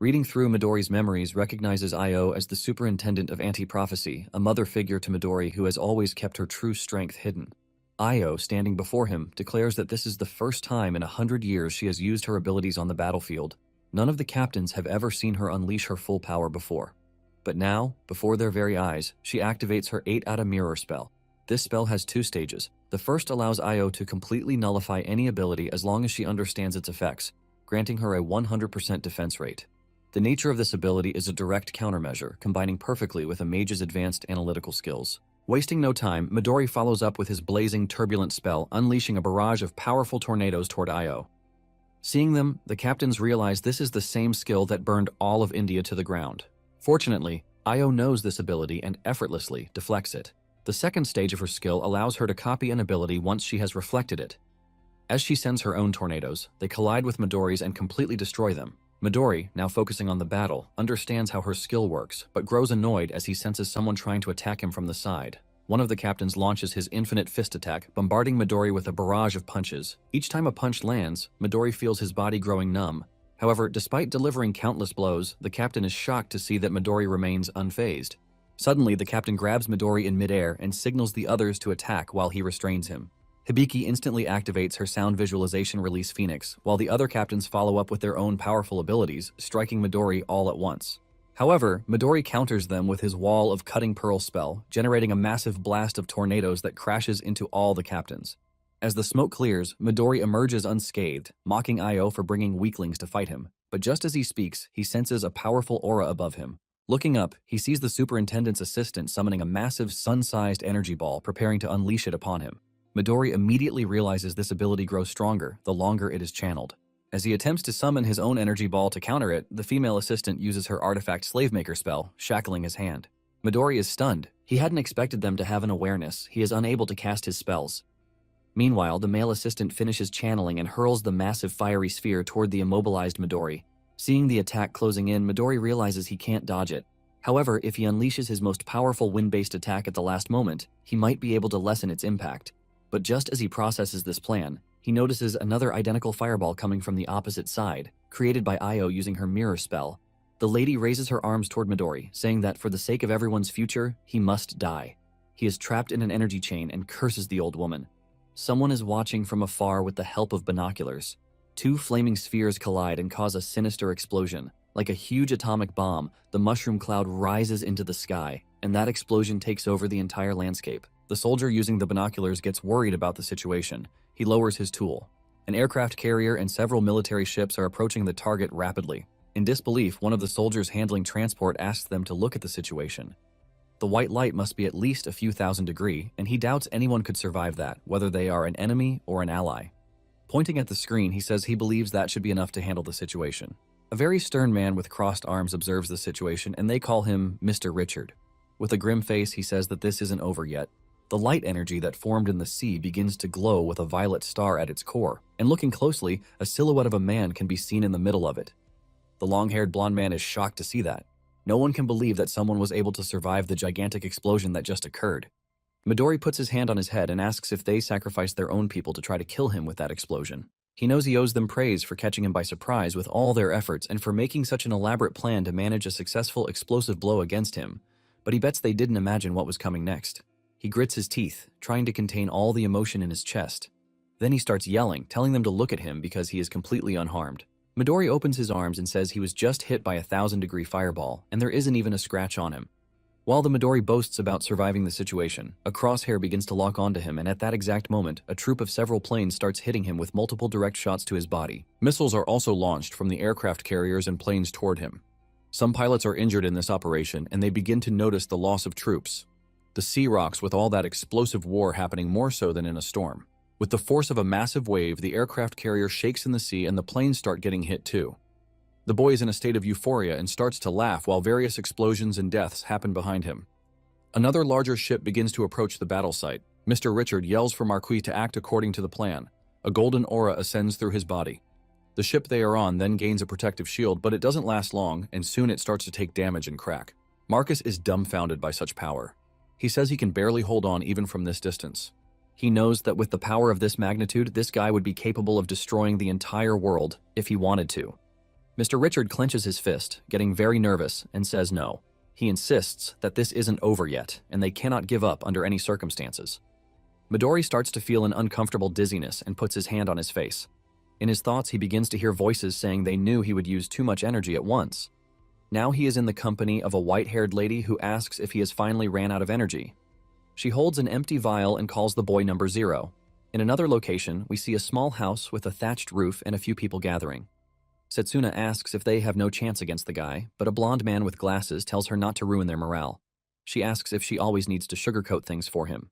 Reading through Midori's memories recognizes Io as the superintendent of Anti-Prophecy, a mother figure to Midori who has always kept her true strength hidden. Io, standing before him, declares that this is the first time in 100 years she has used her abilities on the battlefield. None of the captains have ever seen her unleash her full power before. But now, before their very eyes, she activates her 8-out mirror spell. This spell has 2 stages. The first allows Io to completely nullify any ability as long as she understands its effects, granting her a 100% defense rate. The nature of this ability is a direct countermeasure, combining perfectly with a mage's advanced analytical skills. Wasting no time, Midori follows up with his blazing turbulent spell, unleashing a barrage of powerful tornadoes toward Io. Seeing them, the captains realize this is the same skill that burned all of India to the ground. Fortunately, Io knows this ability and effortlessly deflects it. The second stage of her skill allows her to copy an ability once she has reflected it. As she sends her own tornadoes, they collide with Midori's and completely destroy them. Midori, now focusing on the battle, understands how her skill works, but grows annoyed as he senses someone trying to attack him from the side. One of the captains launches his infinite fist attack, bombarding Midori with a barrage of punches. Each time a punch lands, Midori feels his body growing numb. However, despite delivering countless blows, the captain is shocked to see that Midori remains unfazed. Suddenly, the captain grabs Midori in midair and signals the others to attack while he restrains him. Hibiki instantly activates her sound visualization release Phoenix, while the other captains follow up with their own powerful abilities, striking Midori all at once. However, Midori counters them with his Wall of Cutting Pearl spell, generating a massive blast of tornadoes that crashes into all the captains. As the smoke clears, Midori emerges unscathed, mocking Io for bringing weaklings to fight him. But just as he speaks, he senses a powerful aura above him. Looking up, he sees the superintendent's assistant summoning a massive sun-sized energy ball, preparing to unleash it upon him. Midori immediately realizes this ability grows stronger the longer it is channeled. As he attempts to summon his own energy ball to counter it, the female assistant uses her artifact Slavemaker spell, shackling his hand. Midori is stunned. He hadn't expected them to have an awareness. He is unable to cast his spells. Meanwhile, the male assistant finishes channeling and hurls the massive fiery sphere toward the immobilized Midori. Seeing the attack closing in, Midori realizes he can't dodge it. However, if he unleashes his most powerful wind-based attack at the last moment, he might be able to lessen its impact. But just as he processes this plan, he notices another identical fireball coming from the opposite side, created by Io using her mirror spell. The lady raises her arms toward Midori, saying that for the sake of everyone's future, he must die. He is trapped in an energy chain and curses the old woman. Someone is watching from afar with the help of binoculars. Two flaming spheres collide and cause a sinister explosion. Like a huge atomic bomb, the mushroom cloud rises into the sky, and that explosion takes over the entire landscape. The soldier using the binoculars gets worried about the situation. He lowers his tool. An aircraft carrier and several military ships are approaching the target rapidly. In disbelief, one of the soldiers handling transport asks them to look at the situation. The white light must be at least a few thousand degrees, and he doubts anyone could survive that, whether they are an enemy or an ally. Pointing at the screen, he says he believes that should be enough to handle the situation. A very stern man with crossed arms observes the situation, and they call him Mr. Richard. With a grim face, he says that this isn't over yet. The light energy that formed in the sea begins to glow with a violet star at its core, and looking closely, a silhouette of a man can be seen in the middle of it. The long-haired blonde man is shocked to see that. No one can believe that someone was able to survive the gigantic explosion that just occurred. Midori puts his hand on his head and asks if they sacrificed their own people to try to kill him with that explosion. He knows he owes them praise for catching him by surprise with all their efforts and for making such an elaborate plan to manage a successful explosive blow against him, but he bets they didn't imagine what was coming next. He grits his teeth, trying to contain all the emotion in his chest. Then he starts yelling, telling them to look at him because he is completely unharmed. Midori opens his arms and says he was just hit by a 1,000-degree fireball, and there isn't even a scratch on him. While the Midori boasts about surviving the situation, a crosshair begins to lock onto him, and at that exact moment, a troop of several planes starts hitting him with multiple direct shots to his body. Missiles are also launched from the aircraft carriers and planes toward him. Some pilots are injured in this operation, and they begin to notice the loss of troops. The sea rocks with all that explosive war happening more so than in a storm. With the force of a massive wave, the aircraft carrier shakes in the sea and the planes start getting hit too. The boy is in a state of euphoria and starts to laugh while various explosions and deaths happen behind him. Another larger ship begins to approach the battle site. Mr. Richard yells for Marquis to act according to the plan. A golden aura ascends through his body. The ship they are on then gains a protective shield, but it doesn't last long, and soon it starts to take damage and crack. Marcus is dumbfounded by such power. He says he can barely hold on even from this distance. He knows that with the power of this magnitude, this guy would be capable of destroying the entire world if he wanted to. Mr. Richard clenches his fist, getting very nervous, and says no. He insists that this isn't over yet, and they cannot give up under any circumstances. Midori starts to feel an uncomfortable dizziness and puts his hand on his face. In his thoughts, he begins to hear voices saying they knew he would use too much energy at once. Now he is in the company of a white-haired lady who asks if he has finally ran out of energy. She holds an empty vial and calls the boy number 0. In another location, we see a small house with a thatched roof and a few people gathering. Setsuna asks if they have no chance against the guy, but a blonde man with glasses tells her not to ruin their morale. She asks if she always needs to sugarcoat things for him.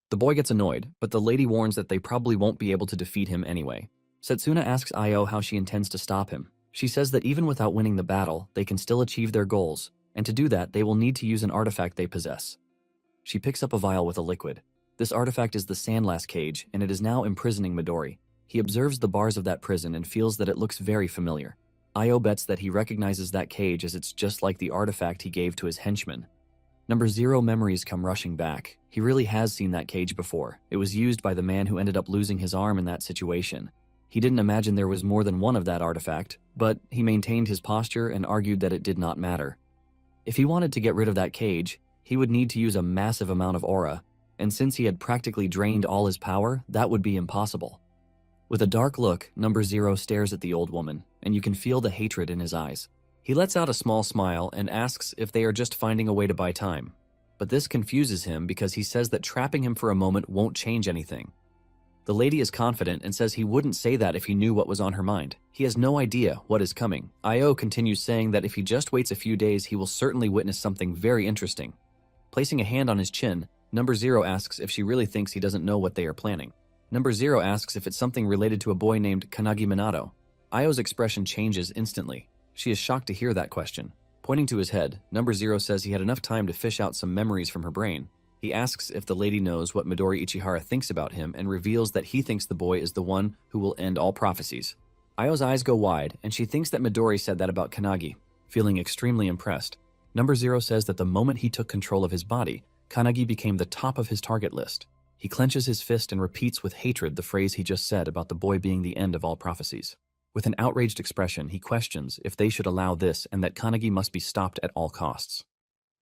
The boy gets annoyed, but the lady warns that they probably won't be able to defeat him anyway. Setsuna asks Io how she intends to stop him. She says that even without winning the battle, they can still achieve their goals, and to do that, they will need to use an artifact they possess. She picks up a vial with a liquid. This artifact is the Sandlass cage, and it is now imprisoning Midori. He observes the bars of that prison and feels that it looks very familiar. Io bets that he recognizes that cage as it's just like the artifact he gave to his henchman. Number 0 memories come rushing back. He really has seen that cage before. It was used by the man who ended up losing his arm in that situation. He didn't imagine there was more than one of that artifact, but he maintained his posture and argued that it did not matter. If he wanted to get rid of that cage, he would need to use a massive amount of aura, and since he had practically drained all his power, that would be impossible. With a dark look, Number 0 stares at the old woman, and you can feel the hatred in his eyes. He lets out a small smile and asks if they are just finding a way to buy time. But this confuses him because he says that trapping him for a moment won't change anything. The lady is confident and says he wouldn't say that if he knew what was on her mind. He has no idea what is coming. Io continues saying that if he just waits a few days, he will certainly witness something very interesting. Placing a hand on his chin, Number 0 asks if she really thinks he doesn't know what they are planning. Number 0 asks if it's something related to a boy named Kanagi Minato. Io's expression changes instantly. She is shocked to hear that question. Pointing to his head, Number 0 says he had enough time to fish out some memories from her brain. He asks if the lady knows what Midori Ichihara thinks about him and reveals that he thinks the boy is the one who will end all prophecies. Io's eyes go wide, and she thinks that Midori said that about Kanagi, feeling extremely impressed. Number 0 says that the moment he took control of his body, Kanagi became the top of his target list. He clenches his fist and repeats with hatred the phrase he just said about the boy being the end of all prophecies. With an outraged expression, he questions if they should allow this and that Kanagi must be stopped at all costs.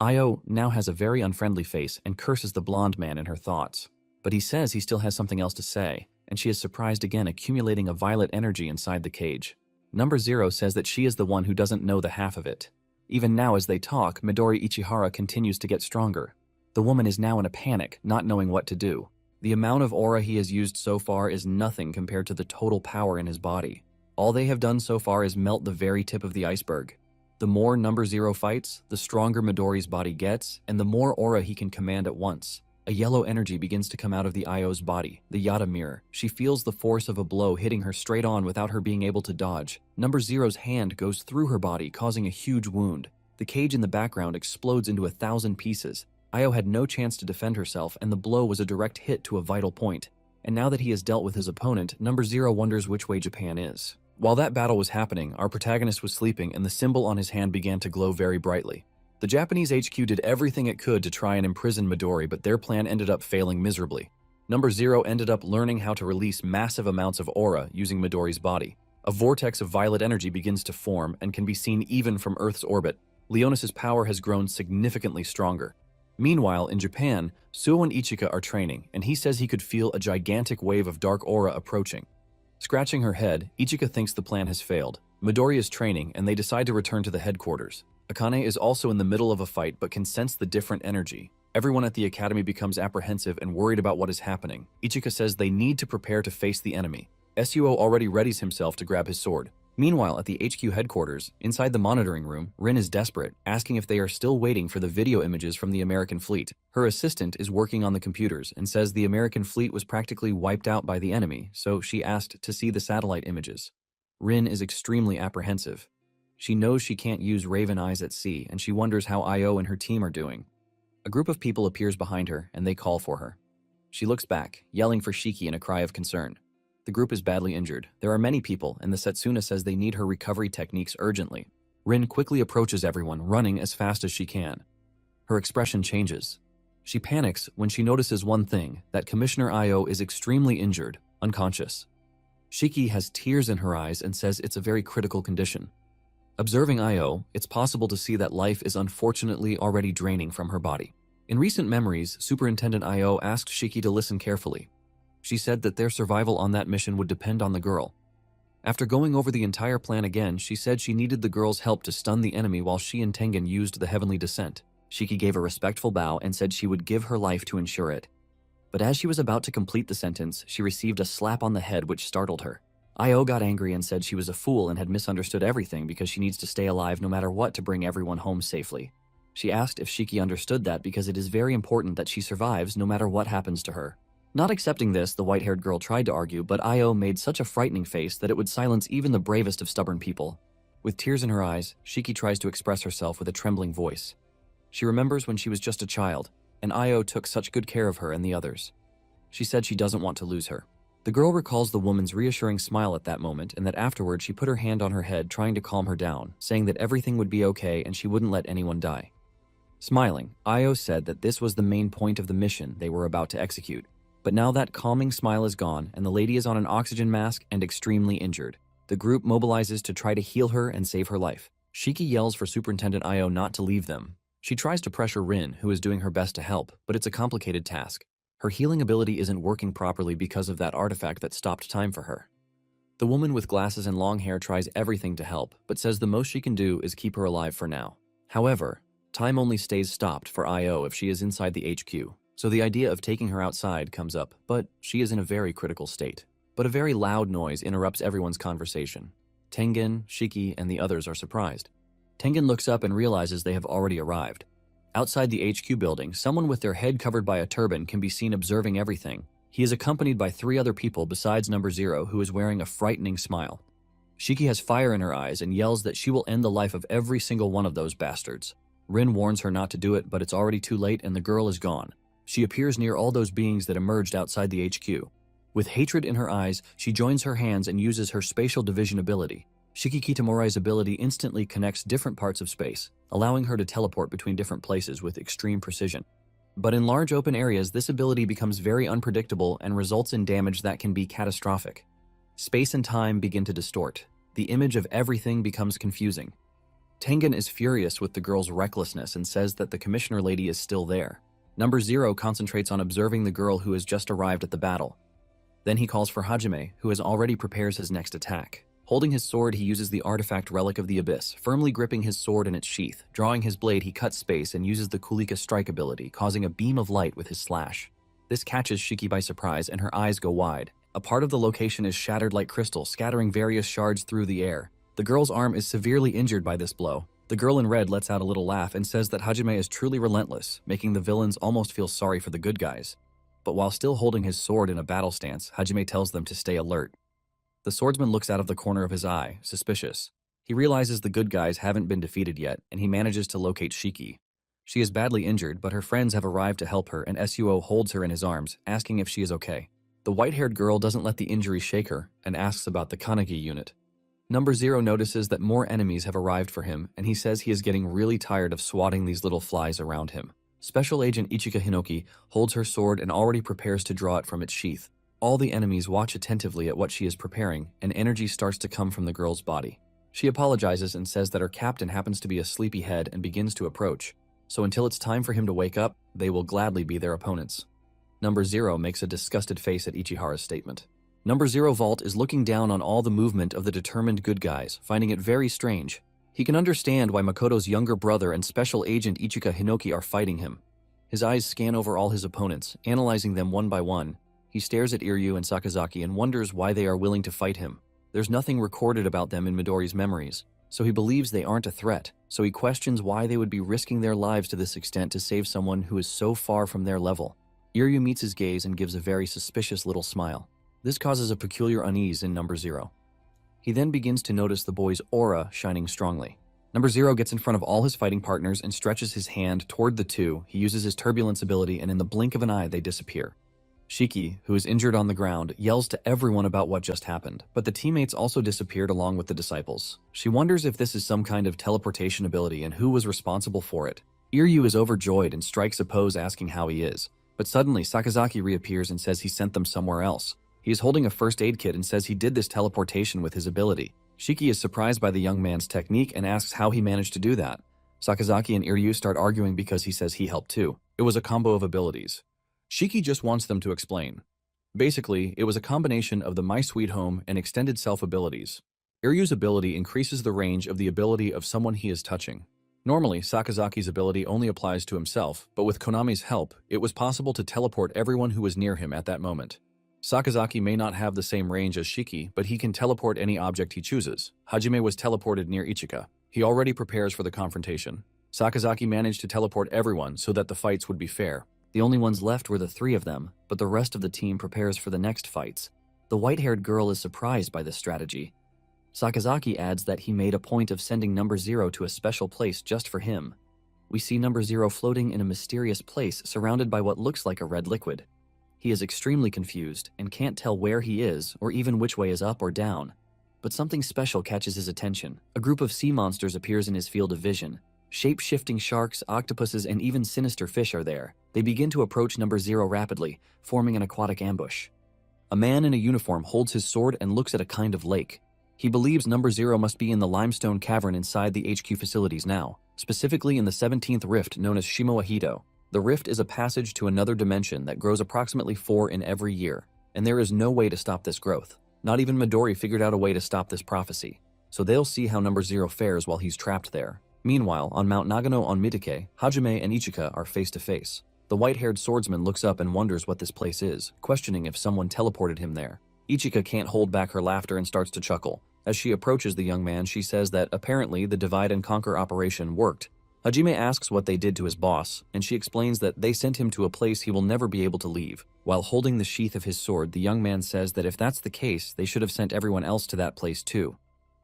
Io now has a very unfriendly face and curses the blonde man in her thoughts. But he says he still has something else to say, and she is surprised again, accumulating a violet energy inside the cage. Number 0 says that she is the one who doesn't know the half of it. Even now as they talk, Midori Ichihara continues to get stronger. The woman is now in a panic, not knowing what to do. The amount of aura he has used so far is nothing compared to the total power in his body. All they have done so far is melt the very tip of the iceberg. The more Number 0 fights, the stronger Midori's body gets, and the more aura he can command at once. A yellow energy begins to come out of the Io's body, the Yada mirror. She feels the force of a blow hitting her straight on without her being able to dodge. Number 0's hand goes through her body, causing a huge wound. The cage in the background explodes into 1,000 pieces. Io had no chance to defend herself, and the blow was a direct hit to a vital point. And now that he has dealt with his opponent, Number 0 wonders which way Japan is. While that battle was happening, our protagonist was sleeping and the symbol on his hand began to glow very brightly. The Japanese HQ did everything it could to try and imprison Midori, but their plan ended up failing miserably. Number 0 ended up learning how to release massive amounts of aura using Midori's body. A vortex of violet energy begins to form and can be seen even from Earth's orbit. Leonis's power has grown significantly stronger. Meanwhile, in Japan, Suo and Ichika are training, and he says he could feel a gigantic wave of dark aura approaching. Scratching her head, Ichika thinks the plan has failed. Midori is training, and they decide to return to the headquarters. Akane is also in the middle of a fight but can sense the different energy. Everyone at the academy becomes apprehensive and worried about what is happening. Ichika says they need to prepare to face the enemy. Suo already readies himself to grab his sword. Meanwhile, at the HQ headquarters, inside the monitoring room, Rin is desperate, asking if they are still waiting for the video images from the American fleet. Her assistant is working on the computers and says the American fleet was practically wiped out by the enemy, so she asked to see the satellite images. Rin is extremely apprehensive. She knows she can't use Raven Eyes at sea, and she wonders how Io and her team are doing. A group of people appears behind her, and they call for her. She looks back, yelling for Shiki in a cry of concern. The group is badly injured. There are many people, and the Setsuna says they need her recovery techniques urgently. Rin quickly approaches everyone, running as fast as she can. Her expression changes. She panics when she notices one thing, that Commissioner Io is extremely injured, unconscious. Shiki has tears in her eyes and says it's a very critical condition. Observing Io, it's possible to see that life is unfortunately already draining from her body. In recent memories, Superintendent Io asked Shiki to listen carefully. She said that their survival on that mission would depend on the girl. After going over the entire plan again, she said she needed the girl's help to stun the enemy while she and Tengen used the heavenly descent. Shiki gave a respectful bow and said she would give her life to ensure it. But as she was about to complete the sentence, she received a slap on the head which startled her. Io got angry and said she was a fool and had misunderstood everything because she needs to stay alive no matter what to bring everyone home safely. She asked if Shiki understood that because it is very important that she survives no matter what happens to her. Not accepting this, the white-haired girl tried to argue, but Io made such a frightening face that it would silence even the bravest of stubborn people. With tears in her eyes, Shiki tries to express herself with a trembling voice. She remembers when she was just a child, and Io took such good care of her and the others. She said she doesn't want to lose her. The girl recalls the woman's reassuring smile at that moment and that afterward she put her hand on her head trying to calm her down, saying that everything would be okay and she wouldn't let anyone die. Smiling, Io said that this was the main point of the mission they were about to execute. But now that calming smile is gone and the lady is on an oxygen mask and extremely injured. The group mobilizes to try to heal her and save her life. Shiki yells for Superintendent Io not to leave them. She tries to pressure Rin, who is doing her best to help, but it's a complicated task. Her healing ability isn't working properly because of that artifact that stopped time for her. The woman with glasses and long hair tries everything to help, but says the most she can do is keep her alive for now. However, time only stays stopped for Io if she is inside the HQ, so the idea of taking her outside comes up, but she is in a very critical state. But a very loud noise interrupts everyone's conversation. Tengen, Shiki, and the others are surprised. Tengen looks up and realizes they have already arrived. Outside the HQ building, someone with their head covered by a turban can be seen observing everything. He is accompanied by 3 other people besides number 0, who is wearing a frightening smile. Shiki has fire in her eyes and yells that she will end the life of every single one of those bastards. Rin warns her not to do it, but it's already too late and the girl is gone. She appears near all those beings that emerged outside the HQ. With hatred in her eyes, she joins her hands and uses her spatial division ability. Shiki Kitamori's ability instantly connects different parts of space, allowing her to teleport between different places with extreme precision. But in large open areas, this ability becomes very unpredictable and results in damage that can be catastrophic. Space and time begin to distort. The image of everything becomes confusing. Tengen is furious with the girl's recklessness and says that the commissioner lady is still there. Number 0 concentrates on observing the girl who has just arrived at the battle. Then he calls for Hajime, who has already prepares his next attack. Holding his sword, he uses the artifact Relic of the Abyss, firmly gripping his sword in its sheath. Drawing his blade, he cuts space and uses the Kulika strike ability, causing a beam of light with his slash. This catches Shiki by surprise and her eyes go wide. A part of the location is shattered like crystal, scattering various shards through the air. The girl's arm is severely injured by this blow. The girl in red lets out a little laugh and says that Hajime is truly relentless, making the villains almost feel sorry for the good guys. But while still holding his sword in a battle stance, Hajime tells them to stay alert. The swordsman looks out of the corner of his eye, suspicious. He realizes the good guys haven't been defeated yet, and he manages to locate Shiki. She is badly injured, but her friends have arrived to help her, and Suo holds her in his arms, asking if she is okay. The white-haired girl doesn't let the injury shake her, and asks about the Kanagi unit. Number 0 notices that more enemies have arrived for him, and he says he is getting really tired of swatting these little flies around him. Special Agent Ichika Hinoki holds her sword and already prepares to draw it from its sheath. All the enemies watch attentively at what she is preparing, and energy starts to come from the girl's body. She apologizes and says that her captain happens to be a sleepyhead and begins to approach, so until it's time for him to wake up, they will gladly be their opponents. Number 0 makes a disgusted face at Ichihara's statement. Number 0 Vault is looking down on all the movement of the determined good guys, finding it very strange. He can understand why Makoto's younger brother and Special Agent Ichika Hinoki are fighting him. His eyes scan over all his opponents, analyzing them one by one. He stares at Iryu and Sakazaki and wonders why they are willing to fight him. There's nothing recorded about them in Midori's memories, so he believes they aren't a threat, so he questions why they would be risking their lives to this extent to save someone who is so far from their level. Iryu meets his gaze and gives a very suspicious little smile. This causes a peculiar unease in Number 0. He then begins to notice the boy's aura shining strongly. Number 0 gets in front of all his fighting partners and stretches his hand toward the two. He uses his turbulence ability and in the blink of an eye they disappear. Shiki, who is injured on the ground, yells to everyone about what just happened, but the teammates also disappeared along with the disciples. She wonders if this is some kind of teleportation ability and who was responsible for it. Iryu is overjoyed and strikes a pose asking how he is, but suddenly Sakazaki reappears and says he sent them somewhere else. He is holding a first aid kit and says he did this teleportation with his ability. Shiki is surprised by the young man's technique and asks how he managed to do that. Sakazaki and Iryu start arguing because he says he helped too. It was a combo of abilities. Shiki just wants them to explain. Basically, it was a combination of the My Sweet Home and Extended Self abilities. Iryu's ability increases the range of the ability of someone he is touching. Normally, Sakazaki's ability only applies to himself, but with Konami's help, it was possible to teleport everyone who was near him at that moment. Sakazaki may not have the same range as Shiki, but he can teleport any object he chooses. Hajime was teleported near Ichika. He already prepares for the confrontation. Sakazaki managed to teleport everyone so that the fights would be fair. The only ones left were the 3 of them, but the rest of the team prepares for the next fights. The white-haired girl is surprised by this strategy. Sakazaki adds that he made a point of sending Number 0 to a special place just for him. We see Number 0 floating in a mysterious place surrounded by what looks like a red liquid. He is extremely confused and can't tell where he is or even which way is up or down. But something special catches his attention. A group of sea monsters appears in his field of vision. Shape-shifting sharks, octopuses, and even sinister fish are there. They begin to approach number 0 rapidly, forming an aquatic ambush. A man in a uniform holds his sword and looks at a kind of lake. He believes number 0 must be in the limestone cavern inside the HQ facilities now, specifically in the 17th rift known as Shimoahito. The rift is a passage to another dimension that grows approximately 4 in every year, and there is no way to stop this growth. Not even Midori figured out a way to stop this prophecy, so they'll see how number 0 fares while he's trapped there. Meanwhile, on Mount Nagano on Mitake, Hajime and Ichika are face to face. The white-haired swordsman looks up and wonders what this place is, questioning if someone teleported him there. Ichika can't hold back her laughter and starts to chuckle. As she approaches the young man, she says that apparently the divide and conquer operation worked. Hajime asks what they did to his boss, and she explains that they sent him to a place he will never be able to leave. While holding the sheath of his sword, the young man says that if that's the case, they should have sent everyone else to that place too.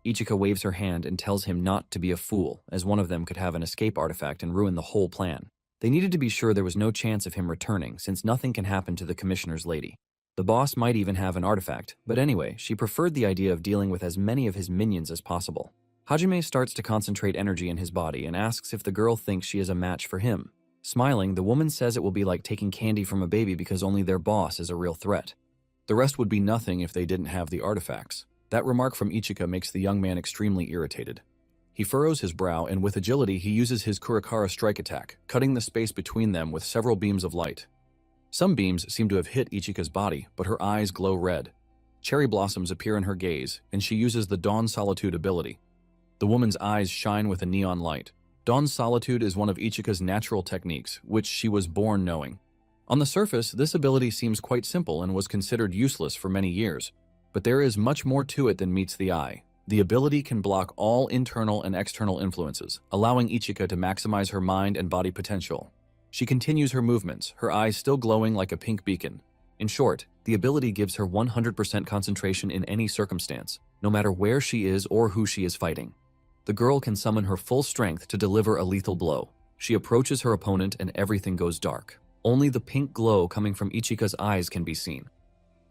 Ichika waves her hand and tells him not to be a fool, as one of them could have an escape artifact and ruin the whole plan. They needed to be sure there was no chance of him returning, since nothing can happen to the commissioner's lady. The boss might even have an artifact, but anyway, she preferred the idea of dealing with as many of his minions as possible. Hajime starts to concentrate energy in his body and asks if the girl thinks she is a match for him. Smiling, the woman says it will be like taking candy from a baby because only their boss is a real threat. The rest would be nothing if they didn't have the artifacts. That remark from Ichika makes the young man extremely irritated. He furrows his brow and with agility he uses his Kurakara strike attack, cutting the space between them with several beams of light. Some beams seem to have hit Ichika's body, but her eyes glow red. Cherry blossoms appear in her gaze, and she uses the Dawn Solitude ability. The woman's eyes shine with a neon light. Dawn Solitude is one of Ichika's natural techniques, which she was born knowing. On the surface, this ability seems quite simple and was considered useless for many years, but there is much more to it than meets the eye. The ability can block all internal and external influences, allowing Ichika to maximize her mind and body potential. She continues her movements, her eyes still glowing like a pink beacon. In short, the ability gives her 100% concentration in any circumstance, no matter where she is or who she is fighting. The girl can summon her full strength to deliver a lethal blow. She approaches her opponent and everything goes dark. Only the pink glow coming from Ichika's eyes can be seen.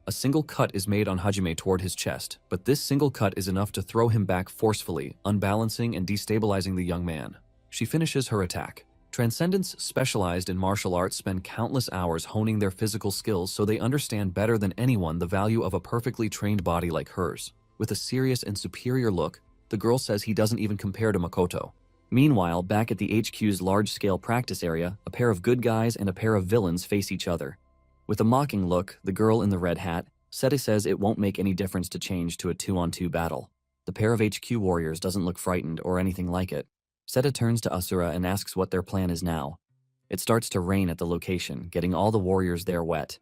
A single cut is made on Hajime toward his chest, but this single cut is enough to throw him back forcefully, unbalancing and destabilizing the young man. She finishes her attack. Transcendents specialized in martial arts spend countless hours honing their physical skills so they understand better than anyone the value of a perfectly trained body like hers. With a serious and superior look, the girl says he doesn't even compare to Makoto. Meanwhile, back at the HQ's large-scale practice area, a pair of good guys and a pair of villains face each other. With a mocking look, the girl in the red hat, Seta says it won't make any difference to change to a 2-on-2 battle. The pair of HQ warriors doesn't look frightened or anything like it. Seta turns to Asura and asks what their plan is now. It starts to rain at the location, getting all the warriors there wet.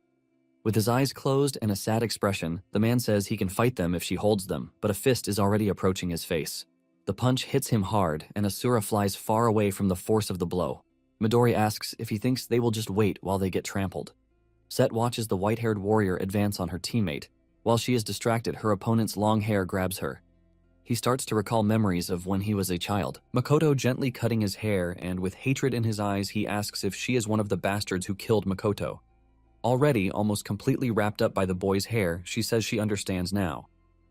With his eyes closed and a sad expression, the man says he can fight them if she holds them, but a fist is already approaching his face. The punch hits him hard, and Asura flies far away from the force of the blow. Midori asks if he thinks they will just wait while they get trampled. Set watches the white-haired warrior advance on her teammate. While she is distracted, her opponent's long hair grabs her. He starts to recall memories of when he was a child. Makoto gently cutting his hair, and with hatred in his eyes, he asks if she is one of the bastards who killed Makoto. Already almost completely wrapped up by the boy's hair, she says she understands now.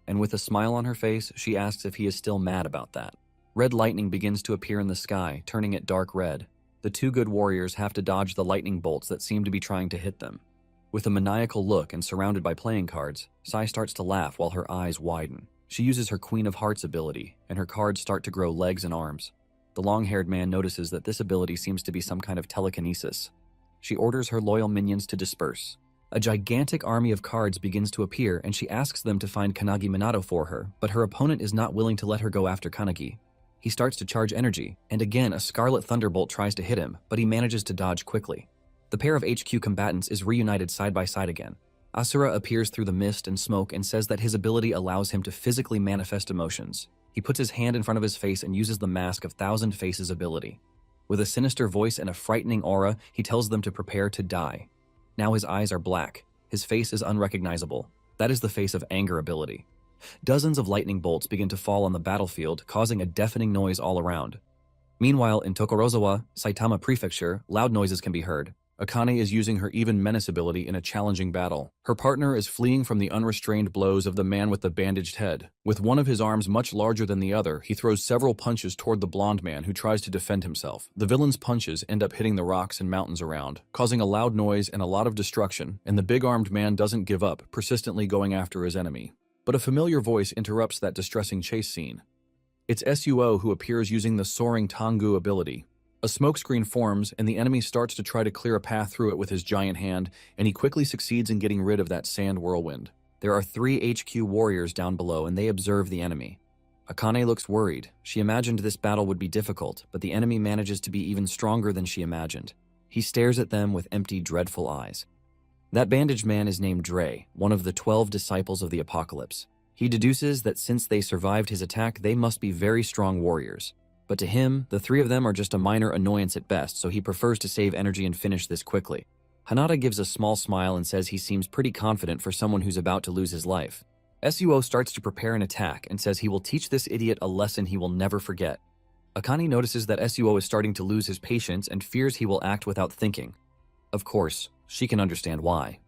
And with a smile on her face, she asks if he is still mad about that. Red lightning begins to appear in the sky, turning it dark red. The two good warriors have to dodge the lightning bolts that seem to be trying to hit them. With a maniacal look and surrounded by playing cards, Sai starts to laugh while her eyes widen. She uses her Queen of Hearts ability, and her cards start to grow legs and arms. The long-haired man notices that this ability seems to be some kind of telekinesis. She orders her loyal minions to disperse. A gigantic army of cards begins to appear, and she asks them to find Kanagi Minato for her, but her opponent is not willing to let her go after Kanagi. He starts to charge energy, and again a scarlet thunderbolt tries to hit him, but he manages to dodge quickly. The pair of HQ combatants is reunited side by side again. Asura appears through the mist and smoke and says that his ability allows him to physically manifest emotions. He puts his hand in front of his face and uses the Mask of Thousand Faces ability. With a sinister voice and a frightening aura, he tells them to prepare to die. Now his eyes are black. His face is unrecognizable. That is the face of anger ability. Dozens of lightning bolts begin to fall on the battlefield, causing a deafening noise all around. Meanwhile, in Tokorozawa, Saitama Prefecture, loud noises can be heard. Akane is using her even menace ability in a challenging battle. Her partner is fleeing from the unrestrained blows of the man with the bandaged head. With one of his arms much larger than the other, he throws several punches toward the blonde man who tries to defend himself. The villain's punches end up hitting the rocks and mountains around, causing a loud noise and a lot of destruction, and the big-armed man doesn't give up, persistently going after his enemy. But a familiar voice interrupts that distressing chase scene. It's Suo who appears using the Soaring Tengu ability. A smokescreen forms, and the enemy starts to try to clear a path through it with his giant hand, and he quickly succeeds in getting rid of that sand whirlwind. There are 3 HQ warriors down below, and they observe the enemy. Akane looks worried. She imagined this battle would be difficult, but the enemy manages to be even stronger than she imagined. He stares at them with empty, dreadful eyes. That bandaged man is named Dre, one of the 12 disciples of the Apocalypse. He deduces that since they survived his attack, they must be very strong warriors. But to him, the 3 of them are just a minor annoyance at best, so he prefers to save energy and finish this quickly. Hanada gives a small smile and says he seems pretty confident for someone who's about to lose his life. Suo starts to prepare an attack and says he will teach this idiot a lesson he will never forget. Akane notices that Suo is starting to lose his patience and fears he will act without thinking. Of course, she can understand why.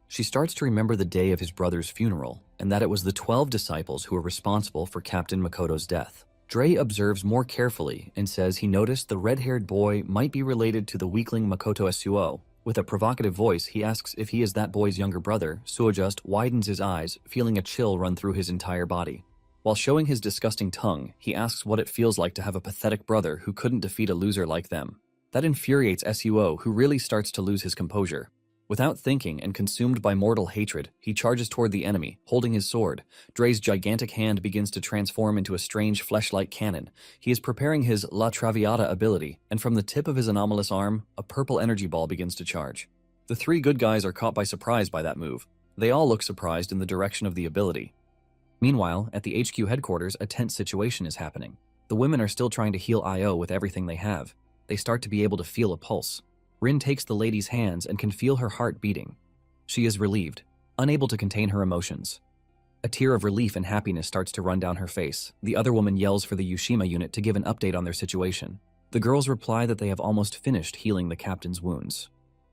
She starts to remember the day of his brother's funeral, and that it was the 12 disciples who were responsible for Captain Makoto's death. Dre observes more carefully and says he noticed the red-haired boy might be related to the weakling Makoto Suo. With a provocative voice, he asks if he is that boy's younger brother. Suo just widens his eyes, feeling a chill run through his entire body. While showing his disgusting tongue, he asks what it feels like to have a pathetic brother who couldn't defeat a loser like them. That infuriates Suo, who really starts to lose his composure. Without thinking and consumed by mortal hatred, he charges toward the enemy, holding his sword. Dre's gigantic hand begins to transform into a strange flesh-like cannon. He is preparing his La Traviata ability, and from the tip of his anomalous arm, a purple energy ball begins to charge. The 3 good guys are caught by surprise by that move. They all look surprised in the direction of the ability. Meanwhile, at the HQ headquarters, a tense situation is happening. The women are still trying to heal Io with everything they have. They start to be able to feel a pulse. Rin takes the lady's hands and can feel her heart beating. She is relieved, unable to contain her emotions. A tear of relief and happiness starts to run down her face. The other woman yells for the Yushima unit to give an update on their situation. The girls reply that they have almost finished healing the captain's wounds.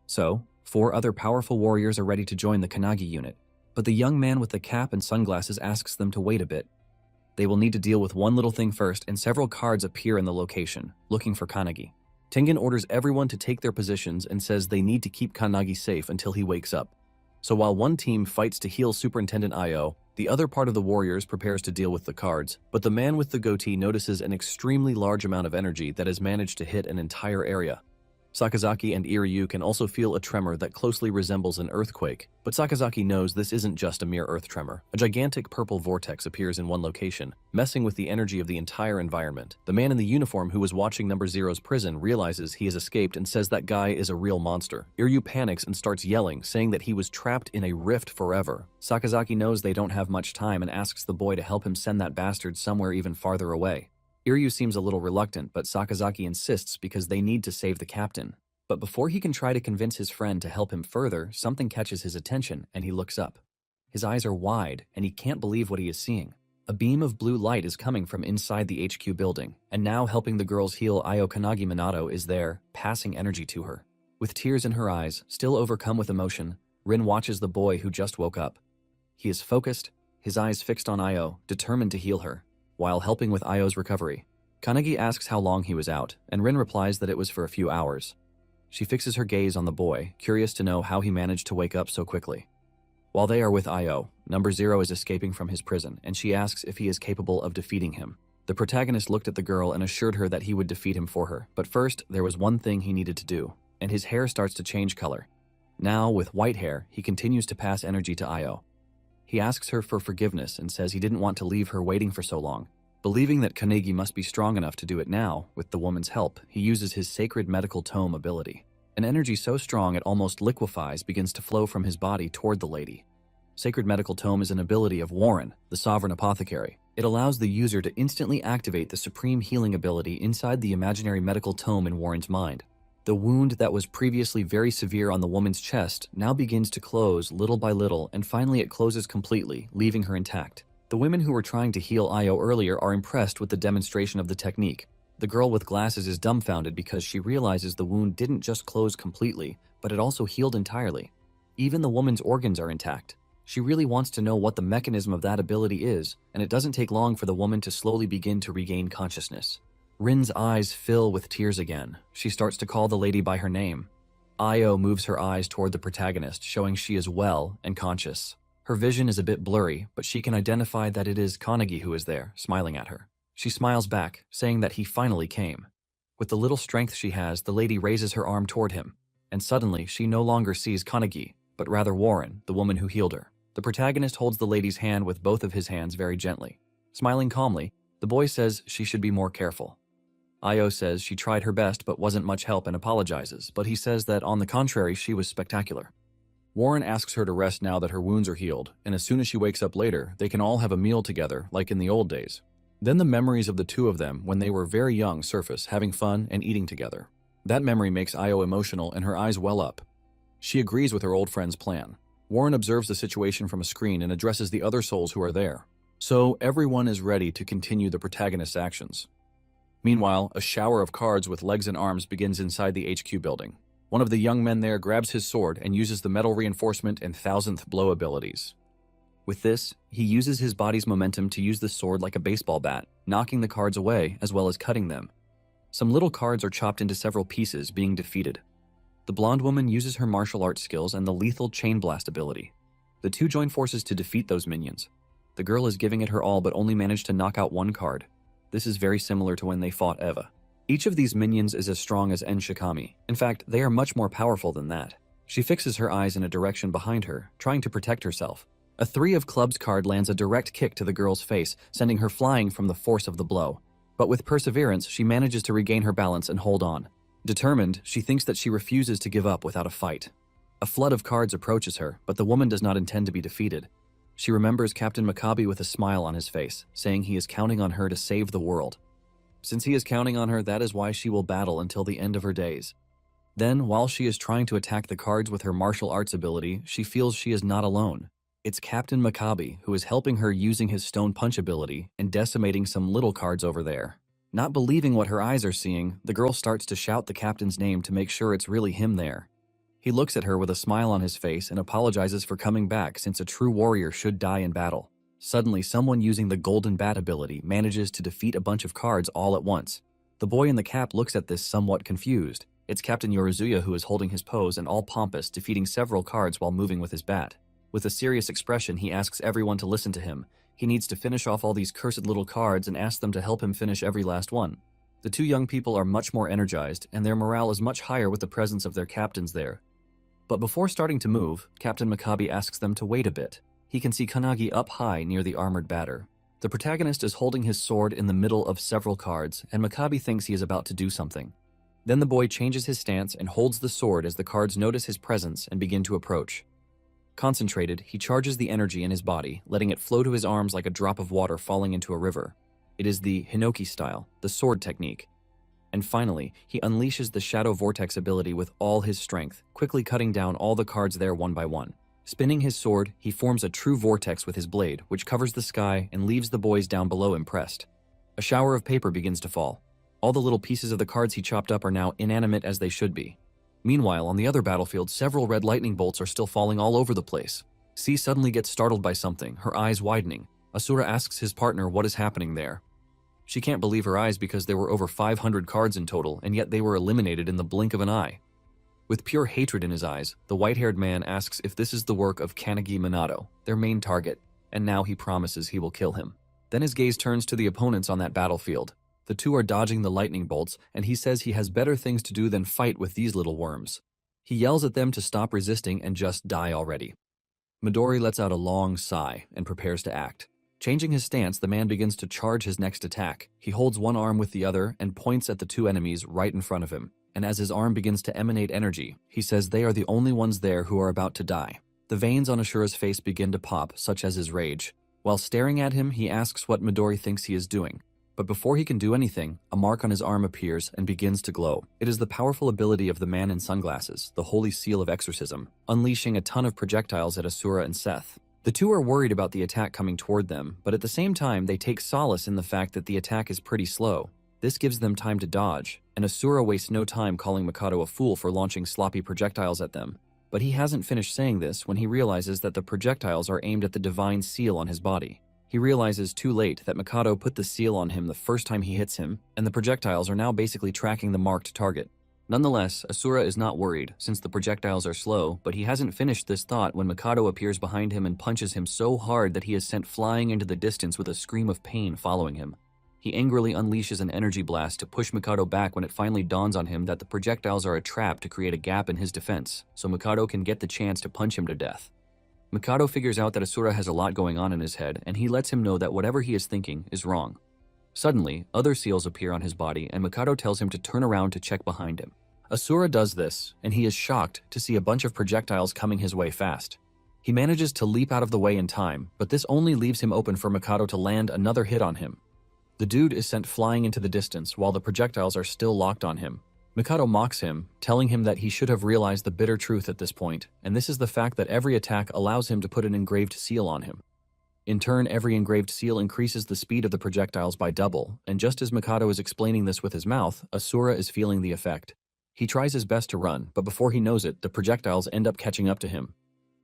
So, 4 other powerful warriors are ready to join the Kanagi unit, but the young man with the cap and sunglasses asks them to wait a bit. They will need to deal with one little thing first, and several cards appear in the location, looking for Kanagi. Tengen orders everyone to take their positions and says they need to keep Kanagi safe until he wakes up. So while one team fights to heal Superintendent Io, the other part of the warriors prepares to deal with the cards, but the man with the goatee notices an extremely large amount of energy that has managed to hit an entire area. Sakazaki and Iryu can also feel a tremor that closely resembles an earthquake, but Sakazaki knows this isn't just a mere earth tremor. A gigantic purple vortex appears in one location, messing with the energy of the entire environment. The man in the uniform who was watching Number Zero's prison realizes he has escaped and says that guy is a real monster. Iryu panics and starts yelling, saying that he was trapped in a rift forever. Sakazaki knows they don't have much time and asks the boy to help him send that bastard somewhere even farther away. Iryu seems a little reluctant, but Sakazaki insists because they need to save the captain. But before he can try to convince his friend to help him further, something catches his attention and he looks up. His eyes are wide and he can't believe what he is seeing. A beam of blue light is coming from inside the HQ building, and now helping the girls heal Io Kanagi Minato is there, passing energy to her. With tears in her eyes, still overcome with emotion, Rin watches the boy who just woke up. He is focused, his eyes fixed on Io, determined to heal her, while helping with Io's recovery. Kanagi asks how long he was out, and Rin replies that it was for a few hours. She fixes her gaze on the boy, curious to know how he managed to wake up so quickly. While they are with Io, Number Zero is escaping from his prison, and she asks if he is capable of defeating him. The protagonist looked at the girl and assured her that he would defeat him for her, but first, there was one thing he needed to do, and his hair starts to change color. Now, with white hair, he continues to pass energy to Io. He asks her for forgiveness and says he didn't want to leave her waiting for so long. Believing that Kanagi must be strong enough to do it now, with the woman's help, he uses his sacred medical tome ability. An energy so strong it almost liquefies begins to flow from his body toward the lady. Sacred medical tome is an ability of Warren, the sovereign apothecary. It allows the user to instantly activate the supreme healing ability inside the imaginary medical tome in Warren's mind. The wound that was previously very severe on the woman's chest now begins to close little by little, and finally it closes completely, leaving her intact. The women who were trying to heal Io earlier are impressed with the demonstration of the technique. The girl with glasses is dumbfounded because she realizes the wound didn't just close completely, but it also healed entirely. Even the woman's organs are intact. She really wants to know what the mechanism of that ability is, and it doesn't take long for the woman to slowly begin to regain consciousness. Rin's eyes fill with tears again. She starts to call the lady by her name. Io moves her eyes toward the protagonist, showing she is well and conscious. Her vision is a bit blurry, but she can identify that it is Kanagi who is there, smiling at her. She smiles back, saying that he finally came. With the little strength she has, the lady raises her arm toward him, and suddenly she no longer sees Kanagi, but rather Warren, the woman who healed her. The protagonist holds the lady's hand with both of his hands very gently. Smiling calmly, the boy says she should be more careful. Io says she tried her best but wasn't much help and apologizes, but he says that on the contrary, she was spectacular. Warren asks her to rest now that her wounds are healed, and as soon as she wakes up later, they can all have a meal together, like in the old days. Then the memories of the two of them when they were very young surface, having fun and eating together. That memory makes Io emotional and her eyes well up. She agrees with her old friend's plan. Warren observes the situation from a screen and addresses the other souls who are there. So everyone is ready to continue the protagonist's actions. Meanwhile, a shower of cards with legs and arms begins inside the HQ building. One of the young men there grabs his sword and uses the metal reinforcement and thousandth blow abilities. With this, he uses his body's momentum to use the sword like a baseball bat, knocking the cards away as well as cutting them. Some little cards are chopped into several pieces, being defeated. The blonde woman uses her martial arts skills and the lethal chain blast ability. The two join forces to defeat those minions. The girl is giving it her all but only managed to knock out one card. This is very similar to when they fought Eva. Each of these minions is as strong as En Shikami. In fact, they are much more powerful than that. She fixes her eyes in a direction behind her, trying to protect herself. A 3 of clubs card lands a direct kick to the girl's face, sending her flying from the force of the blow. But with perseverance, she manages to regain her balance and hold on. Determined, she thinks that she refuses to give up without a fight. A flood of cards approaches her, but the woman does not intend to be defeated. She remembers Captain Maccabi with a smile on his face, saying he is counting on her to save the world. Since he is counting on her, that is why she will battle until the end of her days. Then, while she is trying to attack the cards with her martial arts ability, she feels she is not alone. It's Captain Maccabi who is helping her using his stone punch ability and decimating some little cards over there. Not believing what her eyes are seeing, the girl starts to shout the captain's name to make sure it's really him there. He looks at her with a smile on his face and apologizes for coming back, since a true warrior should die in battle. Suddenly, someone using the golden bat ability manages to defeat a bunch of cards all at once. The boy in the cap looks at this somewhat confused. It's Captain Yorizuya who is holding his pose and all pompous, defeating several cards while moving with his bat. With a serious expression, he asks everyone to listen to him. He needs to finish off all these cursed little cards and asks them to help him finish every last one. The two young people are much more energized, and their morale is much higher with the presence of their captains there. But before starting to move, Captain Maccabi asks them to wait a bit. He can see Kanagi up high near the armored batter. The protagonist is holding his sword in the middle of several cards, and Maccabi thinks he is about to do something. Then the boy changes his stance and holds the sword as the cards notice his presence and begin to approach. Concentrated, he charges the energy in his body, letting it flow to his arms like a drop of water falling into a river. It is the Hinoki style, the sword technique. And finally, he unleashes the Shadow Vortex ability with all his strength, quickly cutting down all the cards there one by one. Spinning his sword, he forms a true vortex with his blade, which covers the sky and leaves the boys down below impressed. A shower of paper begins to fall. All the little pieces of the cards he chopped up are now inanimate as they should be. Meanwhile, on the other battlefield, several red lightning bolts are still falling all over the place. C suddenly gets startled by something, her eyes widening. Asura asks his partner what is happening there. She can't believe her eyes because there were over 500 cards in total, and yet they were eliminated in the blink of an eye. With pure hatred in his eyes, the white-haired man asks if this is the work of Kanagi Minato, their main target, and now he promises he will kill him. Then his gaze turns to the opponents on that battlefield. The two are dodging the lightning bolts, and he says he has better things to do than fight with these little worms. He yells at them to stop resisting and just die already. Midori lets out a long sigh and prepares to act. Changing his stance, the man begins to charge his next attack. He holds one arm with the other and points at the two enemies right in front of him. And as his arm begins to emanate energy, he says they are the only ones there who are about to die. The veins on Ashura's face begin to pop, such as his rage. While staring at him, he asks what Midori thinks he is doing. But before he can do anything, a mark on his arm appears and begins to glow. It is the powerful ability of the man in sunglasses, the holy seal of exorcism, unleashing a ton of projectiles at Asura and Seth. The two are worried about the attack coming toward them, but at the same time they take solace in the fact that the attack is pretty slow. This gives them time to dodge, and Asura wastes no time calling Mikado a fool for launching sloppy projectiles at them. But he hasn't finished saying this when he realizes that the projectiles are aimed at the divine seal on his body. He realizes too late that Mikado put the seal on him the first time he hits him, and the projectiles are now basically tracking the marked target. Nonetheless, Asura is not worried, since the projectiles are slow, but he hasn't finished this thought when Mikado appears behind him and punches him so hard that he is sent flying into the distance with a scream of pain following him. He angrily unleashes an energy blast to push Mikado back when it finally dawns on him that the projectiles are a trap to create a gap in his defense, so Mikado can get the chance to punch him to death. Mikado figures out that Asura has a lot going on in his head, and he lets him know that whatever he is thinking is wrong. Suddenly, other seals appear on his body, and Mikado tells him to turn around to check behind him. Asura does this, and he is shocked to see a bunch of projectiles coming his way fast. He manages to leap out of the way in time, but this only leaves him open for Mikado to land another hit on him. The dude is sent flying into the distance while the projectiles are still locked on him. Mikado mocks him, telling him that he should have realized the bitter truth at this point, and this is the fact that every attack allows him to put an engraved seal on him. In turn, every engraved seal increases the speed of the projectiles by double, and just as Mikado is explaining this with his mouth, Asura is feeling the effect. He tries his best to run, but before he knows it, the projectiles end up catching up to him.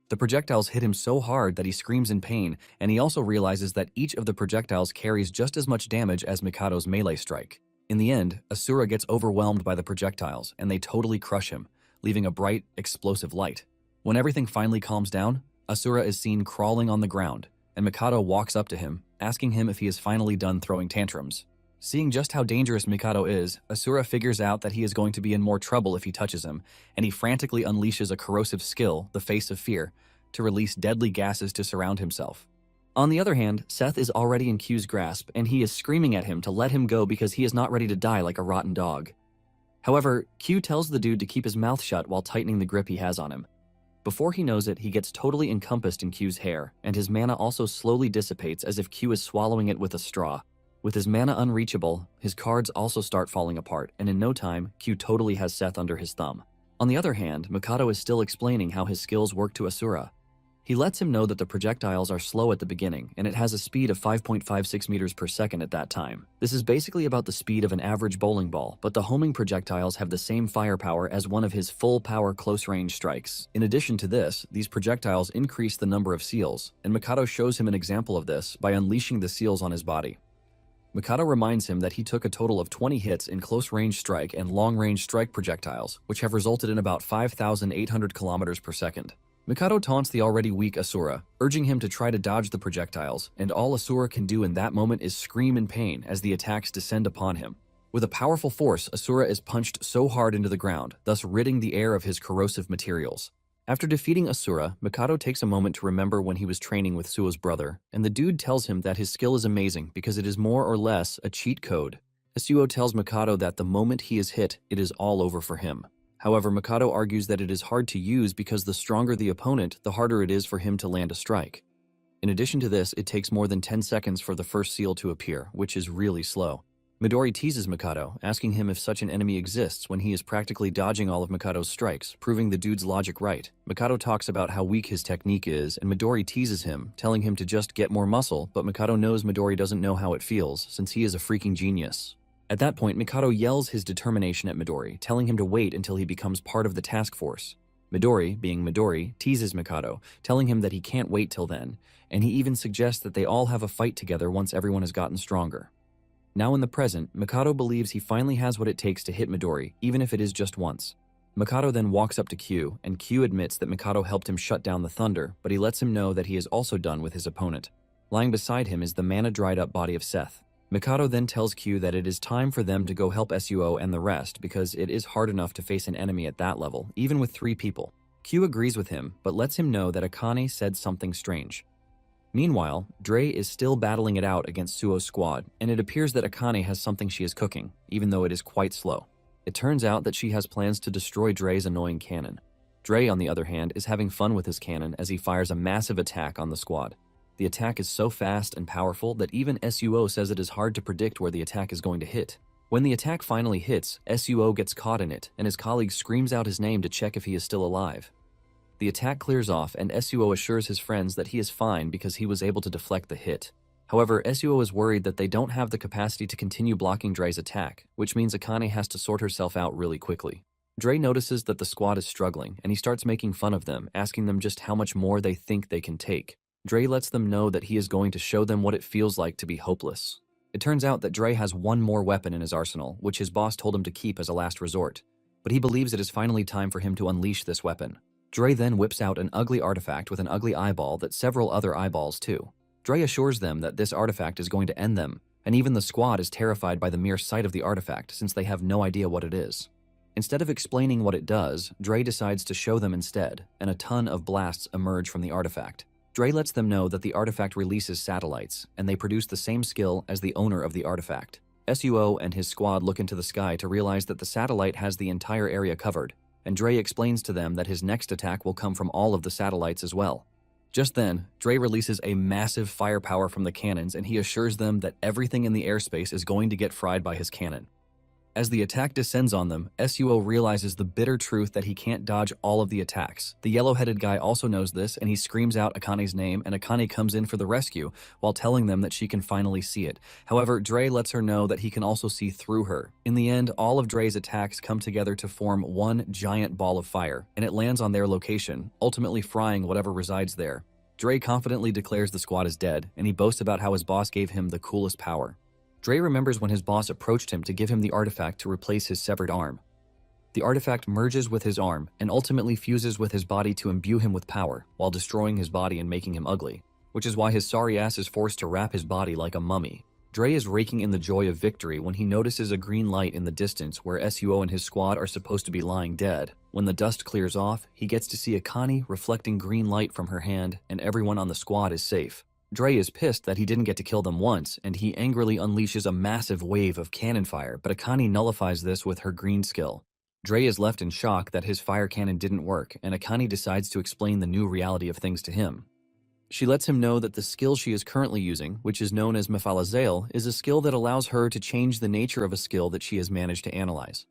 The projectiles hit him so hard that he screams in pain, and he also realizes that each of the projectiles carries just as much damage as Mikado's melee strike. In the end, Asura gets overwhelmed by the projectiles, and they totally crush him, leaving a bright, explosive light. When everything finally calms down, Asura is seen crawling on the ground, and Mikado walks up to him, asking him if he is finally done throwing tantrums. Seeing just how dangerous Mikado is, Asura figures out that he is going to be in more trouble if he touches him, and he frantically unleashes a corrosive skill, the Face of Fear, to release deadly gases to surround himself. On the other hand, Seth is already in Q's grasp, and he is screaming at him to let him go because he is not ready to die like a rotten dog. However, Q tells the dude to keep his mouth shut while tightening the grip he has on him. Before he knows it, he gets totally encompassed in Q's hair, and his mana also slowly dissipates as if Q is swallowing it with a straw. With his mana unreachable, his cards also start falling apart, and in no time, Q totally has Seth under his thumb. On the other hand, Mikado is still explaining how his skills work to Asura. He lets him know that the projectiles are slow at the beginning, and it has a speed of 5.56 meters per second at that time. This is basically about the speed of an average bowling ball, but the homing projectiles have the same firepower as one of his full-power close-range strikes. In addition to this, these projectiles increase the number of seals, and Mikado shows him an example of this by unleashing the seals on his body. Mikado reminds him that he took a total of 20 hits in close-range strike and long-range strike projectiles, which have resulted in about 5,800 kilometers per second. Mikado taunts the already weak Asura, urging him to try to dodge the projectiles, and all Asura can do in that moment is scream in pain as the attacks descend upon him. With a powerful force, Asura is punched so hard into the ground, thus ridding the air of his corrosive materials. After defeating Asura, Mikado takes a moment to remember when he was training with Suo's brother, and the dude tells him that his skill is amazing because it is more or less a cheat code. Suo tells Mikado that the moment he is hit, it is all over for him. However, Mikado argues that it is hard to use because the stronger the opponent, the harder it is for him to land a strike. In addition to this, it takes more than 10 seconds for the first seal to appear, which is really slow. Midori teases Mikado, asking him if such an enemy exists when he is practically dodging all of Mikado's strikes, proving the dude's logic right. Mikado talks about how weak his technique is, and Midori teases him, telling him to just get more muscle, but Mikado knows Midori doesn't know how it feels, since he is a freaking genius. At that point, Mikado yells his determination at Midori, telling him to wait until he becomes part of the task force. Midori, being Midori, teases Mikado, telling him that he can't wait till then, and he even suggests that they all have a fight together once everyone has gotten stronger. Now in the present, Mikado believes he finally has what it takes to hit Midori, even if it is just once. Mikado then walks up to Q, and Q admits that Mikado helped him shut down the thunder, but he lets him know that he is also done with his opponent. Lying beside him is the mana-dried-up body of Seth. Mikado then tells Q that it is time for them to go help Suo and the rest because it is hard enough to face an enemy at that level, even with 3 people. Q agrees with him, but lets him know that Akane said something strange. Meanwhile, Dre is still battling it out against Suo's squad, and it appears that Akane has something she is cooking, even though it is quite slow. It turns out that she has plans to destroy Dre's annoying cannon. Dre, on the other hand, is having fun with his cannon as he fires a massive attack on the squad. The attack is so fast and powerful that even Suo says it is hard to predict where the attack is going to hit. When the attack finally hits, Suo gets caught in it, and his colleague screams out his name to check if he is still alive. The attack clears off, and Suo assures his friends that he is fine because he was able to deflect the hit. However, Suo is worried that they don't have the capacity to continue blocking Dre's attack, which means Akane has to sort herself out really quickly. Dre notices that the squad is struggling, and he starts making fun of them, asking them just how much more they think they can take. Dre lets them know that he is going to show them what it feels like to be hopeless. It turns out that Dre has one more weapon in his arsenal, which his boss told him to keep as a last resort. But he believes it is finally time for him to unleash this weapon. Dre then whips out an ugly artifact with an ugly eyeball that several other eyeballs too. Dre assures them that this artifact is going to end them, and even the squad is terrified by the mere sight of the artifact since they have no idea what it is. Instead of explaining what it does, Dre decides to show them instead, and a ton of blasts emerge from the artifact. Dre lets them know that the artifact releases satellites, and they produce the same skill as the owner of the artifact. Suo and his squad look into the sky to realize that the satellite has the entire area covered, and Dre explains to them that his next attack will come from all of the satellites as well. Just then, Dre releases a massive firepower from the cannons, and he assures them that everything in the airspace is going to get fried by his cannon. As the attack descends on them, Suo realizes the bitter truth that he can't dodge all of the attacks. The yellow-headed guy also knows this, and he screams out Akane's name, and Akane comes in for the rescue, while telling them that she can finally see it. However, Dre lets her know that he can also see through her. In the end, all of Dre's attacks come together to form one giant ball of fire, and it lands on their location, ultimately frying whatever resides there. Dre confidently declares the squad is dead, and he boasts about how his boss gave him the coolest power. Dre remembers when his boss approached him to give him the artifact to replace his severed arm. The artifact merges with his arm and ultimately fuses with his body to imbue him with power, while destroying his body and making him ugly, which is why his sorry ass is forced to wrap his body like a mummy. Dre is raking in the joy of victory when he notices a green light in the distance where Suo and his squad are supposed to be lying dead. When the dust clears off, he gets to see Akane reflecting green light from her hand, and everyone on the squad is safe. Dre is pissed that he didn't get to kill them once, and he angrily unleashes a massive wave of cannon fire, but Akane nullifies this with her green skill. Dre is left in shock that his fire cannon didn't work, and Akane decides to explain the new reality of things to him. She lets him know that the skill she is currently using, which is known as Mafalazael, is a skill that allows her to change the nature of a skill that she has managed to analyze.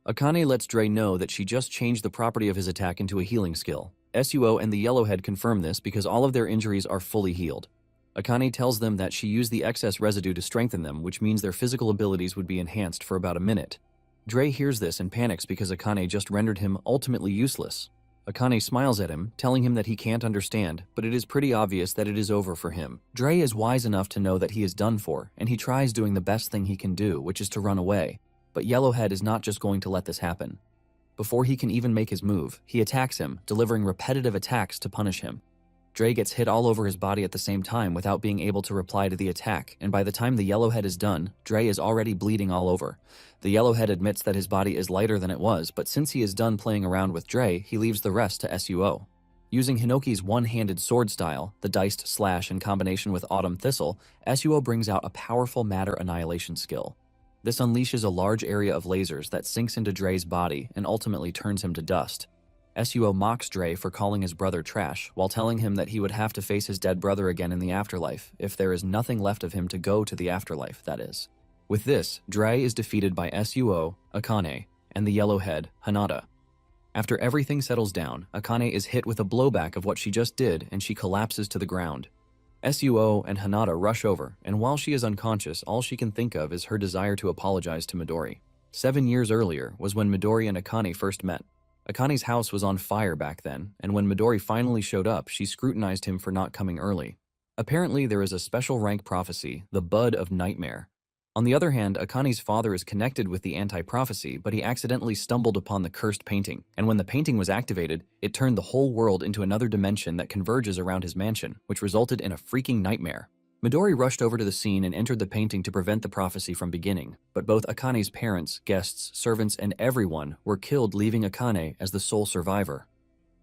Akane lets Dre know that she just changed the property of his attack into a healing skill. Suo and the Yellowhead confirm this because all of their injuries are fully healed. Akane tells them that she used the excess residue to strengthen them, which means their physical abilities would be enhanced for about a minute. Dre hears this and panics because Akane just rendered him ultimately useless. Akane smiles at him, telling him that he can't understand, but it is pretty obvious that it is over for him. Dre is wise enough to know that he is done for, and he tries doing the best thing he can do, which is to run away. But Yellowhead is not just going to let this happen. Before he can even make his move, he attacks him, delivering repetitive attacks to punish him. Dre gets hit all over his body at the same time without being able to reply to the attack, and by the time the Yellowhead is done, Dre is already bleeding all over. The Yellowhead admits that his body is lighter than it was, but since he is done playing around with Dre, he leaves the rest to Suo. Using Hinoki's one-handed sword style, the diced slash in combination with Autumn Thistle, Suo brings out a powerful matter annihilation skill. This unleashes a large area of lasers that sinks into Dre's body and ultimately turns him to dust. Suo mocks Dre for calling his brother trash, while telling him that he would have to face his dead brother again in the afterlife, if there is nothing left of him to go to the afterlife, that is. With this, Dre is defeated by Suo, Akane, and the Yellowhead, Hinata. After everything settles down, Akane is hit with a blowback of what she just did, and she collapses to the ground. Suo and Hinata rush over, and while she is unconscious, all she can think of is her desire to apologize to Midori. 7 years earlier was when Midori and Akane first met. Akane's house was on fire back then, and when Midori finally showed up, she scrutinized him for not coming early. Apparently, there is a special rank prophecy, the Bud of Nightmare. On the other hand, Akane's father is connected with the anti-prophecy, but he accidentally stumbled upon the cursed painting, and when the painting was activated, it turned the whole world into another dimension that converges around his mansion, which resulted in a freaking nightmare. Midori rushed over to the scene and entered the painting to prevent the prophecy from beginning, but both Akane's parents, guests, servants, and everyone were killed, leaving Akane as the sole survivor.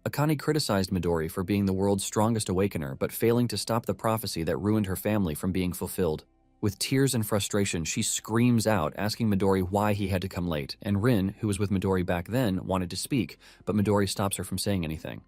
Akane criticized Midori for being the world's strongest awakener, but failing to stop the prophecy that ruined her family from being fulfilled. With tears and frustration, she screams out, asking Midori why he had to come late, and Rin, who was with Midori back then, wanted to speak, but Midori stops her from saying anything.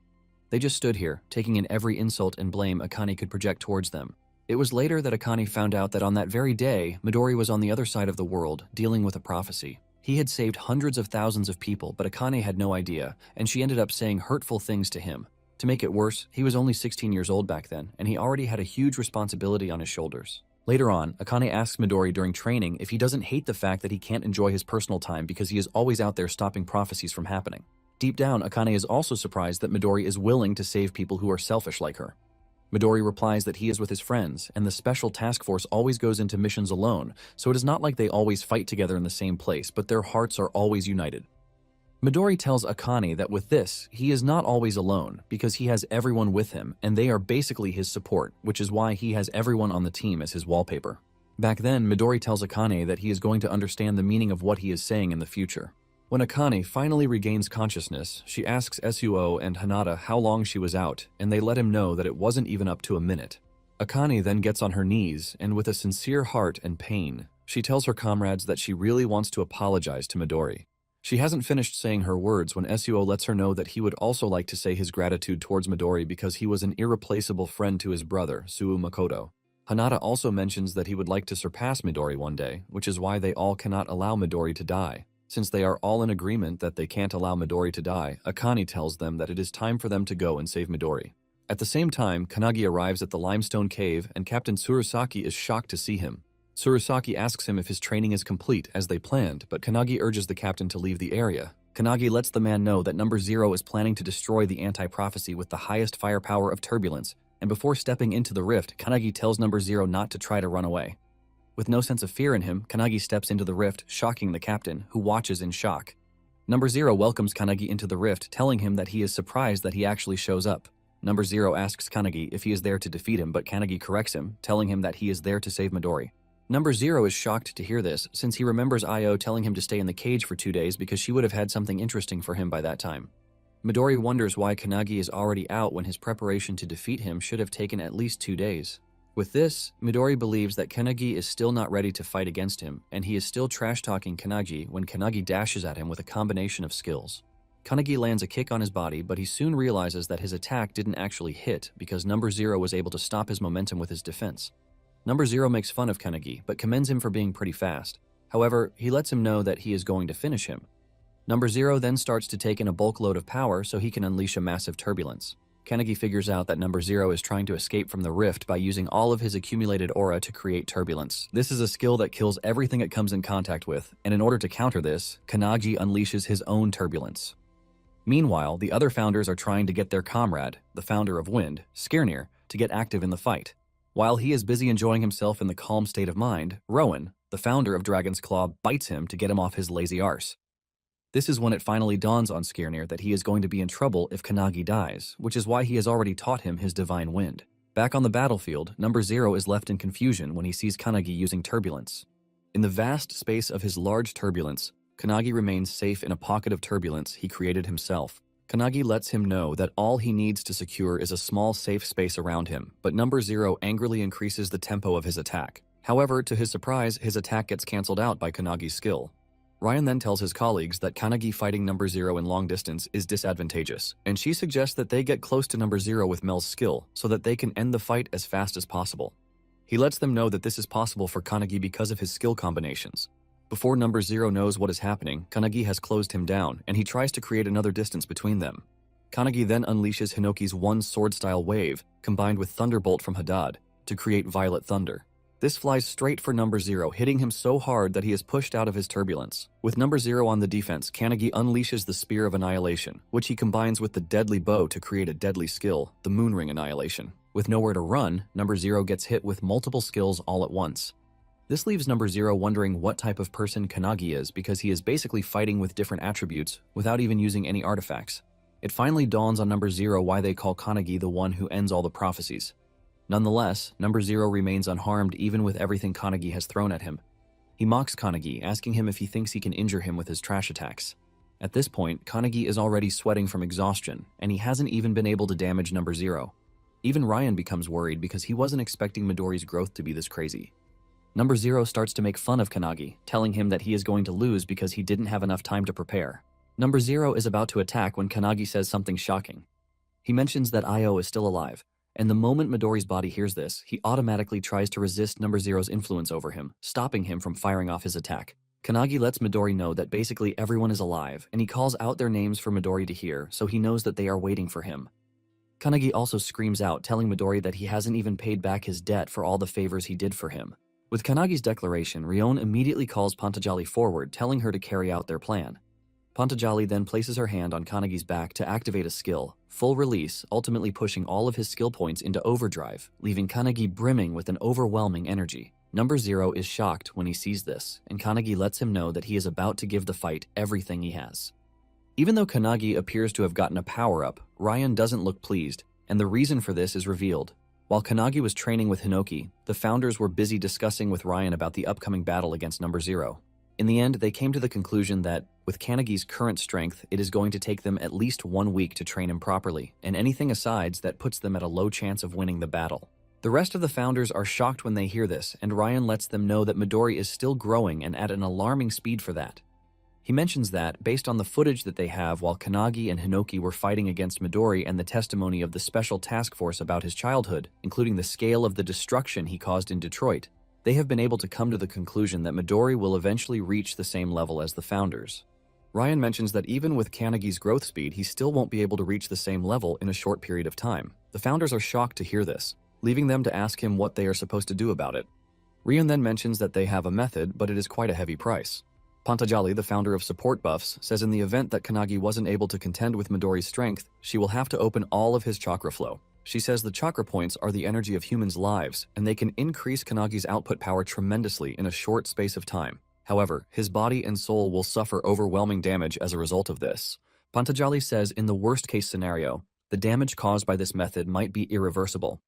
They just stood here, taking in every insult and blame Akane could project towards them. It was later that Akane found out that on that very day, Midori was on the other side of the world, dealing with a prophecy. He had saved hundreds of thousands of people, but Akane had no idea, and she ended up saying hurtful things to him. To make it worse, he was only 16 years old back then, and he already had a huge responsibility on his shoulders. Later on, Akane asks Midori during training if he doesn't hate the fact that he can't enjoy his personal time because he is always out there stopping prophecies from happening. Deep down, Akane is also surprised that Midori is willing to save people who are selfish like her. Midori replies that he is with his friends, and the special task force always goes into missions alone, so it is not like they always fight together in the same place, but their hearts are always united. Midori tells Akane that with this, he is not always alone, because he has everyone with him, and they are basically his support, which is why he has everyone on the team as his wallpaper. Back then, Midori tells Akane that he is going to understand the meaning of what he is saying in the future. When Akane finally regains consciousness, she asks Suo and Hinata how long she was out, and they let him know that it wasn't even up to a minute. Akane then gets on her knees, and with a sincere heart and pain, she tells her comrades that she really wants to apologize to Midori. She hasn't finished saying her words when Suo lets her know that he would also like to say his gratitude towards Midori because he was an irreplaceable friend to his brother, Suu Makoto. Hinata also mentions that he would like to surpass Midori one day, which is why they all cannot allow Midori to die. Since they are all in agreement that they can't allow Midori to die, Akane tells them that it is time for them to go and save Midori. At the same time, Kanagi arrives at the limestone cave and Captain Tsurusaki is shocked to see him. Tsurusaki asks him if his training is complete as they planned, but Kanagi urges the captain to leave the area. Kanagi lets the man know that Number Zero is planning to destroy the anti-prophecy with the highest firepower of turbulence, and before stepping into the rift, Kanagi tells Number Zero not to try to run away. With no sense of fear in him, Kanagi steps into the rift, shocking the captain, who watches in shock. Number Zero welcomes Kanagi into the rift, telling him that he is surprised that he actually shows up. Number Zero asks Kanagi if he is there to defeat him, but Kanagi corrects him, telling him that he is there to save Midori. Number Zero is shocked to hear this, since he remembers Io telling him to stay in the cage for 2 days because she would have had something interesting for him by that time. Midori wonders why Kanagi is already out when his preparation to defeat him should have taken at least 2 days. With this, Midori believes that Kanagi is still not ready to fight against him, and he is still trash-talking Kanagi when Kanagi dashes at him with a combination of skills. Kanagi lands a kick on his body, but he soon realizes that his attack didn't actually hit because Number Zero was able to stop his momentum with his defense. Number Zero makes fun of Kanagi, but commends him for being pretty fast. However, he lets him know that he is going to finish him. Number Zero then starts to take in a bulk load of power so he can unleash a massive turbulence. Kanagi figures out that Number Zero is trying to escape from the rift by using all of his accumulated aura to create turbulence. This is a skill that kills everything it comes in contact with, and in order to counter this, Kanagi unleashes his own turbulence. Meanwhile, the other founders are trying to get their comrade, the founder of Wind, Skirnir, to get active in the fight. While he is busy enjoying himself in the calm state of mind, Rowan, the founder of Dragon's Claw, bites him to get him off his lazy arse. This is when it finally dawns on Skirnir that he is going to be in trouble if Kanagi dies, which is why he has already taught him his divine wind. Back on the battlefield, Number Zero is left in confusion when he sees Kanagi using turbulence. In the vast space of his large turbulence, Kanagi remains safe in a pocket of turbulence he created himself. Kanagi lets him know that all he needs to secure is a small safe space around him, but Number Zero angrily increases the tempo of his attack. However, to his surprise, his attack gets cancelled out by Kanagi's skill. Ryan then tells his colleagues that Kanagi fighting Number Zero in long distance is disadvantageous, and she suggests that they get close to Number Zero with Mel's skill so that they can end the fight as fast as possible. He lets them know that this is possible for Kanagi because of his skill combinations. Before Number Zero knows what is happening, Kanagi has closed him down, and he tries to create another distance between them. Kanagi then unleashes Hinoki's one sword-style wave, combined with Thunderbolt from Hadad, to create Violet Thunder. This flies straight for Number Zero, hitting him so hard that he is pushed out of his turbulence. With Number Zero on the defense, Kanagi unleashes the Spear of Annihilation, which he combines with the deadly bow to create a deadly skill, the Moonring Annihilation. With nowhere to run, Number Zero gets hit with multiple skills all at once. This leaves Number Zero wondering what type of person Kanagi is because he is basically fighting with different attributes without even using any artifacts. It finally dawns on Number Zero why they call Kanagi the one who ends all the prophecies. Nonetheless, Number Zero remains unharmed even with everything Kanagi has thrown at him. He mocks Kanagi, asking him if he thinks he can injure him with his trash attacks. At this point, Kanagi is already sweating from exhaustion, and he hasn't even been able to damage Number Zero. Even Ryan becomes worried because he wasn't expecting Midori's growth to be this crazy. Number Zero starts to make fun of Kanagi, telling him that he is going to lose because he didn't have enough time to prepare. Number Zero is about to attack when Kanagi says something shocking. He mentions that Io is still alive, and the moment Midori's body hears this, he automatically tries to resist Number Zero's influence over him, stopping him from firing off his attack. Kanagi lets Midori know that basically everyone is alive, and he calls out their names for Midori to hear, so he knows that they are waiting for him. Kanagi also screams out, telling Midori that he hasn't even paid back his debt for all the favors he did for him. With Kanagi's declaration, Rion immediately calls Pantajali forward, telling her to carry out their plan. Pantajali then places her hand on Kanagi's back to activate a skill, full release, ultimately pushing all of his skill points into overdrive, leaving Kanagi brimming with an overwhelming energy. Number 0 is shocked when he sees this, and Kanagi lets him know that he is about to give the fight everything he has. Even though Kanagi appears to have gotten a power-up, Ryan doesn't look pleased, and the reason for this is revealed. While Kanagi was training with Hinoki, the founders were busy discussing with Ryan about the upcoming battle against Number 0. In the end, they came to the conclusion that, with Kanagi's current strength, it is going to take them at least 1 week to train him properly, and anything asides that puts them at a low chance of winning the battle. The rest of the founders are shocked when they hear this, and Ryan lets them know that Midori is still growing and at an alarming speed for that. He mentions that, based on the footage that they have while Kanagi and Hinoki were fighting against Midori and the testimony of the special task force about his childhood, including the scale of the destruction he caused in Detroit, they have been able to come to the conclusion that Midori will eventually reach the same level as the founders. Ryan mentions that even with Kanagi's growth speed, he still won't be able to reach the same level in a short period of time. The founders are shocked to hear this, leaving them to ask him what they are supposed to do about it. Rion then mentions that they have a method, but it is quite a heavy price. Pantajali, the founder of Support Buffs, says in the event that Kanagi wasn't able to contend with Midori's strength, she will have to open all of his chakra flow. She says the chakra points are the energy of humans' lives, and they can increase Kanagi's output power tremendously in a short space of time. However, his body and soul will suffer overwhelming damage as a result of this. Pantajali says in the worst-case scenario, the damage caused by this method might be irreversible.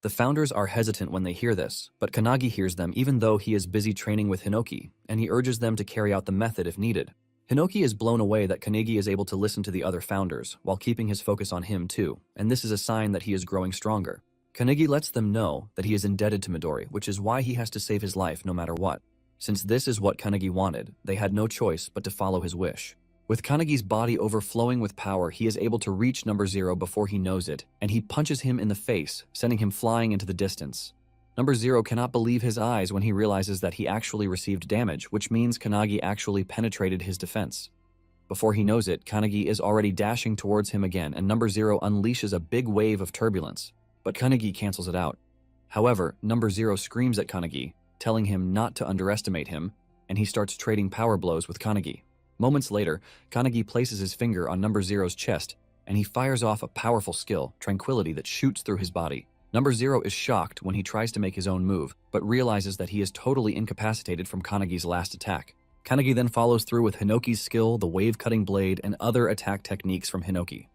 The founders are hesitant when they hear this, but Kanagi hears them even though he is busy training with Hinoki, and he urges them to carry out the method if needed. Hinoki is blown away that Kanagi is able to listen to the other founders, while keeping his focus on him too, and this is a sign that he is growing stronger. Kanagi lets them know that he is indebted to Midori, which is why he has to save his life no matter what. Since this is what Kanagi wanted, they had no choice but to follow his wish. With Kanagi's body overflowing with power, he is able to reach Number 0 before he knows it, and he punches him in the face, sending him flying into the distance. Number 0 cannot believe his eyes when he realizes that he actually received damage, which means Kanagi actually penetrated his defense. Before he knows it, Kanagi is already dashing towards him again, and Number 0 unleashes a big wave of turbulence, but Kanagi cancels it out. However, Number 0 screams at Kanagi, telling him not to underestimate him, and he starts trading power blows with Kanagi. Moments later, Kanagi places his finger on Number 0's chest, and he fires off a powerful skill, Tranquility, that shoots through his body. Number 0 is shocked when he tries to make his own move, but realizes that he is totally incapacitated from Kanagi's last attack. Kanagi then follows through with Hinoki's skill, the wave-cutting blade, and other attack techniques from Hinoki.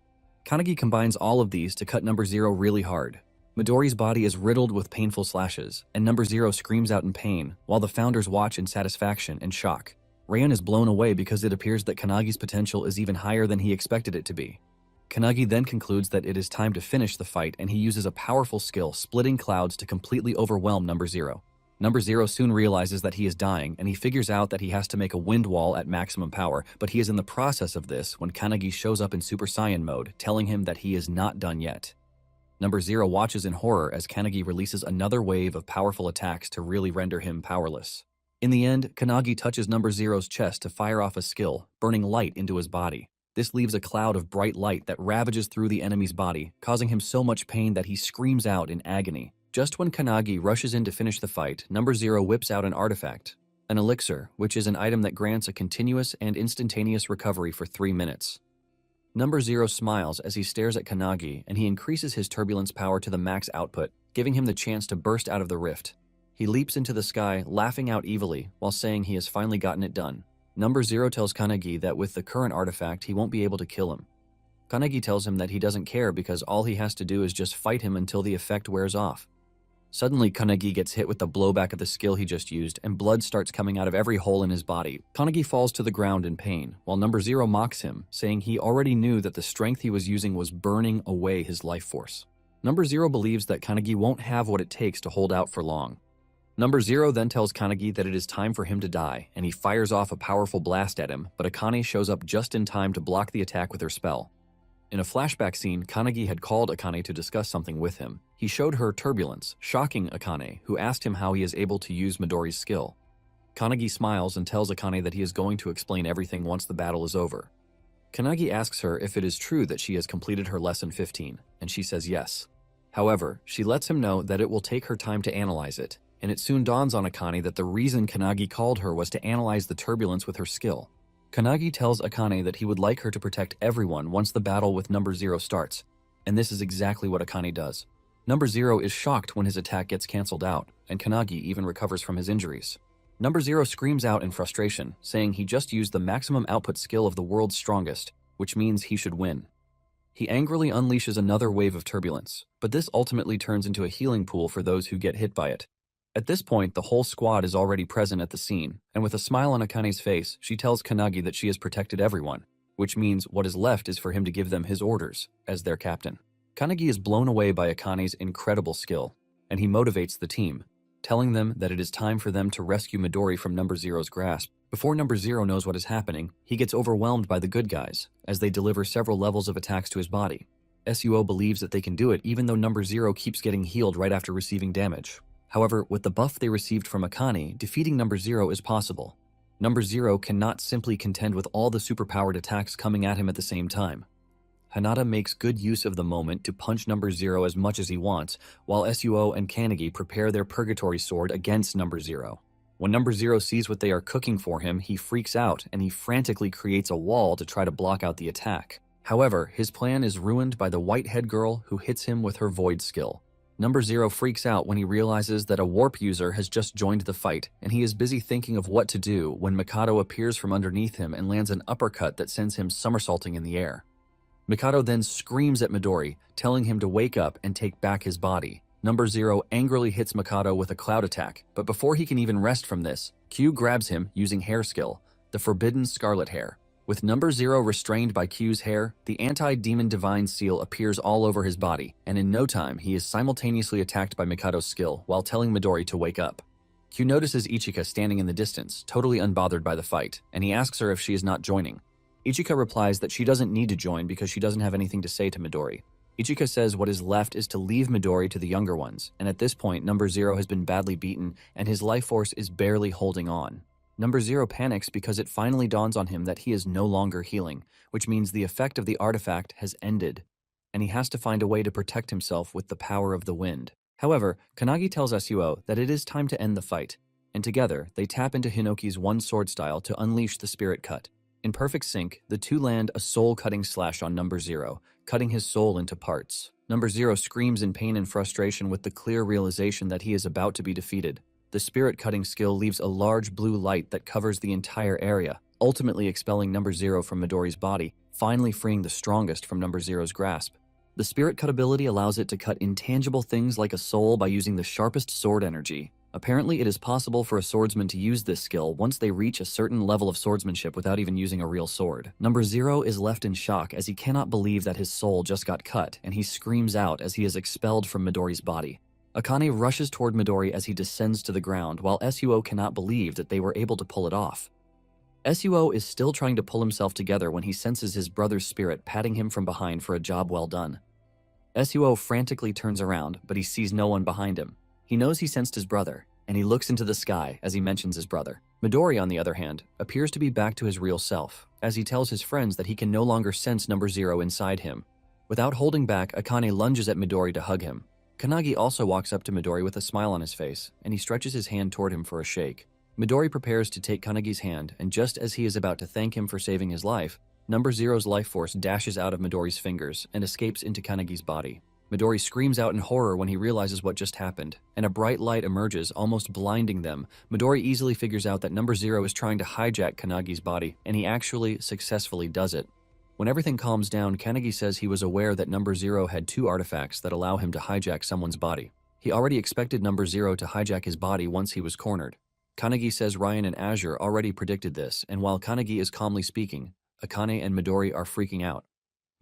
Kanagi combines all of these to cut Number 0 really hard. Midori's body is riddled with painful slashes, and Number 0 screams out in pain, while the founders watch in satisfaction and shock. Ryan is blown away because it appears that Kanagi's potential is even higher than he expected it to be. Kanagi then concludes that it is time to finish the fight, and he uses a powerful skill, Splitting Clouds, to completely overwhelm Number 0. Number 0 soon realizes that he is dying, and he figures out that he has to make a wind wall at maximum power, but he is in the process of this when Kanagi shows up in Super Saiyan mode, telling him that he is not done yet. Number 0 watches in horror as Kanagi releases another wave of powerful attacks to really render him powerless. In the end, Kanagi touches Number 0's chest to fire off a skill, burning light into his body. This leaves a cloud of bright light that ravages through the enemy's body, causing him so much pain that he screams out in agony. Just when Kanagi rushes in to finish the fight, Number 0 whips out an artifact, an elixir, which is an item that grants a continuous and instantaneous recovery for 3 minutes. Number 0 smiles as he stares at Kanagi, and he increases his turbulence power to the max output, giving him the chance to burst out of the rift. He leaps into the sky, laughing out evilly, while saying he has finally gotten it done. Number 0 tells Kanagi that with the current artifact, he won't be able to kill him. Kanagi tells him that he doesn't care because all he has to do is just fight him until the effect wears off. Suddenly, Kanagi gets hit with the blowback of the skill he just used, and blood starts coming out of every hole in his body. Kanagi falls to the ground in pain, while Number 0 mocks him, saying he already knew that the strength he was using was burning away his life force. Number 0 believes that Kanagi won't have what it takes to hold out for long. Number 0 then tells Kanagi that it is time for him to die, and he fires off a powerful blast at him, but Akane shows up just in time to block the attack with her spell. In a flashback scene, Kanagi had called Akane to discuss something with him. He showed her turbulence, shocking Akane, who asked him how he is able to use Midori's skill. Kanagi smiles and tells Akane that he is going to explain everything once the battle is over. Kanagi asks her if it is true that she has completed her lesson 15, and she says yes. However, she lets him know that it will take her time to analyze it, and it soon dawns on Akane that the reason Kanagi called her was to analyze the turbulence with her skill. Kanagi tells Akane that he would like her to protect everyone once the battle with Number Zero starts, and this is exactly what Akane does. Number Zero is shocked when his attack gets cancelled out, and Kanagi even recovers from his injuries. Number Zero screams out in frustration, saying he just used the maximum output skill of the world's strongest, which means he should win. He angrily unleashes another wave of turbulence, but this ultimately turns into a healing pool for those who get hit by it. At this point, the whole squad is already present at the scene, and with a smile on Akane's face, she tells Kanagi that she has protected everyone, which means what is left is for him to give them his orders, as their captain. Kanagi is blown away by Akane's incredible skill, and he motivates the team, telling them that it is time for them to rescue Midori from Number Zero's grasp. Before Number Zero knows what is happening, he gets overwhelmed by the good guys, as they deliver several levels of attacks to his body. SUO believes that they can do it even though Number Zero keeps getting healed right after receiving damage. However, with the buff they received from Akane, defeating Number Zero is possible. Number Zero cannot simply contend with all the superpowered attacks coming at him at the same time. Hanada makes good use of the moment to punch Number Zero as much as he wants, while SUO and Kanagi prepare their Purgatory Sword against Number Zero. When Number Zero sees what they are cooking for him, he freaks out and he frantically creates a wall to try to block out the attack. However, his plan is ruined by the white-head girl who hits him with her Void skill. Number Zero freaks out when he realizes that a warp user has just joined the fight, and he is busy thinking of what to do when Mikado appears from underneath him and lands an uppercut that sends him somersaulting in the air. Mikado then screams at Midori, telling him to wake up and take back his body. Number Zero angrily hits Mikado with a cloud attack, but before he can even rest from this, Q grabs him using hair skill, the forbidden scarlet hair. With Number Zero restrained by Q's hair, the anti-demon divine seal appears all over his body, and in no time he is simultaneously attacked by Mikado's skill while telling Midori to wake up. Q notices Ichika standing in the distance, totally unbothered by the fight, and he asks her if she is not joining. Ichika replies that she doesn't need to join because she doesn't have anything to say to Midori. Ichika says what is left is to leave Midori to the younger ones, and at this point Number Zero has been badly beaten and his life force is barely holding on. Number Zero panics because it finally dawns on him that he is no longer healing, which means the effect of the artifact has ended, and he has to find a way to protect himself with the power of the wind. However, Kanagi tells SUO that it is time to end the fight, and together they tap into Hinoki's one sword style to unleash the spirit cut. In perfect sync, the two land a soul-cutting slash on Number Zero, cutting his soul into parts. Number Zero screams in pain and frustration with the clear realization that he is about to be defeated. The spirit-cutting skill leaves a large blue light that covers the entire area, ultimately expelling Number Zero from Midori's body, finally freeing the strongest from Number Zero's grasp. The spirit cut ability allows it to cut intangible things like a soul by using the sharpest sword energy. Apparently, it is possible for a swordsman to use this skill once they reach a certain level of swordsmanship without even using a real sword. Number Zero is left in shock as he cannot believe that his soul just got cut, and he screams out as he is expelled from Midori's body. Akane rushes toward Midori as he descends to the ground, while SUO cannot believe that they were able to pull it off. SUO is still trying to pull himself together when he senses his brother's spirit patting him from behind for a job well done. SUO frantically turns around, but he sees no one behind him. He knows he sensed his brother, and he looks into the sky as he mentions his brother. Midori, on the other hand, appears to be back to his real self, as he tells his friends that he can no longer sense Number Zero inside him. Without holding back, Akane lunges at Midori to hug him. Kanagi also walks up to Midori with a smile on his face, and he stretches his hand toward him for a shake. Midori prepares to take Kanagi's hand, and just as he is about to thank him for saving his life, Number Zero's life force dashes out of Midori's fingers and escapes into Kanagi's body. Midori screams out in horror when he realizes what just happened, and a bright light emerges, almost blinding them. Midori easily figures out that Number Zero is trying to hijack Kanagi's body, and he actually successfully does it. When everything calms down, Kanagi says he was aware that Number Zero had two artifacts that allow him to hijack someone's body. He already expected Number Zero to hijack his body once he was cornered. Kanagi says Ryan and Azure already predicted this, and while Kanagi is calmly speaking, Akane and Midori are freaking out.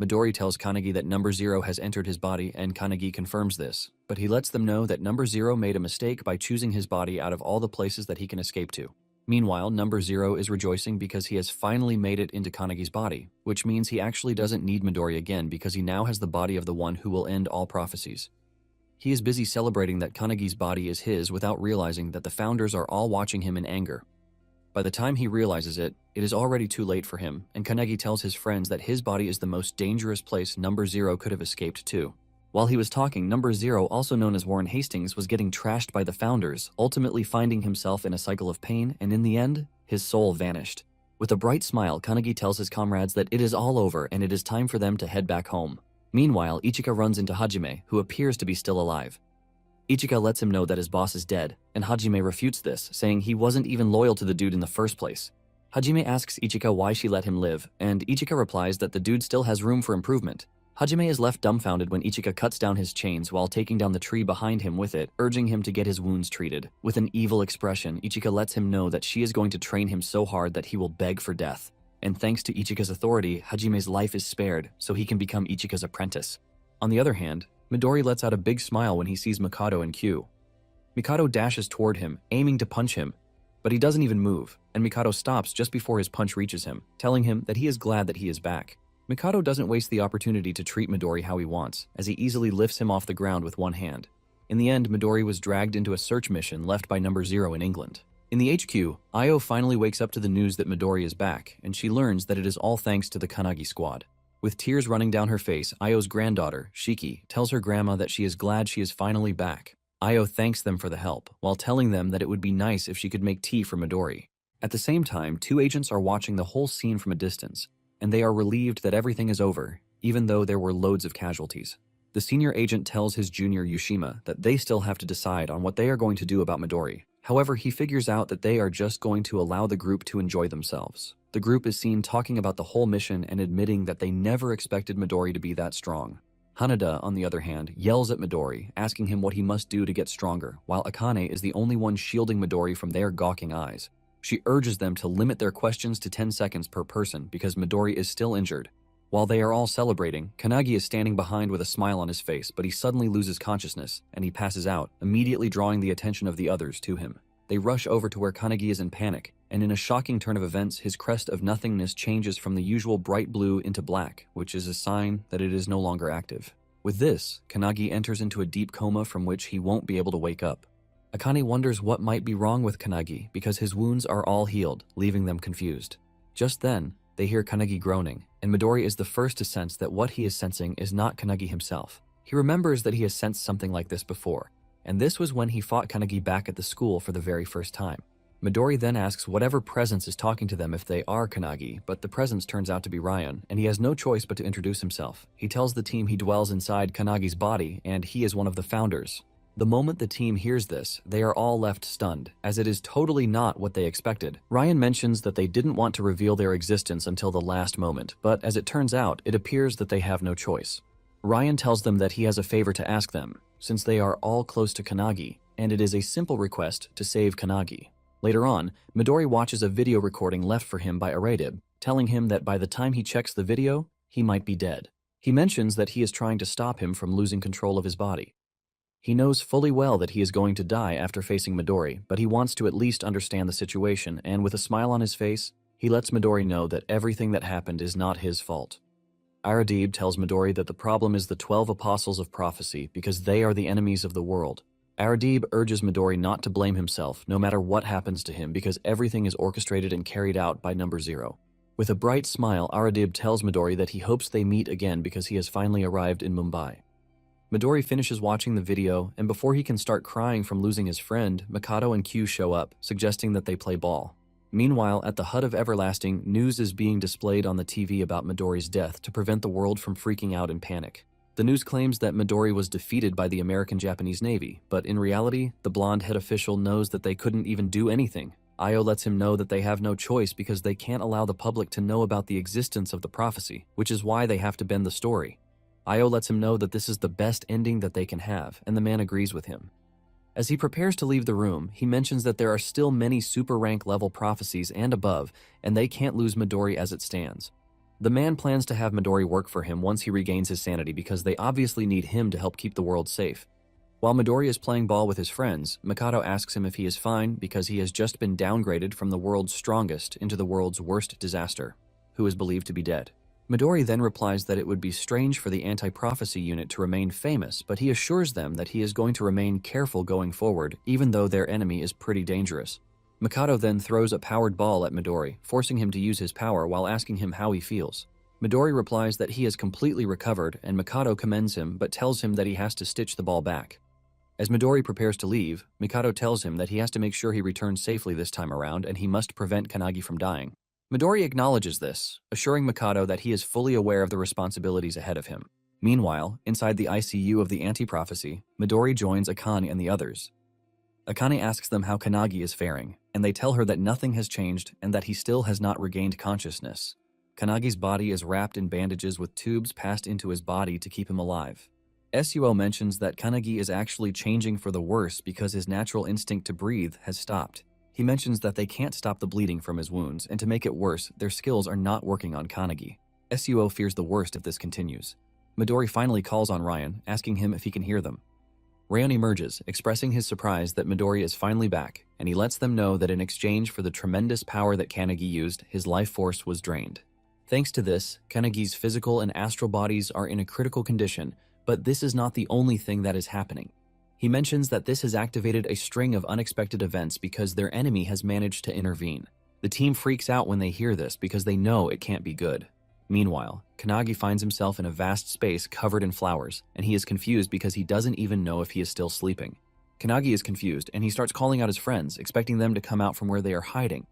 Midori tells Kanagi that Number Zero has entered his body, and Kanagi confirms this, but he lets them know that Number Zero made a mistake by choosing his body out of all the places that he can escape to. Meanwhile, Number Zero is rejoicing because he has finally made it into Kanagi's body, which means he actually doesn't need Midori again because he now has the body of the one who will end all prophecies. He is busy celebrating that Kanagi's body is his without realizing that the founders are all watching him in anger. By the time he realizes it, it is already too late for him, and Kanagi tells his friends that his body is the most dangerous place Number Zero could have escaped to. While he was talking, Number Zero, also known as Warren Hastings, was getting trashed by the founders, ultimately finding himself in a cycle of pain, and in the end, his soul vanished. With a bright smile, Kanagi tells his comrades that it is all over and it is time for them to head back home. Meanwhile, Ichika runs into Hajime, who appears to be still alive. Ichika lets him know that his boss is dead, and Hajime refutes this, saying he wasn't even loyal to the dude in the first place. Hajime asks Ichika why she let him live, and Ichika replies that the dude still has room for improvement. Hajime is left dumbfounded when Ichika cuts down his chains while taking down the tree behind him with it, urging him to get his wounds treated. With an evil expression, Ichika lets him know that she is going to train him so hard that he will beg for death. And thanks to Ichika's authority, Hajime's life is spared, so he can become Ichika's apprentice. On the other hand, Midori lets out a big smile when he sees Mikado and Q. Mikado dashes toward him, aiming to punch him, but he doesn't even move, and Mikado stops just before his punch reaches him, telling him that he is glad that he is back. Mikado doesn't waste the opportunity to treat Midori how he wants, as he easily lifts him off the ground with one hand. In the end, Midori was dragged into a search mission left by Number Zero in England. In the HQ, Io finally wakes up to the news that Midori is back, and she learns that it is all thanks to the Kanagi squad. With tears running down her face, Io's granddaughter, Shiki, tells her grandma that she is glad she is finally back. Io thanks them for the help, while telling them that it would be nice if she could make tea for Midori. At the same time, two agents are watching the whole scene from a distance, and they are relieved that everything is over, even though there were loads of casualties. The senior agent tells his junior Yushima that they still have to decide on what they are going to do about Midori. However, he figures out that they are just going to allow the group to enjoy themselves. The group is seen talking about the whole mission and admitting that they never expected Midori to be that strong. Hanada, on the other hand, yells at Midori, asking him what he must do to get stronger, while Akane is the only one shielding Midori from their gawking eyes. She urges them to limit their questions to 10 seconds per person because Midori is still injured. While they are all celebrating, Kanagi is standing behind with a smile on his face, but he suddenly loses consciousness, and he passes out, immediately drawing the attention of the others to him. They rush over to where Kanagi is in panic, and in a shocking turn of events, his crest of nothingness changes from the usual bright blue into black, which is a sign that it is no longer active. With this, Kanagi enters into a deep coma from which he won't be able to wake up. Akane wonders what might be wrong with Kanagi because his wounds are all healed, leaving them confused. Just then, they hear Kanagi groaning, and Midori is the first to sense that what he is sensing is not Kanagi himself. He remembers that he has sensed something like this before, and this was when he fought Kanagi back at the school for the very first time. Midori then asks whatever presence is talking to them if they are Kanagi, but the presence turns out to be Ryan, and he has no choice but to introduce himself. He tells the team he dwells inside Kanagi's body, and he is one of the founders. The moment the team hears this, they are all left stunned, as it is totally not what they expected. Ryan mentions that they didn't want to reveal their existence until the last moment, but as it turns out, it appears that they have no choice. Ryan tells them that he has a favor to ask them, since they are all close to Kanagi, and it is a simple request to save Kanagi. Later on, Midori watches a video recording left for him by Aradib, telling him that by the time he checks the video, he might be dead. He mentions that he is trying to stop him from losing control of his body. He knows fully well that he is going to die after facing Midori, but he wants to at least understand the situation, and with a smile on his face, he lets Midori know that everything that happened is not his fault. Aradib tells Midori that the problem is the 12 apostles of prophecy because they are the enemies of the world. Aradib urges Midori not to blame himself no matter what happens to him because everything is orchestrated and carried out by Number Zero. With a bright smile, Aradib tells Midori that he hopes they meet again because he has finally arrived in Mumbai. Midori finishes watching the video, and before he can start crying from losing his friend, Mikado and Q show up, suggesting that they play ball. Meanwhile, at the Hut of Everlasting, news is being displayed on the TV about Midori's death to prevent the world from freaking out in panic. The news claims that Midori was defeated by the American-Japanese Navy, but in reality, the blonde head official knows that they couldn't even do anything. Io lets him know that they have no choice because they can't allow the public to know about the existence of the prophecy, which is why they have to bend the story. Io lets him know that this is the best ending that they can have, and the man agrees with him. As he prepares to leave the room, he mentions that there are still many super rank level prophecies and above, and they can't lose Midori as it stands. The man plans to have Midori work for him once he regains his sanity because they obviously need him to help keep the world safe. While Midori is playing ball with his friends, Mikado asks him if he is fine because he has just been downgraded from the world's strongest into the world's worst disaster, who is believed to be dead. Midori then replies that it would be strange for the anti-prophecy unit to remain famous, but he assures them that he is going to remain careful going forward, even though their enemy is pretty dangerous. Mikado then throws a powered ball at Midori, forcing him to use his power while asking him how he feels. Midori replies that he has completely recovered, and Mikado commends him but tells him that he has to stitch the ball back. As Midori prepares to leave, Mikado tells him that he has to make sure he returns safely this time around and he must prevent Kanagi from dying. Midori acknowledges this, assuring Mikado that he is fully aware of the responsibilities ahead of him. Meanwhile, inside the ICU of the anti-prophecy, Midori joins Akane and the others. Akane asks them how Kanagi is faring, and they tell her that nothing has changed and that he still has not regained consciousness. Kanagi's body is wrapped in bandages with tubes passed into his body to keep him alive. Suo mentions that Kanagi is actually changing for the worse because his natural instinct to breathe has stopped. He mentions that they can't stop the bleeding from his wounds, and to make it worse, their skills are not working on Kanagi. Suo fears the worst if this continues. Midori finally calls on Ryan, asking him if he can hear them. Ryan emerges, expressing his surprise that Midori is finally back, and he lets them know that in exchange for the tremendous power that Kanagi used, his life force was drained. Thanks to this, Kanagi's physical and astral bodies are in a critical condition, but this is not the only thing that is happening. He mentions that this has activated a string of unexpected events because their enemy has managed to intervene. The team freaks out when they hear this because they know it can't be good. Meanwhile, Kanagi finds himself in a vast space covered in flowers, and he is confused because he doesn't even know if he is still sleeping. Kanagi is confused, and he starts calling out his friends, expecting them to come out from where they are hiding.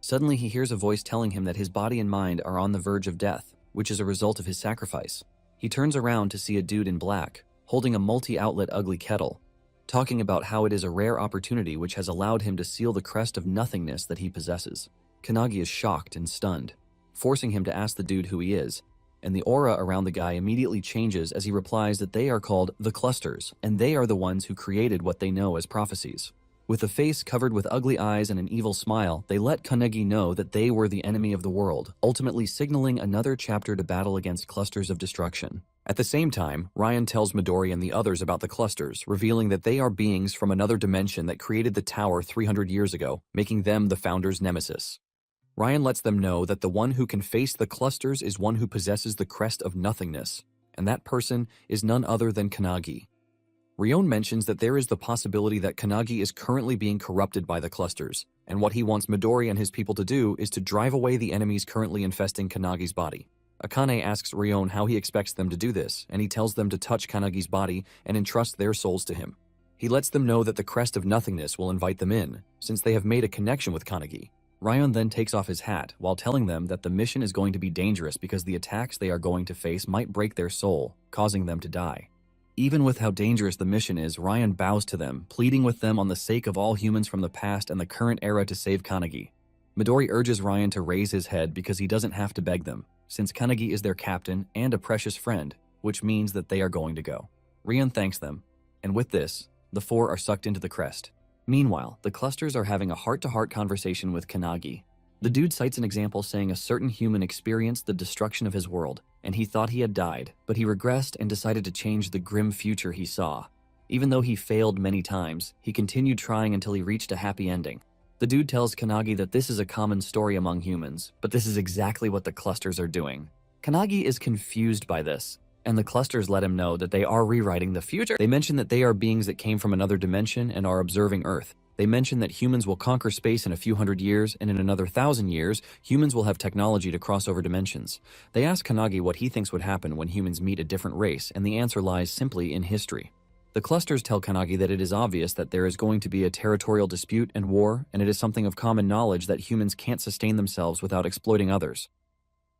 Suddenly, he hears a voice telling him that his body and mind are on the verge of death, which is a result of his sacrifice. He turns around to see a dude in black, holding a multi-outlet ugly kettle, talking about how it is a rare opportunity which has allowed him to seal the crest of nothingness that he possesses. Kanagi is shocked and stunned, forcing him to ask the dude who he is, and the aura around the guy immediately changes as he replies that they are called the Clusters, and they are the ones who created what they know as prophecies. With a face covered with ugly eyes and an evil smile, they let Kanagi know that they were the enemy of the world, ultimately signaling another chapter to battle against clusters of destruction. At the same time, Ryan tells Midori and the others about the clusters, revealing that they are beings from another dimension that created the tower 300 years ago, making them the founder's nemesis. Ryan lets them know that the one who can face the clusters is one who possesses the crest of nothingness, and that person is none other than Kanagi. Rion mentions that there is the possibility that Kanagi is currently being corrupted by the clusters, and what he wants Midori and his people to do is to drive away the enemies currently infesting Kanagi's body. Akane asks Rion how he expects them to do this, and he tells them to touch Kanagi's body and entrust their souls to him. He lets them know that the crest of nothingness will invite them in, since they have made a connection with Kanagi. Ryan then takes off his hat while telling them that the mission is going to be dangerous because the attacks they are going to face might break their soul, causing them to die. Even with how dangerous the mission is, Ryan bows to them, pleading with them on the sake of all humans from the past and the current era to save Kanagi. Midori urges Ryan to raise his head because he doesn't have to beg them, since Kanagi is their captain and a precious friend, which means that they are going to go. Ryan thanks them, and with this, the four are sucked into the crest. Meanwhile, the clusters are having a heart-to-heart conversation with Kanagi. The dude cites an example saying a certain human experienced the destruction of his world, and he thought he had died, but he regressed and decided to change the grim future he saw. Even though he failed many times, he continued trying until he reached a happy ending. The dude tells Kanagi that this is a common story among humans, but this is exactly what the clusters are doing. Kanagi is confused by this, and the clusters let him know that they are rewriting the future. They mention that they are beings that came from another dimension and are observing Earth. They mention that humans will conquer space in a few hundred years, and in another 1,000 years, humans will have technology to cross over dimensions. They ask Kanagi what he thinks would happen when humans meet a different race, and the answer lies simply in history. The clusters tell Kanagi that it is obvious that there is going to be a territorial dispute and war, and it is something of common knowledge that humans can't sustain themselves without exploiting others.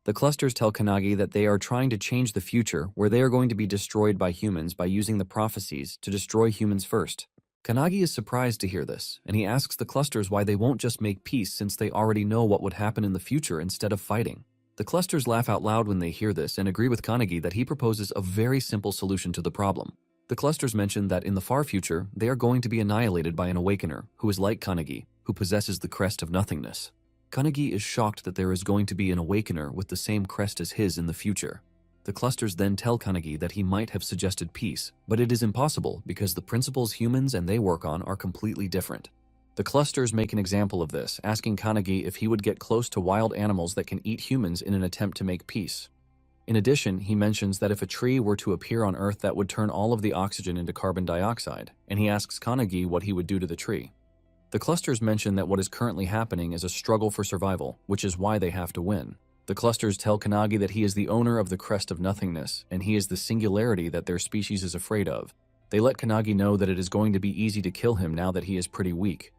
The clusters tell Kanagi that they are trying to change the future where they are going to be destroyed by humans by using the prophecies to destroy humans first. Kanagi is surprised to hear this, and he asks the clusters why they won't just make peace since they already know what would happen in the future instead of fighting. The clusters laugh out loud when they hear this and agree with Kanagi that he proposes a very simple solution to the problem. The clusters mention that in the far future, they are going to be annihilated by an awakener who is like Kanagi, who possesses the crest of nothingness. Kanagi is shocked that there is going to be an awakener with the same crest as his in the future. The clusters then tell Kanagi that he might have suggested peace, but it is impossible because the principles humans and they work on are completely different. The clusters make an example of this, asking Kanagi if he would get close to wild animals that can eat humans in an attempt to make peace. In addition, he mentions that if a tree were to appear on Earth that would turn all of the oxygen into carbon dioxide, and he asks Kanagi what he would do to the tree. The clusters mention that what is currently happening is a struggle for survival, which is why they have to win. The clusters tell Kanagi that he is the owner of the crest of nothingness, and he is the singularity that their species is afraid of. They let Kanagi know that it is going to be easy to kill him now that he is pretty weak.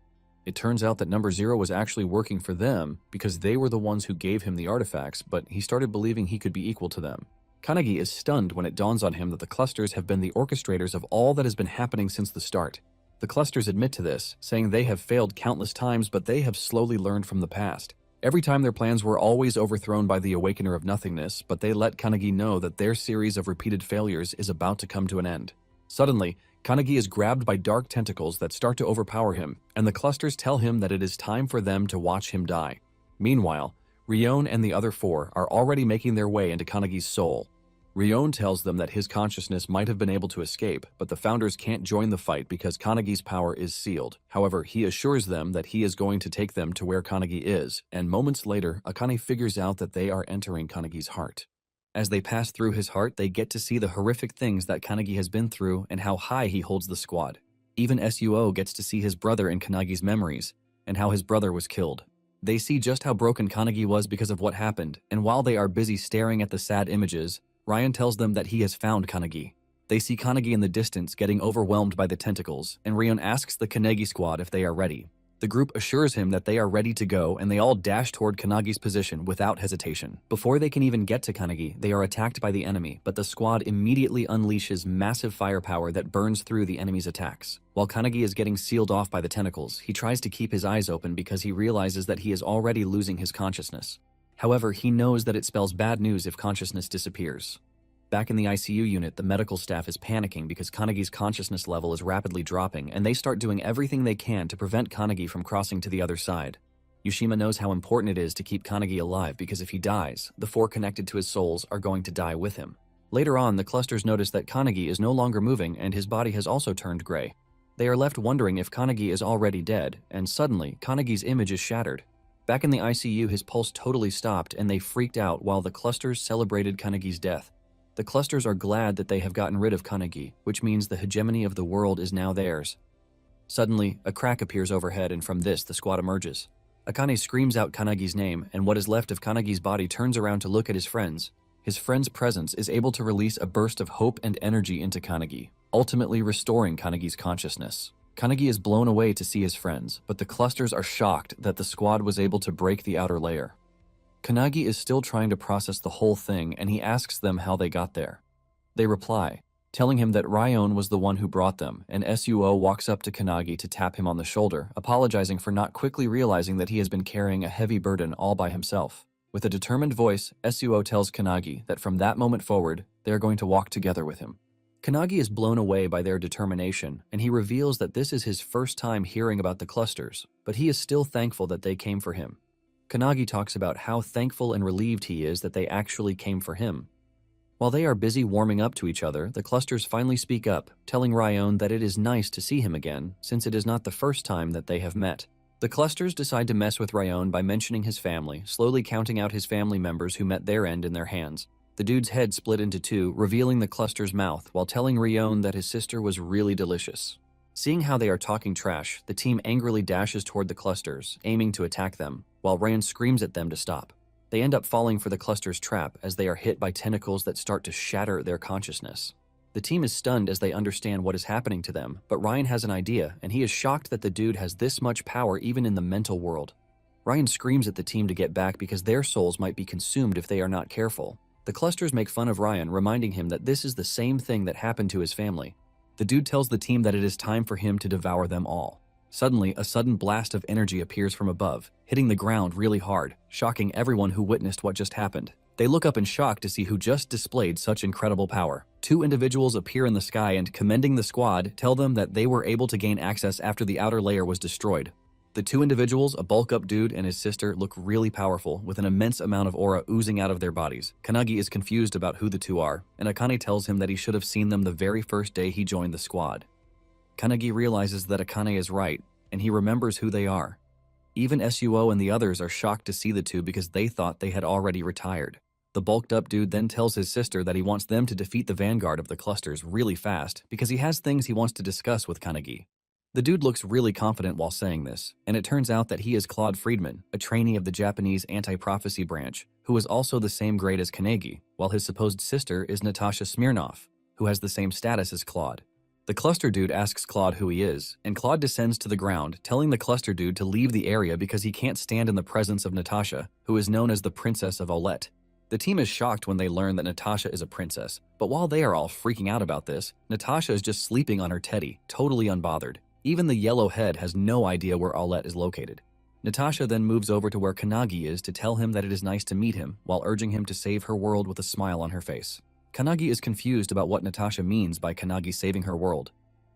It turns out that number 0 was actually working for them because they were the ones who gave him the artifacts, but he started believing he could be equal to them. Kanagi is stunned when it dawns on him that the clusters have been the orchestrators of all that has been happening since the start. The clusters admit to this, saying they have failed countless times, but they have slowly learned from the past. Every time their plans were always overthrown by the Awakener of Nothingness, but they let Kanagi know that their series of repeated failures is about to come to an end. Suddenly, Kanagi is grabbed by dark tentacles that start to overpower him, and the clusters tell him that it is time for them to watch him die. Meanwhile, Rion and the other 4 are already making their way into Kanagi's soul. Rion tells them that his consciousness might have been able to escape, but the founders can't join the fight because Kanagi's power is sealed. However, he assures them that he is going to take them to where Kanagi is, and moments later, Akane figures out that they are entering Kanagi's heart. As they pass through his heart, they get to see the horrific things that Kanagi has been through and how high he holds the squad. Even Suo gets to see his brother in Kanagi's memories, and how his brother was killed. They see just how broken Kanagi was because of what happened, and while they are busy staring at the sad images, Ryan tells them that he has found Kanagi. They see Kanagi in the distance getting overwhelmed by the tentacles, and Rion asks the Kanagi squad if they are ready. The group assures him that they are ready to go, and they all dash toward Kanagi's position without hesitation. Before they can even get to Kanagi, they are attacked by the enemy, but the squad immediately unleashes massive firepower that burns through the enemy's attacks. While Kanagi is getting sealed off by the tentacles, he tries to keep his eyes open because he realizes that he is already losing his consciousness. However, he knows that it spells bad news if consciousness disappears. Back in the ICU unit, the medical staff is panicking because Kanagi's consciousness level is rapidly dropping, and they start doing everything they can to prevent Kanagi from crossing to the other side. Yushima knows how important it is to keep Kanagi alive because if he dies, the 4 connected to his souls are going to die with him. Later on, the clusters notice that Kanagi is no longer moving and his body has also turned gray. They are left wondering if Kanagi is already dead, and suddenly, Kanagi's image is shattered. Back in the ICU, his pulse totally stopped and they freaked out while the clusters celebrated Kanagi's death. The clusters are glad that they have gotten rid of Kanagi, which means the hegemony of the world is now theirs. Suddenly, a crack appears overhead, and from this, the squad emerges. Akane screams out Kanagi's name, and what is left of Kanagi's body turns around to look at his friends. His friend's presence is able to release a burst of hope and energy into Kanagi, ultimately restoring Kanagi's consciousness. Kanagi is blown away to see his friends, but the clusters are shocked that the squad was able to break the outer layer. Kanagi is still trying to process the whole thing, and he asks them how they got there. They reply, telling him that Ryon was the one who brought them, and Suo walks up to Kanagi to tap him on the shoulder, apologizing for not quickly realizing that he has been carrying a heavy burden all by himself. With a determined voice, Suo tells Kanagi that from that moment forward, they are going to walk together with him. Kanagi is blown away by their determination, and he reveals that this is his first time hearing about the clusters, but he is still thankful that they came for him. Kanagi talks about how thankful and relieved he is that they actually came for him. While they are busy warming up to each other, the clusters finally speak up, telling Ryon that it is nice to see him again, since it is not the first time that they have met. The clusters decide to mess with Ryon by mentioning his family, slowly counting out his family members who met their end in their hands. The dude's head split into 2, revealing the cluster's mouth, while telling Ryon that his sister was really delicious. Seeing how they are talking trash, the team angrily dashes toward the clusters, aiming to attack them, while Ryon screams at them to stop. They end up falling for the cluster's trap as they are hit by tentacles that start to shatter their consciousness. The team is stunned as they understand what is happening to them, but Ryon has an idea, and he is shocked that the dude has this much power even in the mental world. Ryon screams at the team to get back because their souls might be consumed if they are not careful. The clusters make fun of Ryon, reminding him that this is the same thing that happened to his family. The dude tells the team that it is time for him to devour them all. Suddenly, a sudden blast of energy appears from above, hitting the ground really hard, shocking everyone who witnessed what just happened. They look up in shock to see who just displayed such incredible power. 2 individuals appear in the sky and, commending the squad, tell them that they were able to gain access after the outer layer was destroyed. The 2 individuals, a bulk-up dude and his sister, look really powerful, with an immense amount of aura oozing out of their bodies. Kanagi is confused about who the 2 are, and Akane tells him that he should have seen them the very first day he joined the squad. Kanagi realizes that Akane is right, and he remembers who they are. Even Suo and the others are shocked to see the 2 because they thought they had already retired. The bulked-up dude then tells his sister that he wants them to defeat the vanguard of the clusters really fast because he has things he wants to discuss with Kanagi. The dude looks really confident while saying this, and it turns out that he is Claude Friedman, a trainee of the Japanese anti-prophecy branch, who is also the same grade as Kanagi, while his supposed sister is Natasha Smirnov, who has the same status as Claude. The cluster dude asks Claude who he is, and Claude descends to the ground, telling the cluster dude to leave the area because he can't stand in the presence of Natasha, who is known as the Princess of Aulette. The team is shocked when they learn that Natasha is a princess, but while they are all freaking out about this, Natasha is just sleeping on her teddy, totally unbothered. Even the yellow head has no idea where Aulette is located. Natasha then moves over to where Kanagi is to tell him that it is nice to meet him, while urging him to save her world with a smile on her face. Kanagi is confused about what Natasha means by Kanagi saving her world.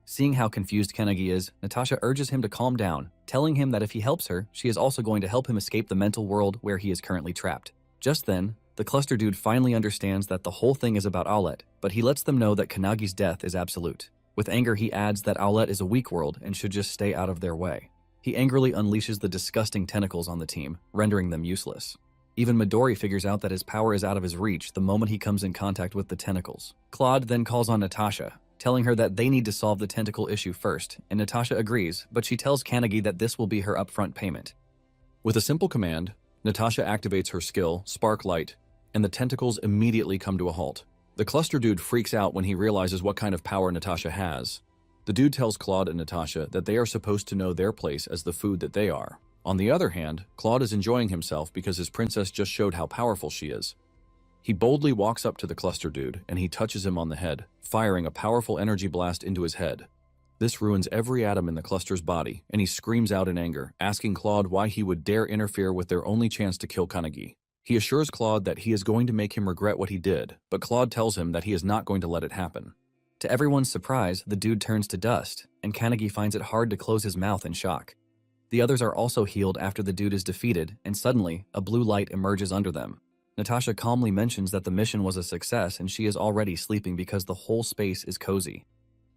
Seeing how confused Kanagi is, Natasha urges him to calm down, telling him that if he helps her, she is also going to help him escape the mental world where he is currently trapped. Just then, the cluster dude finally understands that the whole thing is about Aulette, but he lets them know that Kanagi's death is absolute. With anger, he adds that Aulette is a weak world and should just stay out of their way. He angrily unleashes the disgusting tentacles on the team, rendering them useless. Even Midori figures out that his power is out of his reach the moment he comes in contact with the tentacles. Claude then calls on Natasha, telling her that they need to solve the tentacle issue first, and Natasha agrees, but she tells Kanagi that this will be her upfront payment. With a simple command, Natasha activates her skill, Spark Light, and the tentacles immediately come to a halt. The cluster dude freaks out when he realizes what kind of power Natasha has. The dude tells Claude and Natasha that they are supposed to know their place as the food that they are. On the other hand, Claude is enjoying himself because his princess just showed how powerful she is. He boldly walks up to the cluster dude and he touches him on the head, firing a powerful energy blast into his head. This ruins every atom in the cluster's body, and he screams out in anger, asking Claude why he would dare interfere with their only chance to kill Kanagi. He assures Claude that he is going to make him regret what he did, but Claude tells him that he is not going to let it happen. To everyone's surprise, the dude turns to dust, and Kanagi finds it hard to close his mouth in shock. The others are also healed after the dude is defeated, and suddenly, a blue light emerges under them. Natasha calmly mentions that the mission was a success and she is already sleeping because the whole space is cozy.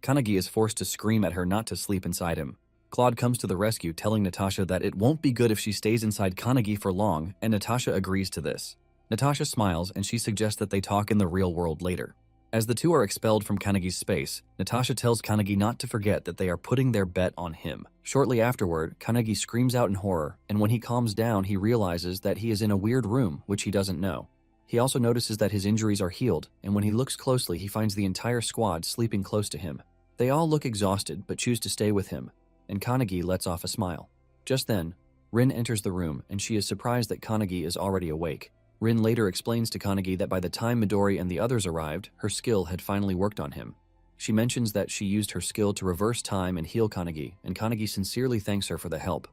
Kanagi is forced to scream at her not to sleep inside him. Claude comes to the rescue, telling Natasha that it won't be good if she stays inside Kanagi for long, and Natasha agrees to this. Natasha smiles and she suggests that they talk in the real world later. As the two are expelled from Kanagi's space, Natasha tells Kanagi not to forget that they are putting their bet on him. Shortly afterward, Kanagi screams out in horror, and when he calms down, he realizes that he is in a weird room, which he doesn't know. He also notices that his injuries are healed, and when he looks closely, he finds the entire squad sleeping close to him. They all look exhausted, but choose to stay with him, and Kanagi lets off a smile. Just then, Rin enters the room, and she is surprised that Kanagi is already awake. Rin later explains to Kanagi that by the time Midori and the others arrived, her skill had finally worked on him. She mentions that she used her skill to reverse time and heal Kanagi, and Kanagi sincerely thanks her for the help.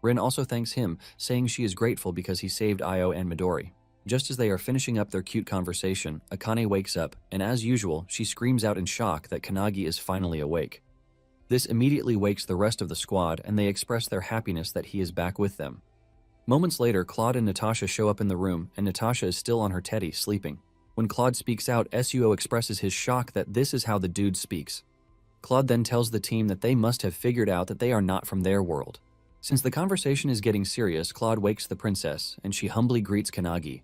Rin also thanks him, saying she is grateful because he saved Io and Midori. Just as they are finishing up their cute conversation, Akane wakes up, and as usual, she screams out in shock that Kanagi is finally awake. This immediately wakes the rest of the squad, and they express their happiness that he is back with them. Moments later, Claude and Natasha show up in the room, and Natasha is still on her teddy, sleeping. When Claude speaks out, Suo expresses his shock that this is how the dude speaks. Claude then tells the team that they must have figured out that they are not from their world. Since the conversation is getting serious, Claude wakes the princess, and she humbly greets Kanagi.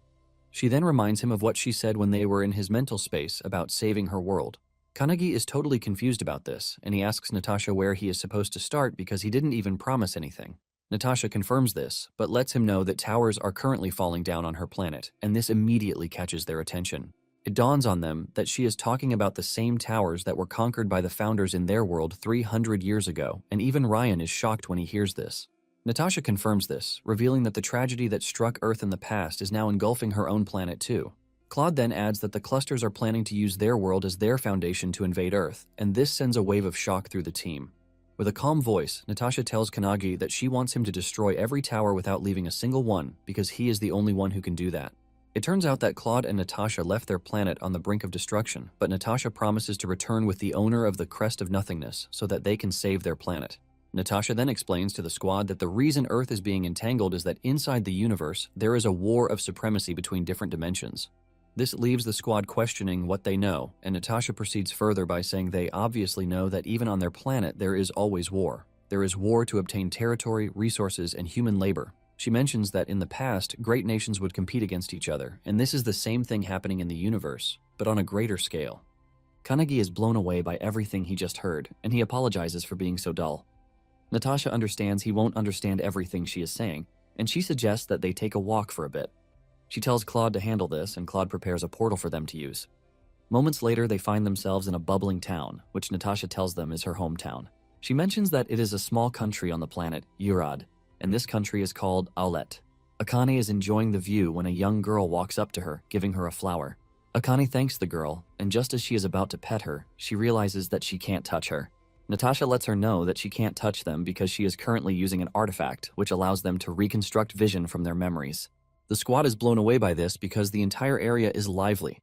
She then reminds him of what she said when they were in his mental space about saving her world. Kanagi is totally confused about this, and he asks Natasha where he is supposed to start because he didn't even promise anything. Natasha confirms this, but lets him know that towers are currently falling down on her planet, and this immediately catches their attention. It dawns on them that she is talking about the same towers that were conquered by the founders in their world 300 years ago, and even Ryan is shocked when he hears this. Natasha confirms this, revealing that the tragedy that struck Earth in the past is now engulfing her own planet too. Claude then adds that the clusters are planning to use their world as their foundation to invade Earth, and this sends a wave of shock through the team. With a calm voice, Natasha tells Kanagi that she wants him to destroy every tower without leaving a single one because he is the only one who can do that. It turns out that Claude and Natasha left their planet on the brink of destruction, but Natasha promises to return with the owner of the Crest of Nothingness so that they can save their planet. Natasha then explains to the squad that the reason Earth is being entangled is that inside the universe, there is a war of supremacy between different dimensions. This leaves the squad questioning what they know, and Natasha proceeds further by saying they obviously know that even on their planet there is always war. There is war to obtain territory, resources, and human labor. She mentions that in the past, great nations would compete against each other, and this is the same thing happening in the universe, but on a greater scale. Kanagi is blown away by everything he just heard, and he apologizes for being so dull. Natasha understands he won't understand everything she is saying, and she suggests that they take a walk for a bit. She tells Claude to handle this, and Claude prepares a portal for them to use. Moments later, they find themselves in a bubbling town, which Natasha tells them is her hometown. She mentions that it is a small country on the planet, Urad, and this country is called Aulet. Akane is enjoying the view when a young girl walks up to her, giving her a flower. Akane thanks the girl, and just as she is about to pet her, she realizes that she can't touch her. Natasha lets her know that she can't touch them because she is currently using an artifact which allows them to reconstruct vision from their memories. The squad is blown away by this because the entire area is lively.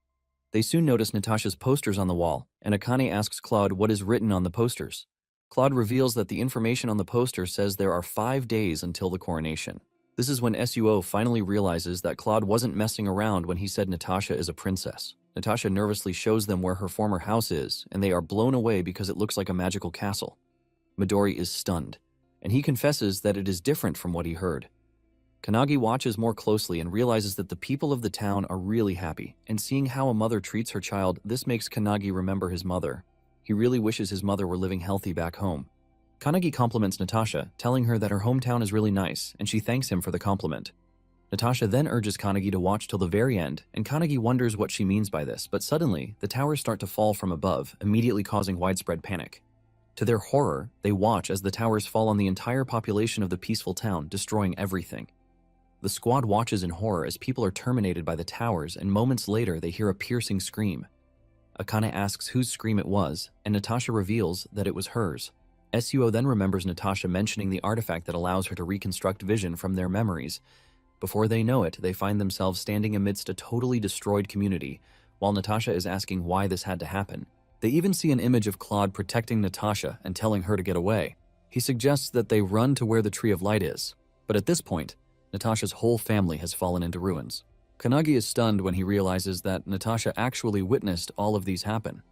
They soon notice Natasha's posters on the wall, and Akane asks Claude what is written on the posters. Claude reveals that the information on the poster says there are 5 days until the coronation. This is when SUO finally realizes that Claude wasn't messing around when he said Natasha is a princess. Natasha nervously shows them where her former house is, and they are blown away because it looks like a magical castle. Midori is stunned, and he confesses that it is different from what he heard. Kanagi watches more closely and realizes that the people of the town are really happy, and seeing how a mother treats her child, this makes Kanagi remember his mother. He really wishes his mother were living healthy back home. Kanagi compliments Natasha, telling her that her hometown is really nice, and she thanks him for the compliment. Natasha then urges Kanagi to watch till the very end, and Kanagi wonders what she means by this, but suddenly, the towers start to fall from above, immediately causing widespread panic. To their horror, they watch as the towers fall on the entire population of the peaceful town, destroying everything. The squad watches in horror as people are terminated by the towers, and moments later they hear a piercing scream. Akane asks whose scream it was, and Natasha reveals that it was hers. SUO then remembers Natasha mentioning the artifact that allows her to reconstruct vision from their memories. Before they know it, they find themselves standing amidst a totally destroyed community, while Natasha is asking why this had to happen. They even see an image of Claude protecting Natasha and telling her to get away. He suggests that they run to where the Tree of Light is, but at this point, Natasha's whole family has fallen into ruins. Kanagi is stunned when he realizes that Natasha actually witnessed all of these happen.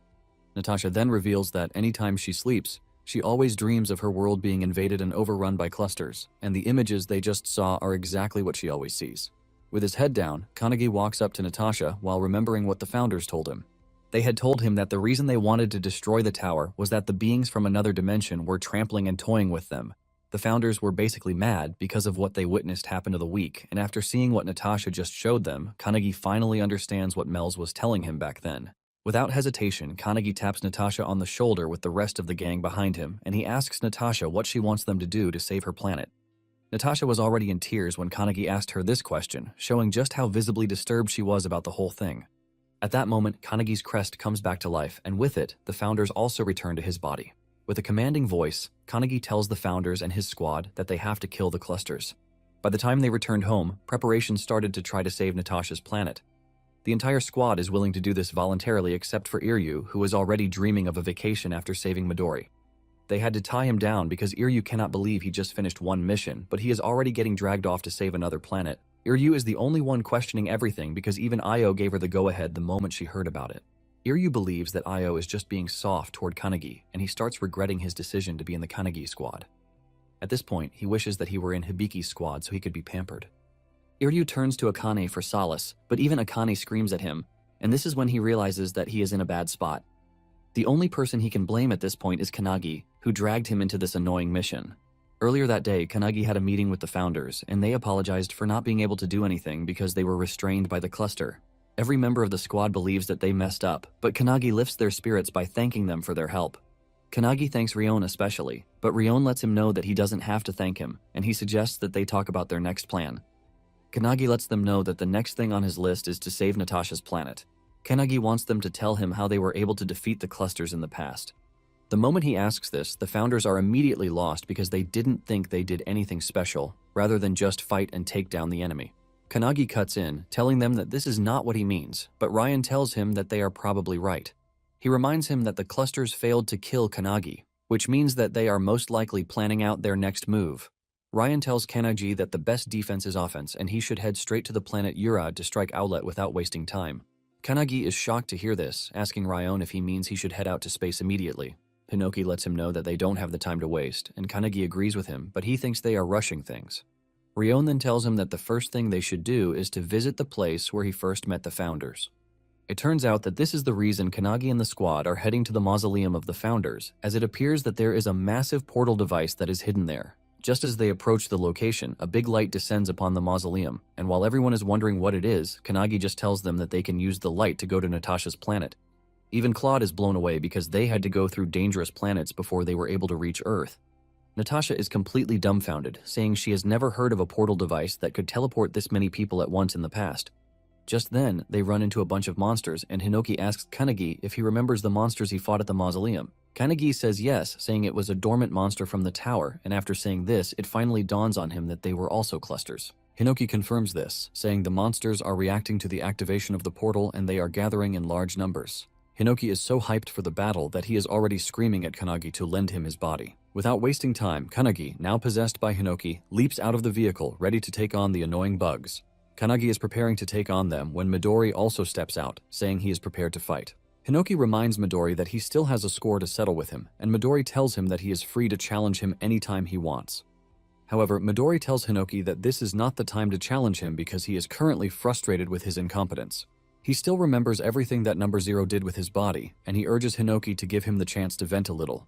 Natasha then reveals that anytime she sleeps, she always dreams of her world being invaded and overrun by clusters, and the images they just saw are exactly what she always sees. With his head down, Kanagi walks up to Natasha while remembering what the founders told him. They had told him that the reason they wanted to destroy the tower was that the beings from another dimension were trampling and toying with them. The founders were basically mad because of what they witnessed happen to the weak, and after seeing what Natasha just showed them, Kanagi finally understands what Mel's was telling him back then. Without hesitation, Kanagi taps Natasha on the shoulder with the rest of the gang behind him, and he asks Natasha what she wants them to do to save her planet. Natasha was already in tears when Kanagi asked her this question, showing just how visibly disturbed she was about the whole thing. At that moment, Kanagi's crest comes back to life, and with it, the founders also return to his body. With a commanding voice, Kanagi tells the founders and his squad that they have to kill the clusters. By the time they returned home, preparations started to try to save Natasha's planet. The entire squad is willing to do this voluntarily except for Iryu, who is already dreaming of a vacation after saving Midori. They had to tie him down because Iryu cannot believe he just finished one mission, but he is already getting dragged off to save another planet. Iryu is the only one questioning everything because even Io gave her the go-ahead the moment she heard about it. Iryu believes that Io is just being soft toward Kanagi, and he starts regretting his decision to be in the Kanagi squad. At this point, he wishes that he were in Hibiki's squad so he could be pampered. Iryu turns to Akane for solace, but even Akane screams at him, and this is when he realizes that he is in a bad spot. The only person he can blame at this point is Kanagi, who dragged him into this annoying mission. Earlier that day, Kanagi had a meeting with the founders, and they apologized for not being able to do anything because they were restrained by the cluster. Every member of the squad believes that they messed up, but Kanagi lifts their spirits by thanking them for their help. Kanagi thanks Rion especially, but Rion lets him know that he doesn't have to thank him, and he suggests that they talk about their next plan. Kanagi lets them know that the next thing on his list is to save Natasha's planet. Kanagi wants them to tell him how they were able to defeat the clusters in the past. The moment he asks this, the founders are immediately lost because they didn't think they did anything special, rather than just fight and take down the enemy. Kanagi cuts in, telling them that this is not what he means, but Ryan tells him that they are probably right. He reminds him that the clusters failed to kill Kanagi, which means that they are most likely planning out their next move. Ryan tells Kanagi that the best defense is offense, and he should head straight to the planet Urad to strike Outlet without wasting time. Kanagi is shocked to hear this, asking Ryan if he means he should head out to space immediately. Hinoki lets him know that they don't have the time to waste, and Kanagi agrees with him, but he thinks they are rushing things. Rion then tells him that the first thing they should do is to visit the place where he first met the founders. It turns out that this is the reason Kanagi and the squad are heading to the mausoleum of the founders, as it appears that there is a massive portal device that is hidden there. Just as they approach the location, a big light descends upon the mausoleum, and while everyone is wondering what it is, Kanagi just tells them that they can use the light to go to Natasha's planet. Even Claude is blown away because they had to go through dangerous planets before they were able to reach Earth. Natasha is completely dumbfounded, saying she has never heard of a portal device that could teleport this many people at once in the past. Just then, they run into a bunch of monsters, and Hinoki asks Kanagi if he remembers the monsters he fought at the mausoleum. Kanagi says yes, saying it was a dormant monster from the tower, and after saying this, it finally dawns on him that they were also clusters. Hinoki confirms this, saying the monsters are reacting to the activation of the portal and they are gathering in large numbers. Hinoki is so hyped for the battle that he is already screaming at Kanagi to lend him his body. Without wasting time, Kanagi, now possessed by Hinoki, leaps out of the vehicle, ready to take on the annoying bugs. Kanagi is preparing to take on them when Midori also steps out, saying he is prepared to fight. Hinoki reminds Midori that he still has a score to settle with him, and Midori tells him that he is free to challenge him anytime he wants. However, Midori tells Hinoki that this is not the time to challenge him because he is currently frustrated with his incompetence. He still remembers everything that Number Zero did with his body, and he urges Hinoki to give him the chance to vent a little.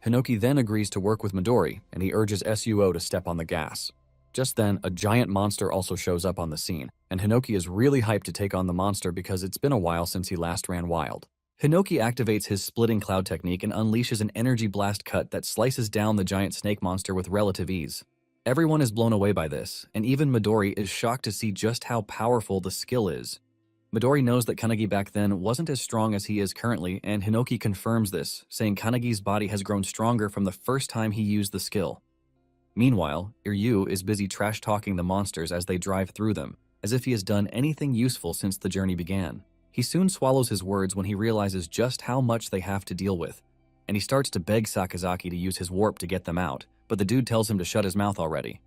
Hinoki then agrees to work with Midori, and he urges Suo to step on the gas. Just then, a giant monster also shows up on the scene, and Hinoki is really hyped to take on the monster because it's been a while since he last ran wild. Hinoki activates his splitting cloud technique and unleashes an energy blast cut that slices down the giant snake monster with relative ease. Everyone is blown away by this, and even Midori is shocked to see just how powerful the skill is. Midori knows that Kanagi back then wasn't as strong as he is currently, and Hinoki confirms this, saying Kanagi's body has grown stronger from the first time he used the skill. Meanwhile, Iryu is busy trash-talking the monsters as they drive through them, as if he has done anything useful since the journey began. He soon swallows his words when he realizes just how much they have to deal with, and he starts to beg Sakazaki to use his warp to get them out, but the dude tells him to shut his mouth already.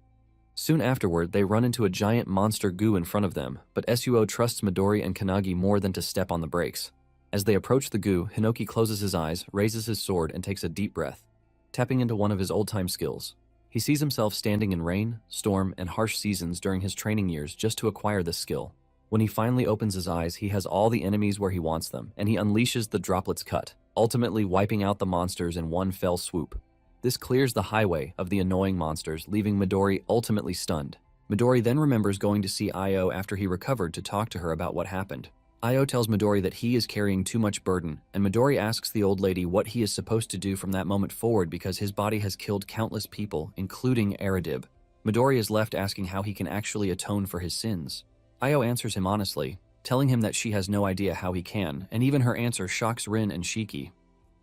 Soon afterward, they run into a giant monster goo in front of them, but Suo trusts Midori and Kanagi more than to step on the brakes. As they approach the goo, Hinoki closes his eyes, raises his sword, and takes a deep breath, tapping into one of his old-time skills. He sees himself standing in rain, storm, and harsh seasons during his training years just to acquire this skill. When he finally opens his eyes, he has all the enemies where he wants them, and he unleashes the droplets cut, ultimately wiping out the monsters in one fell swoop. This clears the highway of the annoying monsters, leaving Midori ultimately stunned. Midori then remembers going to see Io after he recovered to talk to her about what happened. Io tells Midori that he is carrying too much burden, and Midori asks the old lady what he is supposed to do from that moment forward because his body has killed countless people, including Aridib. Midori is left asking how he can actually atone for his sins. Io answers him honestly, telling him that she has no idea how he can, and even her answer shocks Rin and Shiki.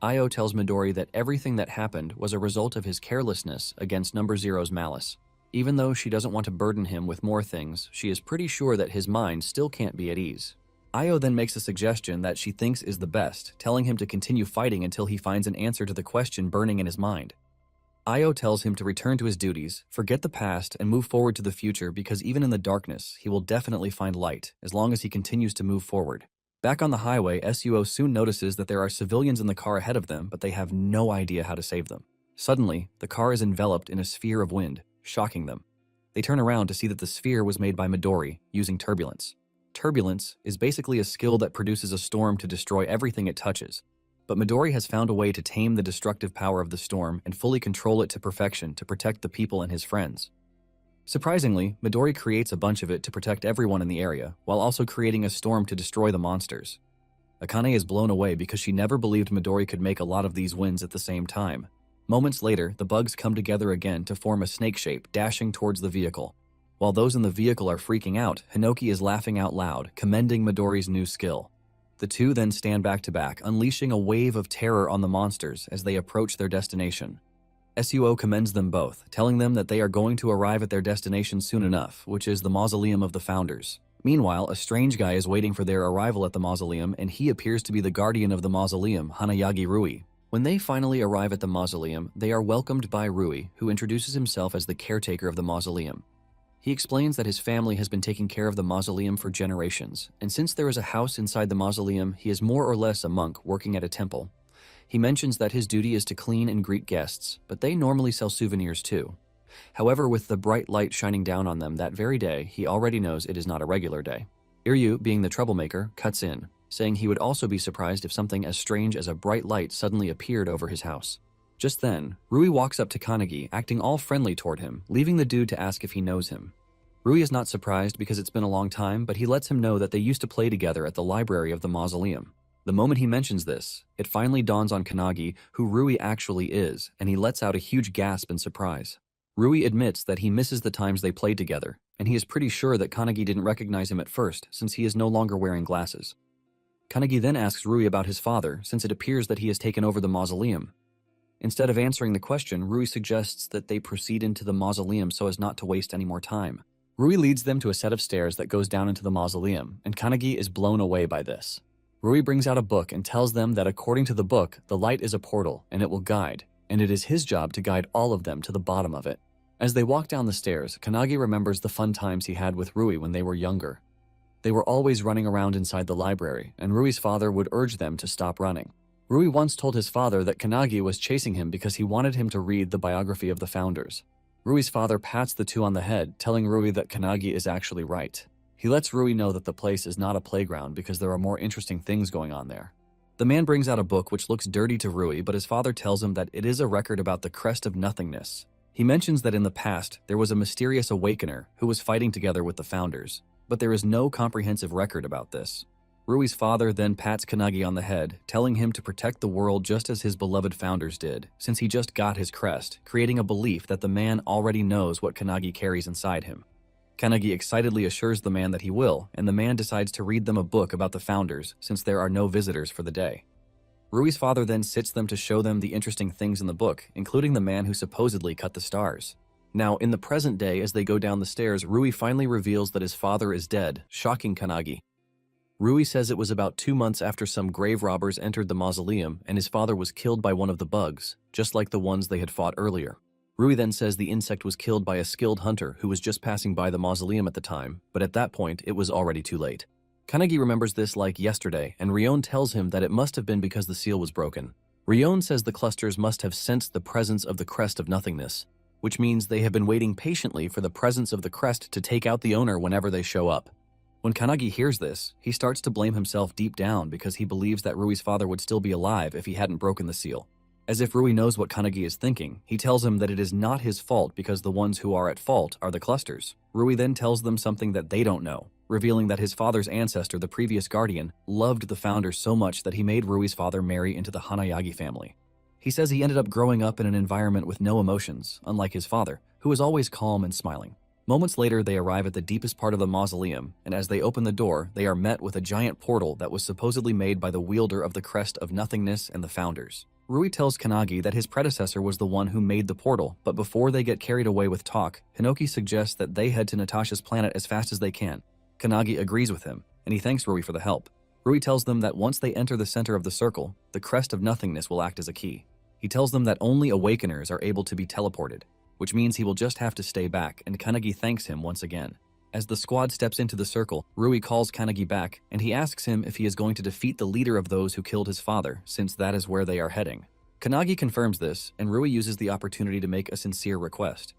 Io tells Midori that everything that happened was a result of his carelessness against Number Zero's malice. Even though she doesn't want to burden him with more things, she is pretty sure that his mind still can't be at ease. Io then makes a suggestion that she thinks is the best, telling him to continue fighting until he finds an answer to the question burning in his mind. Io tells him to return to his duties, forget the past, and move forward to the future because even in the darkness, he will definitely find light, as long as he continues to move forward. Back on the highway, Suo soon notices that there are civilians in the car ahead of them, but they have no idea how to save them. Suddenly, the car is enveloped in a sphere of wind, shocking them. They turn around to see that the sphere was made by Midori, using turbulence. Turbulence is basically a skill that produces a storm to destroy everything it touches. But Midori has found a way to tame the destructive power of the storm and fully control it to perfection to protect the people and his friends. Surprisingly, Midori creates a bunch of it to protect everyone in the area, while also creating a storm to destroy the monsters. Akane is blown away because she never believed Midori could make a lot of these winds at the same time. Moments later, the bugs come together again to form a snake shape, dashing towards the vehicle. While those in the vehicle are freaking out, Hinoki is laughing out loud, commending Midori's new skill. The two then stand back to back, unleashing a wave of terror on the monsters as they approach their destination. Suo commends them both, telling them that they are going to arrive at their destination soon enough, which is the mausoleum of the founders. Meanwhile, a strange guy is waiting for their arrival at the mausoleum, and he appears to be the guardian of the mausoleum, Hanayagi Rui. When they finally arrive at the mausoleum, they are welcomed by Rui, who introduces himself as the caretaker of the mausoleum. He explains that his family has been taking care of the mausoleum for generations, and since there is a house inside the mausoleum, he is more or less a monk working at a temple. He mentions that his duty is to clean and greet guests, but they normally sell souvenirs too. However, with the bright light shining down on them that very day, he already knows it is not a regular day. Iryu, being the troublemaker, cuts in. saying he would also be surprised if something as strange as a bright light suddenly appeared over his house. Just then, Rui walks up to Kanagi, acting all friendly toward him, leaving the dude to ask if he knows him. Rui is not surprised because it's been a long time, but he lets him know that they used to play together at the library of the mausoleum. The moment he mentions this, it finally dawns on Kanagi who Rui actually is, and he lets out a huge gasp in surprise. Rui admits that he misses the times they played together, and he is pretty sure that Kanagi didn't recognize him at first since he is no longer wearing glasses. Kanagi then asks Rui about his father since it appears that he has taken over the mausoleum. Instead of answering the question, Rui suggests that they proceed into the mausoleum so as not to waste any more time. Rui leads them to a set of stairs that goes down into the mausoleum, and Kanagi is blown away by this. Rui brings out a book and tells them that according to the book, the light is a portal and it will guide, and it is his job to guide all of them to the bottom of it. As they walk down the stairs, Kanagi remembers the fun times he had with Rui when they were younger. They were always running around inside the library, and Rui's father would urge them to stop running. Rui once told his father that Kanagi was chasing him because he wanted him to read the biography of the founders. Rui's father pats the two on the head, telling Rui that Kanagi is actually right. He lets Rui know that the place is not a playground because there are more interesting things going on there. The man brings out a book which looks dirty to Rui, but his father tells him that it is a record about the crest of nothingness. He mentions that in the past, there was a mysterious awakener who was fighting together with the founders, but there is no comprehensive record about this. Rui's father then pats Kanagi on the head, telling him to protect the world just as his beloved founders did, since he just got his crest, creating a belief that the man already knows what Kanagi carries inside him. Kanagi excitedly assures the man that he will, and the man decides to read them a book about the founders, since there are no visitors for the day. Rui's father then sits them to show them the interesting things in the book, including the man who supposedly cut the stars. Now, in the present day, as they go down the stairs, Rui finally reveals that his father is dead, shocking Kanagi. Rui says it was about 2 months after some grave robbers entered the mausoleum and his father was killed by one of the bugs, just like the ones they had fought earlier. Rui then says the insect was killed by a skilled hunter who was just passing by the mausoleum at the time, but at that point it was already too late. Kanagi remembers this like yesterday, and Rion tells him that it must have been because the seal was broken. Rion says the clusters must have sensed the presence of the crest of nothingness, which means they have been waiting patiently for the presence of the crest to take out the owner whenever they show up. When Kanagi hears this, he starts to blame himself deep down because he believes that Rui's father would still be alive if he hadn't broken the seal. As if Rui knows what Kanagi is thinking, he tells him that it is not his fault because the ones who are at fault are the clusters. Rui then tells them something that they don't know, revealing that his father's ancestor, the previous guardian, loved the founders so much that he made Rui's father marry into the Hanayagi family. He says he ended up growing up in an environment with no emotions, unlike his father, who was always calm and smiling. Moments later, they arrive at the deepest part of the mausoleum, and as they open the door, they are met with a giant portal that was supposedly made by the wielder of the crest of nothingness and the founders. Rui tells Kanagi that his predecessor was the one who made the portal, but before they get carried away with talk, Hinoki suggests that they head to Natasha's planet as fast as they can. Kanagi agrees with him, and he thanks Rui for the help. Rui tells them that once they enter the center of the circle, the crest of nothingness will act as a key. He tells them that only awakeners are able to be teleported, which means he will just have to stay back, and Kanagi thanks him once again. As the squad steps into the circle, Rui calls Kanagi back, and he asks him if he is going to defeat the leader of those who killed his father, since that is where they are heading. Kanagi confirms this, and Rui uses the opportunity to make a sincere request.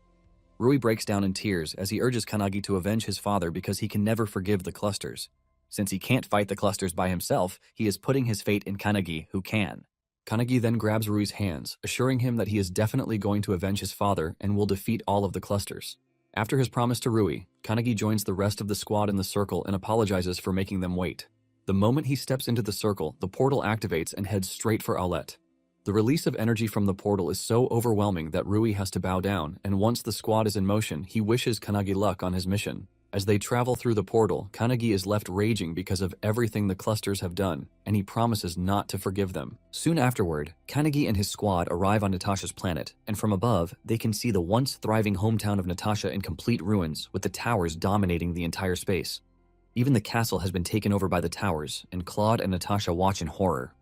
Rui breaks down in tears as he urges Kanagi to avenge his father because he can never forgive the clusters. Since he can't fight the clusters by himself, he is putting his fate in Kanagi, who can. Kanagi then grabs Rui's hands, assuring him that he is definitely going to avenge his father and will defeat all of the clusters. After his promise to Rui, Kanagi joins the rest of the squad in the circle and apologizes for making them wait. The moment he steps into the circle, the portal activates and heads straight for Aulette. The release of energy from the portal is so overwhelming that Rui has to bow down, and once the squad is in motion, he wishes Kanagi luck on his mission. As they travel through the portal, Kanagi is left raging because of everything the clusters have done, and he promises not to forgive them. Soon afterward, Kanagi and his squad arrive on Natasha's planet, and from above, they can see the once thriving hometown of Natasha in complete ruins, with the towers dominating the entire space. Even the castle has been taken over by the towers, and Claude and Natasha watch in horror.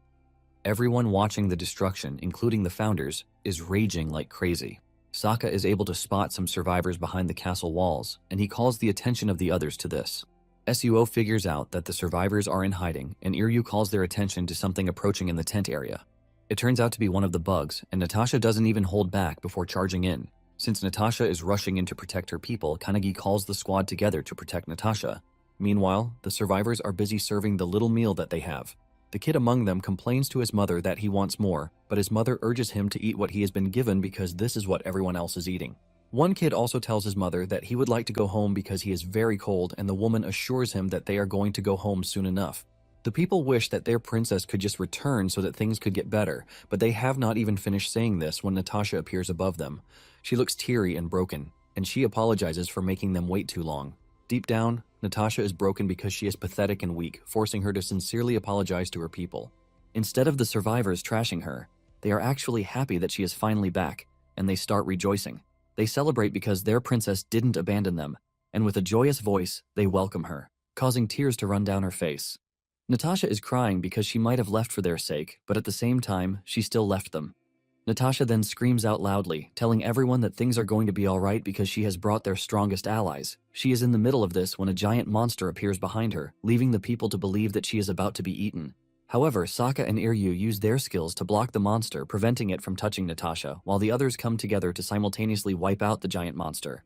Everyone watching the destruction, including the founders, is raging like crazy. Sokka is able to spot some survivors behind the castle walls, and he calls the attention of the others to this. Suo figures out that the survivors are in hiding, and Iryu calls their attention to something approaching in the tent area. It turns out to be one of the bugs, and Natasha doesn't even hold back before charging in. Since Natasha is rushing in to protect her people, Kanagi calls the squad together to protect Natasha. Meanwhile, the survivors are busy serving the little meal that they have. The kid among them complains to his mother that he wants more, but his mother urges him to eat what he has been given because this is what everyone else is eating. One kid also tells his mother that he would like to go home because he is very cold, and the woman assures him that they are going to go home soon enough. The people wish that their princess could just return so that things could get better, but they have not even finished saying this when Natasha appears above them. She looks teary and broken, and she apologizes for making them wait too long. Deep down, Natasha is broken because she is pathetic and weak, forcing her to sincerely apologize to her people. Instead of the survivors trashing her, they are actually happy that she is finally back, and they start rejoicing. They celebrate because their princess didn't abandon them, and with a joyous voice, they welcome her, causing tears to run down her face. Natasha is crying because she might have left for their sake, but at the same time, she still left them. Natasha then screams out loudly, telling everyone that things are going to be alright because she has brought their strongest allies. She is in the middle of this when a giant monster appears behind her, leaving the people to believe that she is about to be eaten. However, Sokka and Iryu use their skills to block the monster, preventing it from touching Natasha, while the others come together to simultaneously wipe out the giant monster.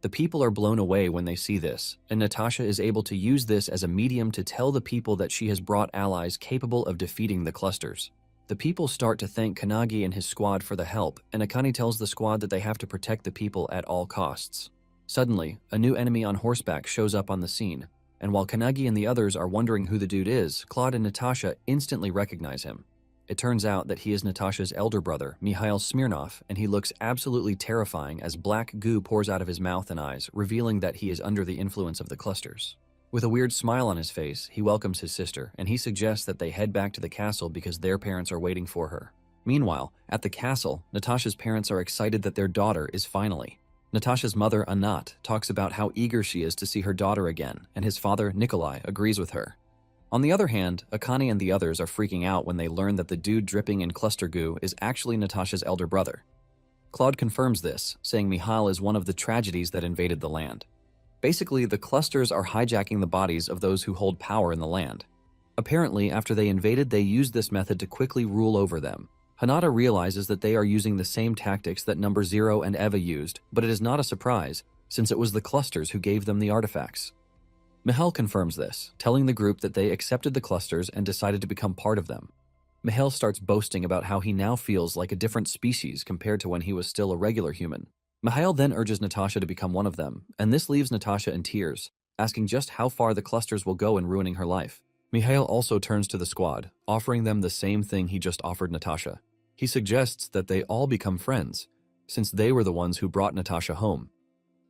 The people are blown away when they see this, and Natasha is able to use this as a medium to tell the people that she has brought allies capable of defeating the clusters. The people start to thank Kanagi and his squad for the help, and Akane tells the squad that they have to protect the people at all costs. Suddenly, a new enemy on horseback shows up on the scene, and while Kanagi and the others are wondering who the dude is, Claude and Natasha instantly recognize him. It turns out that he is Natasha's elder brother, Mikhail Smirnov, and he looks absolutely terrifying as black goo pours out of his mouth and eyes, revealing that he is under the influence of the clusters. With a weird smile on his face, he welcomes his sister, and he suggests that they head back to the castle because their parents are waiting for her. Meanwhile, at the castle, Natasha's parents are excited that their daughter is finally. Natasha's mother, Anat, talks about how eager she is to see her daughter again, and his father, Nikolai, agrees with her. On the other hand, Akane and the others are freaking out when they learn that the dude dripping in cluster goo is actually Natasha's elder brother. Claude confirms this, saying Mihail is one of the tragedies that invaded the land. Basically, the clusters are hijacking the bodies of those who hold power in the land. Apparently, after they invaded, they used this method to quickly rule over them. Hinata realizes that they are using the same tactics that Number Zero and Eva used, but it is not a surprise, since it was the clusters who gave them the artifacts. Mihail confirms this, telling the group that they accepted the clusters and decided to become part of them. Mihail starts boasting about how he now feels like a different species compared to when he was still a regular human. Mihail then urges Natasha to become one of them, and this leaves Natasha in tears, asking just how far the clusters will go in ruining her life. Mihail also turns to the squad, offering them the same thing he just offered Natasha. He suggests that they all become friends, since they were the ones who brought Natasha home.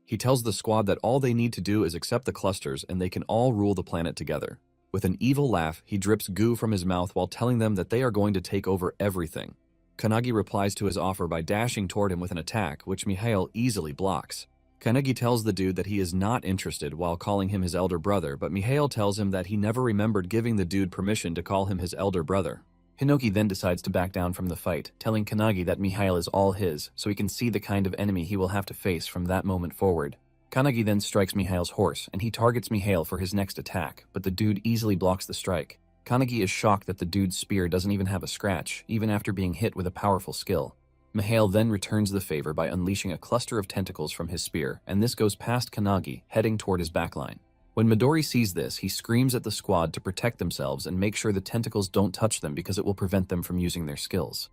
He tells the squad that all they need to do is accept the clusters and they can all rule the planet together. With an evil laugh, he drips goo from his mouth while telling them that they are going to take over everything. Kanagi replies to his offer by dashing toward him with an attack, which Mihail easily blocks. Kanagi tells the dude that he is not interested while calling him his elder brother, but Mihail tells him that he never remembered giving the dude permission to call him his elder brother. Hinoki then decides to back down from the fight, telling Kanagi that Mihail is all his, so he can see the kind of enemy he will have to face from that moment forward. Kanagi then strikes Mihail's horse, and he targets Mihail for his next attack, but the dude easily blocks the strike. Kanagi is shocked that the dude's spear doesn't even have a scratch, even after being hit with a powerful skill. Mihail then returns the favor by unleashing a cluster of tentacles from his spear, and this goes past Kanagi, heading toward his backline. When Midori sees this, he screams at the squad to protect themselves and make sure the tentacles don't touch them because it will prevent them from using their skills.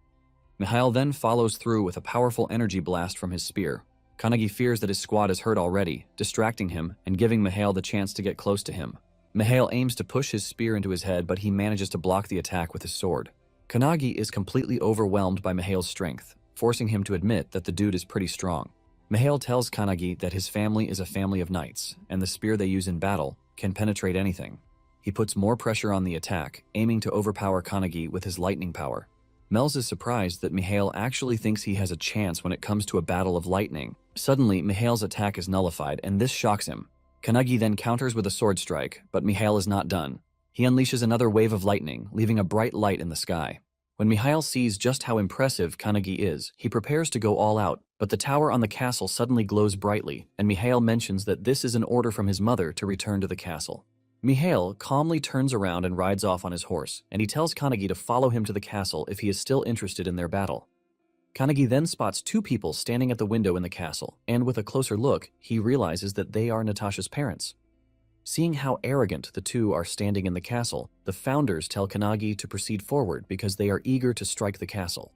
Mihail then follows through with a powerful energy blast from his spear. Kanagi fears that his squad is hurt already, distracting him and giving Mihail the chance to get close to him. Mihail aims to push his spear into his head, but he manages to block the attack with his sword. Kanagi is completely overwhelmed by Mihail's strength, forcing him to admit that the dude is pretty strong. Mihail tells Kanagi that his family is a family of knights, and the spear they use in battle can penetrate anything. He puts more pressure on the attack, aiming to overpower Kanagi with his lightning power. Melz is surprised that Mihail actually thinks he has a chance when it comes to a battle of lightning. Suddenly, Mihail's attack is nullified, and this shocks him. Kanagi then counters with a sword strike, but Mihail is not done. He unleashes another wave of lightning, leaving a bright light in the sky. When Mihail sees just how impressive Kanagi is, he prepares to go all out, but the tower on the castle suddenly glows brightly, and Mihail mentions that this is an order from his mother to return to the castle. Mihail calmly turns around and rides off on his horse, and he tells Kanagi to follow him to the castle if he is still interested in their battle. Kanagi then spots two people standing at the window in the castle, and with a closer look, he realizes that they are Natasha's parents. Seeing how arrogant the two are standing in the castle, the founders tell Kanagi to proceed forward because they are eager to strike the castle.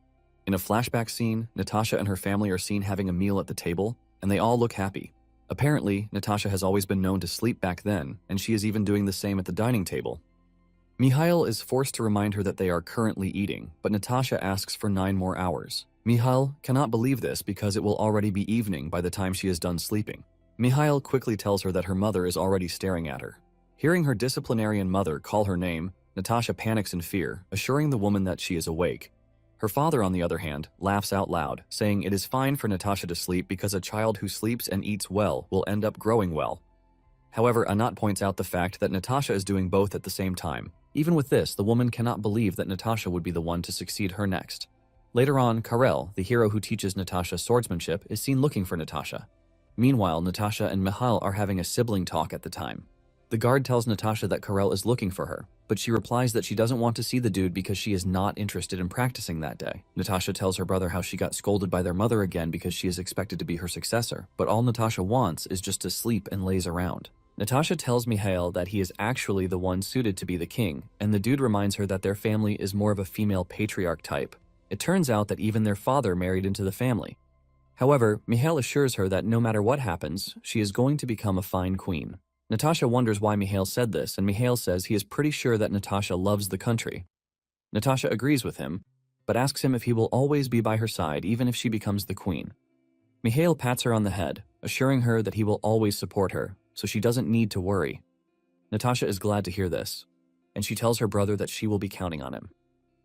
In a flashback scene, Natasha and her family are seen having a meal at the table, and they all look happy. Apparently, Natasha has always been known to sleep back then, and she is even doing the same at the dining table. Mihail is forced to remind her that they are currently eating, but Natasha asks for 9 more hours. Mihail cannot believe this because it will already be evening by the time she is done sleeping. Mihail quickly tells her that her mother is already staring at her. Hearing her disciplinarian mother call her name, Natasha panics in fear, assuring the woman that she is awake. Her father, on the other hand, laughs out loud, saying it is fine for Natasha to sleep because a child who sleeps and eats well will end up growing well. However, Anat points out the fact that Natasha is doing both at the same time. Even with this, the woman cannot believe that Natasha would be the one to succeed her next. Later on, Karel, the hero who teaches Natasha swordsmanship, is seen looking for Natasha. Meanwhile, Natasha and Mihail are having a sibling talk at the time. The guard tells Natasha that Karel is looking for her, but she replies that she doesn't want to see the dude because she is not interested in practicing that day. Natasha tells her brother how she got scolded by their mother again because she is expected to be her successor, but all Natasha wants is just to sleep and laze around. Natasha tells Mihail that he is actually the one suited to be the king, and the dude reminds her that their family is more of a female patriarch type. It turns out that even their father married into the family. However, Mihail assures her that no matter what happens, she is going to become a fine queen. Natasha wonders why Mihail said this, and Mihail says he is pretty sure that Natasha loves the country. Natasha agrees with him, but asks him if he will always be by her side even if she becomes the queen. Mihail pats her on the head, assuring her that he will always support her, so she doesn't need to worry. Natasha is glad to hear this, and she tells her brother that she will be counting on him.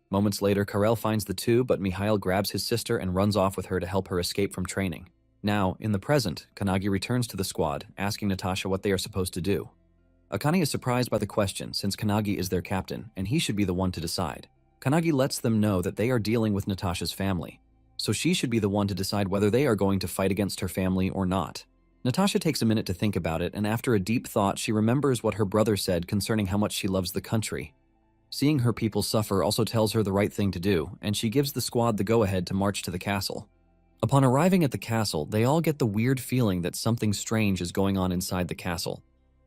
Moments later, Karel finds the two, but Mihail grabs his sister and runs off with her to help her escape from training. Now, in the present, Kanagi returns to the squad, asking Natasha what they are supposed to do. Akane is surprised by the question, since Kanagi is their captain, and he should be the one to decide. Kanagi lets them know that they are dealing with Natasha's family, so she should be the one to decide whether they are going to fight against her family or not. Natasha takes a minute to think about it, and after a deep thought, she remembers what her brother said concerning how much she loves the country. Seeing her people suffer also tells her the right thing to do, and she gives the squad the go-ahead to march to the castle. Upon arriving at the castle, they all get the weird feeling that something strange is going on inside the castle.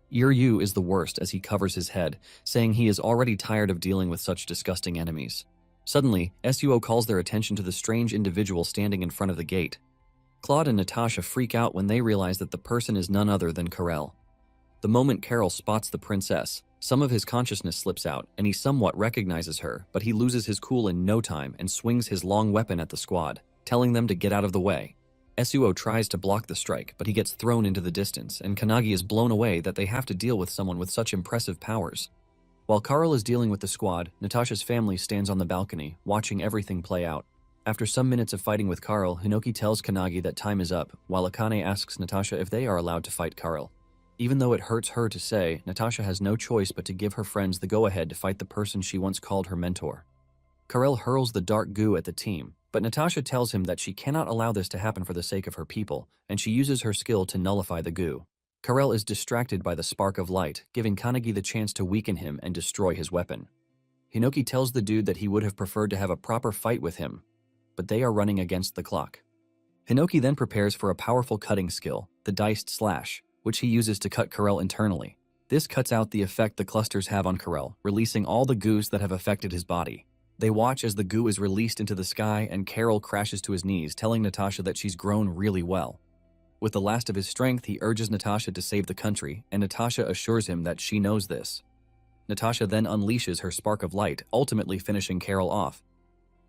Yu is the worst as he covers his head, saying he is already tired of dealing with such disgusting enemies. Suddenly, Suo calls their attention to the strange individual standing in front of the gate. Claude and Natasha freak out when they realize that the person is none other than Karel. The moment Karel spots the princess, some of his consciousness slips out, and he somewhat recognizes her, but he loses his cool in no time and swings his long weapon at the squad, telling them to get out of the way. Suo tries to block the strike, but he gets thrown into the distance, and Kanagi is blown away that they have to deal with someone with such impressive powers. While Karel is dealing with the squad, Natasha's family stands on the balcony, watching everything play out. After some minutes of fighting with Karel, Hinoki tells Kanagi that time is up, while Akane asks Natasha if they are allowed to fight Karel. Even though it hurts her to say, Natasha has no choice but to give her friends the go-ahead to fight the person she once called her mentor. Karel hurls the dark goo at the team, but Natasha tells him that she cannot allow this to happen for the sake of her people, and she uses her skill to nullify the goo. Karel is distracted by the spark of light, giving Kanagi the chance to weaken him and destroy his weapon. Hinoki tells the dude that he would have preferred to have a proper fight with him, but they are running against the clock. Hinoki then prepares for a powerful cutting skill, the diced slash, which he uses to cut Karel internally. This cuts out the effect the clusters have on Karel, releasing all the goos that have affected his body. They watch as the goo is released into the sky and Karel crashes to his knees, telling Natasha that she's grown really well. With the last of his strength, he urges Natasha to save the country, and Natasha assures him that she knows this. Natasha then unleashes her spark of light, ultimately finishing Karel off.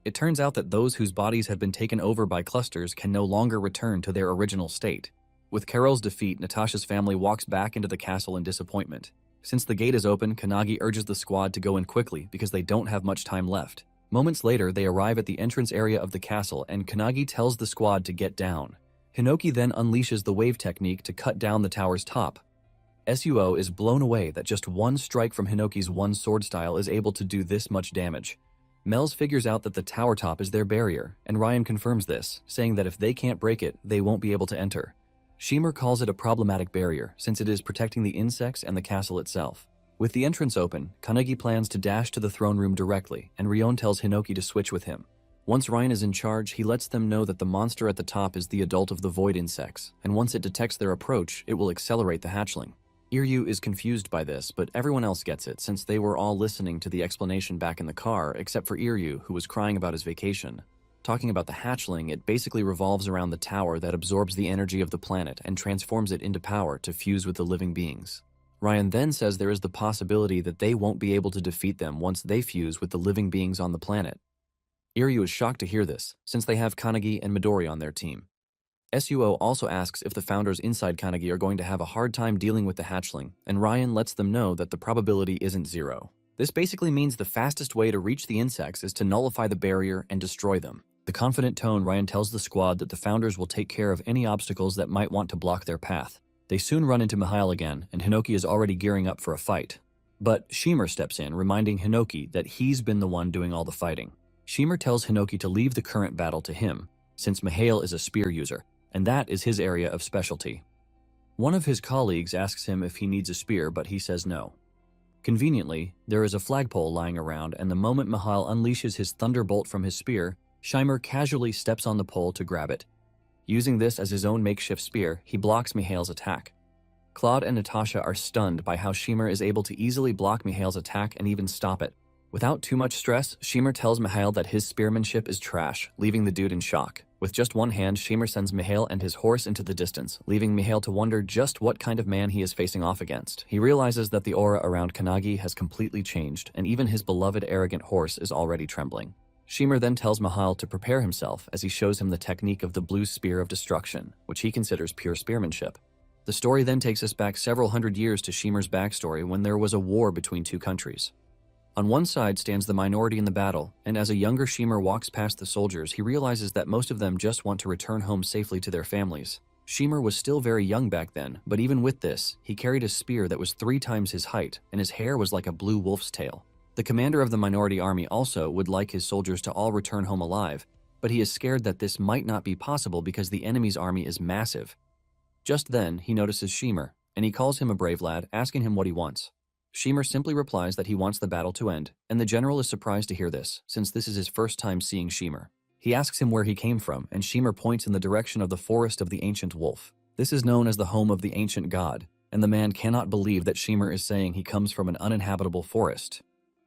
It turns out that those whose bodies have been taken over by clusters can no longer return to their original state. With Karel's defeat, Natasha's family walks back into the castle in disappointment. Since the gate is open, Kanagi urges the squad to go in quickly because they don't have much time left. Moments later, they arrive at the entrance area of the castle and Kanagi tells the squad to get down. Hinoki then unleashes the wave technique to cut down the tower's top. Suo is blown away that just one strike from Hinoki's one sword style is able to do this much damage. Mel's figures out that the tower top is their barrier, and Ryan confirms this, saying that if they can't break it, they won't be able to enter. Shimmer calls it a problematic barrier, since it is protecting the insects and the castle itself. With the entrance open, Kanagi plans to dash to the throne room directly, and Rion tells Hinoki to switch with him. Once Ryan is in charge, he lets them know that the monster at the top is the adult of the void insects, and once it detects their approach, it will accelerate the hatchling. Iryu is confused by this, but everyone else gets it since they were all listening to the explanation back in the car except for Iryu, who was crying about his vacation. Talking about the hatchling, it basically revolves around the tower that absorbs the energy of the planet and transforms it into power to fuse with the living beings. Ryan then says there is the possibility that they won't be able to defeat them once they fuse with the living beings on the planet. Iryu is shocked to hear this, since they have Kanagi and Midori on their team. Suo also asks if the founders inside Kanagi are going to have a hard time dealing with the hatchling, and Ryan lets them know that the probability isn't zero. This basically means the fastest way to reach the insects is to nullify the barrier and destroy them. The confident tone, Ryan tells the squad that the founders will take care of any obstacles that might want to block their path. They soon run into Mihail again, and Hinoki is already gearing up for a fight. But Shimmer steps in, reminding Hinoki that he's been the one doing all the fighting. Shimmer tells Hinoki to leave the current battle to him, since Mihail is a spear user, and that is his area of specialty. One of his colleagues asks him if he needs a spear, but he says no. Conveniently, there is a flagpole lying around, and the moment Mihail unleashes his thunderbolt from his spear, Shimmer casually steps on the pole to grab it. Using this as his own makeshift spear, he blocks Mihail's attack. Claude and Natasha are stunned by how Shimmer is able to easily block Mihail's attack and even stop it. Without too much stress, Shimmer tells Mihail that his spearmanship is trash, leaving the dude in shock. With just one hand, Shimmer sends Mihail and his horse into the distance, leaving Mihail to wonder just what kind of man he is facing off against. He realizes that the aura around Kanagi has completely changed, and even his beloved arrogant horse is already trembling. Shimmer then tells Mihail to prepare himself as he shows him the technique of the blue spear of destruction, which he considers pure spearmanship. The story then takes us back several hundred years to Shimmer's backstory when there was a war between two countries. On one side stands the minority in the battle, and as a younger Shimmer walks past the soldiers, he realizes that most of them just want to return home safely to their families. Shimmer was still very young back then, but even with this, he carried a spear that was 3 times his height, and his hair was like a blue wolf's tail. The commander of the minority army also would like his soldiers to all return home alive, but he is scared that this might not be possible because the enemy's army is massive. Just then, he notices Shimmer, and he calls him a brave lad, asking him what he wants. Shimmer simply replies that he wants the battle to end, and the general is surprised to hear this, since this is his first time seeing Shimmer. He asks him where he came from, and Shimmer points in the direction of the forest of the ancient wolf. This is known as the home of the ancient god, and the man cannot believe that Shimmer is saying he comes from an uninhabitable forest.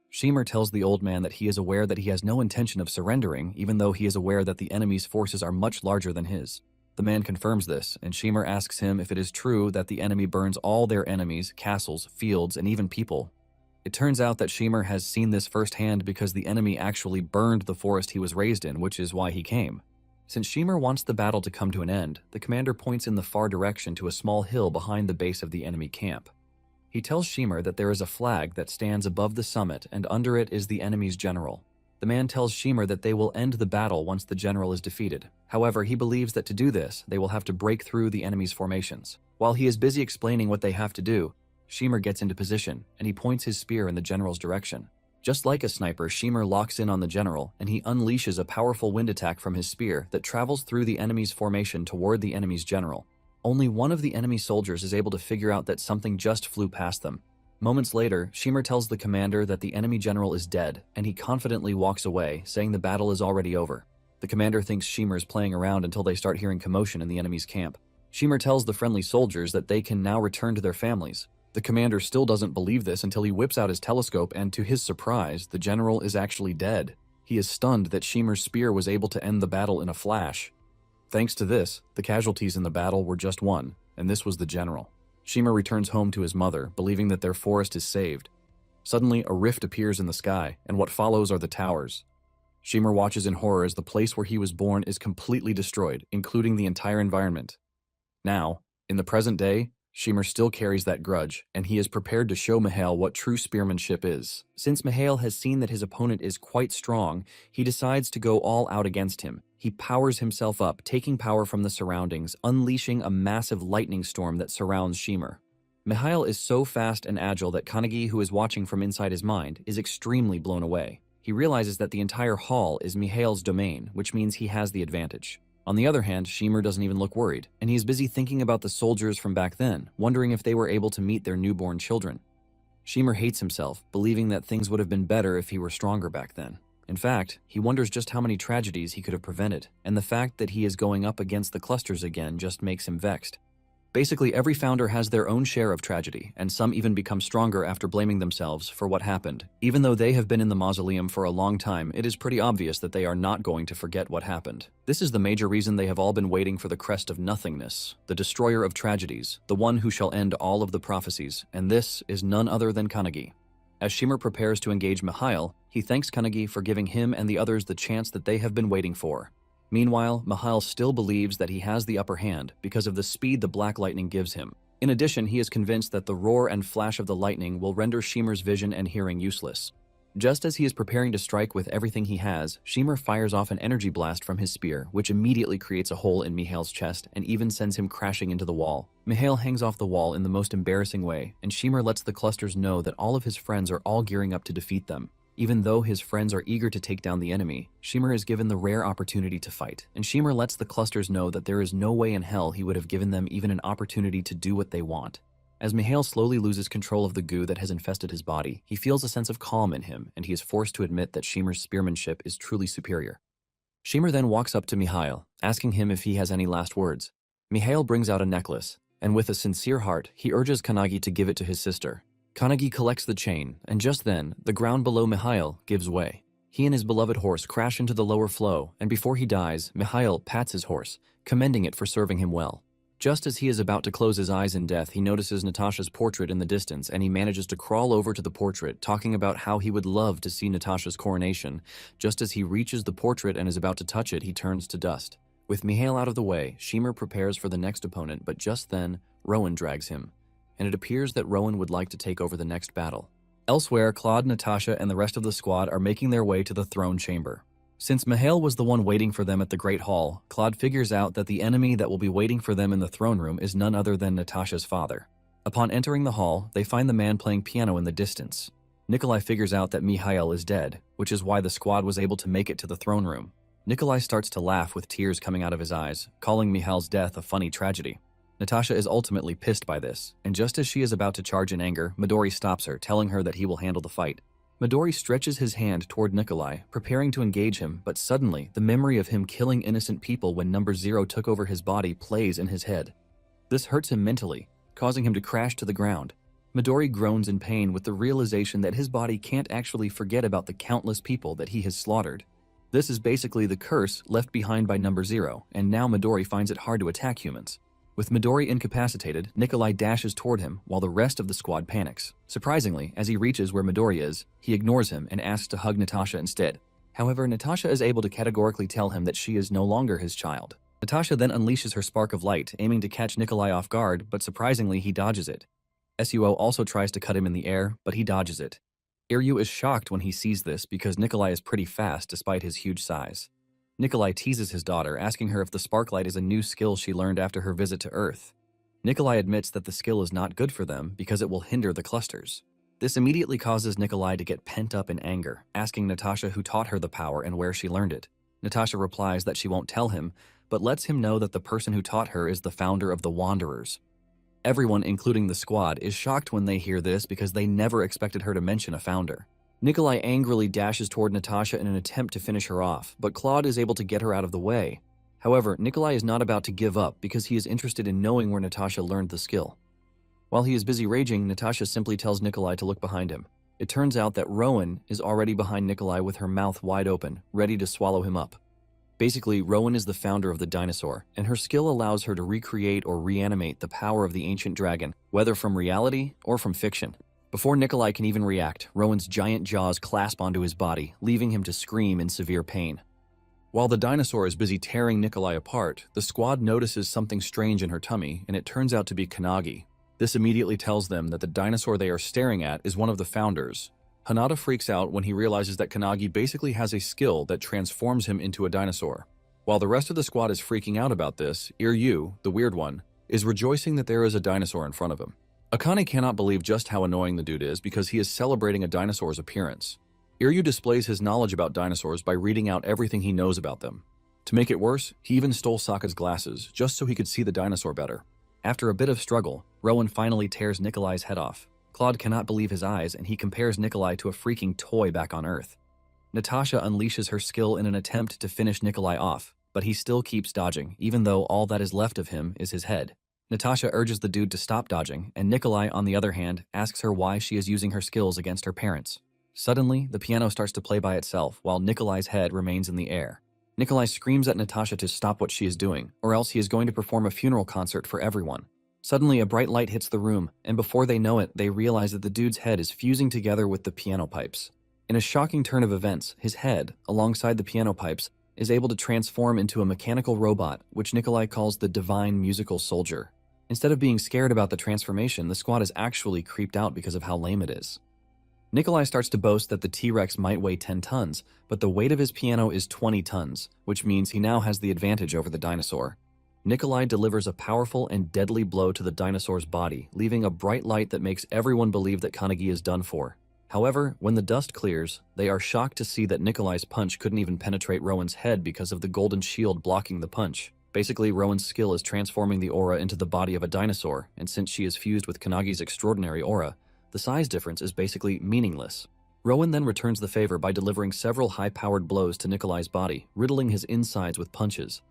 Shimmer tells the old man that he is aware that he has no intention of surrendering, even though he is aware that the enemy's forces are much larger than his. The man confirms this, and Shimmer asks him if it is true that the enemy burns all their enemies, castles, fields, and even people. It turns out that Shimmer has seen this firsthand because the enemy actually burned the forest he was raised in, which is why he came. Since Shimmer wants the battle to come to an end, the commander points in the far direction to a small hill behind the base of the enemy camp. He tells Shimmer that there is a flag that stands above the summit, and under it is the enemy's general. The man tells Shimmer that they will end the battle once the general is defeated. However, he believes that to do this, they will have to break through the enemy's formations. While he is busy explaining what they have to do, Shimmer gets into position, and he points his spear in the general's direction. Just like a sniper, Shimmer locks in on the general, and he unleashes a powerful wind attack from his spear that travels through the enemy's formation toward the enemy's general. Only one of the enemy soldiers is able to figure out that something just flew past them. Moments later, Shimmer tells the commander that the enemy general is dead, and he confidently walks away, saying the battle is already over. The commander thinks Shimmer is playing around until they start hearing commotion in the enemy's camp. Shimmer tells the friendly soldiers that they can now return to their families. The commander still doesn't believe this until he whips out his telescope, and to his surprise, the general is actually dead. He is stunned that Shimmer's spear was able to end the battle in a flash. Thanks to this, the casualties in the battle were just one, and this was the general. Shimmer returns home to his mother, believing that their forest is saved. Suddenly, a rift appears in the sky, and what follows are the towers. Shimmer watches in horror as the place where he was born is completely destroyed, including the entire environment. Now, in the present day, Shimmer still carries that grudge, and he is prepared to show Mihail what true spearmanship is. Since Mihail has seen that his opponent is quite strong, he decides to go all out against him. He powers himself up, taking power from the surroundings, unleashing a massive lightning storm that surrounds Shimmer. Mihail is so fast and agile that Kanagi, who is watching from inside his mind, is extremely blown away. He realizes that the entire hall is Mihail's domain, which means he has the advantage. On the other hand, Shimmer doesn't even look worried, and he is busy thinking about the soldiers from back then, wondering if they were able to meet their newborn children. Shimmer hates himself, believing that things would have been better if he were stronger back then. In fact, he wonders just how many tragedies he could have prevented, and the fact that he is going up against the clusters again just makes him vexed. Basically, every founder has their own share of tragedy, and some even become stronger after blaming themselves for what happened. Even though they have been in the mausoleum for a long time, it is pretty obvious that they are not going to forget what happened. This is the major reason they have all been waiting for the crest of nothingness, the destroyer of tragedies, the one who shall end all of the prophecies, and this is none other than Kanagi. As Shimmer prepares to engage Mihail, he thanks Kanagi for giving him and the others the chance that they have been waiting for. Meanwhile, Mihail still believes that he has the upper hand because of the speed the black lightning gives him. In addition, he is convinced that the roar and flash of the lightning will render Shimmer's vision and hearing useless. Just as he is preparing to strike with everything he has, Shimmer fires off an energy blast from his spear, which immediately creates a hole in Mihail's chest and even sends him crashing into the wall. Mihail hangs off the wall in the most embarrassing way, and Shimmer lets the clusters know that all of his friends are all gearing up to defeat them. Even though his friends are eager to take down the enemy, Shimmer is given the rare opportunity to fight, and Shimmer lets the clusters know that there is no way in hell he would have given them even an opportunity to do what they want. As Mihail slowly loses control of the goo that has infested his body, he feels a sense of calm in him, and he is forced to admit that Shimmer's spearmanship is truly superior. Shimmer then walks up to Mihail, asking him if he has any last words. Mihail brings out a necklace, and with a sincere heart, he urges Kanagi to give it to his sister. Kanagi collects the chain, and just then, the ground below Mihail gives way. He and his beloved horse crash into the lower flow, and before he dies, Mihail pats his horse, commending it for serving him well. Just as he is about to close his eyes in death, he notices Natasha's portrait in the distance, and he manages to crawl over to the portrait, talking about how he would love to see Natasha's coronation. Just as he reaches the portrait and is about to touch it, he turns to dust. With Mihail out of the way, Shimmer prepares for the next opponent, but just then, Rowan drags him, and it appears that Rowan would like to take over the next battle. Elsewhere, Claude, Natasha, and the rest of the squad are making their way to the throne chamber. Since Mihail was the one waiting for them at the Great Hall, Claude figures out that the enemy that will be waiting for them in the throne room is none other than Natasha's father. Upon entering the hall, they find the man playing piano in the distance. Nikolai figures out that Mihail is dead, which is why the squad was able to make it to the throne room. Nikolai starts to laugh with tears coming out of his eyes, calling Mihail's death a funny tragedy. Natasha is ultimately pissed by this, and just as she is about to charge in anger, Midori stops her, telling her that he will handle the fight. Midori stretches his hand toward Nikolai, preparing to engage him, but suddenly, the memory of him killing innocent people when Number Zero took over his body plays in his head. This hurts him mentally, causing him to crash to the ground. Midori groans in pain with the realization that his body can't actually forget about the countless people that he has slaughtered. This is basically the curse left behind by Number Zero, and now Midori finds it hard to attack humans. With Midori incapacitated, Nikolai dashes toward him while the rest of the squad panics. Surprisingly, as he reaches where Midori is, he ignores him and asks to hug Natasha instead. However, Natasha is able to categorically tell him that she is no longer his child. Natasha then unleashes her spark of light, aiming to catch Nikolai off guard, but surprisingly he dodges it. Suo also tries to cut him in the air, but he dodges it. Iryu is shocked when he sees this because Nikolai is pretty fast despite his huge size. Nikolai teases his daughter, asking her if the sparklight is a new skill she learned after her visit to Earth. Nikolai admits that the skill is not good for them because it will hinder the clusters. This immediately causes Nikolai to get pent up in anger, asking Natasha who taught her the power and where she learned it. Natasha replies that she won't tell him, but lets him know that the person who taught her is the founder of the Wanderers. Everyone, including the squad, is shocked when they hear this because they never expected her to mention a founder. Nikolai angrily dashes toward Natasha in an attempt to finish her off, but Claude is able to get her out of the way. However, Nikolai is not about to give up because he is interested in knowing where Natasha learned the skill. While he is busy raging, Natasha simply tells Nikolai to look behind him. It turns out that Rowan is already behind Nikolai with her mouth wide open, ready to swallow him up. Basically, Rowan is the founder of the dinosaur, and her skill allows her to recreate or reanimate the power of the ancient dragon, whether from reality or from fiction. Before Nikolai can even react, Rowan's giant jaws clasp onto his body, leaving him to scream in severe pain. While the dinosaur is busy tearing Nikolai apart, the squad notices something strange in her tummy, and it turns out to be Kanagi. This immediately tells them that the dinosaur they are staring at is one of the founders. Hanada freaks out when he realizes that Kanagi basically has a skill that transforms him into a dinosaur. While the rest of the squad is freaking out about this, Iryu, the weird one, is rejoicing that there is a dinosaur in front of him. Akane cannot believe just how annoying the dude is because he is celebrating a dinosaur's appearance. Iryu displays his knowledge about dinosaurs by reading out everything he knows about them. To make it worse, he even stole Sokka's glasses just so he could see the dinosaur better. After a bit of struggle, Rowan finally tears Nikolai's head off. Claude cannot believe his eyes, and he compares Nikolai to a freaking toy back on Earth. Natasha unleashes her skill in an attempt to finish Nikolai off, but he still keeps dodging, even though all that is left of him is his head. Natasha urges the dude to stop dodging, and Nikolai, on the other hand, asks her why she is using her skills against her parents. Suddenly, the piano starts to play by itself, while Nikolai's head remains in the air. Nikolai screams at Natasha to stop what she is doing, or else he is going to perform a funeral concert for everyone. Suddenly, a bright light hits the room, and before they know it, they realize that the dude's head is fusing together with the piano pipes. In a shocking turn of events, his head, alongside the piano pipes, is able to transform into a mechanical robot, which Nikolai calls the Divine Musical Soldier. Instead of being scared about the transformation, the squad is actually creeped out because of how lame it is. Nikolai starts to boast that the T-Rex might weigh 10 tons, but the weight of his piano is 20 tons, which means he now has the advantage over the dinosaur. Nikolai delivers a powerful and deadly blow to the dinosaur's body, leaving a bright light that makes everyone believe that Kanagi is done for. However, when the dust clears, they are shocked to see that Nikolai's punch couldn't even penetrate Rowan's head because of the golden shield blocking the punch. Basically, Rowan's skill is transforming the aura into the body of a dinosaur, and since she is fused with Kanagi's extraordinary aura, the size difference is basically meaningless. Rowan then returns the favor by delivering several high-powered blows to Nikolai's body, riddling his insides with punches.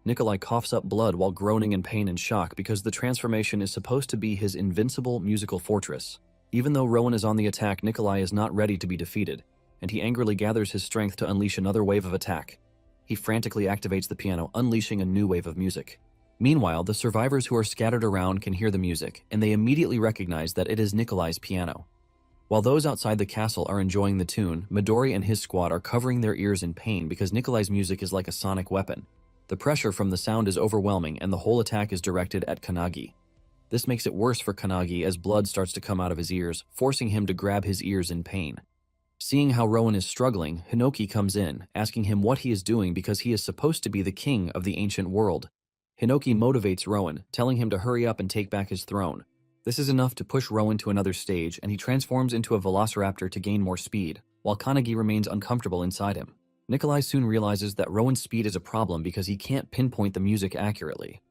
Nikolai coughs up blood while groaning in pain and shock because the transformation is supposed to be his invincible musical fortress. Even though Rowan is on the attack, Nikolai is not ready to be defeated, and he angrily gathers his strength to unleash another wave of attack. He frantically activates the piano, unleashing a new wave of music. Meanwhile, the survivors who are scattered around can hear the music, and they immediately recognize that it is Nikolai's piano. While those outside the castle are enjoying the tune, Midori and his squad are covering their ears in pain because Nikolai's music is like a sonic weapon. The pressure from the sound is overwhelming, and the whole attack is directed at Kanagi. This makes it worse for Kanagi as blood starts to come out of his ears, forcing him to grab his ears in pain. Seeing how Rowan is struggling, Hinoki comes in, asking him what he is doing because he is supposed to be the king of the ancient world. Hinoki motivates Rowan, telling him to hurry up and take back his throne. This is enough to push Rowan to another stage, and he transforms into a velociraptor to gain more speed, while Kanagi remains uncomfortable inside him. Nikolai soon realizes that Rowan's speed is a problem because he can't pinpoint the music accurately.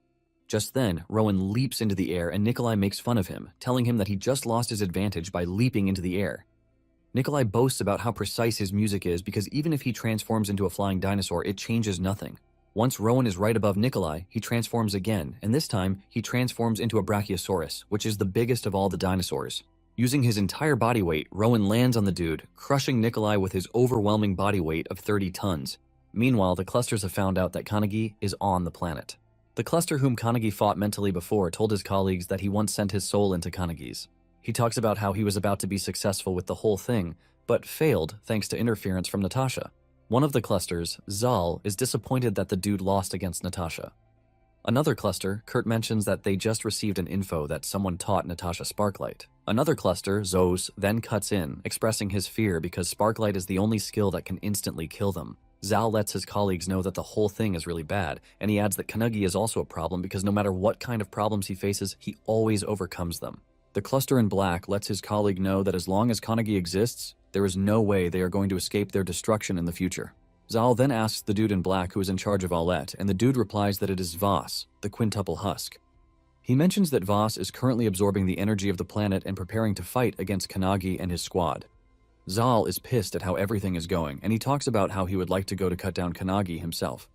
Just then, Rowan leaps into the air and Nikolai makes fun of him, telling him that he just lost his advantage by leaping into the air. Nikolai boasts about how precise his music is because even if he transforms into a flying dinosaur, it changes nothing. Once Rowan is right above Nikolai, he transforms again, and this time, he transforms into a Brachiosaurus, which is the biggest of all the dinosaurs. Using his entire body weight, Rowan lands on the dude, crushing Nikolai with his overwhelming body weight of 30 tons. Meanwhile, the clusters have found out that Kanagi is on the planet. The cluster whom Kanagi fought mentally before told his colleagues that he once sent his soul into Kanagi's. He talks about how he was about to be successful with the whole thing, but failed thanks to interference from Natasha. One of the clusters, Zal, is disappointed that the dude lost against Natasha. Another cluster, Kurt mentions that they just received an info that someone taught Natasha Sparklight. Another cluster, Zos, then cuts in, expressing his fear because Sparklight is the only skill that can instantly kill them. Zal lets his colleagues know that the whole thing is really bad, and he adds that Kanagi is also a problem because no matter what kind of problems he faces, he always overcomes them. The cluster in black lets his colleague know that as long as Kanagi exists, there is no way they are going to escape their destruction in the future. Zal then asks the dude in black who is in charge of Aulette, and the dude replies that it is Voss, the quintuple husk. He mentions that Voss is currently absorbing the energy of the planet and preparing to fight against Kanagi and his squad. Zal is pissed at how everything is going, and he talks about how he would like to go to cut down Kanagi himself.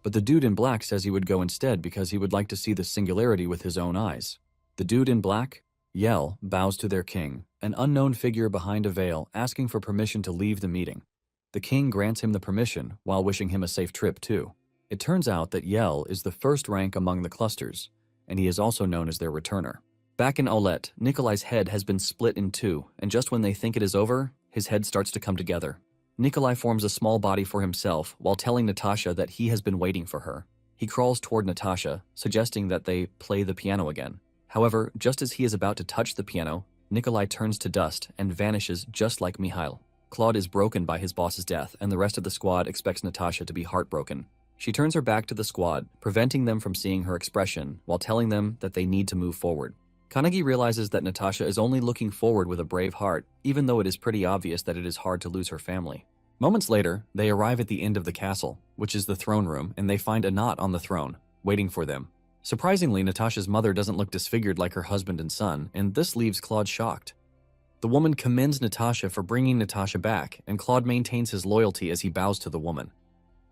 But the dude in black says he would go instead because he would like to see the singularity with his own eyes. The dude in black, Yell, bows to their king, an unknown figure behind a veil asking for permission to leave the meeting. The king grants him the permission while wishing him a safe trip too. It turns out that Yell is the first rank among the clusters, and he is also known as their returner. Back in Aulette, Nikolai's head has been split in two, and just when they think it is over, his head starts to come together. Nikolai forms a small body for himself while telling Natasha that he has been waiting for her. He crawls toward Natasha, suggesting that they play the piano again. However, just as he is about to touch the piano, Nikolai turns to dust and vanishes just like Mihail. Claude is broken by his boss's death, and the rest of the squad expects Natasha to be heartbroken. She turns her back to the squad, preventing them from seeing her expression while telling them that they need to move forward. Kanagi realizes that Natasha is only looking forward with a brave heart, even though it is pretty obvious that it is hard to lose her family. Moments later, they arrive at the end of the castle, which is the throne room, and they find Anat on the throne, waiting for them. Surprisingly, Natasha's mother doesn't look disfigured like her husband and son, and this leaves Claude shocked. The woman commends Natasha for bringing Natasha back, and Claude maintains his loyalty as he bows to the woman.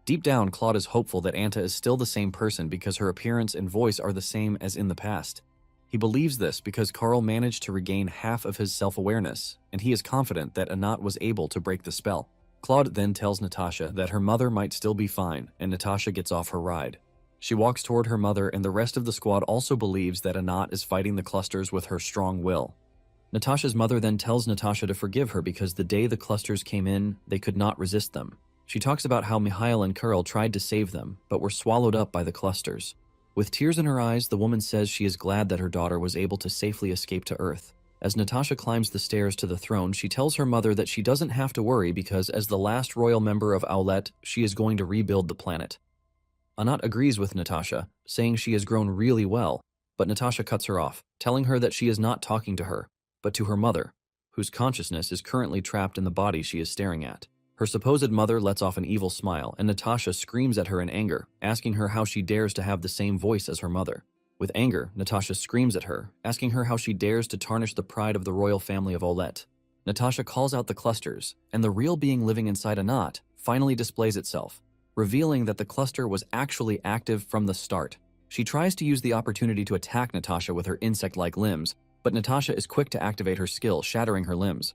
Deep down, Claude is hopeful that Anta is still the same person because her appearance and voice are the same as in the past. He believes this because Carl managed to regain half of his self-awareness, and he is confident that Anat was able to break the spell. Claude then tells Natasha that her mother might still be fine, and Natasha gets off her ride. She walks toward her mother, and the rest of the squad also believes that Anat is fighting the clusters with her strong will. Natasha's mother then tells Natasha to forgive her because the day the clusters came in, they could not resist them. She talks about how Mikhail and Kurl tried to save them, but were swallowed up by the clusters. With tears in her eyes, the woman says she is glad that her daughter was able to safely escape to Earth. As Natasha climbs the stairs to the throne, she tells her mother that she doesn't have to worry because as the last royal member of Owlet, she is going to rebuild the planet. Anat agrees with Natasha, saying she has grown really well, but Natasha cuts her off, telling her that she is not talking to her, but to her mother, whose consciousness is currently trapped in the body she is staring at. Her supposed mother lets off an evil smile, and Natasha screams at her in anger, asking her how she dares to have the same voice as her mother. With anger, Natasha screams at her, asking her how she dares to tarnish the pride of the royal family of Olet. Natasha calls out the clusters, and the real being living inside Anat finally displays itself, revealing that the cluster was actually active from the start. She tries to use the opportunity to attack Natasha with her insect-like limbs, but Natasha is quick to activate her skill, shattering her limbs.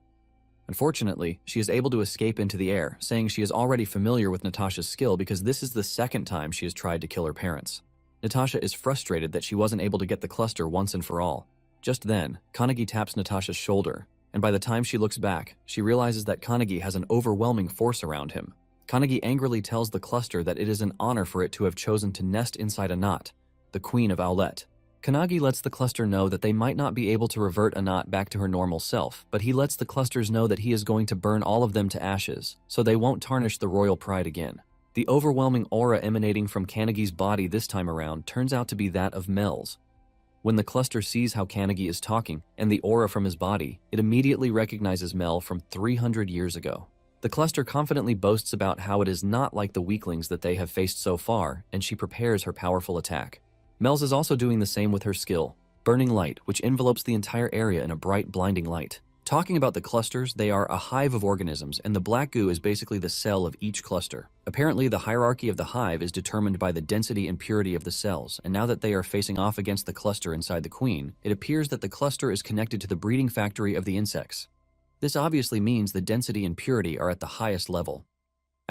Unfortunately, she is able to escape into the air, saying she is already familiar with Natasha's skill because this is the second time she has tried to kill her parents. Natasha is frustrated that she wasn't able to get the cluster once and for all. Just then, Kanagi taps Natasha's shoulder, and by the time she looks back, she realizes that Kanagi has an overwhelming force around him. Kanagi angrily tells the cluster that it is an honor for it to have chosen to nest inside Anat, the queen of Owlet. Kanagi lets the cluster know that they might not be able to revert Anat back to her normal self, but he lets the clusters know that he is going to burn all of them to ashes, so they won't tarnish the royal pride again. The overwhelming aura emanating from Kanagi's body this time around turns out to be that of Mel's. When the cluster sees how Kanagi is talking and the aura from his body, it immediately recognizes Mel from 300 years ago. The cluster confidently boasts about how it is not like the weaklings that they have faced so far, and she prepares her powerful attack. Mel's is also doing the same with her skill, Burning Light, which envelopes the entire area in a bright, blinding light. Talking about the clusters, they are a hive of organisms, and the black goo is basically the cell of each cluster. Apparently, the hierarchy of the hive is determined by the density and purity of the cells, and now that they are facing off against the cluster inside the queen, it appears that the cluster is connected to the breeding factory of the insects. This obviously means the density and purity are at the highest level.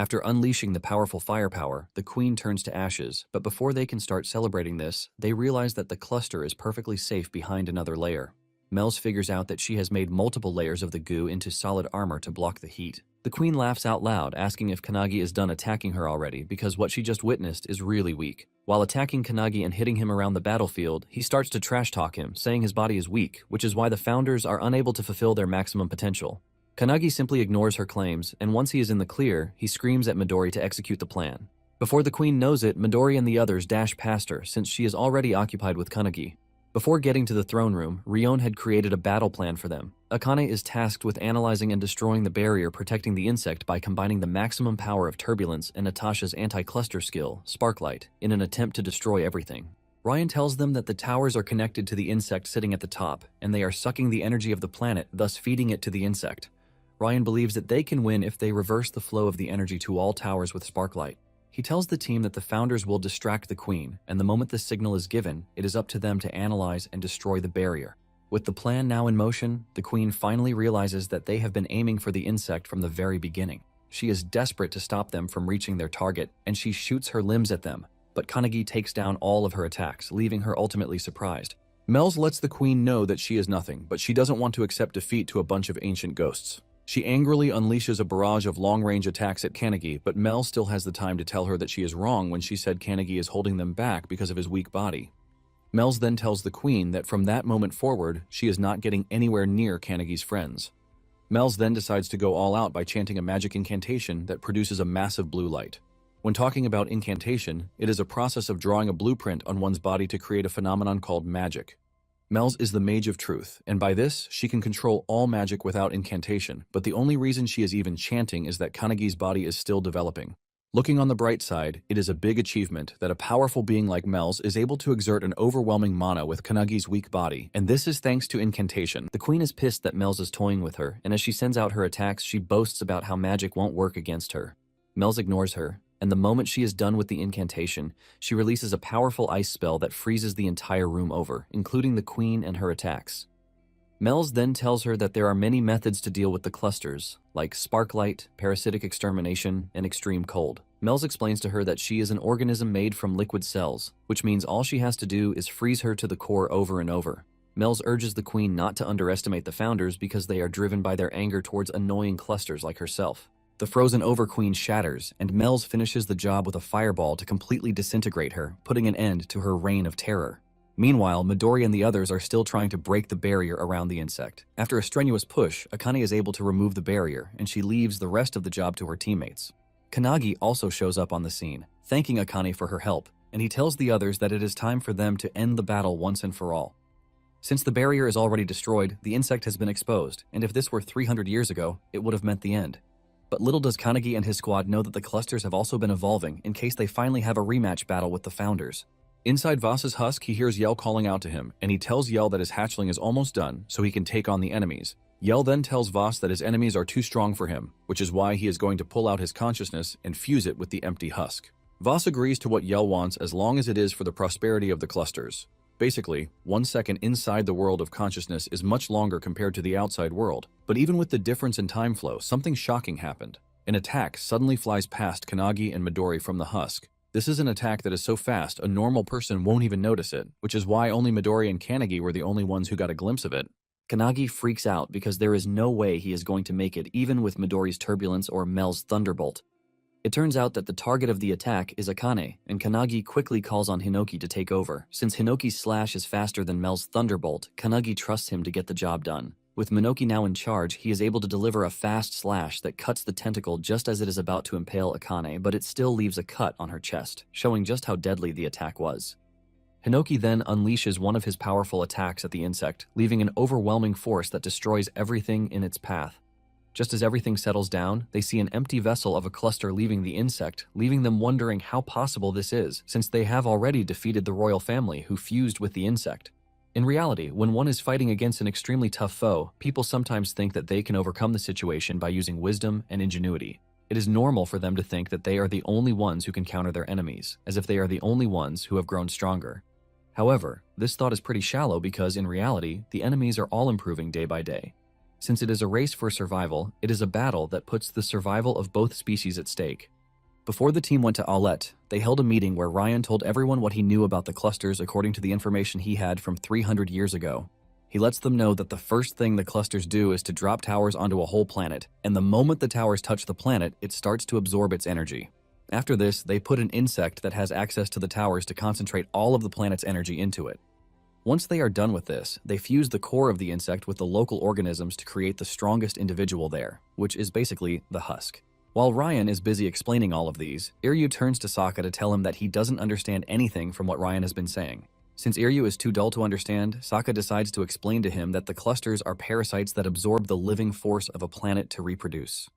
After unleashing the powerful firepower, the queen turns to ashes, but before they can start celebrating this, they realize that the cluster is perfectly safe behind another layer. Mel's figures out that she has made multiple layers of the goo into solid armor to block the heat. The queen laughs out loud, asking if Kanagi is done attacking her already because what she just witnessed is really weak. While attacking Kanagi and hitting him around the battlefield, he starts to trash talk him, saying his body is weak, which is why the founders are unable to fulfill their maximum potential. Kanagi simply ignores her claims, and once he is in the clear, he screams at Midori to execute the plan. Before the queen knows it, Midori and the others dash past her since she is already occupied with Kanagi. Before getting to the throne room, Rion had created a battle plan for them. Akane is tasked with analyzing and destroying the barrier protecting the insect by combining the maximum power of turbulence and Natasha's anti-cluster skill, Sparklight, in an attempt to destroy everything. Ryan tells them that the towers are connected to the insect sitting at the top, and they are sucking the energy of the planet, thus feeding it to the insect. Ryan believes that they can win if they reverse the flow of the energy to all towers with Sparklight. He tells the team that the founders will distract the queen, and the moment the signal is given, it is up to them to analyze and destroy the barrier. With the plan now in motion, the queen finally realizes that they have been aiming for the insect from the very beginning. She is desperate to stop them from reaching their target, and she shoots her limbs at them, but Kanagi takes down all of her attacks, leaving her ultimately surprised. Mel's lets the queen know that she is nothing, but she doesn't want to accept defeat to a bunch of ancient ghosts. She angrily unleashes a barrage of long-range attacks at Kanagi, but Mel still has the time to tell her that she is wrong when she said Kanagi is holding them back because of his weak body. Mel's then tells the queen that from that moment forward, she is not getting anywhere near Kanagi's friends. Mel's then decides to go all out by chanting a magic incantation that produces a massive blue light. When talking about incantation, it is a process of drawing a blueprint on one's body to create a phenomenon called magic. Mel's is the Mage of Truth, and by this, she can control all magic without incantation, but the only reason she is even chanting is that Kanagi's body is still developing. Looking on the bright side, it is a big achievement that a powerful being like Mel's is able to exert an overwhelming mana with Kanagi's weak body, and this is thanks to incantation. The queen is pissed that Mel's is toying with her, and as she sends out her attacks, she boasts about how magic won't work against her. Mel's ignores her, and the moment she is done with the incantation, she releases a powerful ice spell that freezes the entire room over, including the queen and her attacks. Mel's then tells her that there are many methods to deal with the clusters, like sparklight, parasitic extermination, and extreme cold. Mel's explains to her that she is an organism made from liquid cells, which means all she has to do is freeze her to the core over and over. Mel's urges the queen not to underestimate the founders because they are driven by their anger towards annoying clusters like herself. The frozen over queen shatters, and Mel's finishes the job with a fireball to completely disintegrate her, putting an end to her reign of terror. Meanwhile, Midori and the others are still trying to break the barrier around the insect. After a strenuous push, Akane is able to remove the barrier, and she leaves the rest of the job to her teammates. Kanagi also shows up on the scene, thanking Akane for her help, and he tells the others that it is time for them to end the battle once and for all. Since the barrier is already destroyed, the insect has been exposed, and if this were 300 years ago, it would have meant the end. But little does Kanagi and his squad know that the clusters have also been evolving in case they finally have a rematch battle with the founders. Inside Voss's husk, he hears Yell calling out to him, and he tells Yell that his hatchling is almost done so he can take on the enemies. Yell then tells Voss that his enemies are too strong for him, which is why he is going to pull out his consciousness and fuse it with the empty husk. Voss agrees to what Yell wants as long as it is for the prosperity of the clusters. Basically, 1 second inside the world of consciousness is much longer compared to the outside world. But even with the difference in time flow, something shocking happened. An attack suddenly flies past Kanagi and Midori from the husk. This is an attack that is so fast a normal person won't even notice it, which is why only Midori and Kanagi were the only ones who got a glimpse of it. Kanagi freaks out because there is no way he is going to make it even with Midori's turbulence or Mel's thunderbolt. It turns out that the target of the attack is Akane, and Kanagi quickly calls on Hinoki to take over. Since Hinoki's slash is faster than Mel's thunderbolt, Kanagi trusts him to get the job done. With Minoki now in charge, he is able to deliver a fast slash that cuts the tentacle just as it is about to impale Akane, but it still leaves a cut on her chest, showing just how deadly the attack was. Hinoki then unleashes one of his powerful attacks at the insect, leaving an overwhelming force that destroys everything in its path. Just as everything settles down, they see an empty vessel of a cluster leaving the insect, leaving them wondering how possible this is, since they have already defeated the royal family who fused with the insect. In reality, when one is fighting against an extremely tough foe, people sometimes think that they can overcome the situation by using wisdom and ingenuity. It is normal for them to think that they are the only ones who can counter their enemies, as if they are the only ones who have grown stronger. However, this thought is pretty shallow because, in reality, the enemies are all improving day by day. Since it is a race for survival, it is a battle that puts the survival of both species at stake. Before the team went to Aulette, they held a meeting where Ryan told everyone what he knew about the clusters according to the information he had from 300 years ago. He lets them know that the first thing the clusters do is to drop towers onto a whole planet, and the moment the towers touch the planet, it starts to absorb its energy. After this, they put an insect that has access to the towers to concentrate all of the planet's energy into it. Once they are done with this, they fuse the core of the insect with the local organisms to create the strongest individual there, which is basically the husk. While Ryan is busy explaining all of these, Iryu turns to Sokka to tell him that he doesn't understand anything from what Ryan has been saying. Since Iryu is too dull to understand, Sokka decides to explain to him that the clusters are parasites that absorb the living force of a planet to reproduce.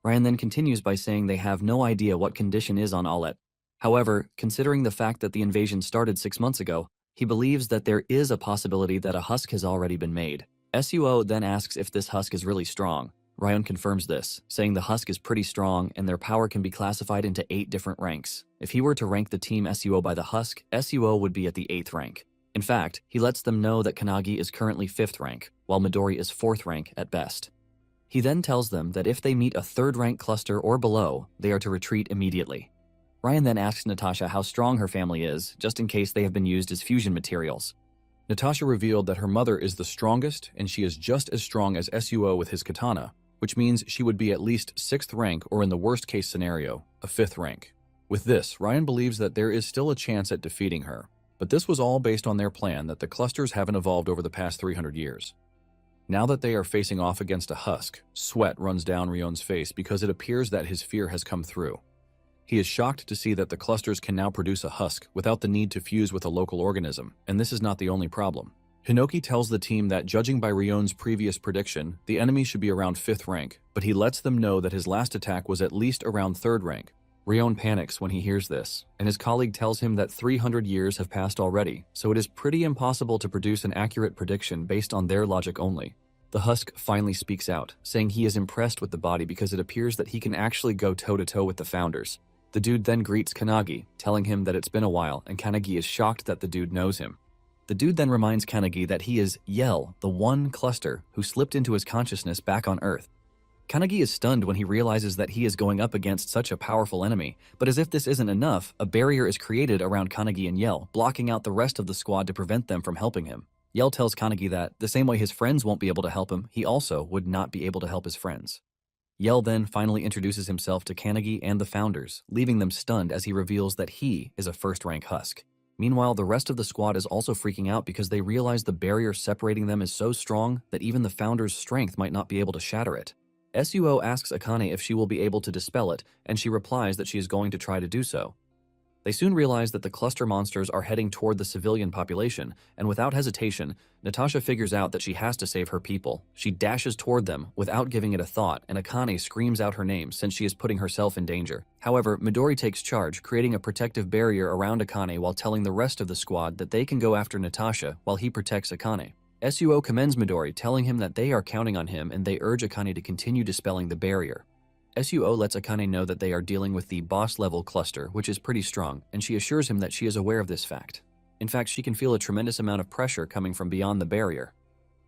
Ryan then continues by saying they have no idea what condition is on Aulette. However, considering the fact that the invasion started 6 months ago, he believes that there is a possibility that a husk has already been made. Suo then asks if this husk is really strong. Ryan confirms this, saying the husk is pretty strong and their power can be classified into 8 different ranks. If he were to rank the team Suo by the husk, Suo would be at the 8th rank. In fact, he lets them know that Kanagi is currently 5th rank, while Midori is 4th rank at best. He then tells them that if they meet a 3rd rank cluster or below, they are to retreat immediately. Ryan then asks Natasha how strong her family is, just in case they have been used as fusion materials. Natasha revealed that her mother is the strongest and she is just as strong as Suo with his katana, which means she would be at least 6th rank or in the worst case scenario, a 5th rank. With this, Ryan believes that there is still a chance at defeating her, but this was all based on their plan that the clusters haven't evolved over the past 300 years. Now that they are facing off against a husk, sweat runs down Rion's face because it appears that his fear has come through. He is shocked to see that the clusters can now produce a husk without the need to fuse with a local organism, and this is not the only problem. Hinoki tells the team that judging by Rion's previous prediction, the enemy should be around 5th rank, but he lets them know that his last attack was at least around 3rd rank. Rion panics when he hears this, and his colleague tells him that 300 years have passed already, so it is pretty impossible to produce an accurate prediction based on their logic only. The husk finally speaks out, saying he is impressed with the body because it appears that he can actually go toe-to-toe with the founders. The dude then greets Kanagi, telling him that it's been a while, and Kanagi is shocked that the dude knows him. The dude then reminds Kanagi that he is Yell, the one cluster who slipped into his consciousness back on Earth. Kanagi is stunned when he realizes that he is going up against such a powerful enemy, but as if this isn't enough, a barrier is created around Kanagi and Yell, blocking out the rest of the squad to prevent them from helping him. Yell tells Kanagi that, the same way his friends won't be able to help him, he also would not be able to help his friends. Yell then finally introduces himself to Kanagi and the founders, leaving them stunned as he reveals that he is a first-rank Husk. Meanwhile, the rest of the squad is also freaking out because they realize the barrier separating them is so strong that even the founders' strength might not be able to shatter it. Suo asks Akane if she will be able to dispel it, and she replies that she is going to try to do so. They soon realize that the cluster monsters are heading toward the civilian population, and without hesitation, Natasha figures out that she has to save her people. She dashes toward them without giving it a thought, and Akane screams out her name since she is putting herself in danger. However, Midori takes charge, creating a protective barrier around Akane while telling the rest of the squad that they can go after Natasha while he protects Akane. Suo commends Midori, telling him that they are counting on him and they urge Akane to continue dispelling the barrier. Suo lets Akane know that they are dealing with the boss-level cluster, which is pretty strong, and she assures him that she is aware of this fact. In fact, she can feel a tremendous amount of pressure coming from beyond the barrier.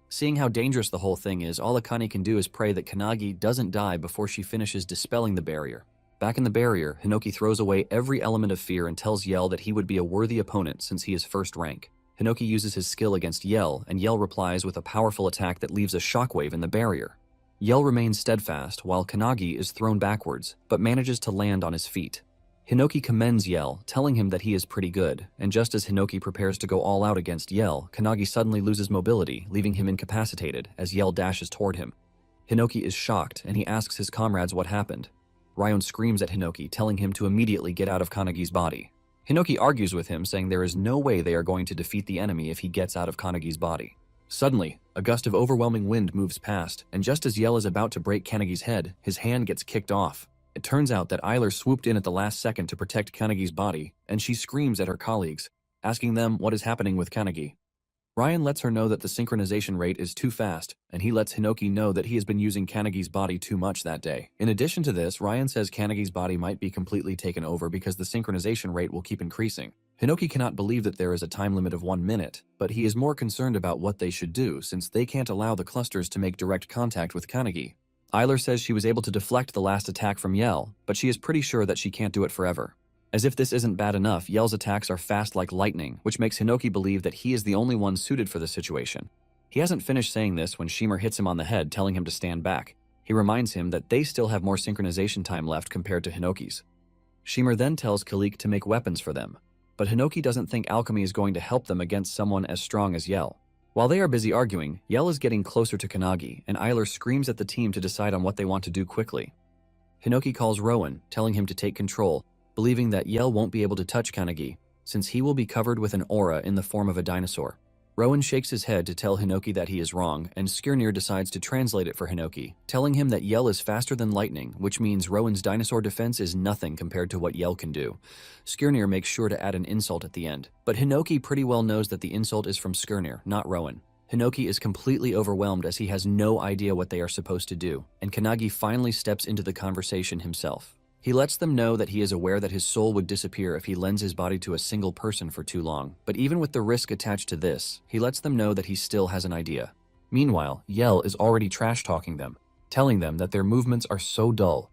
Seeing how dangerous the whole thing is, all Akane can do is pray that Kanagi doesn't die before she finishes dispelling the barrier. Back in the barrier, Hinoki throws away every element of fear and tells Yell that he would be a worthy opponent since he is first rank. Hinoki uses his skill against Yell, and Yell replies with a powerful attack that leaves a shockwave in the barrier. Yell remains steadfast while Kanagi is thrown backwards, but manages to land on his feet. Hinoki commends Yell, telling him that he is pretty good, and just as Hinoki prepares to go all out against Yell, Kanagi suddenly loses mobility, leaving him incapacitated as Yell dashes toward him. Hinoki is shocked, and he asks his comrades what happened. Ryon screams at Hinoki, telling him to immediately get out of Kanagi's body. Hinoki argues with him, saying there is no way they are going to defeat the enemy if he gets out of Kanagi's body. Suddenly, a gust of overwhelming wind moves past, and just as Yell is about to break Kanagi's head, his hand gets kicked off. It turns out that Eiler swooped in at the last second to protect Kanagi's body, and she screams at her colleagues, asking them what is happening with Kanagi. Ryon lets her know that the synchronization rate is too fast, and he lets Hinoki know that he has been using Kanagi's body too much that day. In addition to this, Ryon says Kanagi's body might be completely taken over because the synchronization rate will keep increasing. Hinoki cannot believe that there is a time limit of 1 minute, but he is more concerned about what they should do since they can't allow the clusters to make direct contact with Kanagi. Eiler says she was able to deflect the last attack from Yell, but she is pretty sure that she can't do it forever. As if this isn't bad enough, Yell's attacks are fast like lightning, which makes Hinoki believe that he is the only one suited for the situation. He hasn't finished saying this when Shimmer hits him on the head, telling him to stand back. He reminds him that they still have more synchronization time left compared to Hinoki's. Shimmer then tells Kalik to make weapons for them, but Hinoki doesn't think alchemy is going to help them against someone as strong as Yell. While they are busy arguing, Yell is getting closer to Kanagi, and Eiler screams at the team to decide on what they want to do quickly. Hinoki calls Rowan, telling him to take control, believing that Yell won't be able to touch Kanagi, since he will be covered with an aura in the form of a dinosaur. Rowan shakes his head to tell Hinoki that he is wrong, and Skirnir decides to translate it for Hinoki, telling him that Yell is faster than lightning, which means Rowan's dinosaur defense is nothing compared to what Yell can do. Skirnir makes sure to add an insult at the end, but Hinoki pretty well knows that the insult is from Skirnir, not Rowan. Hinoki is completely overwhelmed as he has no idea what they are supposed to do, and Kanagi finally steps into the conversation himself. He lets them know that he is aware that his soul would disappear if he lends his body to a single person for too long, but even with the risk attached to this, he lets them know that he still has an idea. Meanwhile, Yell is already trash-talking them, telling them that their movements are so dull.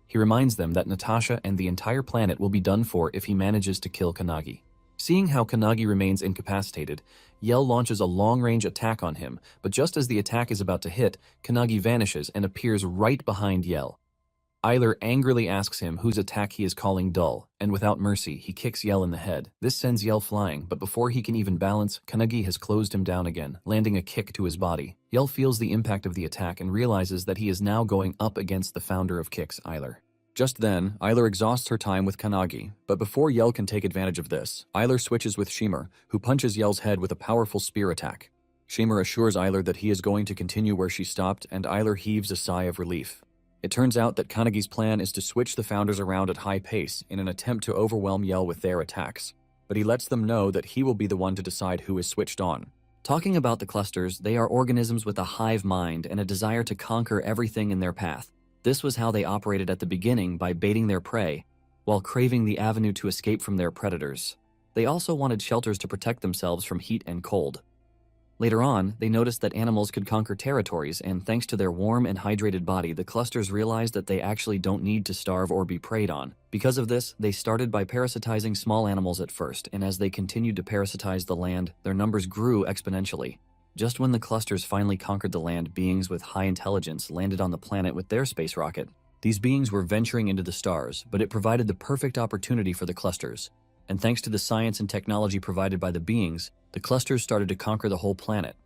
He reminds them that Natasha and the entire planet will be done for if he manages to kill Kanagi. Seeing how Kanagi remains incapacitated, Yell launches a long-range attack on him, but just as the attack is about to hit, Kanagi vanishes and appears right behind Yell. Eiler angrily asks him whose attack he is calling dull, and without mercy, he kicks Yell in the head. This sends Yell flying, but before he can even balance, Kanagi has closed him down again, landing a kick to his body. Yell feels the impact of the attack and realizes that he is now going up against the founder of kicks, Eiler. Just then, Eiler exhausts her time with Kanagi, but before Yell can take advantage of this, Eiler switches with Shimmer, who punches Yell's head with a powerful spear attack. Shimmer assures Eiler that he is going to continue where she stopped, and Eiler heaves a sigh of relief. It turns out that Kanagi's plan is to switch the founders around at high pace in an attempt to overwhelm Yell with their attacks, but he lets them know that he will be the one to decide who is switched on. Talking about the clusters, they are organisms with a hive mind and a desire to conquer everything in their path. This was how they operated at the beginning by baiting their prey. while craving the avenue to escape from their predators. They also wanted shelters to protect themselves from heat and cold. Later on, they noticed that animals could conquer territories, and thanks to their warm and hydrated body, the clusters realized that they actually don't need to starve or be preyed on. Because of this, they started by parasitizing small animals at first, and as they continued to parasitize the land, their numbers grew exponentially. Just when the clusters finally conquered the land, beings with high intelligence landed on the planet with their space rocket. These beings were venturing into the stars, but it provided the perfect opportunity for the clusters. And thanks to the science and technology provided by the beings, the clusters started to conquer the whole planet.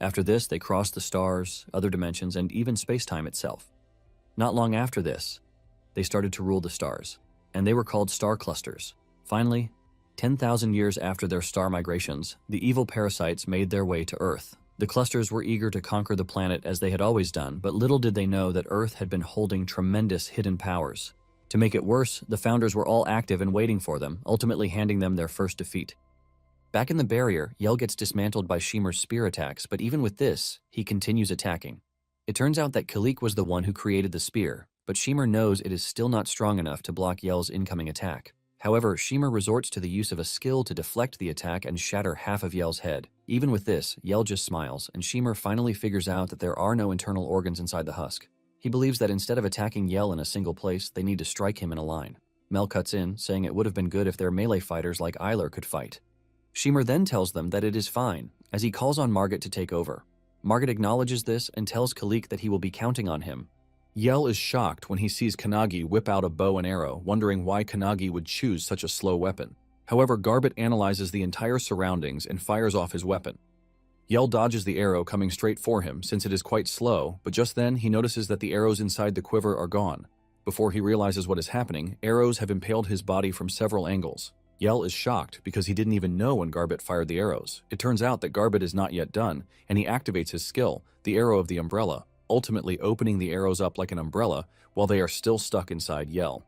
After this, they crossed the stars, other dimensions, and even space-time itself. Not long after this, they started to rule the stars, and they were called star clusters. Finally, 10,000 years after their star migrations, the evil parasites made their way to Earth. The clusters were eager to conquer the planet as they had always done, but little did they know that Earth had been holding tremendous hidden powers. To make it worse, the founders were all active and waiting for them, ultimately handing them their first defeat. Back in the barrier, Yell gets dismantled by Shimer's spear attacks, but even with this, he continues attacking. It turns out that Kalik was the one who created the spear, but Shimer knows it is still not strong enough to block Yell's incoming attack. However, Shimer resorts to the use of a skill to deflect the attack and shatter half of Yell's head. Even with this, Yell just smiles, and Shimer finally figures out that there are no internal organs inside the husk. He believes that instead of attacking Yell in a single place, they need to strike him in a line. Mel cuts in, saying it would have been good if their melee fighters like Eiler could fight. Shimer then tells them that it is fine, as he calls on Margit to take over. Margit acknowledges this and tells Kalik that he will be counting on him. Yell is shocked when he sees Kannagi whip out a bow and arrow, wondering why Kannagi would choose such a slow weapon. However, Garbett analyzes the entire surroundings and fires off his weapon. Yell dodges the arrow coming straight for him since it is quite slow, but just then he notices that the arrows inside the quiver are gone. Before he realizes what is happening, arrows have impaled his body from several angles. Yell is shocked because he didn't even know when Garbett fired the arrows. It turns out that Garbett is not yet done, and he activates his skill, the arrow of the umbrella, ultimately opening the arrows up like an umbrella while they are still stuck inside Yell.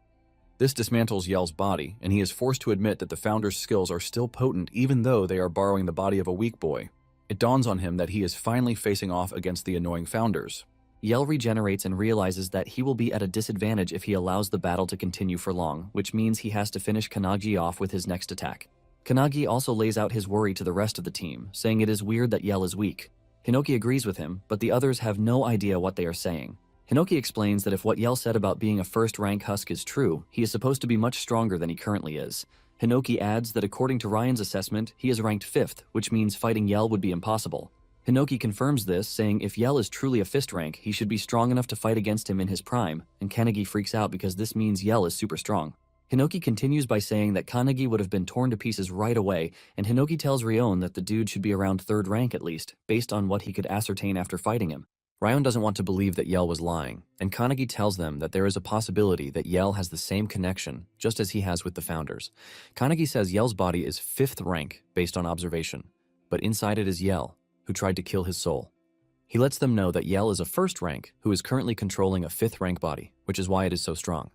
This dismantles Yell's body, and he is forced to admit that the Founder's skills are still potent even though they are borrowing the body of a weak boy. It dawns on him that he is finally facing off against the annoying Founders. Yell regenerates and realizes that he will be at a disadvantage if he allows the battle to continue for long, which means he has to finish Kannagi off with his next attack. Kannagi also lays out his worry to the rest of the team, saying it is weird that Yell is weak. Hinoki agrees with him, but the others have no idea what they are saying. Hinoki explains that if what Yell said about being a first-rank husk is true, he is supposed to be much stronger than he currently is. Hinoki adds that according to Ryan's assessment, he is ranked 5th, which means fighting Yell would be impossible. Hinoki confirms this, saying if Yell is truly a 5th rank, he should be strong enough to fight against him in his prime, and Kannagi freaks out because this means Yell is super strong. Hinoki continues by saying that Kannagi would have been torn to pieces right away, and Hinoki tells Ryon that the dude should be around 3rd rank at least, based on what he could ascertain after fighting him. Ryon doesn't want to believe that Yell was lying, and Kannagi tells them that there is a possibility that Yell has the same connection, just as he has with the Founders. Kannagi says Yell's body is 5th rank based on observation, but inside it is Yell, who tried to kill his soul. He lets them know that Yell is a 1st rank who is currently controlling a 5th rank body, which is why it is so strong.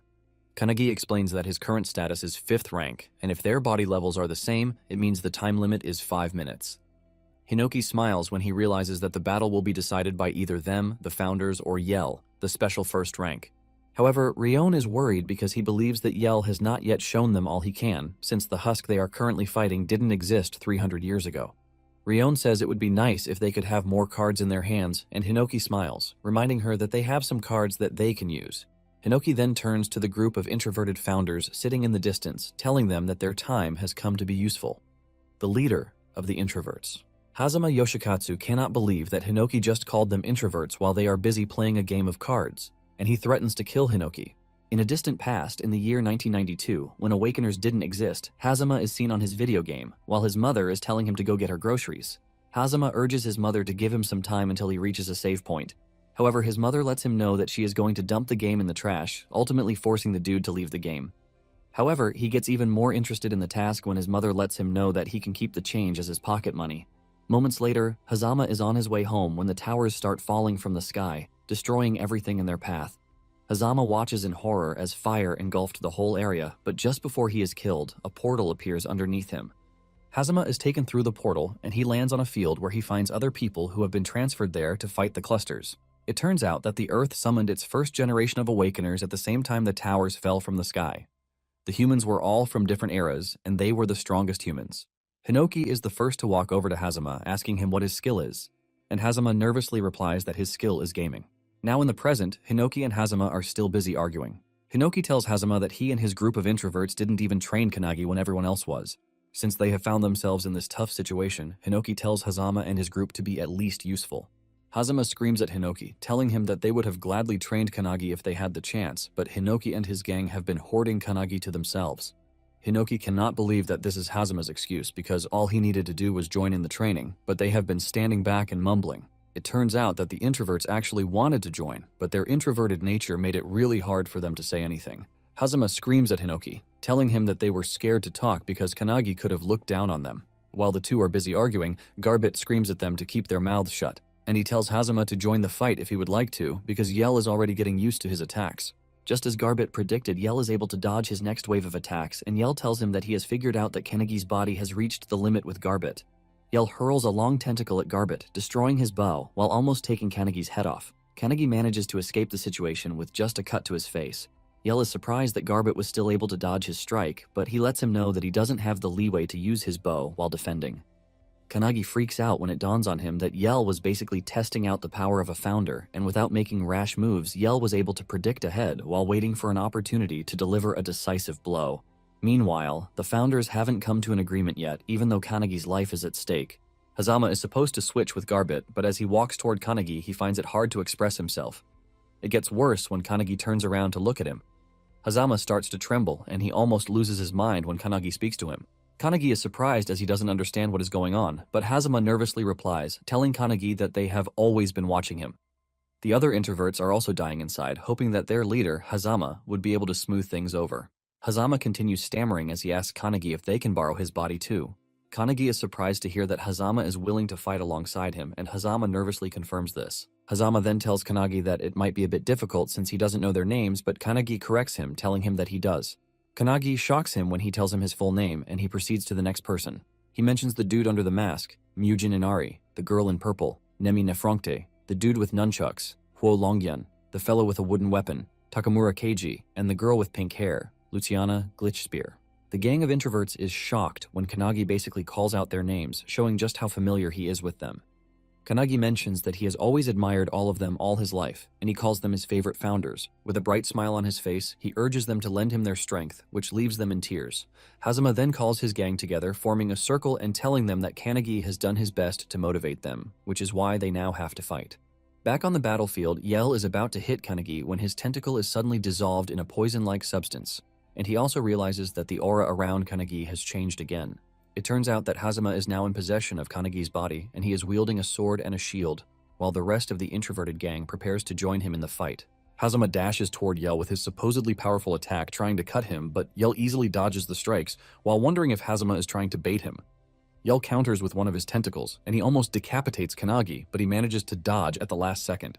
Kannagi explains that his current status is 5th rank, and if their body levels are the same, it means the time limit is 5 minutes. Hinoki smiles when he realizes that the battle will be decided by either them, the Founders, or Yell, the special 1st rank. However, Ryon is worried because he believes that Yell has not yet shown them all he can, since the husk they are currently fighting didn't exist 300 years ago. Ryon says it would be nice if they could have more cards in their hands, and Hinoki smiles, reminding her that they have some cards that they can use. Hinoki then turns to the group of introverted Founders sitting in the distance, telling them that their time has come to be useful. The leader of the introverts. Hazama Yoshikatsu cannot believe that Hinoki just called them introverts while they are busy playing a game of cards, and he threatens to kill Hinoki. In a distant past, in the year 1992, when Awakeners didn't exist, Hazama is seen on his video game, while his mother is telling him to go get her groceries. Hazama urges his mother to give him some time until he reaches a save point. However, his mother lets him know that she is going to dump the game in the trash, ultimately forcing the dude to leave the game. However, he gets even more interested in the task when his mother lets him know that he can keep the change as his pocket money. Moments later, Hazama is on his way home when the towers start falling from the sky, destroying everything in their path. Hazama watches in horror as fire engulfed the whole area, but just before he is killed, a portal appears underneath him. Hazama is taken through the portal, and he lands on a field where he finds other people who have been transferred there to fight the clusters. It turns out that the Earth summoned its first generation of Awakeners at the same time the towers fell from the sky. The humans were all from different eras, and they were the strongest humans. Hinoki is the first to walk over to Hazama, asking him what his skill is, and Hazama nervously replies that his skill is gaming. Now in the present, Hinoki and Hazama are still busy arguing. Hinoki tells Hazama that he and his group of introverts didn't even train Kanagi when everyone else was. Since they have found themselves in this tough situation, Hinoki tells Hazama and his group to be at least useful. Hazama screams at Hinoki, telling him that they would have gladly trained Kanagi if they had the chance, but Hinoki and his gang have been hoarding Kanagi to themselves. Hinoki cannot believe that this is Hazama's excuse because all he needed to do was join in the training, but they have been standing back and mumbling. It turns out that the introverts actually wanted to join, but their introverted nature made it really hard for them to say anything. Hazama screams at Hinoki, telling him that they were scared to talk because Kanagi could have looked down on them. While the two are busy arguing, Garbit screams at them to keep their mouths shut, and he tells Hazama to join the fight if he would like to because Yell is already getting used to his attacks. Just as Garbit predicted, Yell is able to dodge his next wave of attacks, and Yell tells him that he has figured out that Kanagi's body has reached the limit with Garbit. Yell hurls a long tentacle at Garbit, destroying his bow while almost taking Kanagi's head off. Kanagi manages to escape the situation with just a cut to his face. Yell is surprised that Garbit was still able to dodge his strike, but he lets him know that he doesn't have the leeway to use his bow while defending. Kanagi freaks out when it dawns on him that Yell was basically testing out the power of a founder, and without making rash moves, Yell was able to predict ahead while waiting for an opportunity to deliver a decisive blow. Meanwhile, the founders haven't come to an agreement yet, even though Kanagi's life is at stake. Hazama is supposed to switch with Garbit, but as he walks toward Kanagi, he finds it hard to express himself. It gets worse when Kanagi turns around to look at him. Hazama starts to tremble, and he almost loses his mind when Kanagi speaks to him. Kanagi is surprised as he doesn't understand what is going on, but Hazama nervously replies, telling Kanagi that they have always been watching him. The other introverts are also dying inside, hoping that their leader, Hazama, would be able to smooth things over. Hazama continues stammering as he asks Kanagi if they can borrow his body too. Kanagi is surprised to hear that Hazama is willing to fight alongside him, and Hazama nervously confirms this. Hazama then tells Kanagi that it might be a bit difficult since he doesn't know their names, but Kanagi corrects him, telling him that he does. Kanagi shocks him when he tells him his full name, and he proceeds to the next person. He mentions the dude under the mask, Mujin Inari, the girl in purple, Nemi Nefronkte, the dude with nunchucks, Huo Longyan, the fellow with a wooden weapon, Takamura Keiji, and the girl with pink hair, Luciana Glitchspear. The gang of introverts is shocked when Kanagi basically calls out their names, showing just how familiar he is with them. Kanagi mentions that he has always admired all of them all his life, and he calls them his favorite founders. With a bright smile on his face, he urges them to lend him their strength, which leaves them in tears. Hazama then calls his gang together, forming a circle and telling them that Kanagi has done his best to motivate them, which is why they now have to fight. Back on the battlefield, Yell is about to hit Kanagi when his tentacle is suddenly dissolved in a poison-like substance, and he also realizes that the aura around Kanagi has changed again. It turns out that Hazama is now in possession of Kanagi's body, and he is wielding a sword and a shield, while the rest of the introverted gang prepares to join him in the fight. Hazama dashes toward Yell with his supposedly powerful attack, trying to cut him, but Yell easily dodges the strikes, while wondering if Hazama is trying to bait him. Yell counters with one of his tentacles, and he almost decapitates Kanagi, but he manages to dodge at the last second.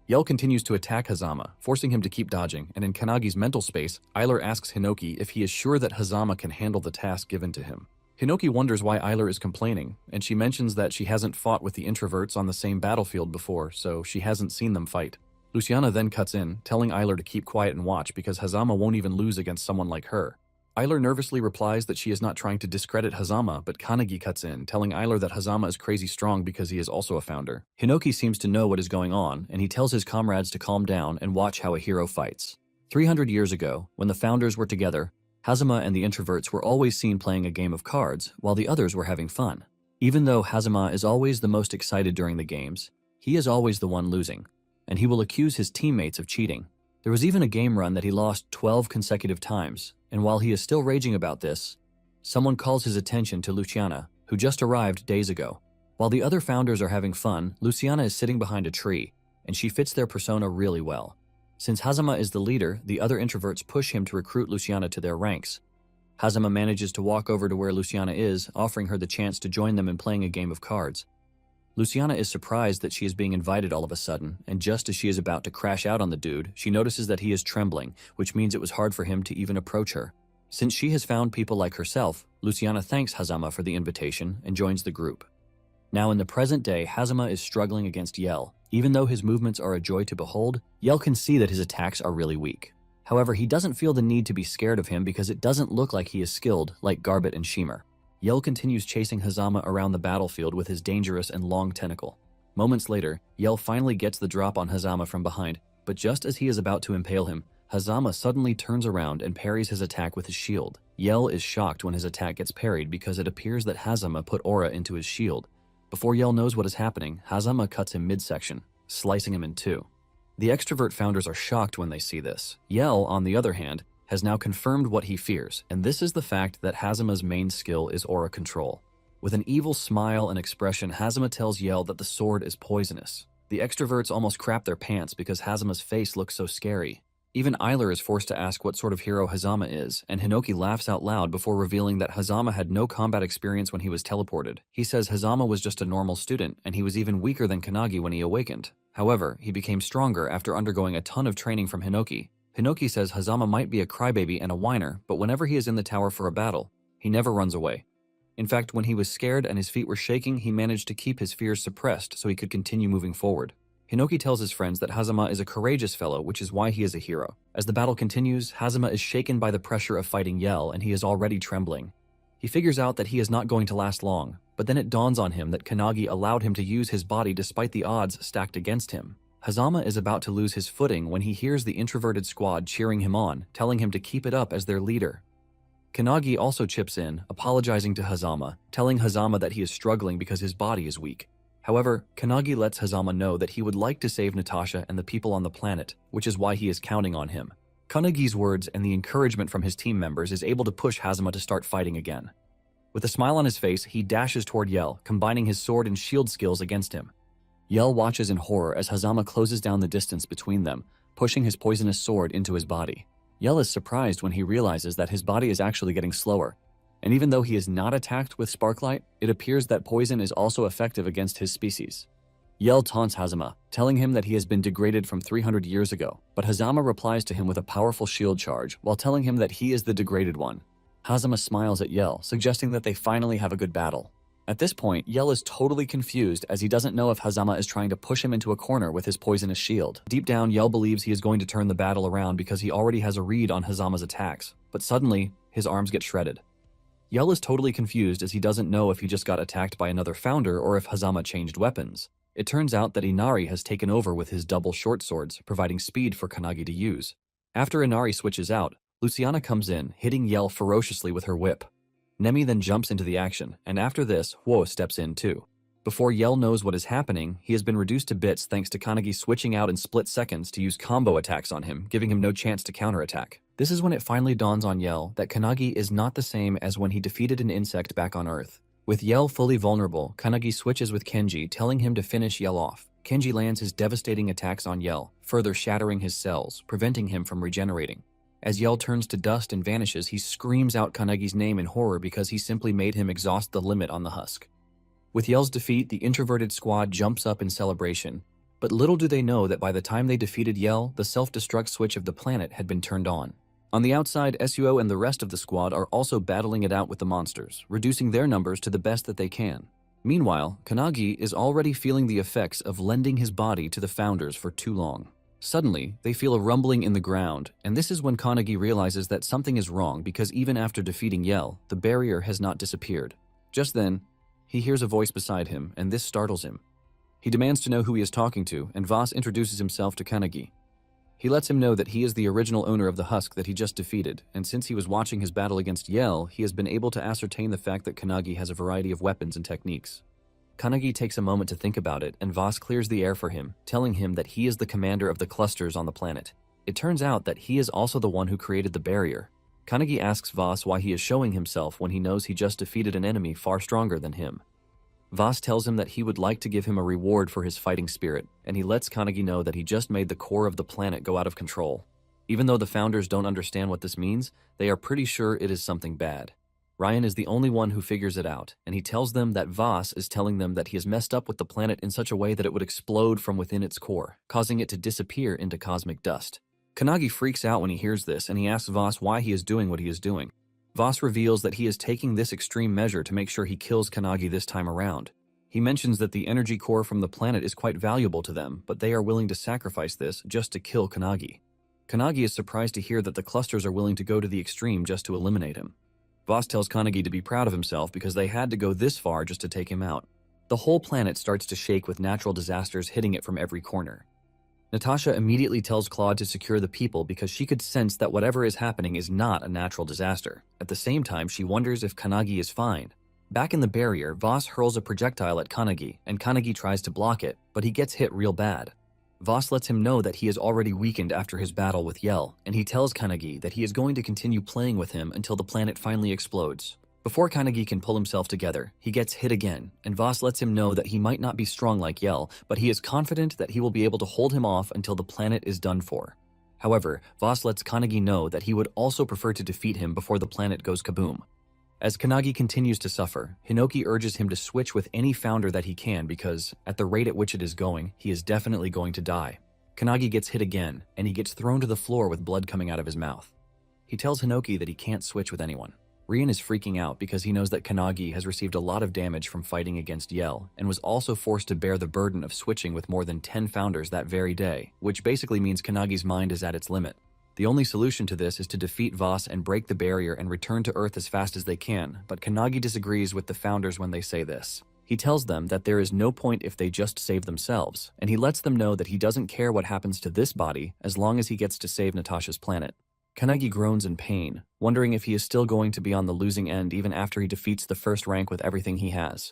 Yell continues to attack Hazama, forcing him to keep dodging, and in Kanagi's mental space, Eiler asks Hinoki if he is sure that Hazama can handle the task given to him. Hinoki wonders why Eiler is complaining, and she mentions that she hasn't fought with the introverts on the same battlefield before, so she hasn't seen them fight. Luciana then cuts in, telling Eiler to keep quiet and watch because Hazama won't even lose against someone like her. Eiler nervously replies that she is not trying to discredit Hazama, but Kanagi cuts in, telling Eiler that Hazama is crazy strong because he is also a founder. Hinoki seems to know what is going on, and he tells his comrades to calm down and watch how a hero fights. 300 years ago, when the founders were together, Hazama and the introverts were always seen playing a game of cards, while the others were having fun. Even though Hazama is always the most excited during the games, he is always the one losing, and he will accuse his teammates of cheating. There was even a game run that he lost 12 consecutive times, and while he is still raging about this, someone calls his attention to Luciana, who just arrived days ago. While the other founders are having fun, Luciana is sitting behind a tree, and she fits their persona really well. Since Hazama is the leader, the other introverts push him to recruit Luciana to their ranks. Hazama manages to walk over to where Luciana is, offering her the chance to join them in playing a game of cards. Luciana is surprised that she is being invited all of a sudden, and just as she is about to crash out on the dude, she notices that he is trembling, which means it was hard for him to even approach her. Since she has found people like herself, Luciana thanks Hazama for the invitation and joins the group. Now in the present day, Hazama is struggling against Yell. Even though his movements are a joy to behold, Yell can see that his attacks are really weak. However, he doesn't feel the need to be scared of him because it doesn't look like he is skilled like Garbett and Shimmer. Yell continues chasing Hazama around the battlefield with his dangerous and long tentacle. Moments later, Yell finally gets the drop on Hazama from behind, but just as he is about to impale him, Hazama suddenly turns around and parries his attack with his shield. Yell is shocked when his attack gets parried because it appears that Hazama put aura into his shield. Before Yell knows what is happening, Hazama cuts him midsection, slicing him in two. The extrovert founders are shocked when they see this. Yell, on the other hand, has now confirmed what he fears, and this is the fact that Hazama's main skill is aura control. With an evil smile and expression, Hazama tells Yell that the sword is poisonous. The extroverts almost crap their pants because Hazama's face looks so scary. Even Eiler is forced to ask what sort of hero Hazama is, and Hinoki laughs out loud before revealing that Hazama had no combat experience when he was teleported. He says Hazama was just a normal student, and he was even weaker than Kanagi when he awakened. However, he became stronger after undergoing a ton of training from Hinoki. Hinoki says Hazama might be a crybaby and a whiner, but whenever he is in the tower for a battle, he never runs away. In fact, when he was scared and his feet were shaking, he managed to keep his fears suppressed so he could continue moving forward. Hinoki tells his friends that Hazama is a courageous fellow, which is why he is a hero. As the battle continues, Hazama is shaken by the pressure of fighting Yell, and he is already trembling. He figures out that he is not going to last long, but then it dawns on him that Kanagi allowed him to use his body despite the odds stacked against him. Hazama is about to lose his footing when he hears the introverted squad cheering him on, telling him to keep it up as their leader. Kanagi also chips in, apologizing to Hazama, telling Hazama that he is struggling because his body is weak. However, Kanagi lets Hazama know that he would like to save Natasha and the people on the planet, which is why he is counting on him. Kanagi's words and the encouragement from his team members is able to push Hazama to start fighting again. With a smile on his face, he dashes toward Yell, combining his sword and shield skills against him. Yell watches in horror as Hazama closes down the distance between them, pushing his poisonous sword into his body. Yell is surprised when he realizes that his body is actually getting slower, and even though he is not attacked with Sparklight, it appears that poison is also effective against his species. Yell taunts Hazama, telling him that he has been degraded from 300 years ago, but Hazama replies to him with a powerful shield charge while telling him that he is the degraded one. Hazama smiles at Yell, suggesting that they finally have a good battle. At this point, Yell is totally confused as he doesn't know if Hazama is trying to push him into a corner with his poisonous shield. Deep down, Yell believes he is going to turn the battle around because he already has a read on Hazama's attacks, but suddenly, his arms get shredded. Yell is totally confused as he doesn't know if he just got attacked by another founder or if Hazama changed weapons. It turns out that Inari has taken over with his double short swords, providing speed for Kanagi to use. After Inari switches out, Luciana comes in, hitting Yell ferociously with her whip. Nemi then jumps into the action, and after this, Huo steps in too. Before Yell knows what is happening, he has been reduced to bits thanks to Kanagi switching out in split seconds to use combo attacks on him, giving him no chance to counterattack. This is when it finally dawns on Yell that Kanagi is not the same as when he defeated an insect back on Earth. With Yell fully vulnerable, Kanagi switches with Kenji, telling him to finish Yell off. Kenji lands his devastating attacks on Yell, further shattering his cells, preventing him from regenerating. As Yell turns to dust and vanishes, he screams out Kanagi's name in horror because he simply made him exhaust the limit on the husk. With Yell's defeat, the introverted squad jumps up in celebration, but little do they know that by the time they defeated Yell, the self-destruct switch of the planet had been turned on. On the outside, Suo and the rest of the squad are also battling it out with the monsters, reducing their numbers to the best that they can. Meanwhile, Kanagi is already feeling the effects of lending his body to the founders for too long. Suddenly, they feel a rumbling in the ground, and this is when Kanagi realizes that something is wrong because even after defeating Yell, the barrier has not disappeared. Just then, he hears a voice beside him, and this startles him. He demands to know who he is talking to, and Voss introduces himself to Kanagi. He lets him know that he is the original owner of the husk that he just defeated, and since he was watching his battle against Yell, he has been able to ascertain the fact that Kanagi has a variety of weapons and techniques. Kanagi takes a moment to think about it, and Voss clears the air for him, telling him that he is the commander of the clusters on the planet. It turns out that he is also the one who created the barrier. Kanagi asks Voss why he is showing himself when he knows he just defeated an enemy far stronger than him. Voss tells him that he would like to give him a reward for his fighting spirit, and he lets Kanagi know that he just made the core of the planet go out of control. Even though the founders don't understand what this means, they are pretty sure it is something bad. Ryan is the only one who figures it out, and he tells them that Voss is telling them that he has messed up with the planet in such a way that it would explode from within its core, causing it to disappear into cosmic dust. Kanagi freaks out when he hears this, and he asks Voss why he is doing what he is doing. Voss reveals that he is taking this extreme measure to make sure he kills Kanagi this time around. He mentions that the energy core from the planet is quite valuable to them, but they are willing to sacrifice this just to kill Kanagi. Kanagi is surprised to hear that the clusters are willing to go to the extreme just to eliminate him. Voss tells Kanagi to be proud of himself because they had to go this far just to take him out. The whole planet starts to shake with natural disasters hitting it from every corner. Natasha immediately tells Claude to secure the people because she could sense that whatever is happening is not a natural disaster. At the same time, she wonders if Kanagi is fine. Back in the barrier, Voss hurls a projectile at Kanagi, and Kanagi tries to block it, but he gets hit real bad. Voss lets him know that he is already weakened after his battle with Yell, and he tells Kanagi that he is going to continue playing with him until the planet finally explodes. Before Kanagi can pull himself together, he gets hit again, and Voss lets him know that he might not be strong like Yell, but he is confident that he will be able to hold him off until the planet is done for. However, Voss lets Kanagi know that he would also prefer to defeat him before the planet goes kaboom. As Kanagi continues to suffer, Hinoki urges him to switch with any founder that he can because, at the rate at which it is going, he is definitely going to die. Kanagi gets hit again, and he gets thrown to the floor with blood coming out of his mouth. He tells Hinoki that he can't switch with anyone. Rian is freaking out because he knows that Kanagi has received a lot of damage from fighting against Yell and was also forced to bear the burden of switching with more than 10 founders that very day, which basically means Kanagi's mind is at its limit. The only solution to this is to defeat Voss and break the barrier and return to Earth as fast as they can, but Kanagi disagrees with the founders when they say this. He tells them that there is no point if they just save themselves, and he lets them know that he doesn't care what happens to this body as long as he gets to save Natasha's planet. Kanagi groans in pain, wondering if he is still going to be on the losing end even after he defeats the first rank with everything he has.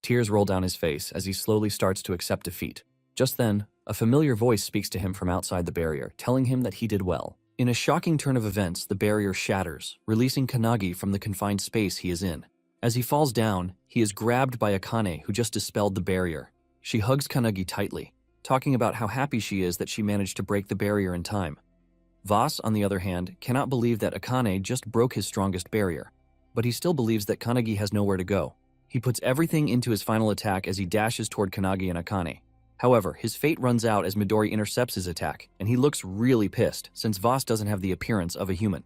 Tears roll down his face as he slowly starts to accept defeat. Just then, a familiar voice speaks to him from outside the barrier, telling him that he did well. In a shocking turn of events, the barrier shatters, releasing Kanagi from the confined space he is in. As he falls down, he is grabbed by Akane, who just dispelled the barrier. She hugs Kanagi tightly, talking about how happy she is that she managed to break the barrier in time. Voss, on the other hand, cannot believe that Akane just broke his strongest barrier, but he still believes that Kanagi has nowhere to go. He puts everything into his final attack as he dashes toward Kanagi and Akane. However, his fate runs out as Midori intercepts his attack, and he looks really pissed since Voss doesn't have the appearance of a human.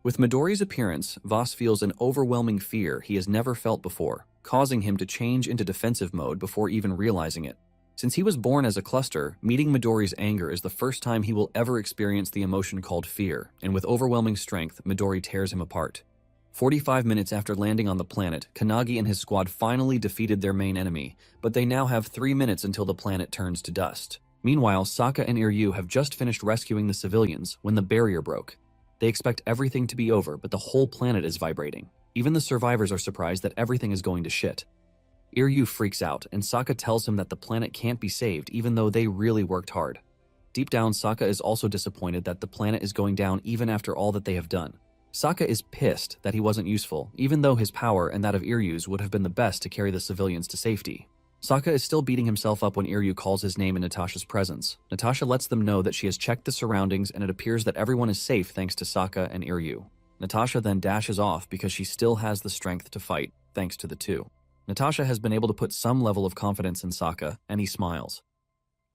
With Midori's appearance, Voss feels an overwhelming fear he has never felt before, causing him to change into defensive mode before even realizing it. Since he was born as a cluster, meeting Midori's anger is the first time he will ever experience the emotion called fear, and with overwhelming strength, Midori tears him apart. 45 minutes after landing on the planet, Kanagi and his squad finally defeated their main enemy, but they now have 3 minutes until the planet turns to dust. Meanwhile, Sokka and Iryu have just finished rescuing the civilians when the barrier broke. They expect everything to be over, but the whole planet is vibrating. Even the survivors are surprised that everything is going to shit. Iryu freaks out, and Sokka tells him that the planet can't be saved even though they really worked hard. Deep down, Sokka is also disappointed that the planet is going down even after all that they have done. Sokka is pissed that he wasn't useful, even though his power and that of Iryu's would have been the best to carry the civilians to safety. Sokka is still beating himself up when Iryu calls his name in Natasha's presence. Natasha lets them know that she has checked the surroundings and it appears that everyone is safe thanks to Sokka and Iryu. Natasha then dashes off because she still has the strength to fight, thanks to the two. Natasha has been able to put some level of confidence in Sokka, and he smiles.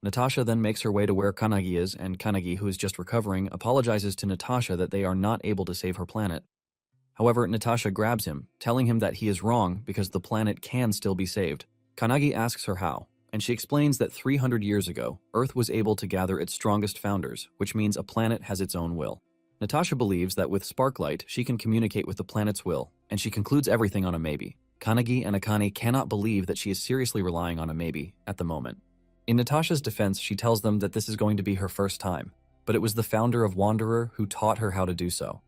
Natasha then makes her way to where Kanagi is, and Kanagi, who is just recovering, apologizes to Natasha that they are not able to save her planet. However, Natasha grabs him, telling him that he is wrong because the planet can still be saved. Kanagi asks her how, and she explains that 300 years ago, Earth was able to gather its strongest founders, which means a planet has its own will. Natasha believes that with Sparklight, she can communicate with the planet's will, and she concludes everything on a maybe. Kanagi and Akane cannot believe that she is seriously relying on a maybe at the moment. In Natasha's defense, she tells them that this is going to be her first time, but it was the founder of Wanderer who taught her how to do so.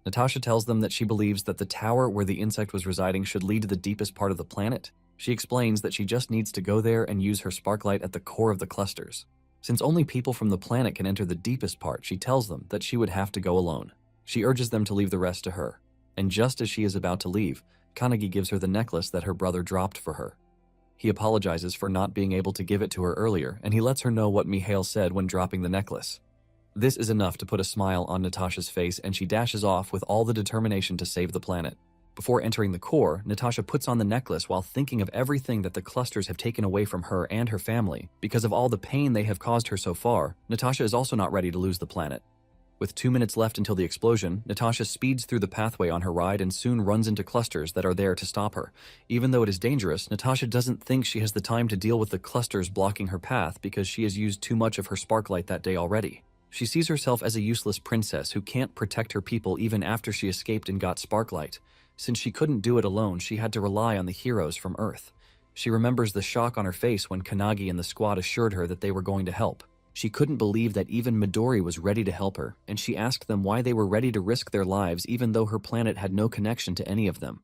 Natasha tells them that she believes that the tower where the insect was residing should lead to the deepest part of the planet. She explains that she just needs to go there and use her sparklight at the core of the clusters. Since only people from the planet can enter the deepest part, she tells them that she would have to go alone. She urges them to leave the rest to her. And just as she is about to leave, Kanagi gives her the necklace that her brother dropped for her. He apologizes for not being able to give it to her earlier, and he lets her know what Mihail said when dropping the necklace. This is enough to put a smile on Natasha's face, and she dashes off with all the determination to save the planet. Before entering the core, Natasha puts on the necklace while thinking of everything that the clusters have taken away from her and her family. Because of all the pain they have caused her so far, Natasha is also not ready to lose the planet. With 2 minutes left until the explosion, Natasha speeds through the pathway on her ride and soon runs into clusters that are there to stop her. Even though it is dangerous, Natasha doesn't think she has the time to deal with the clusters blocking her path because she has used too much of her sparklight that day already. She sees herself as a useless princess who can't protect her people even after she escaped and got Sparklight. Since she couldn't do it alone, she had to rely on the heroes from Earth. She remembers the shock on her face when Kanagi and the squad assured her that they were going to help. She couldn't believe that even Midori was ready to help her, and she asked them why they were ready to risk their lives even though her planet had no connection to any of them.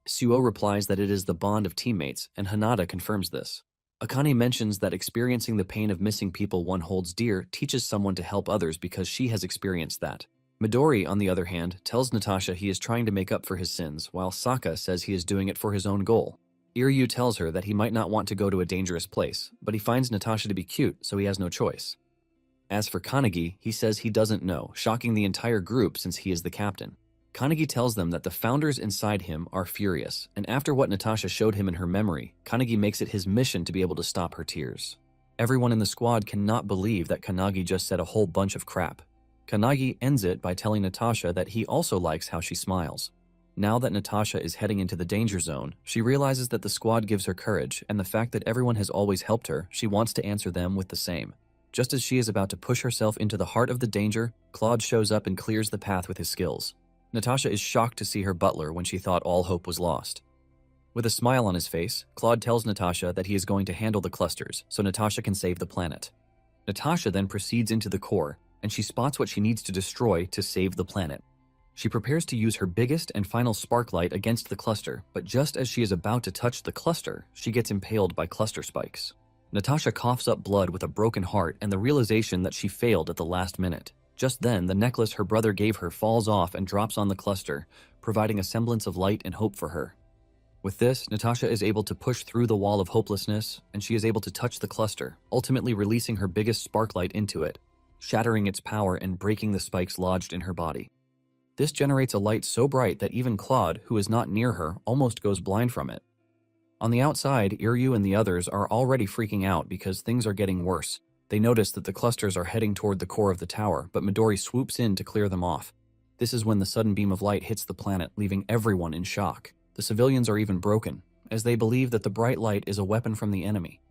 Suo replies that it is the bond of teammates, and Hinata confirms this. Akane mentions that experiencing the pain of missing people one holds dear teaches someone to help others because she has experienced that. Midori, on the other hand, tells Natasha he is trying to make up for his sins, while Sokka says he is doing it for his own goal. Iryu tells her that he might not want to go to a dangerous place, but he finds Natasha to be cute, so he has no choice. As for Kanagi, he says he doesn't know, shocking the entire group since he is the captain. Kanagi tells them that the founders inside him are furious, and after what Natasha showed him in her memory, Kanagi makes it his mission to be able to stop her tears. Everyone in the squad cannot believe that Kanagi just said a whole bunch of crap. Kanagi ends it by telling Natasha that he also likes how she smiles. Now that Natasha is heading into the danger zone, she realizes that the squad gives her courage, and the fact that everyone has always helped her, she wants to answer them with the same. Just as she is about to push herself into the heart of the danger, Claude shows up and clears the path with his skills. Natasha is shocked to see her butler when she thought all hope was lost. With a smile on his face, Claude tells Natasha that he is going to handle the clusters so Natasha can save the planet. Natasha then proceeds into the core, and she spots what she needs to destroy to save the planet. She prepares to use her biggest and final sparklight against the cluster, but just as she is about to touch the cluster, she gets impaled by cluster spikes. Natasha coughs up blood with a broken heart and the realization that she failed at the last minute. Just then, the necklace her brother gave her falls off and drops on the cluster, providing a semblance of light and hope for her. With this, Natasha is able to push through the wall of hopelessness, and she is able to touch the cluster, ultimately releasing her biggest sparklight into it, shattering its power and breaking the spikes lodged in her body. This generates a light so bright that even Claude, who is not near her, almost goes blind from it. On the outside, Iryu and the others are already freaking out because things are getting worse. They notice that the clusters are heading toward the core of the tower, but Midori swoops in to clear them off. This is when the sudden beam of light hits the planet, leaving everyone in shock. The civilians are even broken, as they believe that the bright light is a weapon from the enemy.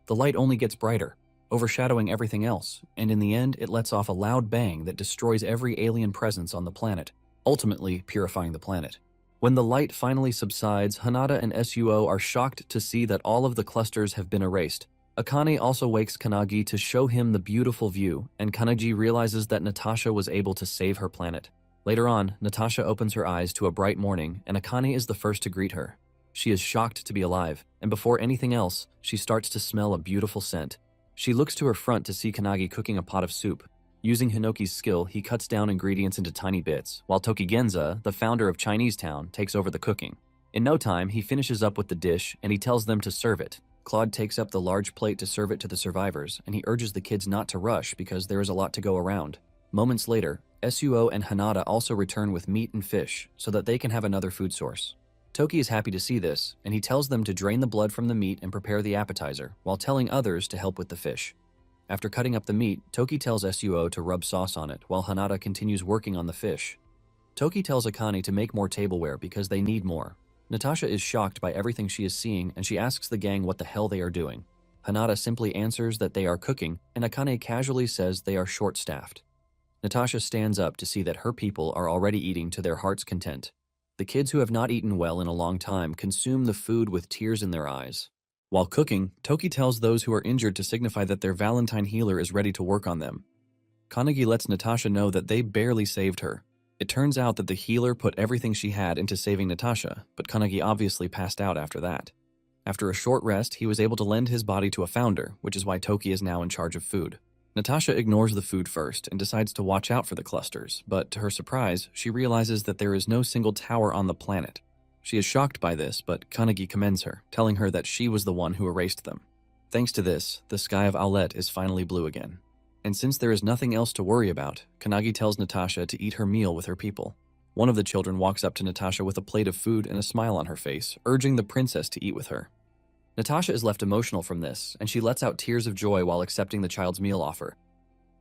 The light only gets brighter, overshadowing everything else, and in the end it lets off a loud bang that destroys every alien presence on the planet, ultimately purifying the planet. When the light finally subsides, Hinata and Suo are shocked to see that all of the clusters have been erased. Akane also wakes Kanagi to show him the beautiful view, and Kanagi realizes that Natasha was able to save her planet. Later on, Natasha opens her eyes to a bright morning, and Akane is the first to greet her. She is shocked to be alive, and before anything else, she starts to smell a beautiful scent. She looks to her front to see Kanagi cooking a pot of soup. Using Hinoki's skill, he cuts down ingredients into tiny bits, while Tokigenza, the founder of Chinese Town, takes over the cooking. In no time, he finishes up with the dish, and he tells them to serve it. Claude takes up the large plate to serve it to the survivors, and he urges the kids not to rush because there is a lot to go around. Moments later, Suo and Hinata also return with meat and fish so that they can have another food source. Toki is happy to see this, and he tells them to drain the blood from the meat and prepare the appetizer, while telling others to help with the fish. After cutting up the meat, Toki tells Suo to rub sauce on it, while Hinata continues working on the fish. Toki tells Akane to make more tableware because they need more. Natasha is shocked by everything she is seeing, and she asks the gang what the hell they are doing. Hinata simply answers that they are cooking, and Akane casually says they are short-staffed. Natasha stands up to see that her people are already eating to their heart's content. The kids who have not eaten well in a long time consume the food with tears in their eyes. While cooking, Toki tells those who are injured to signify that their Valentine healer is ready to work on them. Kanagi lets Natasha know that they barely saved her. It turns out that the healer put everything she had into saving Natasha, but Kanagi obviously passed out after that. After a short rest, he was able to lend his body to a founder, which is why Toki is now in charge of food. Natasha ignores the food first and decides to watch out for the clusters, but to her surprise, she realizes that there is no single tower on the planet. She is shocked by this, but Kanagi commends her, telling her that she was the one who erased them. Thanks to this, the sky of Aulette is finally blue again. And since there is nothing else to worry about, Kanagi tells Natasha to eat her meal with her people. One of the children walks up to Natasha with a plate of food and a smile on her face, urging the princess to eat with her. Natasha is left emotional from this, and she lets out tears of joy while accepting the child's meal offer.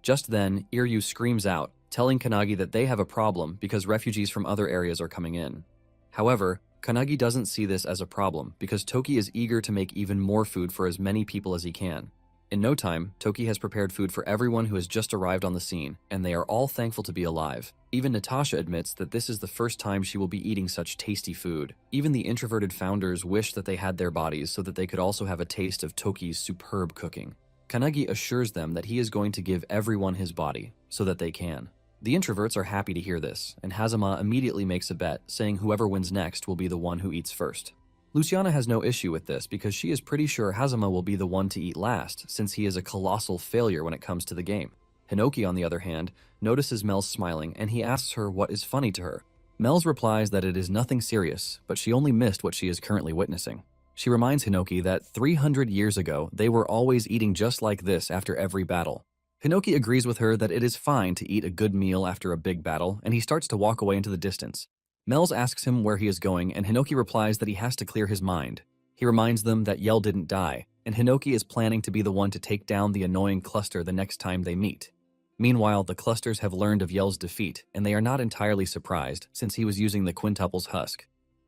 Just then, Iryu screams out, telling Kanagi that they have a problem because refugees from other areas are coming in. However, Kanagi doesn't see this as a problem because Toki is eager to make even more food for as many people as he can. In no time, Toki has prepared food for everyone who has just arrived on the scene, and they are all thankful to be alive. Even Natasha admits that this is the first time she will be eating such tasty food. Even the introverted founders wish that they had their bodies so that they could also have a taste of Toki's superb cooking. Kanagi assures them that he is going to give everyone his body, so that they can. The introverts are happy to hear this, and Hazama immediately makes a bet, saying whoever wins next will be the one who eats first. Luciana has no issue with this because she is pretty sure Hazama will be the one to eat last, since he is a colossal failure when it comes to the game. Hinoki, on the other hand, notices Mel's smiling and he asks her what is funny to her. Mel's replies that it is nothing serious, but she only missed what she is currently witnessing. She reminds Hinoki that 300 years ago, they were always eating just like this after every battle. Hinoki agrees with her that it is fine to eat a good meal after a big battle, and he starts to walk away into the distance. Mel's asks him where he is going, and Hinoki replies that he has to clear his mind. He reminds them that Yell didn't die, and Hinoki is planning to be the one to take down the annoying cluster the next time they meet. Meanwhile, the clusters have learned of Yell's defeat, and they are not entirely surprised, since he was using the quintuple's husk.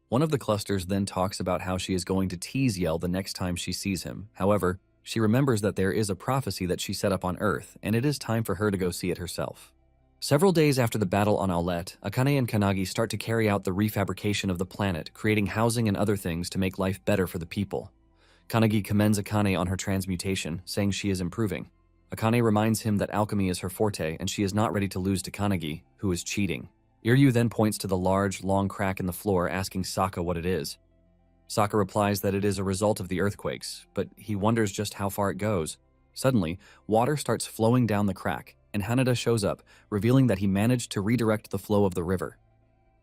One of the clusters then talks about how she is going to tease Yell the next time she sees him. However, she remembers that there is a prophecy that she set up on Earth, and it is time for her to go see it herself. Several days after the battle on Aulette, Akane and Kanagi start to carry out the refabrication of the planet, creating housing and other things to make life better for the people. Kanagi commends Akane on her transmutation, saying she is improving. Akane reminds him that alchemy is her forte and she is not ready to lose to Kanagi, who is cheating. Iryu then points to the large, long crack in the floor, asking Sokka what it is. Sokka replies that it is a result of the earthquakes, but he wonders just how far it goes. Suddenly, water starts flowing down the crack, and Hanada shows up, revealing that he managed to redirect the flow of the river.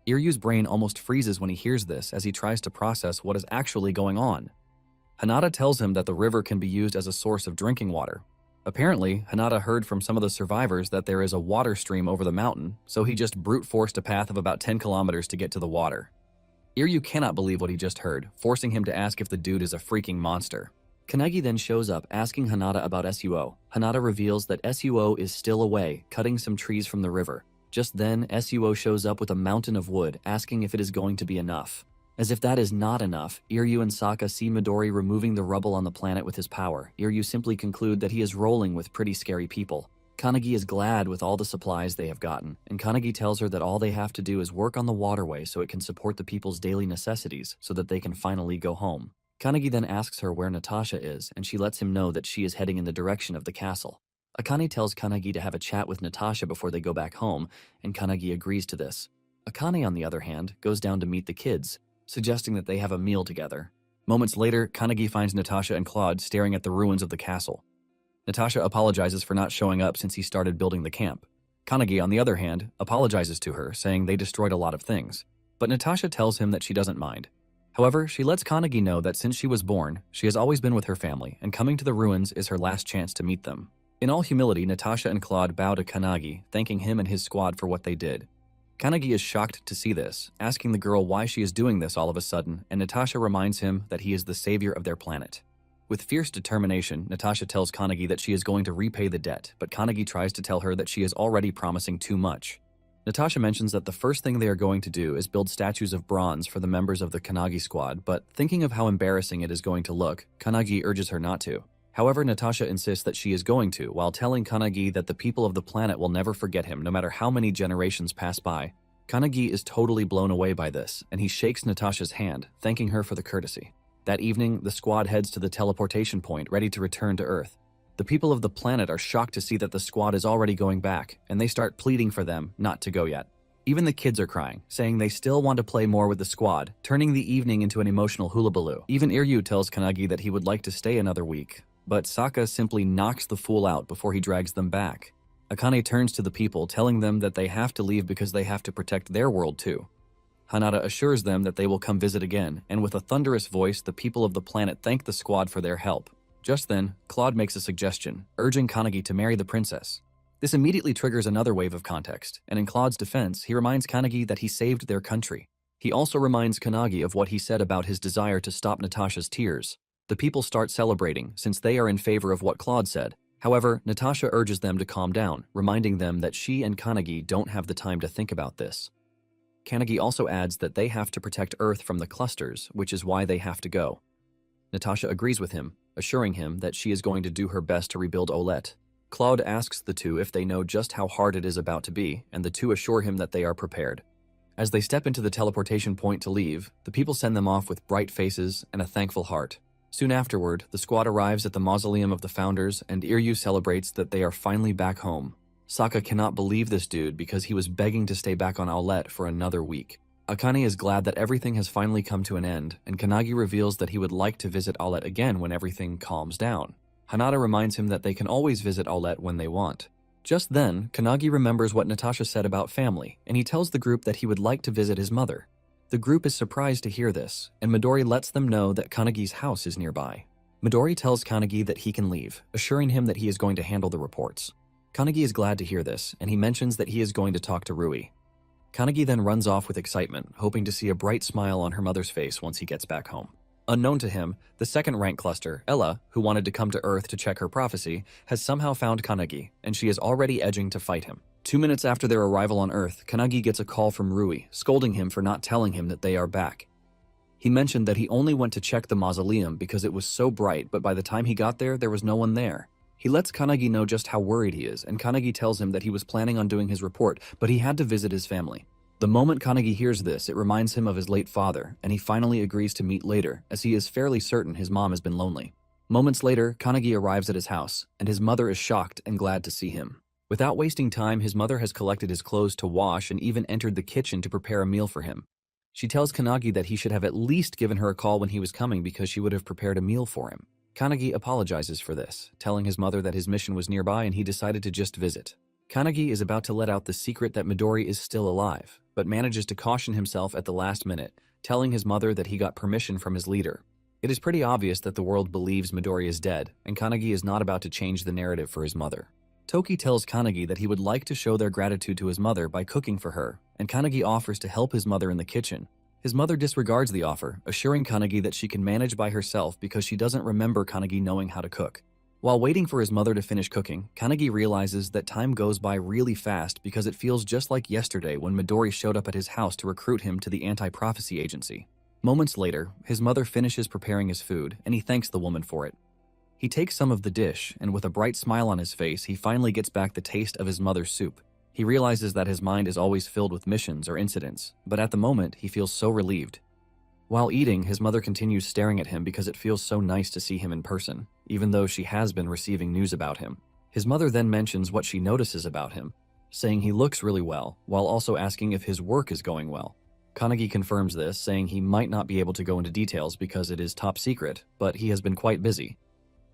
Iryu's brain almost freezes when he hears this as he tries to process what is actually going on. Hanada tells him that the river can be used as a source of drinking water. Apparently, Hanada heard from some of the survivors that there is a water stream over the mountain, so he just brute-forced a path of about 10 kilometers to get to the water. Iryu cannot believe what he just heard, forcing him to ask if the dude is a freaking monster. Kanagi then shows up, asking Hanada about Suo. Hanada reveals that Suo is still away, cutting some trees from the river. Just then, Suo shows up with a mountain of wood, asking if it is going to be enough. As if that is not enough, Iryu and Sokka see Midori removing the rubble on the planet with his power. Iryu simply conclude that he is rolling with pretty scary people. Kanagi is glad with all the supplies they have gotten, and Kanagi tells her that all they have to do is work on the waterway so it can support the people's daily necessities so that they can finally go home. Kanagi then asks her where Natasha is, and she lets him know that she is heading in the direction of the castle. Akane tells Kanagi to have a chat with Natasha before they go back home, and Kanagi agrees to this. Akane, on the other hand, goes down to meet the kids, suggesting that they have a meal together. Moments later, Kanagi finds Natasha and Claude staring at the ruins of the castle. Natasha apologizes for not showing up since he started building the camp. Kanagi, on the other hand, apologizes to her, saying they destroyed a lot of things. But Natasha tells him that she doesn't mind. However, she lets Kanagi know that since she was born, she has always been with her family, and coming to the ruins is her last chance to meet them. In all humility, Natasha and Claude bow to Kanagi, thanking him and his squad for what they did. Kanagi is shocked to see this, asking the girl why she is doing this all of a sudden, and Natasha reminds him that he is the savior of their planet. With fierce determination, Natasha tells Kanagi that she is going to repay the debt, but Kanagi tries to tell her that she is already promising too much. Natasha mentions that the first thing they are going to do is build statues of bronze for the members of the Kanagi squad, but thinking of how embarrassing it is going to look, Kanagi urges her not to. However, Natasha insists that she is going to, while telling Kanagi that the people of the planet will never forget him no matter how many generations pass by. Kanagi is totally blown away by this, and he shakes Natasha's hand, thanking her for the courtesy. That evening, the squad heads to the teleportation point, ready to return to Earth. The people of the planet are shocked to see that the squad is already going back, and they start pleading for them not to go yet. Even the kids are crying, saying they still want to play more with the squad, turning the evening into an emotional hullabaloo. Even Iryu tells Kanagi that he would like to stay another week, but Sokka simply knocks the fool out before he drags them back. Akane turns to the people, telling them that they have to leave because they have to protect their world too. Hanada assures them that they will come visit again, and with a thunderous voice, the people of the planet thank the squad for their help. Just then, Claude makes a suggestion, urging Kanagi to marry the princess. This immediately triggers another wave of context, and in Claude's defense, he reminds Kanagi that he saved their country. He also reminds Kanagi of what he said about his desire to stop Natasha's tears. The people start celebrating, since they are in favor of what Claude said. However, Natasha urges them to calm down, reminding them that she and Kanagi don't have the time to think about this. Kanagi also adds that they have to protect Earth from the clusters, which is why they have to go. Natasha agrees with him, assuring him that she is going to do her best to rebuild Olette. Claude asks the two if they know just how hard it is about to be, and the two assure him that they are prepared. As they step into the teleportation point to leave, the people send them off with bright faces and a thankful heart. Soon afterward, the squad arrives at the mausoleum of the founders, and Iryu celebrates that they are finally back home. Sokka cannot believe this dude because he was begging to stay back on Olette for another week. Akane is glad that everything has finally come to an end, and Kanagi reveals that he would like to visit Olette again when everything calms down. Hanada reminds him that they can always visit Olette when they want. Just then, Kanagi remembers what Natasha said about family, and he tells the group that he would like to visit his mother. The group is surprised to hear this, and Midori lets them know that Kanagi's house is nearby. Midori tells Kanagi that he can leave, assuring him that he is going to handle the reports. Kanagi is glad to hear this, and he mentions that he is going to talk to Rui. Kanagi then runs off with excitement, hoping to see a bright smile on her mother's face once he gets back home. Unknown to him, the second rank cluster, Ella, who wanted to come to Earth to check her prophecy, has somehow found Kanagi, and she is already edging to fight him. 2 minutes after their arrival on Earth, Kanagi gets a call from Rui, scolding him for not telling him that they are back. He mentioned that he only went to check the mausoleum because it was so bright, but by the time he got there, there was no one there. He lets Kanagi know just how worried he is, and Kanagi tells him that he was planning on doing his report, but he had to visit his family. The moment Kanagi hears this, it reminds him of his late father, and he finally agrees to meet later, as he is fairly certain his mom has been lonely. Moments later, Kanagi arrives at his house, and his mother is shocked and glad to see him. Without wasting time, his mother has collected his clothes to wash and even entered the kitchen to prepare a meal for him. She tells Kanagi that he should have at least given her a call when he was coming because she would have prepared a meal for him. Kanagi apologizes for this, telling his mother that his mission was nearby and he decided to just visit. Kanagi is about to let out the secret that Midori is still alive, but manages to caution himself at the last minute, telling his mother that he got permission from his leader. It is pretty obvious that the world believes Midori is dead, and Kanagi is not about to change the narrative for his mother. Toki tells Kanagi that he would like to show their gratitude to his mother by cooking for her, and Kanagi offers to help his mother in the kitchen. His mother disregards the offer, assuring Kanagi that she can manage by herself because she doesn't remember Kanagi knowing how to cook. While waiting for his mother to finish cooking, Kanagi realizes that time goes by really fast because it feels just like yesterday when Midori showed up at his house to recruit him to the anti-prophecy agency. Moments later, his mother finishes preparing his food, and he thanks the woman for it. He takes some of the dish, and with a bright smile on his face, he finally gets back the taste of his mother's soup. He realizes that his mind is always filled with missions or incidents, but at the moment, he feels so relieved. While eating, his mother continues staring at him because it feels so nice to see him in person, even though she has been receiving news about him. His mother then mentions what she notices about him, saying he looks really well, while also asking if his work is going well. Kanagi confirms this, saying he might not be able to go into details because it is top secret, but he has been quite busy.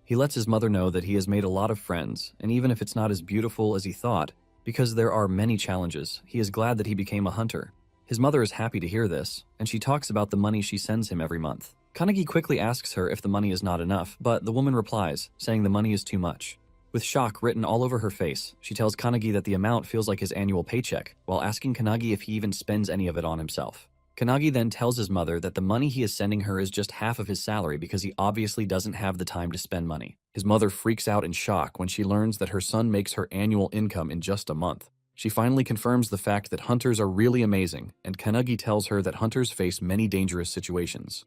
He lets his mother know that he has made a lot of friends, and even if it's not as beautiful as he thought, because there are many challenges, he is glad that he became a hunter. His mother is happy to hear this, and she talks about the money she sends him every month. Kanagi quickly asks her if the money is not enough, but the woman replies, saying the money is too much. With shock written all over her face, she tells Kanagi that the amount feels like his annual paycheck, while asking Kanagi if he even spends any of it on himself. Kanagi then tells his mother that the money he is sending her is just half of his salary because he obviously doesn't have the time to spend money. His mother freaks out in shock when she learns that her son makes her annual income in just a month. She finally confirms the fact that hunters are really amazing, and Kanagi tells her that hunters face many dangerous situations.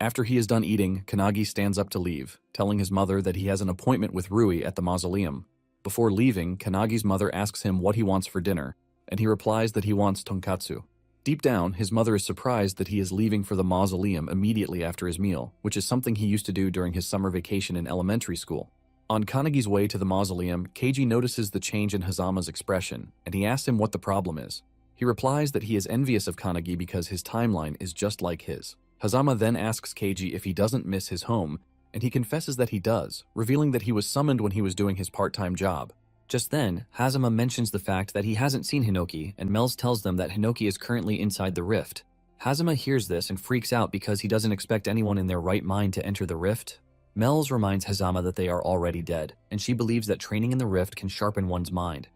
After he is done eating, Kanagi stands up to leave, telling his mother that he has an appointment with Rui at the mausoleum. Before leaving, Kanagi's mother asks him what he wants for dinner, and he replies that he wants tonkatsu. Deep down, his mother is surprised that he is leaving for the mausoleum immediately after his meal, which is something he used to do during his summer vacation in elementary school. On Kanagi's way to the mausoleum, Keiji notices the change in Hazama's expression, and he asks him what the problem is. He replies that he is envious of Kanagi because his timeline is just like his. Hazama then asks Keiji if he doesn't miss his home, and he confesses that he does, revealing that he was summoned when he was doing his part-time job. Just then, Hazama mentions the fact that he hasn't seen Hinoki, and Mel's tells them that Hinoki is currently inside the rift. Hazama hears this and freaks out because he doesn't expect anyone in their right mind to enter the rift. Mel's reminds Hazama that they are already dead, and she believes that training in the rift can sharpen one's mind.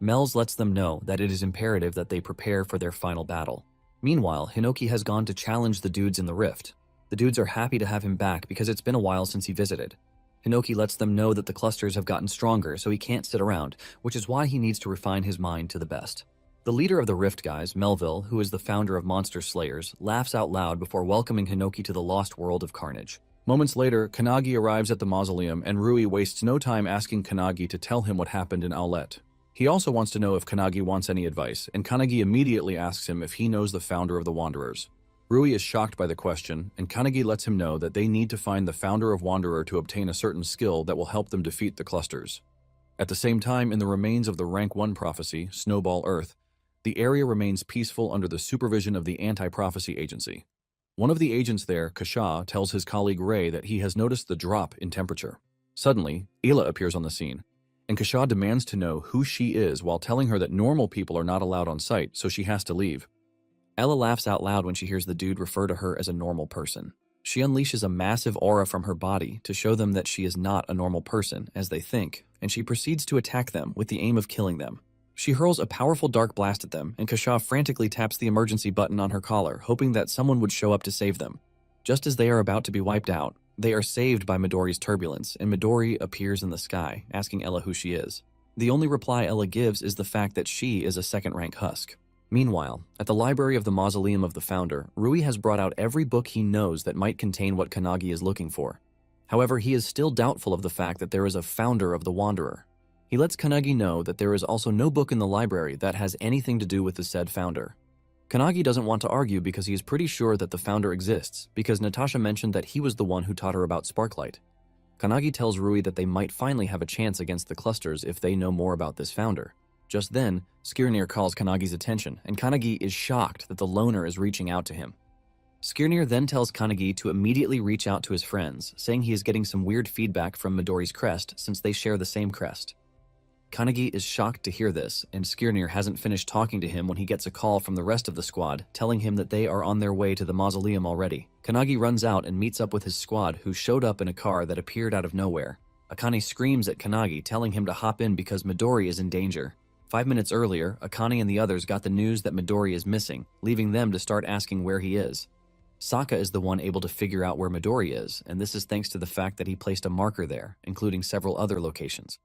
Mel's lets them know that it is imperative that they prepare for their final battle. Meanwhile, Hinoki has gone to challenge the dudes in the rift. The dudes are happy to have him back because it's been a while since he visited. Hinoki lets them know that the clusters have gotten stronger, so he can't sit around, which is why he needs to refine his mind to the best. The leader of the Rift guys, Melville, who is the founder of Monster Slayers, laughs out loud before welcoming Hinoki to the lost world of Carnage. Moments later, Kanagi arrives at the mausoleum and Rui wastes no time asking Kanagi to tell him what happened in Owlet. He also wants to know if Kanagi wants any advice, and Kanagi immediately asks him if he knows the founder of the Wanderers. Rui is shocked by the question, and Kanagi lets him know that they need to find the founder of Wanderer to obtain a certain skill that will help them defeat the clusters. At the same time, in the remains of the Rank 1 prophecy, Snowball Earth, the area remains peaceful under the supervision of the Anti-Prophecy Agency. One of the agents there, Kasha, tells his colleague Ray that he has noticed the drop in temperature. Suddenly, Ila appears on the scene, and Kasha demands to know who she is while telling her that normal people are not allowed on site, so she has to leave. Ella laughs out loud when she hears the dude refer to her as a normal person. She unleashes a massive aura from her body to show them that she is not a normal person, as they think, and she proceeds to attack them with the aim of killing them. She hurls a powerful dark blast at them, and Kasha frantically taps the emergency button on her collar, hoping that someone would show up to save them. Just as they are about to be wiped out, they are saved by Midori's turbulence, and Midori appears in the sky, asking Ella who she is. The only reply Ella gives is the fact that she is a second-rank husk. Meanwhile, at the library of the Mausoleum of the Founder, Rui has brought out every book he knows that might contain what Kanagi is looking for. However, he is still doubtful of the fact that there is a founder of the Wanderer. He lets Kanagi know that there is also no book in the library that has anything to do with the said founder. Kanagi doesn't want to argue because he is pretty sure that the founder exists, because Natasha mentioned that he was the one who taught her about Sparklight. Kanagi tells Rui that they might finally have a chance against the clusters if they know more about this founder. Just then, Skirnir calls Kanagi's attention, and Kanagi is shocked that the loner is reaching out to him. Skirnir then tells Kanagi to immediately reach out to his friends, saying he is getting some weird feedback from Midori's crest since they share the same crest. Kanagi is shocked to hear this, and Skirnir hasn't finished talking to him when he gets a call from the rest of the squad, telling him that they are on their way to the mausoleum already. Kanagi runs out and meets up with his squad, who showed up in a car that appeared out of nowhere. Akane screams at Kanagi, telling him to hop in because Midori is in danger. 5 minutes earlier, Akane and the others got the news that Midori is missing, leaving them to start asking where he is. Sokka is the one able to figure out where Midori is, and this is thanks to the fact that he placed a marker there, including several other locations.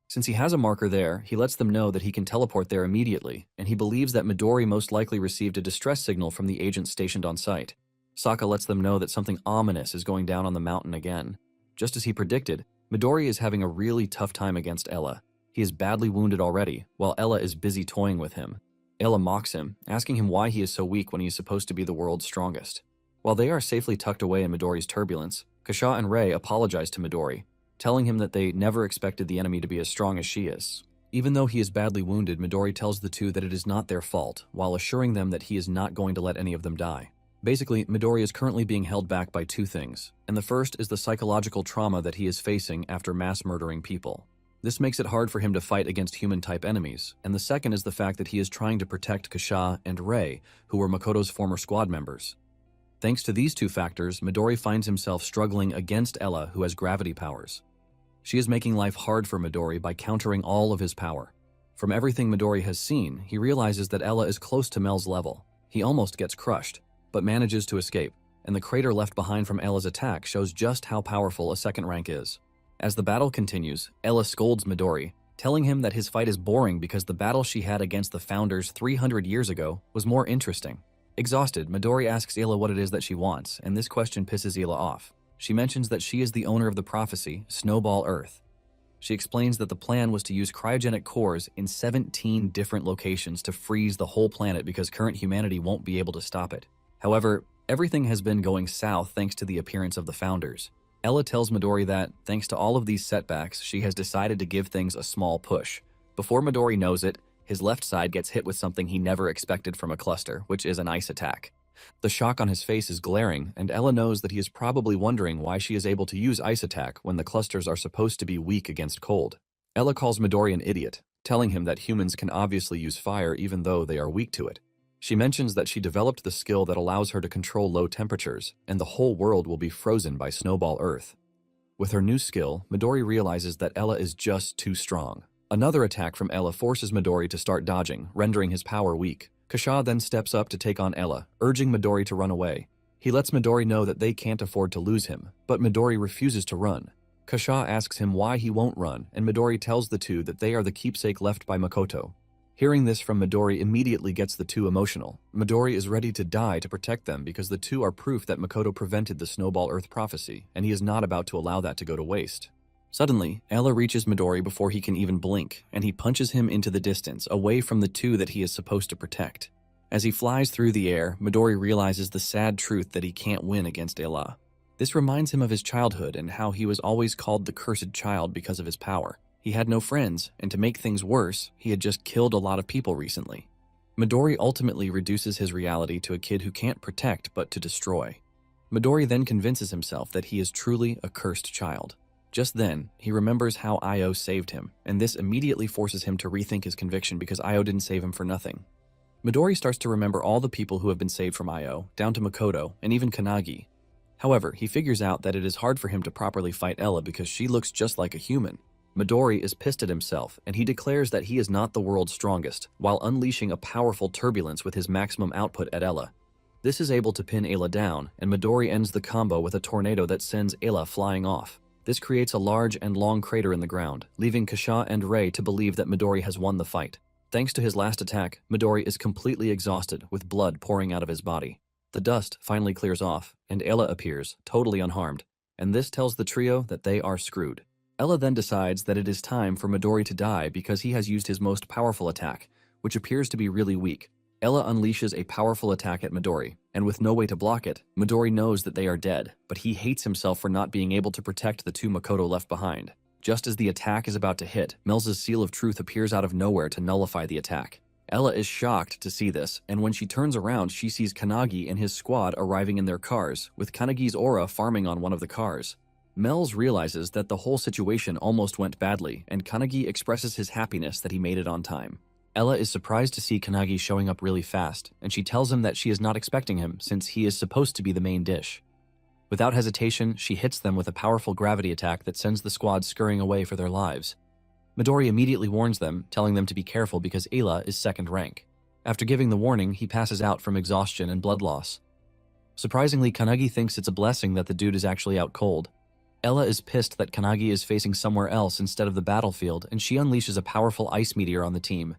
Since he has a marker there, he lets them know that he can teleport there immediately, and he believes that Midori most likely received a distress signal from the agents stationed on site. Sokka lets them know that something ominous is going down on the mountain again. Just as he predicted, Midori is having a really tough time against Ella. He is badly wounded already, while Ella is busy toying with him. Ella mocks him, asking him why he is so weak when he is supposed to be the world's strongest. While they are safely tucked away in Midori's turbulence, Kasha and Rei apologize to Midori, telling him that they never expected the enemy to be as strong as she is. Even though he is badly wounded, Midori tells the two that it is not their fault, while assuring them that he is not going to let any of them die. Basically, Midori is currently being held back by two things, and the first is the psychological trauma that he is facing after mass murdering people. This makes it hard for him to fight against human-type enemies, and the second is the fact that he is trying to protect Kasha and Rei, who were Makoto's former squad members. Thanks to these two factors, Midori finds himself struggling against Ella, who has gravity powers. She is making life hard for Midori by countering all of his power. From everything Midori has seen, he realizes that Ella is close to Mel's level. He almost gets crushed, but manages to escape, and the crater left behind from Ella's attack shows just how powerful a second rank is. As the battle continues, Ella scolds Midori, telling him that his fight is boring because the battle she had against the Founders 300 years ago was more interesting. Exhausted, Midori asks Ella what it is that she wants, and this question pisses Ella off. She mentions that she is the owner of the prophecy, Snowball Earth. She explains that the plan was to use cryogenic cores in 17 different locations to freeze the whole planet because current humanity won't be able to stop it. However, everything has been going south thanks to the appearance of the Founders. Ella tells Midori that, thanks to all of these setbacks, she has decided to give things a small push. Before Midori knows it, his left side gets hit with something he never expected from a cluster, which is an ice attack. The shock on his face is glaring, and Ella knows that he is probably wondering why she is able to use ice attack when the clusters are supposed to be weak against cold. Ella calls Midori an idiot, telling him that humans can obviously use fire even though they are weak to it. She mentions that she developed the skill that allows her to control low temperatures, and the whole world will be frozen by Snowball Earth. With her new skill, Midori realizes that Ella is just too strong. Another attack from Ella forces Midori to start dodging, rendering his power weak. Kasha then steps up to take on Ella, urging Midori to run away. He lets Midori know that they can't afford to lose him, but Midori refuses to run. Kasha asks him why he won't run, and Midori tells the two that they are the keepsake left by Makoto. Hearing this from Midori immediately gets the two emotional. Midori is ready to die to protect them because the two are proof that Makoto prevented the Snowball Earth prophecy, and he is not about to allow that to go to waste. Suddenly, Ella reaches Midori before he can even blink, and he punches him into the distance, away from the two that he is supposed to protect. As he flies through the air, Midori realizes the sad truth that he can't win against Ella. This reminds him of his childhood and how he was always called the cursed child because of his power. He had no friends, and to make things worse, he had just killed a lot of people recently. Midori ultimately reduces his reality to a kid who can't protect but to destroy. Midori then convinces himself that he is truly a cursed child. Just then, he remembers how Io saved him, and this immediately forces him to rethink his conviction because Io didn't save him for nothing. Midori starts to remember all the people who have been saved from Io, down to Makoto, and even Kanagi. However, he figures out that it is hard for him to properly fight Ella because she looks just like a human. Midori is pissed at himself, and he declares that he is not the world's strongest, while unleashing a powerful turbulence with his maximum output at Ella. This is able to pin Ella down, and Midori ends the combo with a tornado that sends Ella flying off. This creates a large and long crater in the ground, leaving Kasha and Rei to believe that Midori has won the fight. Thanks to his last attack, Midori is completely exhausted, with blood pouring out of his body. The dust finally clears off, and Ella appears, totally unharmed, and this tells the trio that they are screwed. Ella then decides that it is time for Midori to die because he has used his most powerful attack, which appears to be really weak. Ella unleashes a powerful attack at Midori, and with no way to block it, Midori knows that they are dead, but he hates himself for not being able to protect the two Makoto left behind. Just as the attack is about to hit, Mills' Seal of Truth appears out of nowhere to nullify the attack. Ella is shocked to see this, and when she turns around, she sees Kanagi and his squad arriving in their cars, with Kanagi's aura farming on one of the cars. Mel's realizes that the whole situation almost went badly, and Kanagi expresses his happiness that he made it on time. Ella is surprised to see Kanagi showing up really fast, and she tells him that she is not expecting him since he is supposed to be the main dish. Without hesitation, she hits them with a powerful gravity attack that sends the squad scurrying away for their lives. Midori immediately warns them, telling them to be careful because Ayla is second rank. After giving the warning, he passes out from exhaustion and blood loss. Surprisingly, Kanagi thinks it's a blessing that the dude is actually out cold. Ella is pissed that Kanagi is facing somewhere else instead of the battlefield, and she unleashes a powerful ice meteor on the team.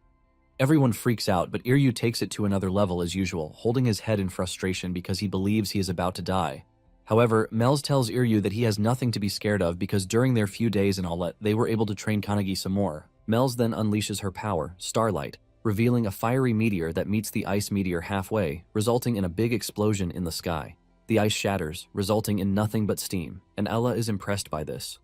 Everyone freaks out, but Iryu takes it to another level as usual, holding his head in frustration because he believes he is about to die. However, Melz tells Iryu that he has nothing to be scared of because during their few days in Aulet, they were able to train Kanagi some more. Melz then unleashes her power, Starlight, revealing a fiery meteor that meets the ice meteor halfway, resulting in a big explosion in the sky. The ice shatters, resulting in nothing but steam, and Ella is impressed by this.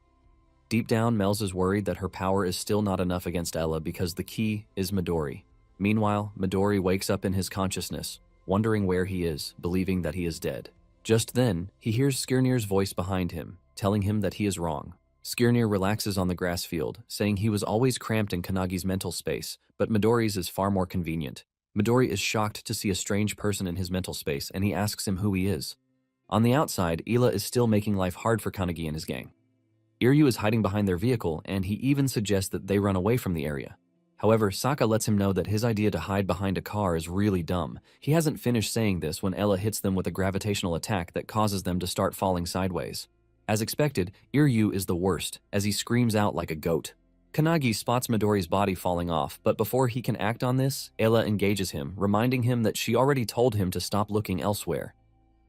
Deep down, Melz is worried that her power is still not enough against Ella because the key is Midori. Meanwhile, Midori wakes up in his consciousness, wondering where he is, believing that he is dead. Just then, he hears Skirnir's voice behind him, telling him that he is wrong. Skirnir relaxes on the grass field, saying he was always cramped in Kanagi's mental space, but Midori's is far more convenient. Midori is shocked to see a strange person in his mental space, and he asks him who he is. On the outside, Ila is still making life hard for Kanagi and his gang. Iryu is hiding behind their vehicle, and he even suggests that they run away from the area. However, Saka lets him know that his idea to hide behind a car is really dumb. He hasn't finished saying this when Ella hits them with a gravitational attack that causes them to start falling sideways. As expected, Iryu is the worst, as he screams out like a goat. Kanagi spots Midori's body falling off, but before he can act on this, Ella engages him, reminding him that she already told him to stop looking elsewhere.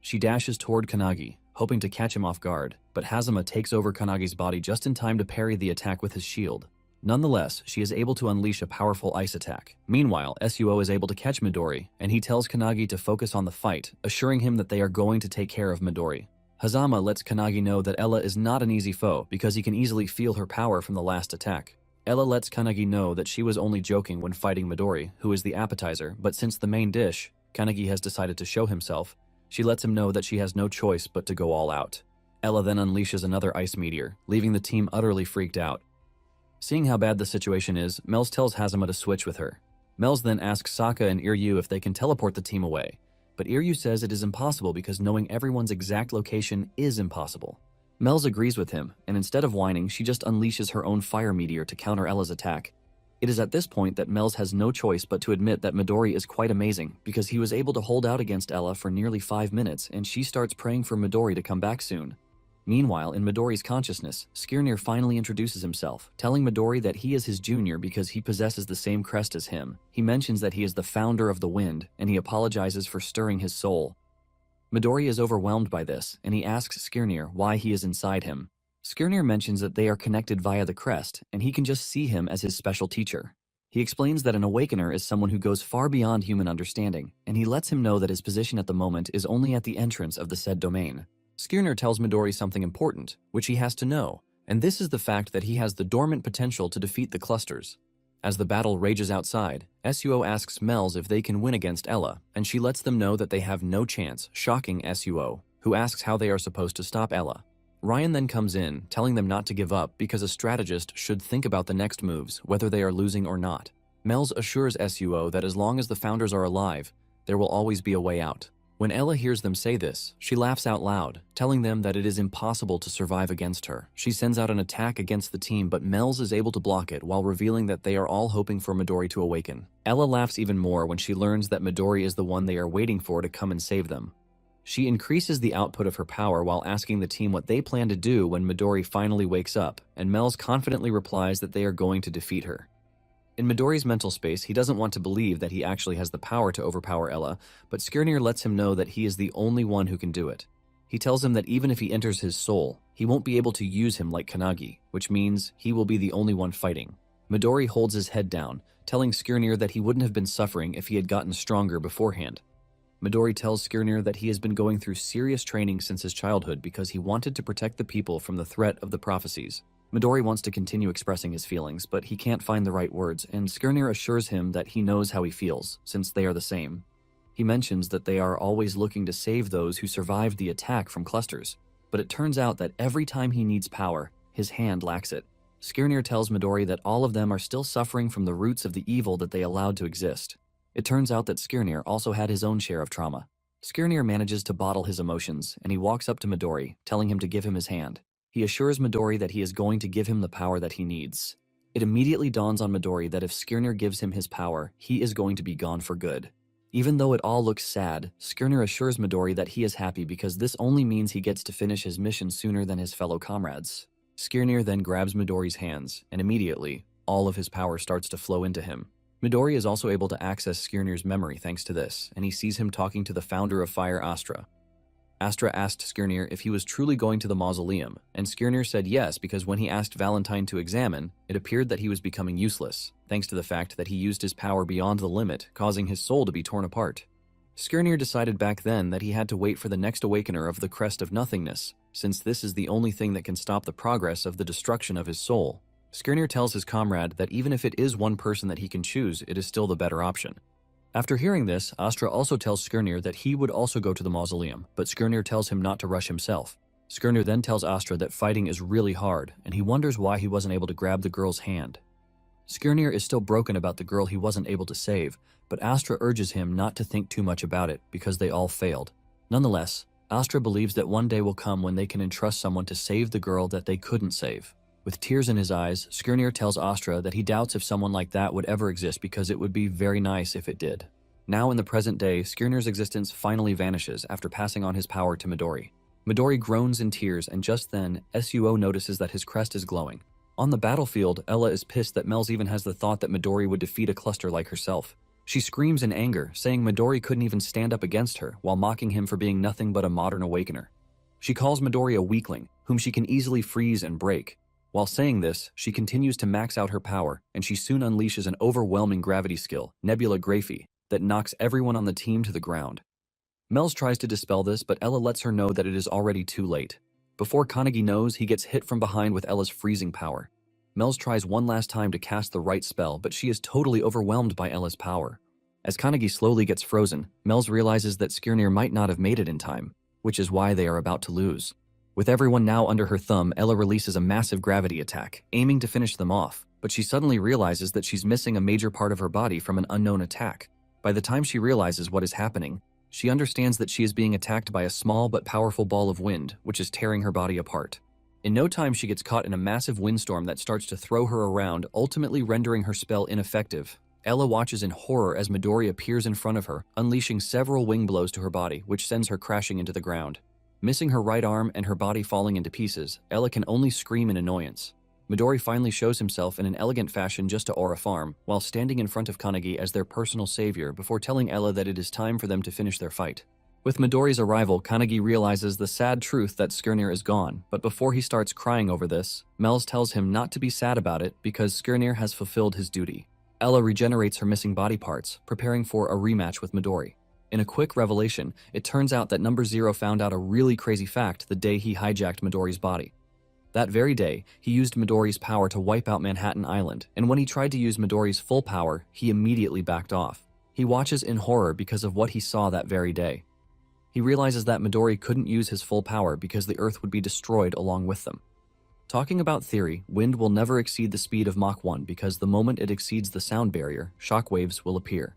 She dashes toward Kanagi, hoping to catch him off guard, but Hazama takes over Kanagi's body just in time to parry the attack with his shield. Nonetheless, she is able to unleash a powerful ice attack. Meanwhile, Suo is able to catch Midori, and he tells Kanagi to focus on the fight, assuring him that they are going to take care of Midori. Hazama lets Kanagi know that Ella is not an easy foe because he can easily feel her power from the last attack. Ella lets Kanagi know that she was only joking when fighting Midori, who is the appetizer, but since the main dish, Kanagi has decided to show himself, she lets him know that she has no choice but to go all out. Ella then unleashes another ice meteor, leaving the team utterly freaked out. Seeing how bad the situation is, Melz tells Hazama to switch with her. Melz then asks Saka and Iryu if they can teleport the team away, but Iryu says it is impossible because knowing everyone's exact location is impossible. Melz agrees with him, and instead of whining, she just unleashes her own fire meteor to counter Ella's attack. It is at this point that Melz has no choice but to admit that Midori is quite amazing because he was able to hold out against Ella for nearly 5 minutes, and she starts praying for Midori to come back soon. Meanwhile, in Midori's consciousness, Skirnir finally introduces himself, telling Midori that he is his junior because he possesses the same crest as him. He mentions that he is the founder of the wind, and he apologizes for stirring his soul. Midori is overwhelmed by this, and he asks Skirnir why he is inside him. Skirnir mentions that they are connected via the crest, and he can just see him as his special teacher. He explains that an awakener is someone who goes far beyond human understanding, and he lets him know that his position at the moment is only at the entrance of the said domain. Skirnir tells Midori something important, which he has to know, and this is the fact that he has the dormant potential to defeat the clusters. As the battle rages outside, Suo asks Melz if they can win against Ella, and she lets them know that they have no chance, shocking Suo, who asks how they are supposed to stop Ella. Ryan then comes in, telling them not to give up because a strategist should think about the next moves, whether they are losing or not. Melz assures Suo that as long as the founders are alive, there will always be a way out. When Ella hears them say this, she laughs out loud, telling them that it is impossible to survive against her. She sends out an attack against the team, but Melz is able to block it while revealing that they are all hoping for Midori to awaken. Ella laughs even more when she learns that Midori is the one they are waiting for to come and save them. She increases the output of her power while asking the team what they plan to do when Midori finally wakes up, and Melz confidently replies that they are going to defeat her. In Midori's mental space, he doesn't want to believe that he actually has the power to overpower Ella, but Skirnir lets him know that he is the only one who can do it. He tells him that even if he enters his soul, he won't be able to use him like Kanagi, which means he will be the only one fighting. Midori holds his head down, telling Skirnir that he wouldn't have been suffering if he had gotten stronger beforehand. Midori tells Skirnir that he has been going through serious training since his childhood because he wanted to protect the people from the threat of the prophecies. Midori wants to continue expressing his feelings, but he can't find the right words, and Skirnir assures him that he knows how he feels, since they are the same. He mentions that they are always looking to save those who survived the attack from clusters, but it turns out that every time he needs power, his hand lacks it. Skirnir tells Midori that all of them are still suffering from the roots of the evil that they allowed to exist. It turns out that Skirnir also had his own share of trauma. Skirnir manages to bottle his emotions, and he walks up to Midori, telling him to give him his hand. He assures Midori that he is going to give him the power that he needs. It immediately dawns on Midori that if Skirnir gives him his power, he is going to be gone for good. Even though it all looks sad, Skirnir assures Midori that he is happy because this only means he gets to finish his mission sooner than his fellow comrades. Skirnir then grabs Midori's hands, and immediately, all of his power starts to flow into him. Midori is also able to access Skirnir's memory thanks to this, and he sees him talking to the founder of Fire, Astra. Astra asked Skirnir if he was truly going to the mausoleum, and Skirnir said yes because when he asked Valentine to examine, it appeared that he was becoming useless, thanks to the fact that he used his power beyond the limit, causing his soul to be torn apart. Skirnir decided back then that he had to wait for the next awakener of the Crest of Nothingness, since this is the only thing that can stop the progress of the destruction of his soul. Skirnir tells his comrade that even if it is one person that he can choose, it is still the better option. After hearing this, Astra also tells Skirnir that he would also go to the mausoleum, but Skirnir tells him not to rush himself. Skirnir then tells Astra that fighting is really hard, and he wonders why he wasn't able to grab the girl's hand. Skirnir is still broken about the girl he wasn't able to save, but Astra urges him not to think too much about it because they all failed. Nonetheless, Astra believes that one day will come when they can entrust someone to save the girl that they couldn't save. With tears in his eyes, Skirnir tells Astra that he doubts if someone like that would ever exist because it would be very nice if it did. Now in the present day, Skirnir's existence finally vanishes after passing on his power to Midori. Midori groans in tears, and just then, Suo notices that his crest is glowing. On the battlefield, Ella is pissed that Melz even has the thought that Midori would defeat a cluster like herself. She screams in anger, saying Midori couldn't even stand up against her, while mocking him for being nothing but a modern awakener. She calls Midori a weakling, whom she can easily freeze and break. While saying this, she continues to max out her power, and she soon unleashes an overwhelming gravity skill, Nebula Graphy, that knocks everyone on the team to the ground. Melz tries to dispel this, but Ella lets her know that it is already too late. Before Kanagi knows, he gets hit from behind with Ella's freezing power. Melz tries one last time to cast the right spell, but she is totally overwhelmed by Ella's power. As Kanagi slowly gets frozen, Melz realizes that Skirnir might not have made it in time, which is why they are about to lose. With everyone now under her thumb, Ella releases a massive gravity attack, aiming to finish them off, but she suddenly realizes that she's missing a major part of her body from an unknown attack. By the time she realizes what is happening, she understands that she is being attacked by a small but powerful ball of wind, which is tearing her body apart. In no time, she gets caught in a massive windstorm that starts to throw her around, ultimately rendering her spell ineffective. Ella watches in horror as Midori appears in front of her, unleashing several wing blows to her body, which sends her crashing into the ground. Missing her right arm and her body falling into pieces, Ella can only scream in annoyance. Midori finally shows himself in an elegant fashion just to Aura Farm, while standing in front of Kanagi as their personal savior before telling Ella that it is time for them to finish their fight. With Midori's arrival, Kanagi realizes the sad truth that Skirnir is gone, but before he starts crying over this, Mel's tells him not to be sad about it because Skirnir has fulfilled his duty. Ella regenerates her missing body parts, preparing for a rematch with Midori. In a quick revelation, it turns out that Number Zero found out a really crazy fact the day he hijacked Midori's body. That very day, he used Midori's power to wipe out Manhattan Island, and when he tried to use Midori's full power, he immediately backed off. He watches in horror because of what he saw that very day. He realizes that Midori couldn't use his full power because the Earth would be destroyed along with them. Talking about theory, wind will never exceed the speed of Mach 1 because the moment it exceeds the sound barrier, shockwaves will appear.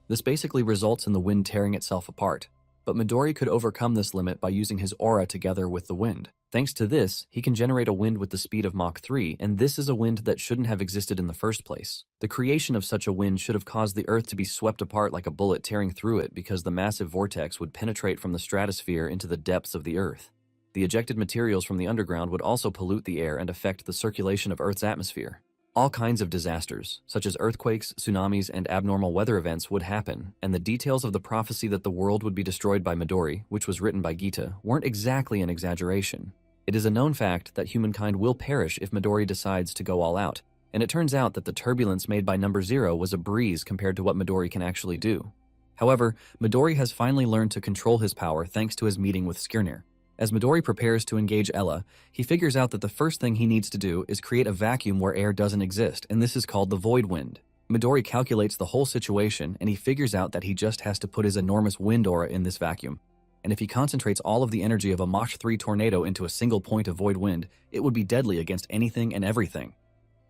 This basically results in the wind tearing itself apart, but Midori could overcome this limit by using his aura together with the wind. Thanks to this, he can generate a wind with the speed of Mach 3, and this is a wind that shouldn't have existed in the first place. The creation of such a wind should have caused the Earth to be swept apart like a bullet tearing through it because the massive vortex would penetrate from the stratosphere into the depths of the Earth. The ejected materials from the underground would also pollute the air and affect the circulation of Earth's atmosphere. All kinds of disasters, such as earthquakes, tsunamis, and abnormal weather events would happen, and the details of the prophecy that the world would be destroyed by Midori, which was written by Gita, weren't exactly an exaggeration. It is a known fact that humankind will perish if Midori decides to go all out, and it turns out that the turbulence made by Number Zero was a breeze compared to what Midori can actually do. However, Midori has finally learned to control his power thanks to his meeting with Skirnir. As Midori prepares to engage Ella, he figures out that the first thing he needs to do is create a vacuum where air doesn't exist, and this is called the void wind. Midori calculates the whole situation, and he figures out that he just has to put his enormous wind aura in this vacuum. And if he concentrates all of the energy of a Mach 3 tornado into a single point of void wind, it would be deadly against anything and everything.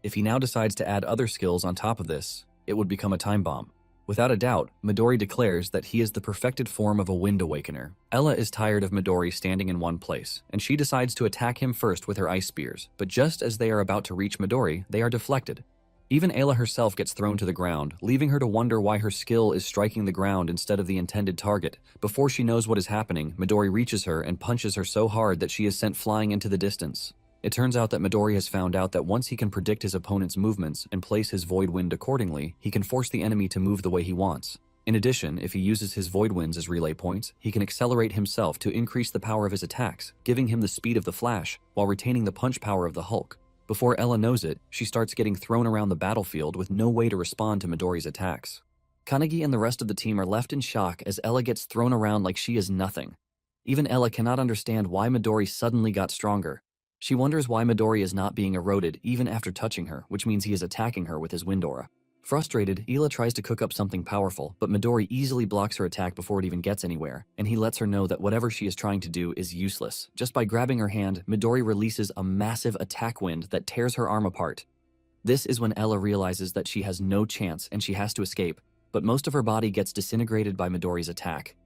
If he now decides to add other skills on top of this, it would become a time bomb. Without a doubt, Midori declares that he is the perfected form of a wind awakener. Ella is tired of Midori standing in one place, and she decides to attack him first with her ice spears, but just as they are about to reach Midori, they are deflected. Even Ayla herself gets thrown to the ground, leaving her to wonder why her skill is striking the ground instead of the intended target. Before she knows what is happening, Midori reaches her and punches her so hard that she is sent flying into the distance. It turns out that Midori has found out that once he can predict his opponent's movements and place his void wind accordingly, he can force the enemy to move the way he wants. In addition, if he uses his void winds as relay points, he can accelerate himself to increase the power of his attacks, giving him the speed of the Flash, while retaining the punch power of the Hulk. Before Ella knows it, she starts getting thrown around the battlefield with no way to respond to Midori's attacks. Kanagi and the rest of the team are left in shock as Ella gets thrown around like she is nothing. Even Ella cannot understand why Midori suddenly got stronger. She wonders why Midori is not being eroded even after touching her, which means he is attacking her with his wind aura. Frustrated, Ela tries to cook up something powerful, but Midori easily blocks her attack before it even gets anywhere, and he lets her know that whatever she is trying to do is useless. Just by grabbing her hand, Midori releases a massive attack wind that tears her arm apart. This is when Ella realizes that she has no chance and she has to escape, but most of her body gets disintegrated by Midori's attack.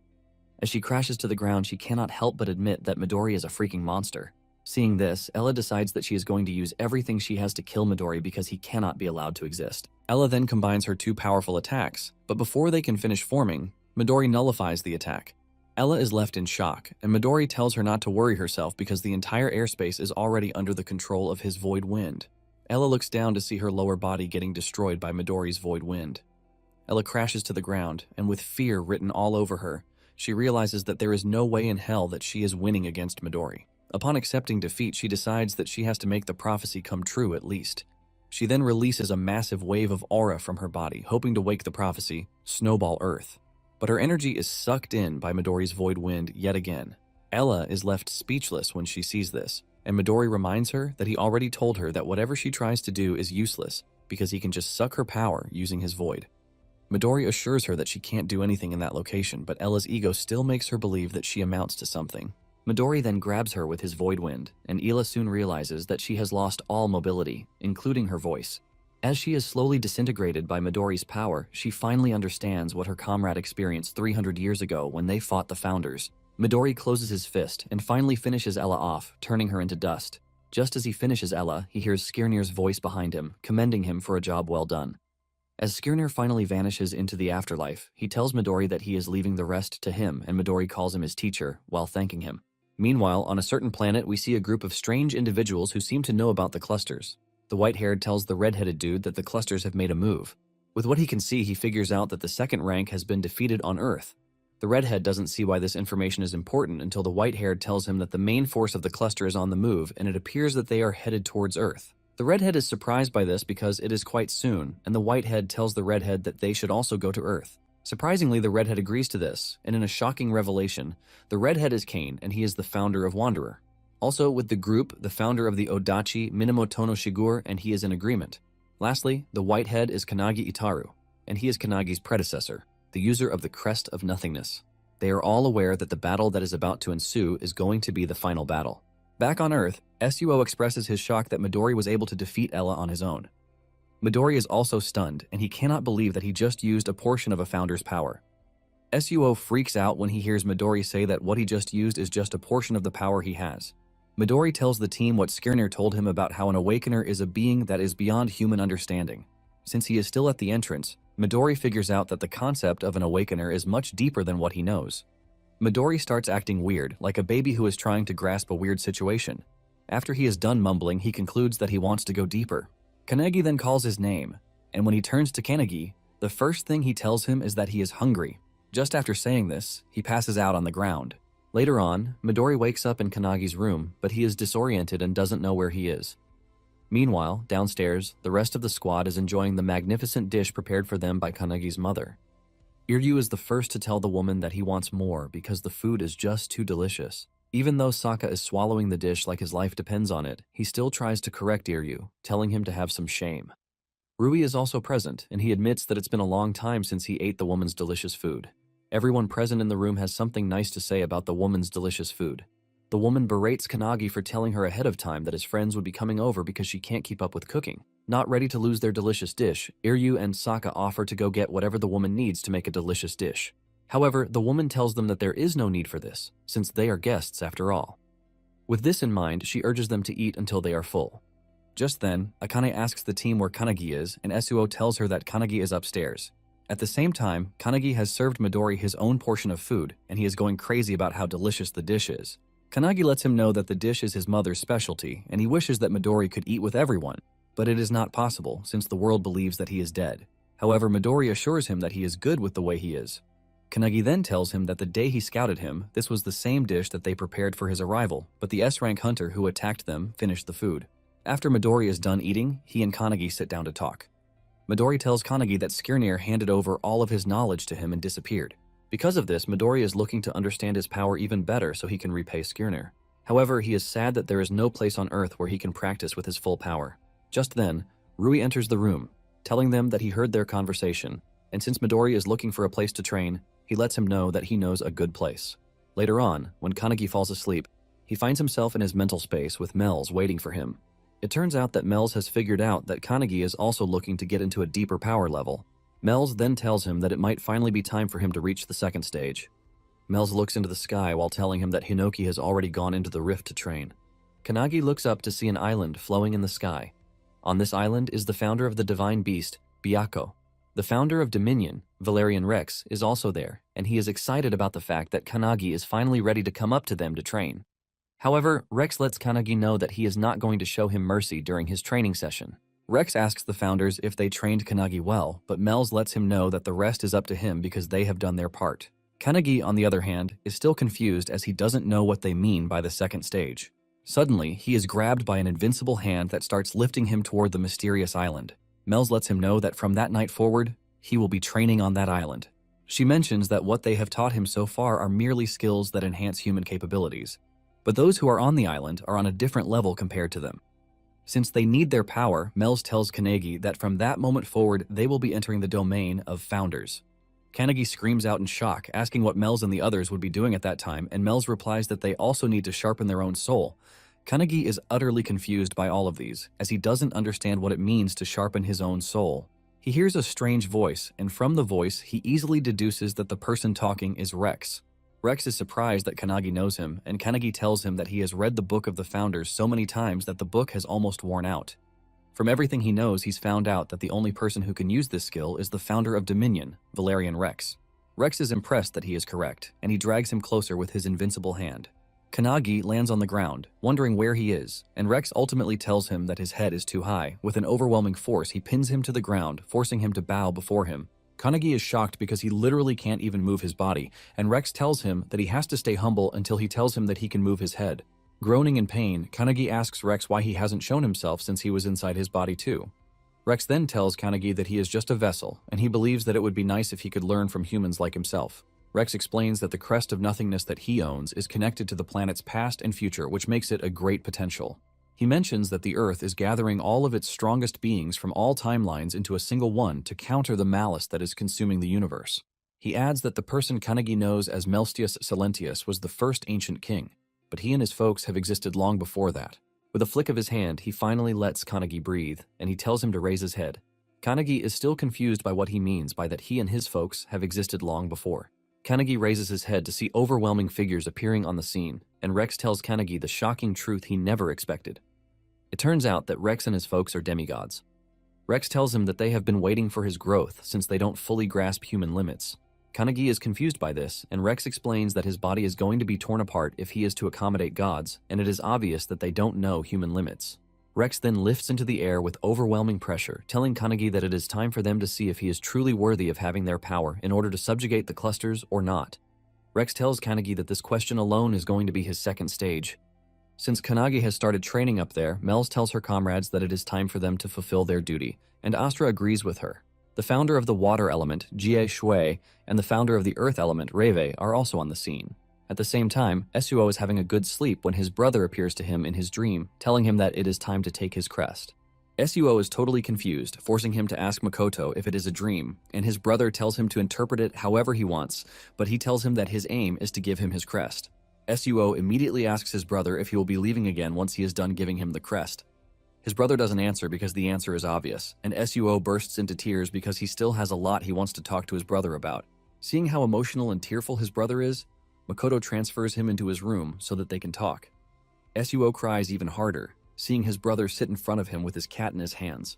As she crashes to the ground, she cannot help but admit that Midori is a freaking monster. Seeing this, Ella decides that she is going to use everything she has to kill Midori because he cannot be allowed to exist. Ella then combines her two powerful attacks, but before they can finish forming, Midori nullifies the attack. Ella is left in shock, and Midori tells her not to worry herself because the entire airspace is already under the control of his void wind. Ella looks down to see her lower body getting destroyed by Midori's void wind. Ella crashes to the ground, and with fear written all over her, she realizes that there is no way in hell that she is winning against Midori. Upon accepting defeat, she decides that she has to make the prophecy come true at least. She then releases a massive wave of aura from her body, hoping to wake the prophecy, Snowball Earth. But her energy is sucked in by Midori's void wind yet again. Ella is left speechless when she sees this, and Midori reminds her that he already told her that whatever she tries to do is useless because he can just suck her power using his void. Midori assures her that she can't do anything in that location, but Ella's ego still makes her believe that she amounts to something. Midori then grabs her with his void wind, and Ela soon realizes that she has lost all mobility, including her voice. As she is slowly disintegrated by Midori's power, she finally understands what her comrade experienced 300 years ago when they fought the Founders. Midori closes his fist and finally finishes Ella off, turning her into dust. Just as he finishes Ella, he hears Skirnir's voice behind him, commending him for a job well done. As Skirnir finally vanishes into the afterlife, he tells Midori that he is leaving the rest to him, and Midori calls him his teacher, while thanking him. Meanwhile, on a certain planet, we see a group of strange individuals who seem to know about the clusters. The white-haired tells the red-headed dude that the clusters have made a move. With what he can see, he figures out that the second rank has been defeated on Earth. The redhead doesn't see why this information is important until the white-haired tells him that the main force of the cluster is on the move, and it appears that they are headed towards Earth. The redhead is surprised by this because it is quite soon, and the whitehead tells the redhead that they should also go to Earth. Surprisingly, the redhead agrees to this, and in a shocking revelation, the redhead is Kane, and he is the founder of Wanderer. Also, with the group, the founder of the Odachi, Minamoto no Shigur, and he is in agreement. Lastly, the whitehead is Kanagi Itaru, and he is Kanagi's predecessor, the user of the Crest of Nothingness. They are all aware that the battle that is about to ensue is going to be the final battle. Back on Earth, Suo expresses his shock that Midori was able to defeat Ella on his own. Midori is also stunned, and he cannot believe that he just used a portion of a founder's power. Suo freaks out when he hears Midori say that what he just used is just a portion of the power he has. Midori tells the team what Skirnir told him about how an awakener is a being that is beyond human understanding. Since he is still at the entrance, Midori figures out that the concept of an awakener is much deeper than what he knows. Midori starts acting weird, like a baby who is trying to grasp a weird situation. After he is done mumbling, he concludes that he wants to go deeper. Kanagi then calls his name, and when he turns to Kanagi, the first thing he tells him is that he is hungry. Just after saying this, he passes out on the ground. Later on, Midori wakes up in Kanagi's room, but he is disoriented and doesn't know where he is. Meanwhile, downstairs, the rest of the squad is enjoying the magnificent dish prepared for them by Kanagi's mother. Iryu is the first to tell the woman that he wants more because the food is just too delicious. Even though Saka is swallowing the dish like his life depends on it, he still tries to correct Iryu, telling him to have some shame. Rui is also present, and he admits that it's been a long time since he ate the woman's delicious food. Everyone present in the room has something nice to say about the woman's delicious food. The woman berates Kanagi for telling her ahead of time that his friends would be coming over because she can't keep up with cooking. Not ready to lose their delicious dish, Iryu and Saka offer to go get whatever the woman needs to make a delicious dish. However, the woman tells them that there is no need for this, since they are guests after all. With this in mind, she urges them to eat until they are full. Just then, Akane asks the team where Kanagi is, and Suo tells her that Kanagi is upstairs. At the same time, Kanagi has served Midori his own portion of food, and he is going crazy about how delicious the dish is. Kanagi lets him know that the dish is his mother's specialty, and he wishes that Midori could eat with everyone, but it is not possible since the world believes that he is dead. However, Midori assures him that he is good with the way he is. Kanagi then tells him that the day he scouted him, this was the same dish that they prepared for his arrival, but the S-rank hunter who attacked them finished the food. After Midori is done eating, he and Kanagi sit down to talk. Midori tells Kanagi that Skirnir handed over all of his knowledge to him and disappeared. Because of this, Midori is looking to understand his power even better so he can repay Skirnir. However, he is sad that there is no place on Earth where he can practice with his full power. Just then, Rui enters the room, telling them that he heard their conversation, and since Midori is looking for a place to train, he lets him know that he knows a good place. Later on, when Kanagi falls asleep, he finds himself in his mental space with Mel's waiting for him. It turns out that Mel's has figured out that Kanagi is also looking to get into a deeper power level. Mel's then tells him that it might finally be time for him to reach the second stage. Mel's looks into the sky while telling him that Hinoki has already gone into the rift to train. Kanagi looks up to see an island flowing in the sky. On this island is the founder of the divine beast, Byakko. The founder of Dominion, Valerian Rex, is also there, and he is excited about the fact that Kanagi is finally ready to come up to them to train. However, Rex lets Kanagi know that he is not going to show him mercy during his training session. Rex asks the founders if they trained Kanagi well, but Mel's lets him know that the rest is up to him because they have done their part. Kanagi, on the other hand, is still confused as he doesn't know what they mean by the second stage. Suddenly, he is grabbed by an invincible hand that starts lifting him toward the mysterious island. Mel's lets him know that from that night forward, he will be training on that island. She mentions that what they have taught him so far are merely skills that enhance human capabilities, but those who are on the island are on a different level compared to them. Since they need their power, Mel's tells Kanagi that from that moment forward, they will be entering the domain of founders. Kanagi screams out in shock, asking what Mel's and the others would be doing at that time, and Mel's replies that they also need to sharpen their own soul. Kanagi is utterly confused by all of these, as he doesn't understand what it means to sharpen his own soul. He hears a strange voice, and from the voice, he easily deduces that the person talking is Rex. Rex is surprised that Kanagi knows him, and Kanagi tells him that he has read the Book of the Founders so many times that the book has almost worn out. From everything he knows, he's found out that the only person who can use this skill is the founder of Dominion, Valerian Rex. Rex is impressed that he is correct, and he drags him closer with his invincible hand. Kanagi lands on the ground, wondering where he is, and Rex ultimately tells him that his head is too high. With an overwhelming force, he pins him to the ground, forcing him to bow before him. Kanagi is shocked because he literally can't even move his body, and Rex tells him that he has to stay humble until he tells him that he can move his head. Groaning in pain, Kanagi asks Rex why he hasn't shown himself since he was inside his body too. Rex then tells Kanagi that he is just a vessel, and he believes that it would be nice if he could learn from humans like himself. Rex explains that the crest of nothingness that he owns is connected to the planet's past and future, which makes it a great potential. He mentions that the Earth is gathering all of its strongest beings from all timelines into a single one to counter the malice that is consuming the universe. He adds that the person Kanagi knows as Melstius Silentius was the first ancient king, but he and his folks have existed long before that. With a flick of his hand, he finally lets Kanagi breathe, and he tells him to raise his head. Kanagi is still confused by what he means by that he and his folks have existed long before. Kanagi raises his head to see overwhelming figures appearing on the scene, and Rex tells Kanagi the shocking truth he never expected. It turns out that Rex and his folks are demigods. Rex tells him that they have been waiting for his growth since they don't fully grasp human limits. Kanagi is confused by this, and Rex explains that his body is going to be torn apart if he is to accommodate gods, and it is obvious that they don't know human limits. Rex then lifts into the air with overwhelming pressure, telling Kanagi that it is time for them to see if he is truly worthy of having their power in order to subjugate the clusters or not. Rex tells Kanagi that this question alone is going to be his second stage. Since Kanagi has started training up there, Mels tells her comrades that it is time for them to fulfill their duty, and Astra agrees with her. The founder of the water element, Jie Shui, and the founder of the earth element, Reve, are also on the scene. At the same time, Suo is having a good sleep when his brother appears to him in his dream, telling him that it is time to take his crest. Suo is totally confused, forcing him to ask Makoto if it is a dream, and his brother tells him to interpret it however he wants, but he tells him that his aim is to give him his crest. Suo immediately asks his brother if he will be leaving again once he is done giving him the crest. His brother doesn't answer because the answer is obvious, and Suo bursts into tears because he still has a lot he wants to talk to his brother about. Seeing how emotional and tearful his brother is, Makoto transfers him into his room so that they can talk. Suo cries even harder, seeing his brother sit in front of him with his cat in his hands.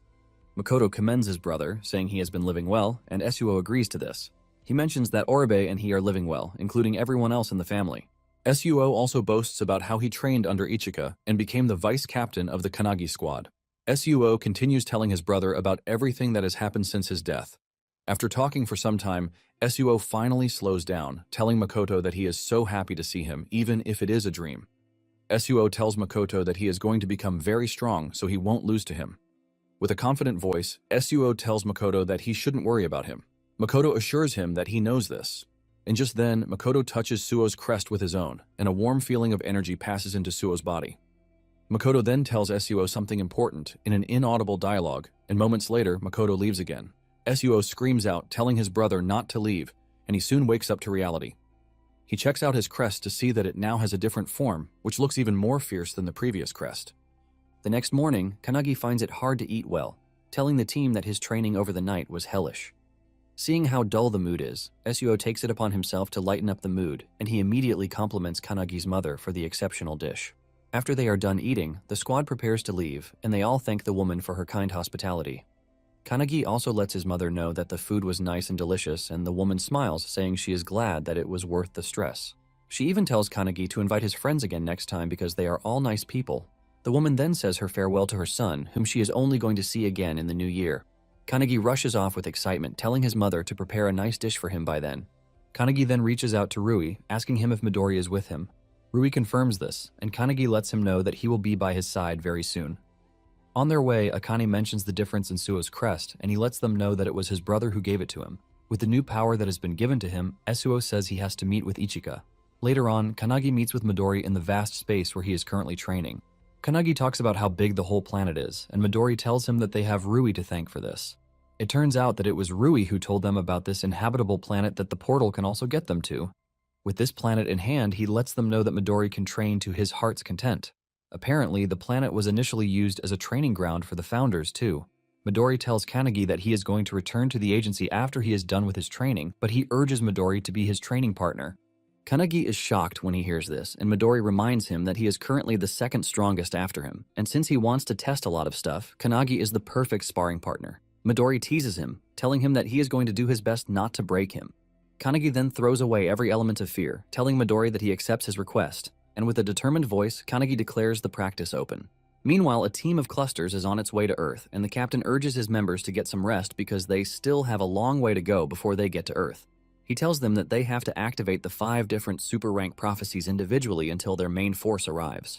Makoto commends his brother, saying he has been living well, and Suo agrees to this. He mentions that Oribe and he are living well, including everyone else in the family. Suo also boasts about how he trained under Ichika and became the vice captain of the Kanagi squad. Suo continues telling his brother about everything that has happened since his death. After talking for some time, Suo finally slows down, telling Makoto that he is so happy to see him, even if it is a dream. Suo tells Makoto that he is going to become very strong so he won't lose to him. With a confident voice, Suo tells Makoto that he shouldn't worry about him. Makoto assures him that he knows this. And just then, Makoto touches Suo's crest with his own, and a warm feeling of energy passes into Suo's body. Makoto then tells Suo something important in an inaudible dialogue, and moments later, Makoto leaves again. Suo screams out, telling his brother not to leave, and he soon wakes up to reality. He checks out his crest to see that it now has a different form, which looks even more fierce than the previous crest. The next morning, Kanagi finds it hard to eat well, telling the team that his training over the night was hellish. Seeing how dull the mood is, Suo takes it upon himself to lighten up the mood, and he immediately compliments Kanagi's mother for the exceptional dish. After they are done eating, the squad prepares to leave, and they all thank the woman for her kind hospitality. Kanagi also lets his mother know that the food was nice and delicious, and the woman smiles, saying she is glad that it was worth the stress. She even tells Kanagi to invite his friends again next time because they are all nice people. The woman then says her farewell to her son, whom she is only going to see again in the new year. Kanagi rushes off with excitement, telling his mother to prepare a nice dish for him by then. Kanagi then reaches out to Rui, asking him if Midori is with him. Rui confirms this, and Kanagi lets him know that he will be by his side very soon. On their way, Akane mentions the difference in Suo's crest, and he lets them know that it was his brother who gave it to him. With the new power that has been given to him, Suo says he has to meet with Ichika. Later on, Kanagi meets with Midori in the vast space where he is currently training. Kanagi talks about how big the whole planet is, and Midori tells him that they have Rui to thank for this. It turns out that it was Rui who told them about this inhabitable planet that the portal can also get them to. With this planet in hand, he lets them know that Midori can train to his heart's content. Apparently, the planet was initially used as a training ground for the founders, too. Midori tells Kanagi that he is going to return to the agency after he is done with his training, but he urges Midori to be his training partner. Kanagi is shocked when he hears this, and Midori reminds him that he is currently the second strongest after him, and since he wants to test a lot of stuff, Kanagi is the perfect sparring partner. Midori teases him, telling him that he is going to do his best not to break him. Kanagi then throws away every element of fear, telling Midori that he accepts his request. and with a determined voice, Kanagi declares the practice open. Meanwhile, a team of clusters is on its way to Earth, and the captain urges his members to get some rest because they still have a long way to go before they get to Earth. He tells them that they have to activate the 5 different super rank prophecies individually until their main force arrives.